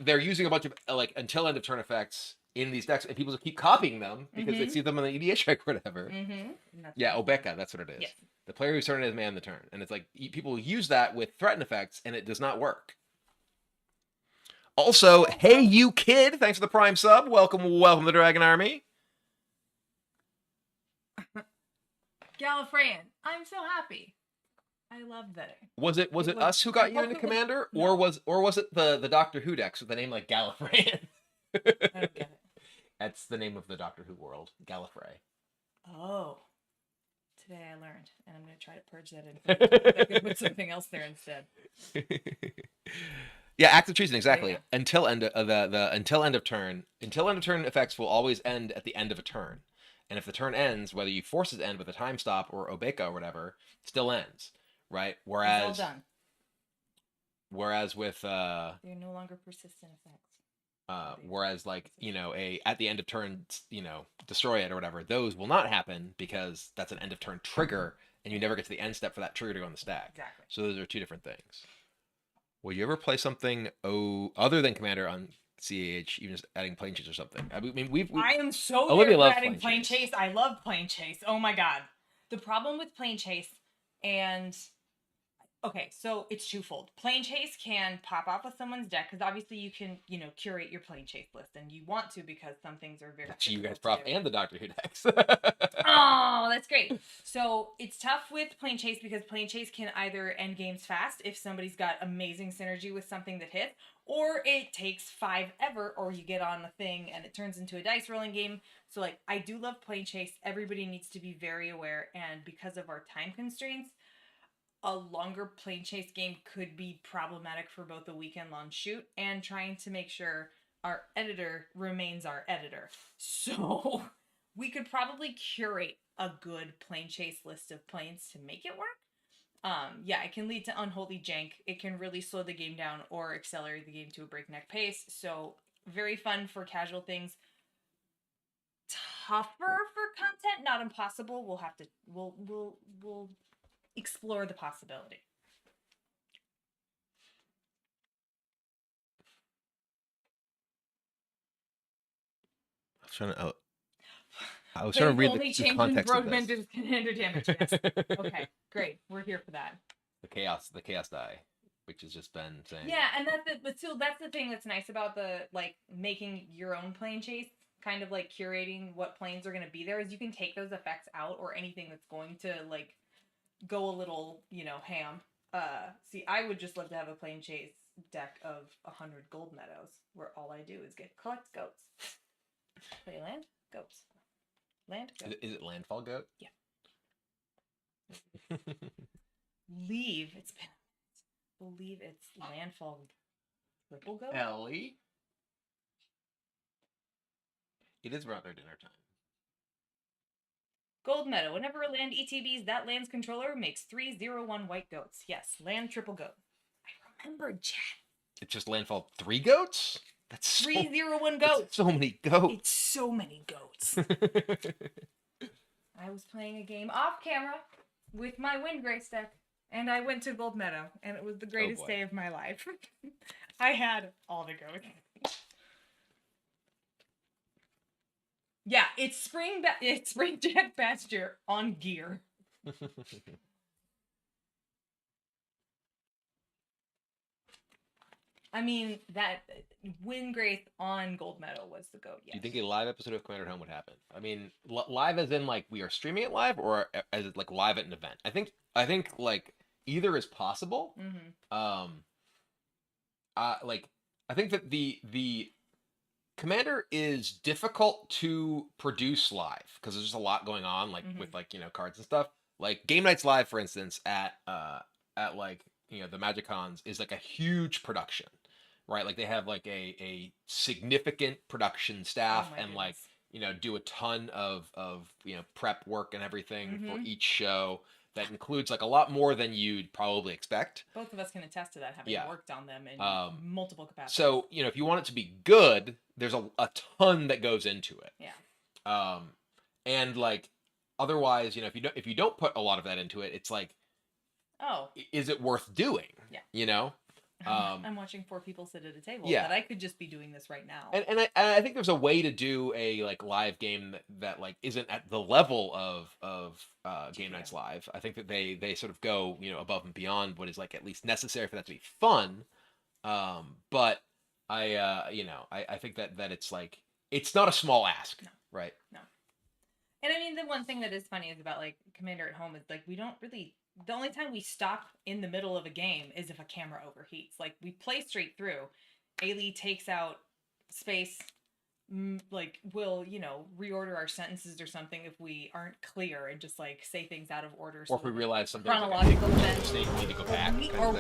they're using a bunch of like until end of turn effects in these decks, and people keep copying them because they see them on the EDH deck or whatever. Yeah, Obeka, that's what it is. Yes. The player whose turn it is man the turn, and it's like people use that with threaten effects, and it does not work. Also, hey you kid, thanks for the Prime sub. Welcome to the Dragon Army. Gallifreyan, I'm so happy. I love that. Was it us who got you into Commander, or was it the Doctor Who decks with the name like Gallifreyan? I don't get it. That's the name of the Doctor Who world, Gallifrey. Oh. Today I learned, and I'm going to try to purge that in. I could put something else there instead. Yeah, Act of Treason, exactly. Until end of the until end of turn. Until end of turn effects will always end at the end of a turn. And if the turn ends, whether you force it to end with a time stop or Obeka or whatever, it still ends. Right? Whereas it's all done. Whereas with they're no longer persistent effects. Whereas like, at the end of turn, destroy it or whatever, those will not happen because that's an end of turn trigger and you never get to the end step for that trigger to go on the stack. Exactly. So those are two different things. Will you ever play something other than Commander on CAH, even just adding Plane Chase or something? I mean, I am so Olivia there for loves adding Plane Chase. I love Plane Chase. Oh my god. The problem with Plane Chase okay, so it's twofold. Plane Chase can pop off with someone's deck because obviously you can, curate your Plane Chase list, and you want to because some things are very. You guys prop and the Doctor Who decks. Oh, that's great. So it's tough with Plane Chase because Plane Chase can either end games fast if somebody's got amazing synergy with something that hits, or it takes 5 ever, or you get on the thing and it turns into a dice rolling game. So like, I do love Plane Chase. Everybody needs to be very aware, and because of our time constraints, a longer Plane Chase game could be problematic for both the weekend long shoot and trying to make sure our editor remains our editor. So we could probably curate a good Plane Chase list of planes to make it work. Yeah, it can lead to unholy jank. It can really slow the game down or accelerate the game to a breakneck pace. So very fun for casual things. Tougher for content, not impossible. We'll have to we'll explore the possibility. I was trying to read the context of this. this. Commander damage. Yes. Okay, great. We're here for that. The chaos die, which has just been saying. Yeah, and that's the thing that's nice about the making your own Plane Chase, kind of like curating what planes are going to be there, is you can take those effects out or anything that's going to go a little, ham. See, I would just love to have a Plane Chase deck of 100 gold meadows where all I do is collect goats. Play land, goats. Land, goat. Is it landfall goat? Yeah. Believe it's landfall triple goat. Ellie. It is around their dinner time. Gold Meadow. Whenever a land ETBs, that land's controller makes 3/0/1 white goats. Yes, land triple goat. I remembered, chat. It's just landfall 3 goats? That's 3/0/1 goats. So many goats. It's so many goats. I was playing a game off camera with my Windgrace deck, and I went to Gold Meadow, and it was the greatest day of my life. I had all the goats. Yeah, it's Spring Jack Pasture on gear. I mean, that Windgrace on Gold Meadow was the goat, yes. Do you think a live episode of Commanderathome would happen? I mean, live as in we are streaming it live, or as live at an event? I think either is possible. Mm-hmm. I think that the Commander is difficult to produce live because there's just a lot going on, with cards and stuff. Like Game Nights Live, for instance, at the Magic Cons is a huge production, right? Like they have a significant production staff and goodness. Do a ton of prep work and everything for each show. That includes a lot more than you'd probably expect. Both of us can attest to that, having worked on them in multiple capacities. So, if you want it to be good, there's a ton that goes into it. Yeah. And otherwise, if you don't put a lot of that into it, it's oh, is it worth doing? Yeah. I'm watching 4 people sit at a table. Yeah. That I could just be doing this right now. And I think there's a way to do a like live game that like isn't at the level of Game Nights Live. I think that they sort of go, you know, above and beyond what is like at least necessary for that to be fun. But I you know, I think that it's like it's not a small ask, right? No. And I mean, the one thing that is funny is about like Commander-at-Home is like we don't really. The only time we stop in the middle of a game is if a camera overheats. Like we play straight through. Ailey takes out space. Like we'll, you know, reorder our sentences or something if we aren't clear and just like say things out of order. Or if we realize something chronological events, we need to go back.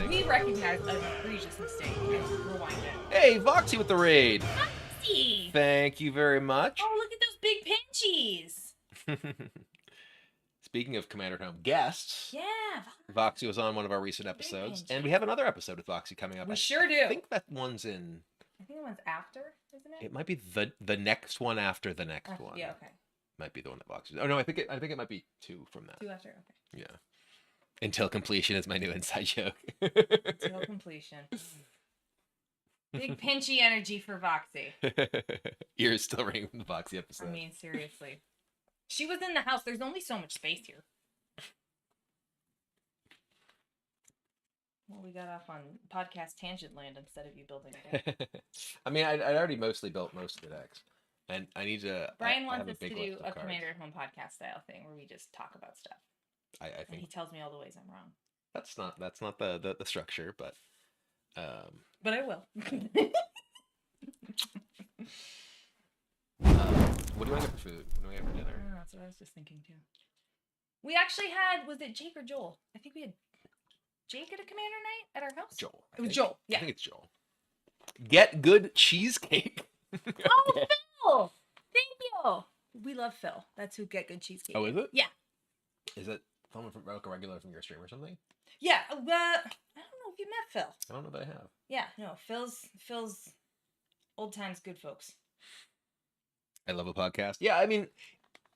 We recognize an egregious mistake and rewind it. Hey, Voxy with the raid. Voxy! Thank you very much. Oh, look at those big pinchies! Speaking of Commander-at-Home guests, Yeah, Voxy was on one of our recent episodes, and we have another episode with Voxy coming up. We sure do. I think that one's in. I think the one's after, isn't it? It might be the next one after the next one. Yeah, okay. Might be the one that Voxy. Oh no, I think it might be 2 from that. 2 after, okay. Yeah. Until completion is my new inside joke. Until completion. Big pinchy energy for Voxy. Ears still ringing from the Voxy episode. I mean, seriously. She was in the house. There's only so much space here. Well, we got off on podcast tangent land instead of you building a deck. I mean, I'd already mostly built most of the decks. And I need to. Brian I wants have us to big do list of a cards. Commander-at-Home podcast style thing where we just talk about stuff. I And he think tells me all the ways I'm wrong. that's not the structure, but But I will. what do you want to get for food? What do we have for dinner? That's what I was just thinking too. We actually had, was it Jake or Joel? I think we had Jake at a Commander night at our house. Joel. It was Joel. Yeah. I think it's Joel. Get good cheesecake. Oh, Phil! Thank you. We love Phil. That's who Get Good Cheesecake. Oh, is it? Yeah. Is it someone from like a regular from your stream or something? Yeah. I don't know if you met Phil. I don't know that I have. Yeah. No. Phil's old times good folks. I love a podcast. Yeah, I mean,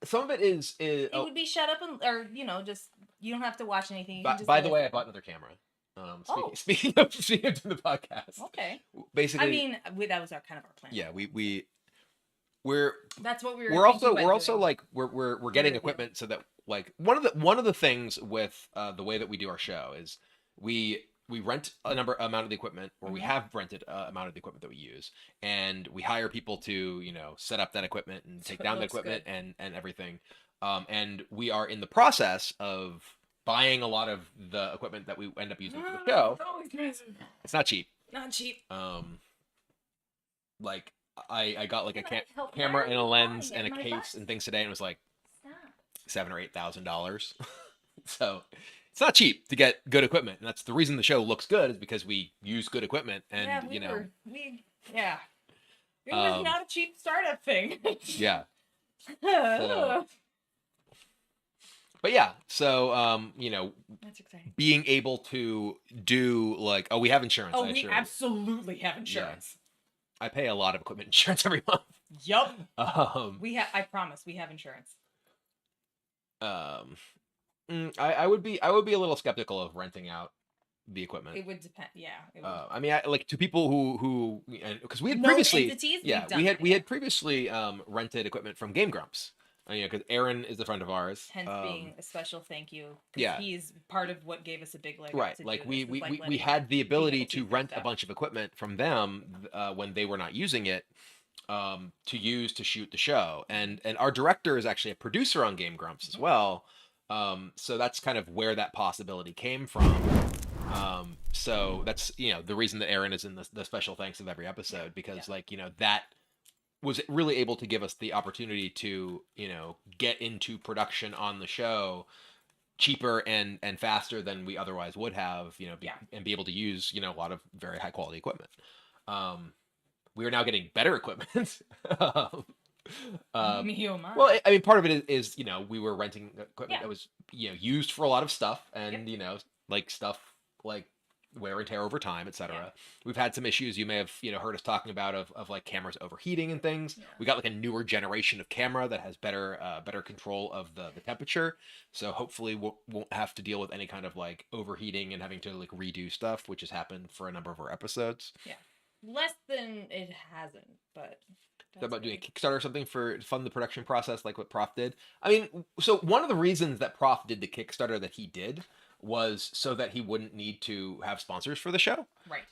some of it is. It would be shut up and, or you know, just you don't have to watch anything. You can just by the listen. way, I bought another camera. Oh. Speaking of doing the podcast. Okay. Basically, I mean, that was our kind of our plan. yeah, we're That's what we were. we're also doing. like we're getting equipment so that like one of the things with the way that we do our show is we rent amount of the equipment, or we have rented amount of the equipment that we use, and we hire people to, you know, set up that equipment and take down the equipment and everything. And we are in the process of buying a lot of the equipment that we end up using for the show. It's not cheap. Not cheap. Like I got like a Help camera and a lens buying and it, a my case and things today, and it was like Stop. $7,000 or $8,000. So it's not cheap to get good equipment, and that's the reason the show looks good, is because we use good equipment, and Yeah, you know, it was not a cheap startup thing. yeah. But yeah, so you know, That's exciting. being able to do like, oh, we have insurance. Oh, I we assure you. absolutely have insurance. I pay a lot of equipment insurance every month. Yup. We I promise we have insurance. I would be a little skeptical of renting out the equipment. It would depend. Yeah. It would. I mean, like to people who because we had No previously, entities? yeah, We've done we that, had previously rented equipment from Game Grumps. You know, because Aaron is a friend of ours. Hence being a special thank you. 'Cause yeah. he's part of what gave us a big leg up Right, to like do we this, is, like, we letting had the ability people to use rent their a bunch of equipment from them when they were not using it, to use to shoot the show, and our director is actually a producer on Game Grumps as well, so that's kind of where that possibility came from. So that's, you know, the reason that Aaron is in the special thanks of every episode, because like, you know, that was really able to give us the opportunity to, you know, get into production on the show cheaper and faster than we otherwise would have, you know, and be able to use, you know, a lot of very high quality equipment. We are now getting better equipment. Me, oh my. Well, I mean, part of it is, you know, we were renting equipment Yeah. that was, you know, used for a lot of stuff, and you know, like stuff like wear and tear over time, etc. Yeah. We've had some issues you may have heard us talking about of like cameras overheating and things. Yeah. We got like a newer generation of camera that has better control of the temperature, so hopefully won't have to deal with any kind of like overheating and having to like redo stuff, which has happened for a number of our episodes. Yeah. Less than it hasn't, but How about doing a Kickstarter or something to fund the production process, like what Prof did? I mean, so one of the reasons that Prof did the Kickstarter that he did was so that he wouldn't need to have sponsors for the show. Right.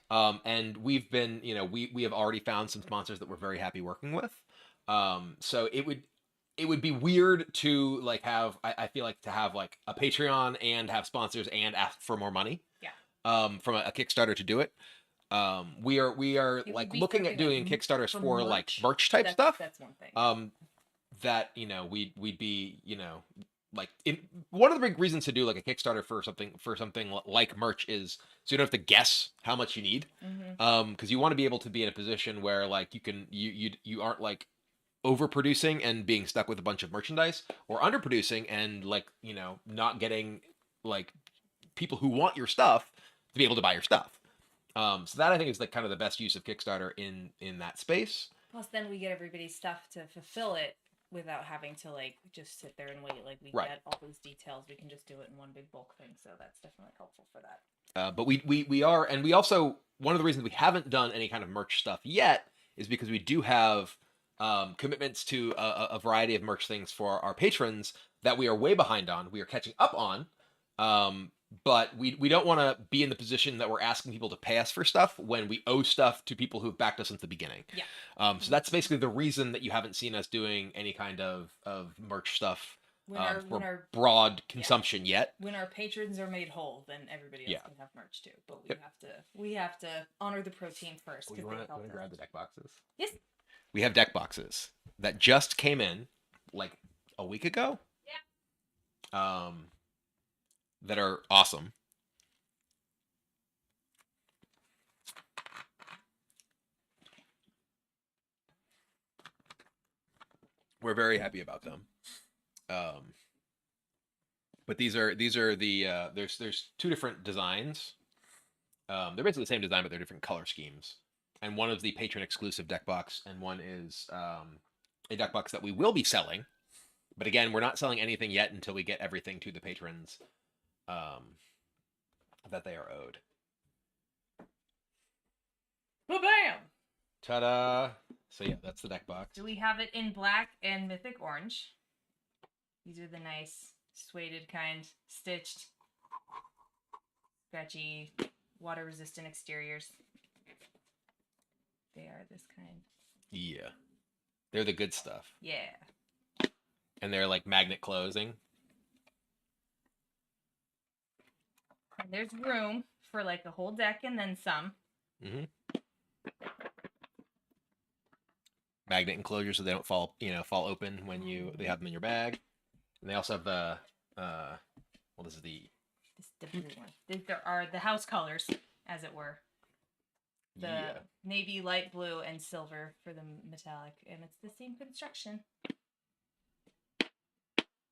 And we've been, we have already found some sponsors that we're very happy working with. So it would be weird to like have, I feel like to have like a Patreon and have sponsors and ask for more money. Yeah. From a Kickstarter to do it. We are It like would be looking at something doing like Kickstarters for for like merch. merch type stuff. That's one thing. That we'd be like one of the big reasons to do like a Kickstarter for something like merch is so you don't have to guess how much you need. Because you want to be able to be in a position where like you aren't like overproducing and being stuck with a bunch of merchandise, or underproducing and like not getting like people who want your stuff to be able to buy your stuff. So that I think is like kind of the best use of Kickstarter in that space. Plus, then we get everybody's stuff to fulfill it without having to like just sit there and wait. Like we Right. get all those details. We can just do it in one big bulk thing. So that's definitely helpful for that. But we are, and we also, one of the reasons we haven't done any kind of merch stuff yet is because we do have commitments to a variety of merch things for our patrons that we are way behind on. We are catching up on. But we don't want to be in the position that we're asking people to pay us for stuff when we owe stuff to people who've backed us since the beginning. Yeah. So that's basically the reason that you haven't seen us doing any kind of merch stuff When our broad consumption yet. when our patrons are made whole, then everybody else Yeah. can have merch too. But Yep. we have to honor the protein first. You 'Cause want they to helped us. grab the deck boxes? Yes. We have deck boxes that just came in like a week ago. Yeah. That are awesome. We're very happy about them. But these are the there's two different designs. They're basically the same design, but they're different color schemes. And one is the patron exclusive deck box, and one is a deck box that we will be selling. But again, we're not selling anything yet until we get everything to the patrons that they are owed. Ba-bam! Ta-da! So yeah, that's the deck box. Do we have it in black and mythic orange? These are the nice suede kind, stitched, scratchy, water-resistant exteriors. They are this kind. Yeah. They're the good stuff. Yeah. And they're like magnet closing. And there's room for like a whole deck and then some. Mm-hmm. Magnet enclosures so they don't fall open when they have them in your bag. And they also have the this is the blue one. There are the house colors, as it were. The navy, light blue, and silver for the metallic, and it's the same construction.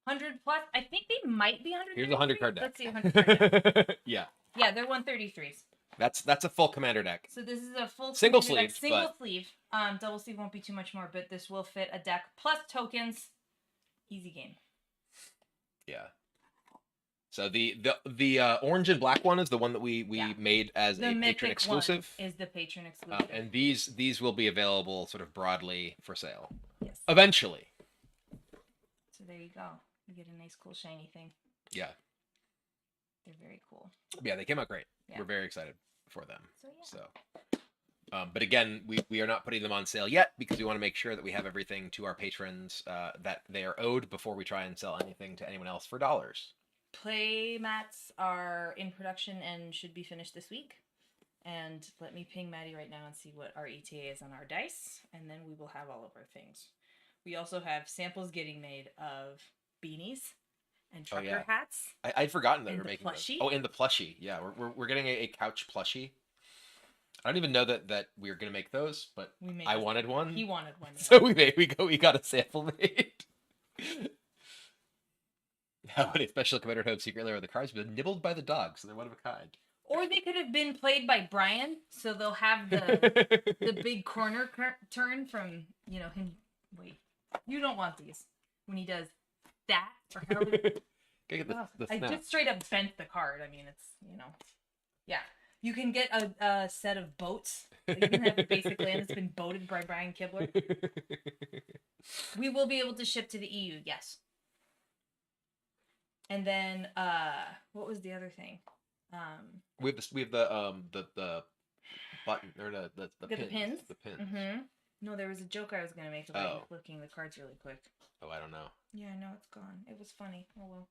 100 plus. I think they might be 100. Here's a 100 card deck. Let's see 100 card deck. Yeah. Yeah, they're 133s. That's a full commander deck. So this is a full Single commander deck. sleeve, Single but... sleeve. Double sleeve won't be too much more, but this will fit a deck plus tokens. Easy game. Yeah. So the orange and black one is the one that we made as The a patron mythic exclusive. one is the patron exclusive. And these will be available sort of broadly for sale. Yes. Eventually. So there you go. You get a nice, cool, shiny thing. Yeah. They're very cool. Yeah, they came out great. Yeah. We're very excited for them. So yeah. But again, we are not putting them on sale yet because we want to make sure that we have everything to our patrons that they are owed before we try and sell anything to anyone else for dollars. Play mats are in production and should be finished this week. And let me ping Maddie right now and see what our ETA is on our dice, and then we will have all of our things. We also have samples getting made of beanies and trucker hats. I'd forgotten that we And were the making plushie. those. Oh, and the plushie. Yeah, we're getting a couch plushie. I don't even know that we were gonna make those, but I wanted one. He wanted one. So we got a sample made. How many special Commanderathome secret layer of the cards have been nibbled by the dog, so they're one of a kind. Or they could have been played by Brian, so they'll have the big corner turn from, you know, him. Wait, you don't want these when he does that or however. Gotta get the I snap. just straight up bent the card. I mean, it's, you know, yeah. You can get a set of boats. You can have the basic land that's been boated by Brian Kibler. We will be able to ship to the EU, yes. And then, what was the other thing? We have the button or the pins. The pins. Mm-hmm. No, there was a joke I was gonna make about you flicking the cards really quick. Oh, I don't know. Yeah, no, it's gone. It was funny. Oh well.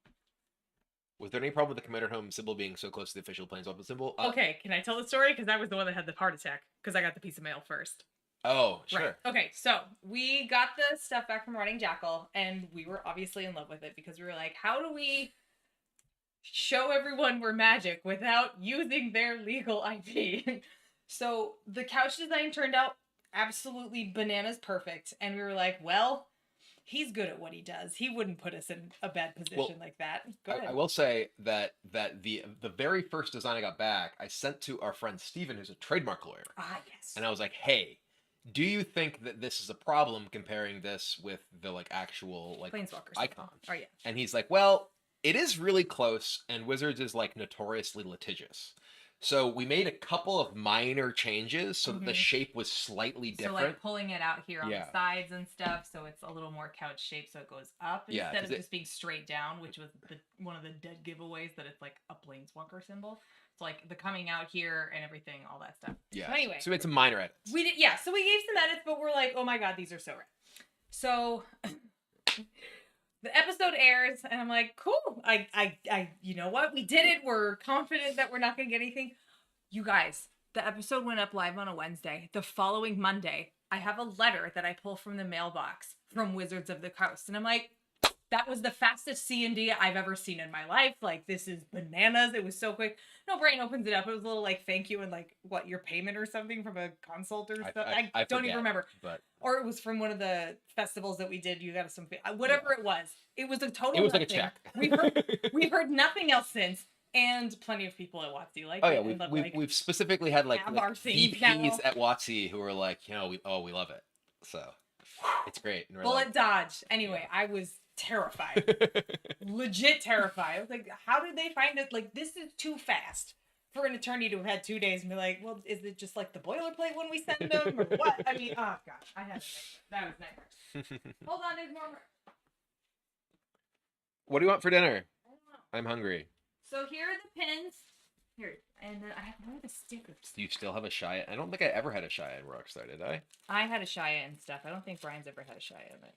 Was there any problem with the Commanderathome symbol being so close to the official Planeswalker symbol? Okay, can I tell the story? Because I was the one that had the heart attack because I got the piece of mail first. Oh, sure. Right. Okay, so we got the stuff back from Riding Jackal, and we were obviously in love with it because we were like, how do we show everyone we're magic without using their legal IP? So the couch design turned out absolutely bananas perfect, and we were like, well, he's good at what he does. He wouldn't put us in a bad position like that. Go ahead. I will say that the very first design I got back, I sent to our friend Steven, who's a trademark lawyer. Ah, yes. And I was like, hey, do you think that this is a problem comparing this with the like actual like Planeswalkers icon? Oh yeah. And he's like, well, it is really close, and Wizards is like notoriously litigious. So we made a couple of minor changes so that the shape was slightly different. So like pulling it out here on Yeah. the sides and stuff, so it's a little more couch shaped, so it goes up instead of just being straight down, which was one of the dead giveaways that it's like a Planeswalker symbol. It's like the coming out here and everything, all that stuff. Yeah. So anyway, so we made some minor edits. we did, yeah. So we gave some edits, but we're like, oh my god, these are so rad. So the episode airs, and I'm like, cool. I, you know what? We did it. We're confident that we're not gonna get anything. You guys, the episode went up live on a Wednesday. The following Monday, I have a letter that I pull from the mailbox from Wizards of the Coast, and I'm like, that was the fastest C&D I've ever seen in my life. Like, this is bananas. It was so quick. No, Brian opens it up. It was a little like thank you and like what, your payment or something from a consult or stuff. I don't even remember. But or it was from one of the festivals that we did. You got us some whatever it was. It was a total. It was nothing. like a check. We've heard nothing else since, and plenty of people at WotC like. Oh yeah, we've specifically had like our VPs now. at WotC who were like, you know, we love it. So it's great. And Bullet dodge. Anyway, I was terrified. Legit terrified. I was like, how did they find it? Like, this is too fast for an attorney to have had 2 days and be like, well, is it just like the boilerplate when we send them or what? I mean, oh gosh, I had a nightmare. That was nightmare. Hold on, there's more. What do you want for dinner? I don't know. I'm hungry. So here are the pins. Here, and then I have one of the stickers. Do you still have a Shia? I don't think I ever had a Shia in Rockstar, did I? I had a Shia and stuff. I don't think Brian's ever had a Shia, but.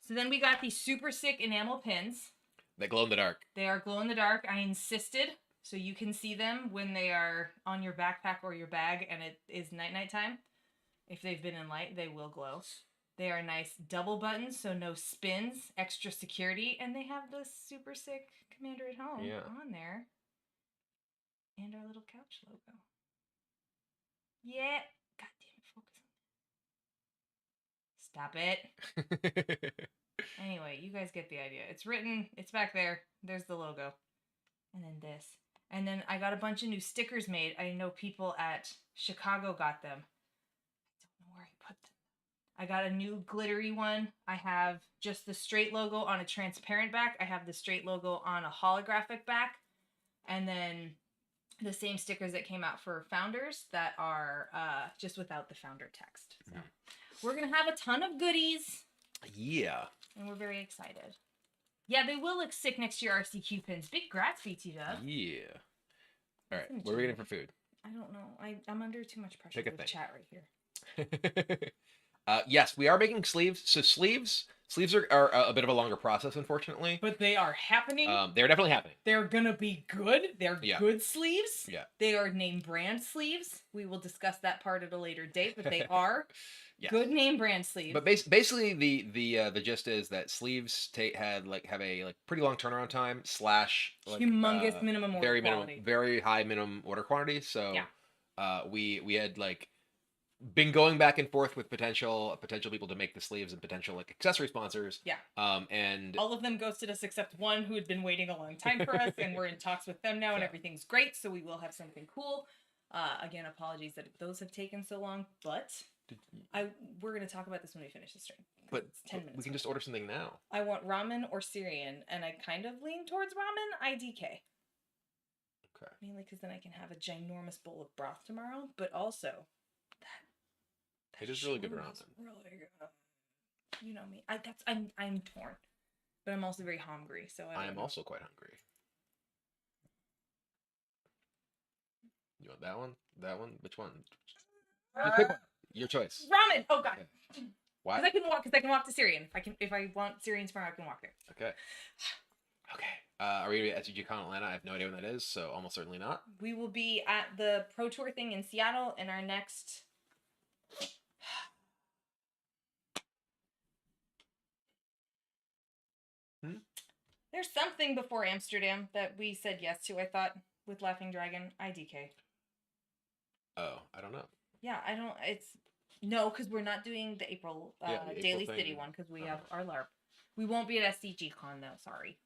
So then we got these super sick enamel pins. They glow in the dark. They are glow in the dark. I insisted so you can see them when they are on your backpack or your bag and it is night time. If they've been in light, they will glow. They are nice double buttons, so no spins, extra security, and they have the super sick Commanderathome on there. And our little couch logo. Yeah. God damn it, focus on it. Stop it. Anyway, you guys get the idea. It's written, it's back there. There's the logo. And then this. And then I got a bunch of new stickers made. I know people at Chicago got them. I don't know where I put them. I got a new glittery one. I have just the straight logo on a transparent back. I have the straight logo on a holographic back. And then the same stickers that came out for Founders that are just without the founder text. So we're going to have a ton of goodies. Yeah. And we're very excited. Yeah, they will look sick next to your RCQ pins. Big grats, BT Dub. Yeah. All right. What are we getting for food? I don't know. I'm under too much pressure Pick a with thing. chat right here. Yes, we are making sleeves. So sleeves are a bit of a longer process, unfortunately. But they are happening. They're definitely happening. They're gonna be good. They're good sleeves. Yeah. They are name brand sleeves. We will discuss that part at a later date, but they are good name brand sleeves. But basically, the gist is that sleeves have a pretty long turnaround time / humongous minimum order quantity. very high minimum order quantity. So we had been going back and forth with potential people to make the sleeves and potential like accessory sponsors. Yeah. And all of them ghosted us except one who had been waiting a long time for us, and we're in talks with them now, and everything's great. So we will have something cool. Again, apologies that those have taken so long, but we're gonna talk about this when we finish the stream. But it's 10 minutes. We can just order something now. I want ramen or Syrian, and I kind of lean towards ramen. IDK. Okay. Mainly because then I can have a ginormous bowl of broth tomorrow, but also that It is really good shroom ramen. is really good. You know me. I'm torn, but I'm also very hungry. So I am also quite hungry. You want that one? That one? Which one? Just pick one. Your choice. Ramen. Oh god. Okay. Why? Because I can walk to Syrian. If I want Syrian tomorrow, I can walk there. Okay. Okay. Are we gonna be at SGCon Atlanta? I have no idea when that is, so almost certainly not. We will be at the Pro Tour thing in Seattle, and our next. There's something before Amsterdam that we said yes to. I thought with Laughing Dragon, IDK. Oh, I don't know. Yeah, I don't. No, because we're not doing the April Daily April City thing. one because we have our LARP. We won't be at SCG-Con though. Sorry.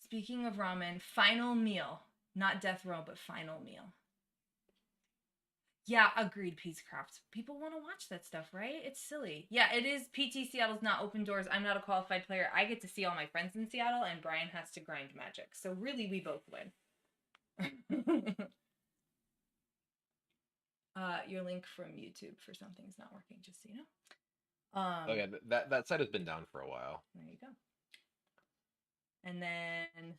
Speaking of ramen, final meal, not death row, but final meal. Yeah, agreed, Peacecraft. People want to watch that stuff, right? It's silly. Yeah, it is. PT Seattle's not open doors. I'm not a qualified player. I get to see all my friends in Seattle, and Brian has to grind Magic. So really, we both win. Your link from YouTube for something's not working, just so you know. Oh yeah, that site has been down for a while. There you go. And then,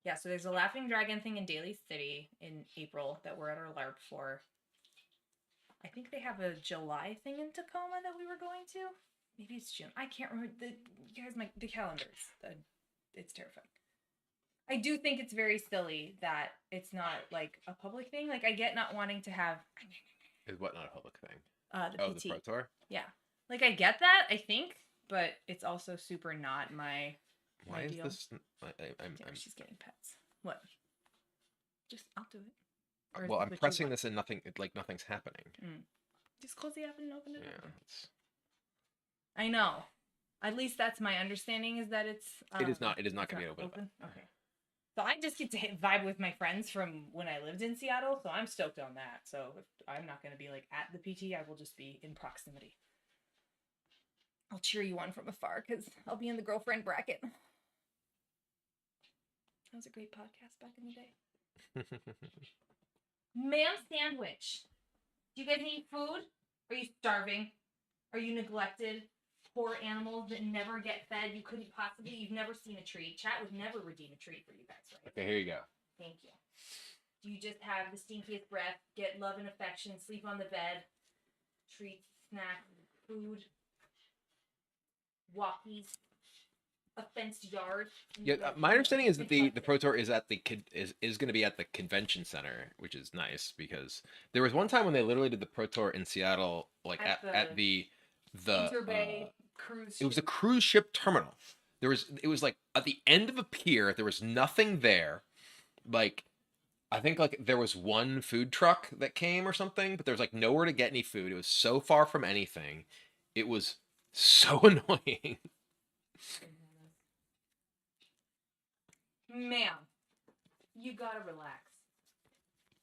yeah, so there's a Laughing Dragon thing in Daly City in April that we're at our LARP for. I think they have a July thing in Tacoma that we were going to. Maybe it's June. I can't remember. You guys, the calendars. It's terrifying. I do think it's very silly that it's not like a public thing. Like I get not wanting to have. Is what not a public thing? The PT. The Pro Tour. Yeah, like I get that. I think, but it's also super not my. Why is this? She's getting pets. What? Just I'll do it. Well, I'm pressing this and nothing's happening. Just close the app and open it. Yeah. I know. At least that's my understanding is that it's. It is not going to be open. Okay. So I just get to vibe with my friends from when I lived in Seattle, so I'm stoked on that. So if I'm not going to be like at the PT, I will just be in proximity. I'll cheer you on from afar because I'll be in the girlfriend bracket. That was a great podcast back in the day. Ma'am sandwich. Do you guys need food? Are you starving? Are you neglected? Poor animals that never get fed. You've never seen a treat. Chat would never redeem a treat for you guys, right? Okay, here you go. Thank you. Do you just have the stinkiest breath, get love and affection, sleep on the bed, treats, snacks, food, walkies, a fenced yard? Yeah, my understanding is that the Pro Tour is at is going to be at the convention center, which is nice because there was one time when they literally did the Pro Tour in Seattle, like at the Interbay cruise ship. It was a cruise ship terminal. It was like at the end of a pier. There was nothing there. Like, I think like there was one food truck that came or something, but there was like nowhere to get any food. It was so far from anything. It was so annoying. Ma'am, you gotta relax.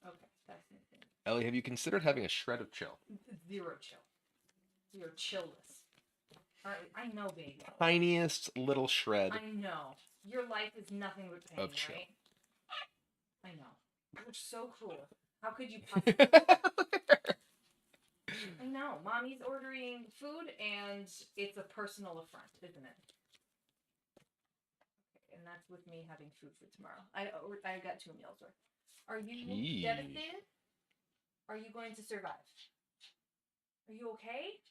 Okay, that's my thing. Ellie, have you considered having a shred of chill? Zero chill. You're chillless. I know, baby. Tiniest little shred. I know. Your life is nothing but pain, of chill. right? I know. You're so cruel. How could you possibly... I know. Mommy's ordering food, and it's a personal affront, isn't it? Okay, and that's with me having food for tomorrow. I got 2 meals worth. Are you devastated? Are you going to survive? Are you okay?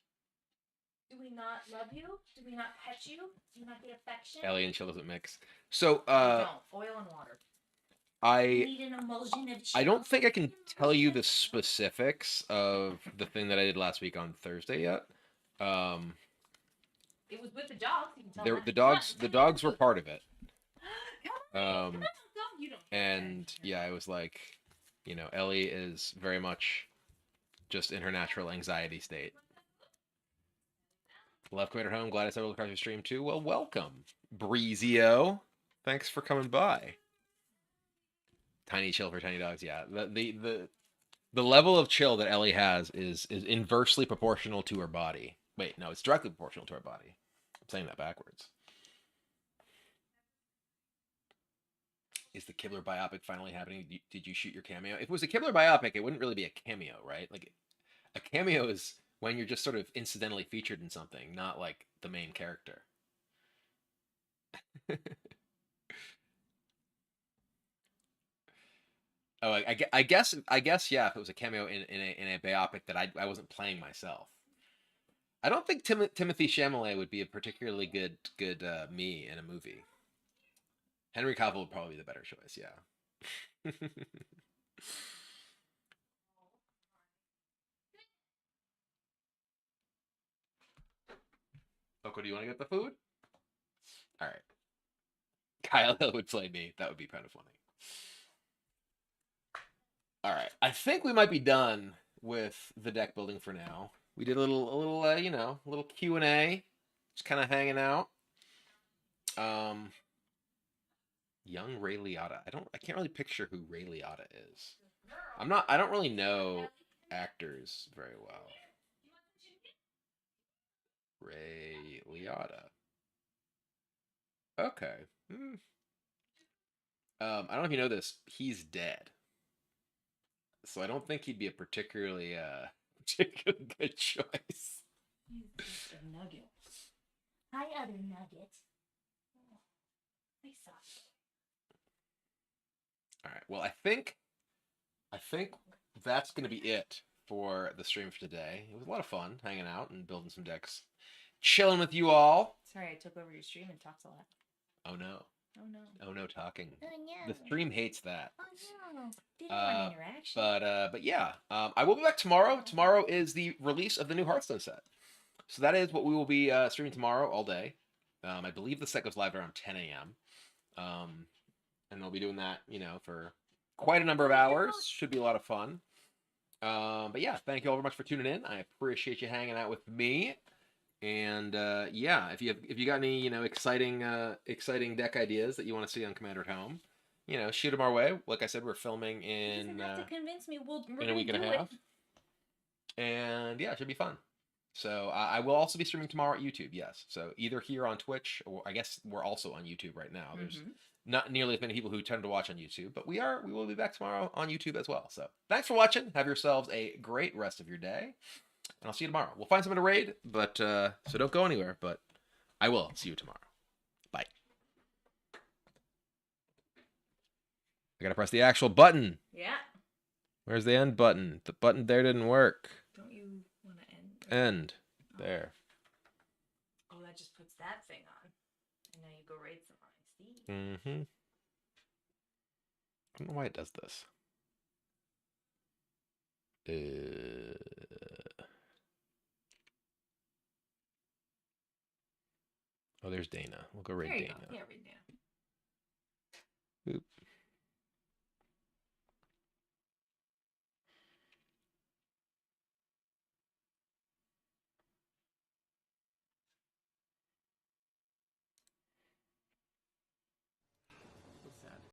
Do we not love you? Do we not pet you? Do you not get affection? Ellie and chill doesn't mix. So, don't. Oil and water. Need an emulsion of chill. I don't think I can tell you the specifics of the thing that I did last week on Thursday yet. It was with the dogs. You can tell the dogs were part of it. Come on, you don't And yeah, I was like, You know, Ellie is very much just in her natural anxiety state. Love Commanderathome. Glad I stumbled across your stream too. Well, welcome, Breezio. Thanks for coming by. Tiny chill for tiny dogs. Yeah, the level of chill that Ellie has is inversely proportional to her body. Wait, no, it's directly proportional to her body. I'm saying that backwards. Is the Kibler biopic finally happening? Did you shoot your cameo? If it was a Kibler biopic, it wouldn't really be a cameo, right? Like, a cameo is when you're just sort of incidentally featured in something, not like the main character. Oh, I guess, yeah. If it was a cameo in a biopic that I wasn't playing myself, I don't think Timothy Chalamet would be a particularly good me in a movie. Henry Cavill would probably be the better choice. Yeah. Oko, do you want to get the food? All right. Kyle Hill would play me. That would be kind of funny. All right. I think we might be done with the deck building for now. We did a little you know, a little Q&A, just kind of hanging out. Young Ray Liotta. I can't really picture who Ray Liotta is. I don't really know actors very well. Ray Liotta. Okay. I don't know if you know this. He's dead. So I don't think he'd be a particularly good choice. He's just a nugget. Hi, other nugget. They suck. All right. Well, I think that's going to be it for the stream for today. It was a lot of fun hanging out and building some decks, chilling with you all. Sorry, I took over your stream and talked a lot. Oh no. Oh no. Oh no, talking. Oh no. The stream hates that. Oh no. Didn't want interaction. But yeah, I will be back tomorrow. Tomorrow is the release of the new Hearthstone set, so that is what we will be streaming tomorrow all day. I believe the set goes live around 10 a.m. And we'll be doing that, you know, for quite a number of hours. Should be a lot of fun. But yeah, thank you all very much for tuning in. I appreciate you hanging out with me. And yeah, if you got any, you know, exciting deck ideas that you want to see on Commanderathome, you know, shoot them our way. Like I said, we're filming in You doesn't have to convince me. We're in a week and a half. And yeah, it should be fun. So I will also be streaming tomorrow at YouTube. Yes, so either here on Twitch, or I guess we're also on YouTube right now. There's not nearly as many people who tend to watch on YouTube, but we will be back tomorrow on YouTube as well. So thanks for watching. Have yourselves a great rest of your day, and I'll see you tomorrow. We'll find something to raid, but so don't go anywhere. But I will see you tomorrow. Bye. I gotta press the actual button. Yeah. Where's the end button? The button there didn't work. Don't you want to end? End. There. Oh, that just puts that thing on. And now you go raid some lines. See? Mm-hmm. I don't know why it does this. Oh, there's Dana. We'll go raid There you Dana. go. Yeah, raid Dana. Oop.